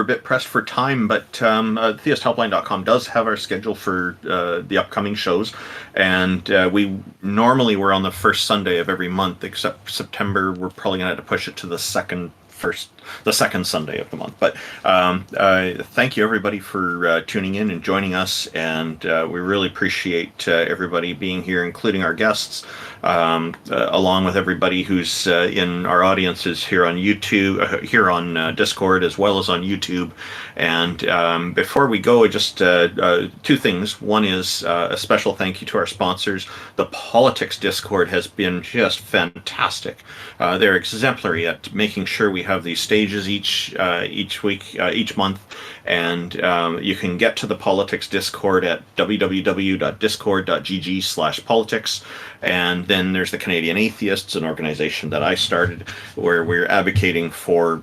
bit pressed for time, but theisthelpline.com does have our schedule for the upcoming shows, and we're on the first Sunday of every month, except September. We're probably gonna have to push it to the second Sunday of the month. But thank you everybody for tuning in and joining us, and we really appreciate everybody being here, including our guests, along with everybody who's in our audiences here on YouTube, here on Discord, as well as on YouTube. And before we go, just two things. One is a special thank you to our sponsors. The Politics Discord has been just fantastic. They're exemplary at making sure we have these stages each week, each month, and you can get to the Politics Discord at www.discord.gg/politics. And then there's the Canadian Atheists, an organization that I started, where we're advocating for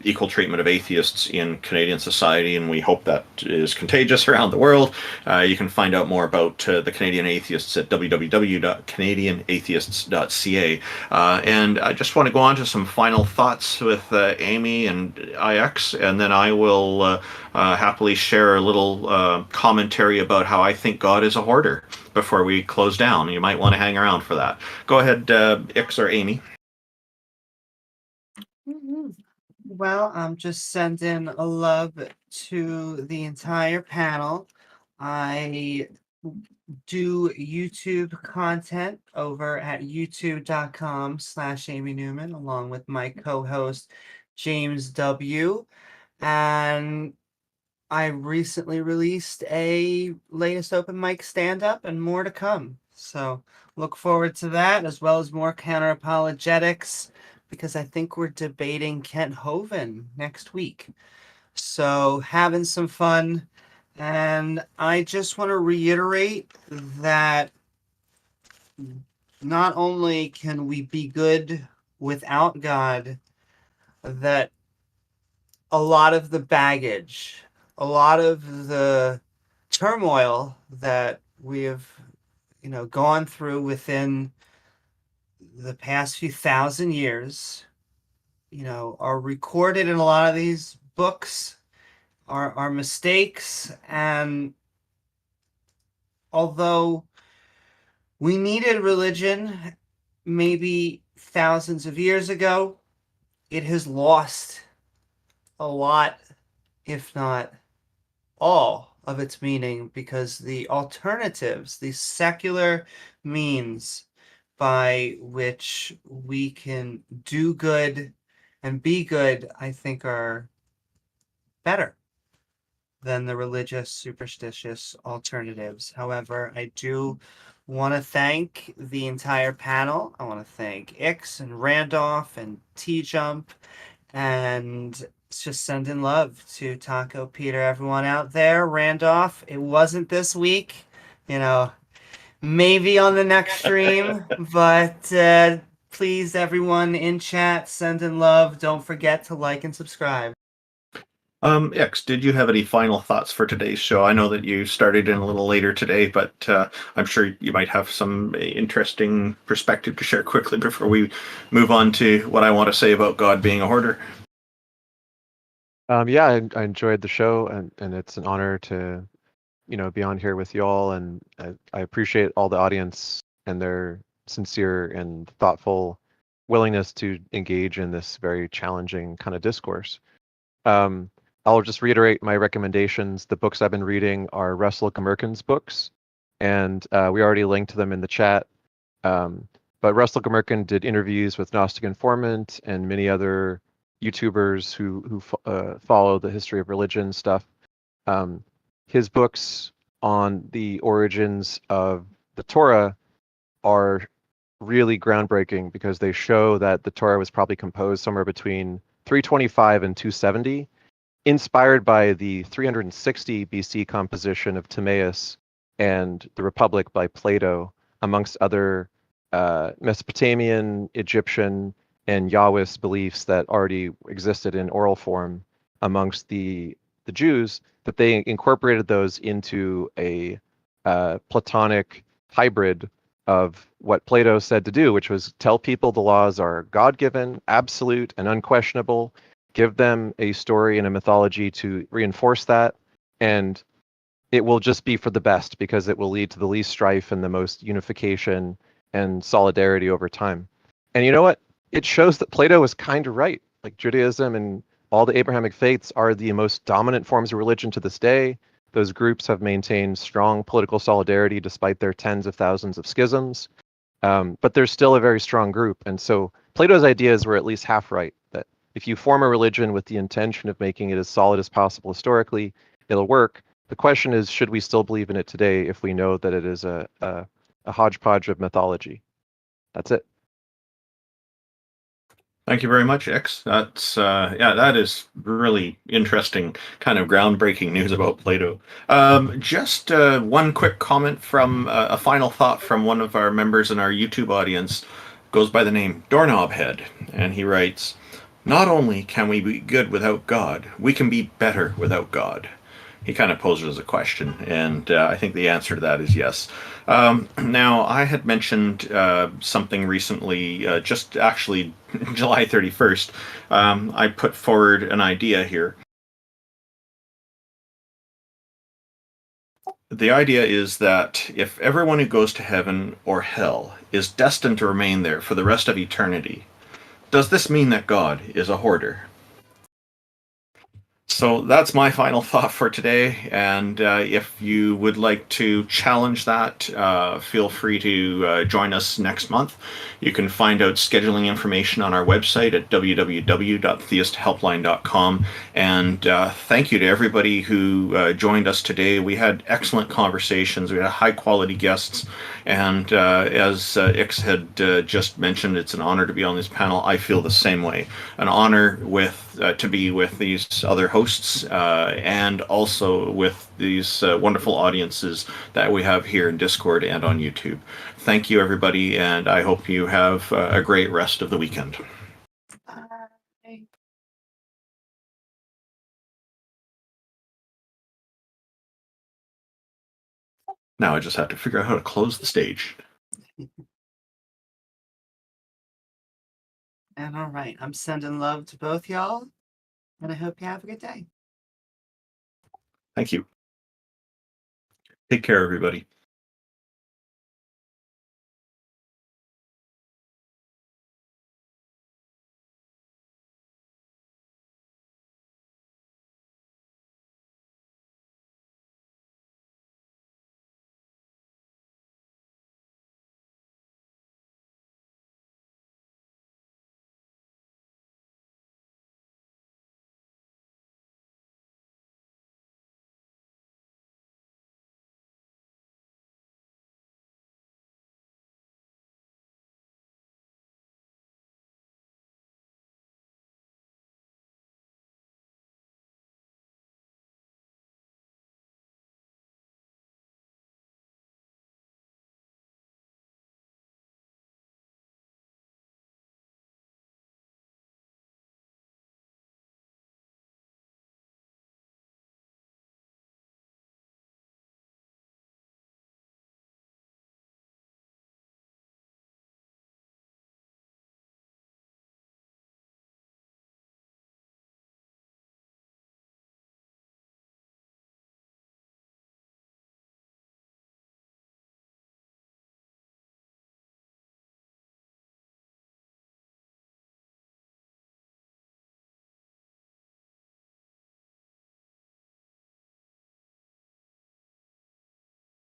equal treatment of atheists in Canadian society, and we hope that is contagious around the world. You can find out more about the Canadian Atheists at www.canadianatheists.ca. And I just want to go on to some final thoughts with Amy and IX, and then I will happily share a little commentary about how I think God is a hoarder before we close down. You might want to hang around for that. Go ahead, Ix or Amy.
Well, I'm just sending a love to the entire panel. I do YouTube content over at youtube.com/Amy Newman, along with my co-host James W. And I recently released a latest open mic stand-up and more to come. So look forward to that, as well as more counter-apologetics, because I think we're debating Kent Hovind next week. So having some fun. And I just want to reiterate that not only can we be good without God, that a lot of the baggage, a lot of the turmoil that we have, gone through within the past few thousand years, are recorded in a lot of these books, are mistakes. And although we needed religion maybe thousands of years ago, it has lost a lot, if not all, of its meaning, because the alternatives, the secular means by which we can do good and be good, I think are better than the religious, superstitious alternatives. However, I do want to thank the entire panel. I want to thank Ix and Randolph and TJump, and just sending love to Taco, Peter, everyone out there. Randolph, it wasn't this week, maybe on the next stream, but please, everyone in chat, sending love. Don't forget to like and subscribe.
X, did you have any final thoughts for today's show? I know that you started in a little later today, but I'm sure you might have some interesting perspective to share quickly before we move on to what I want to say about God being a hoarder.
Yeah, I enjoyed the show, and it's an honor to, be on here with y'all, and I appreciate all the audience and their sincere and thoughtful willingness to engage in this very challenging kind of discourse. I'll just reiterate my recommendations. The books I've been reading are Russell Gmirkin's books, and we already linked to them in the chat. But Russell Gmirkin did interviews with Gnostic Informant and many other YouTubers who follow the history of religion stuff. His books on the origins of the Torah are really groundbreaking because they show that the Torah was probably composed somewhere between 325 and 270, inspired by the 360 BC composition of Timaeus and the Republic by Plato, amongst other Mesopotamian, Egyptian, and Yahwist beliefs that already existed in oral form amongst the Jews, that they incorporated those into a Platonic hybrid of what Plato said to do, which was tell people the laws are God-given, absolute, and unquestionable, give them a story and a mythology to reinforce that, and it will just be for the best because it will lead to the least strife and the most unification and solidarity over time. And you know what? It shows that Plato was kind of right. Like Judaism and all the Abrahamic faiths are the most dominant forms of religion to this day. Those groups have maintained strong political solidarity despite their tens of thousands of schisms. But there's still a very strong group. And so Plato's ideas were at least half right, that if you form a religion with the intention of making it as solid as possible historically, it'll work. The question is, should we still believe in it today if we know that it is a hodgepodge of mythology? That's it.
Thank you very much, X. That's that is really interesting, kind of groundbreaking news about Plato. Just one quick comment from a final thought from one of our members in our YouTube audience, goes by the name Doorknob Head, and he writes, "Not only can we be good without God, we can be better without God." He kind of poses a question, and I think the answer to that is yes. Now, I had mentioned something recently, just actually July 31st. I put forward an idea here. The idea is that if everyone who goes to heaven or hell is destined to remain there for the rest of eternity, does this mean that God is a hoarder? So that's my final thought for today. And if you would like to challenge that, feel free to join us next month. You can find out scheduling information on our website at www.theisthelpline.com. And thank you to everybody who joined us today. We had excellent conversations. We had high quality guests. And as Ix had just mentioned, it's an honor to be on this panel. I feel the same way. An honor to be with these other hosts and also with these wonderful audiences that we have here in Discord and on YouTube. Thank you, everybody, and I hope you have a great rest of the weekend.
Bye.
Now I just have to figure out how to close the stage.
And all right, I'm sending love to both y'all, and I hope you have a good day.
Thank you. Take care, everybody.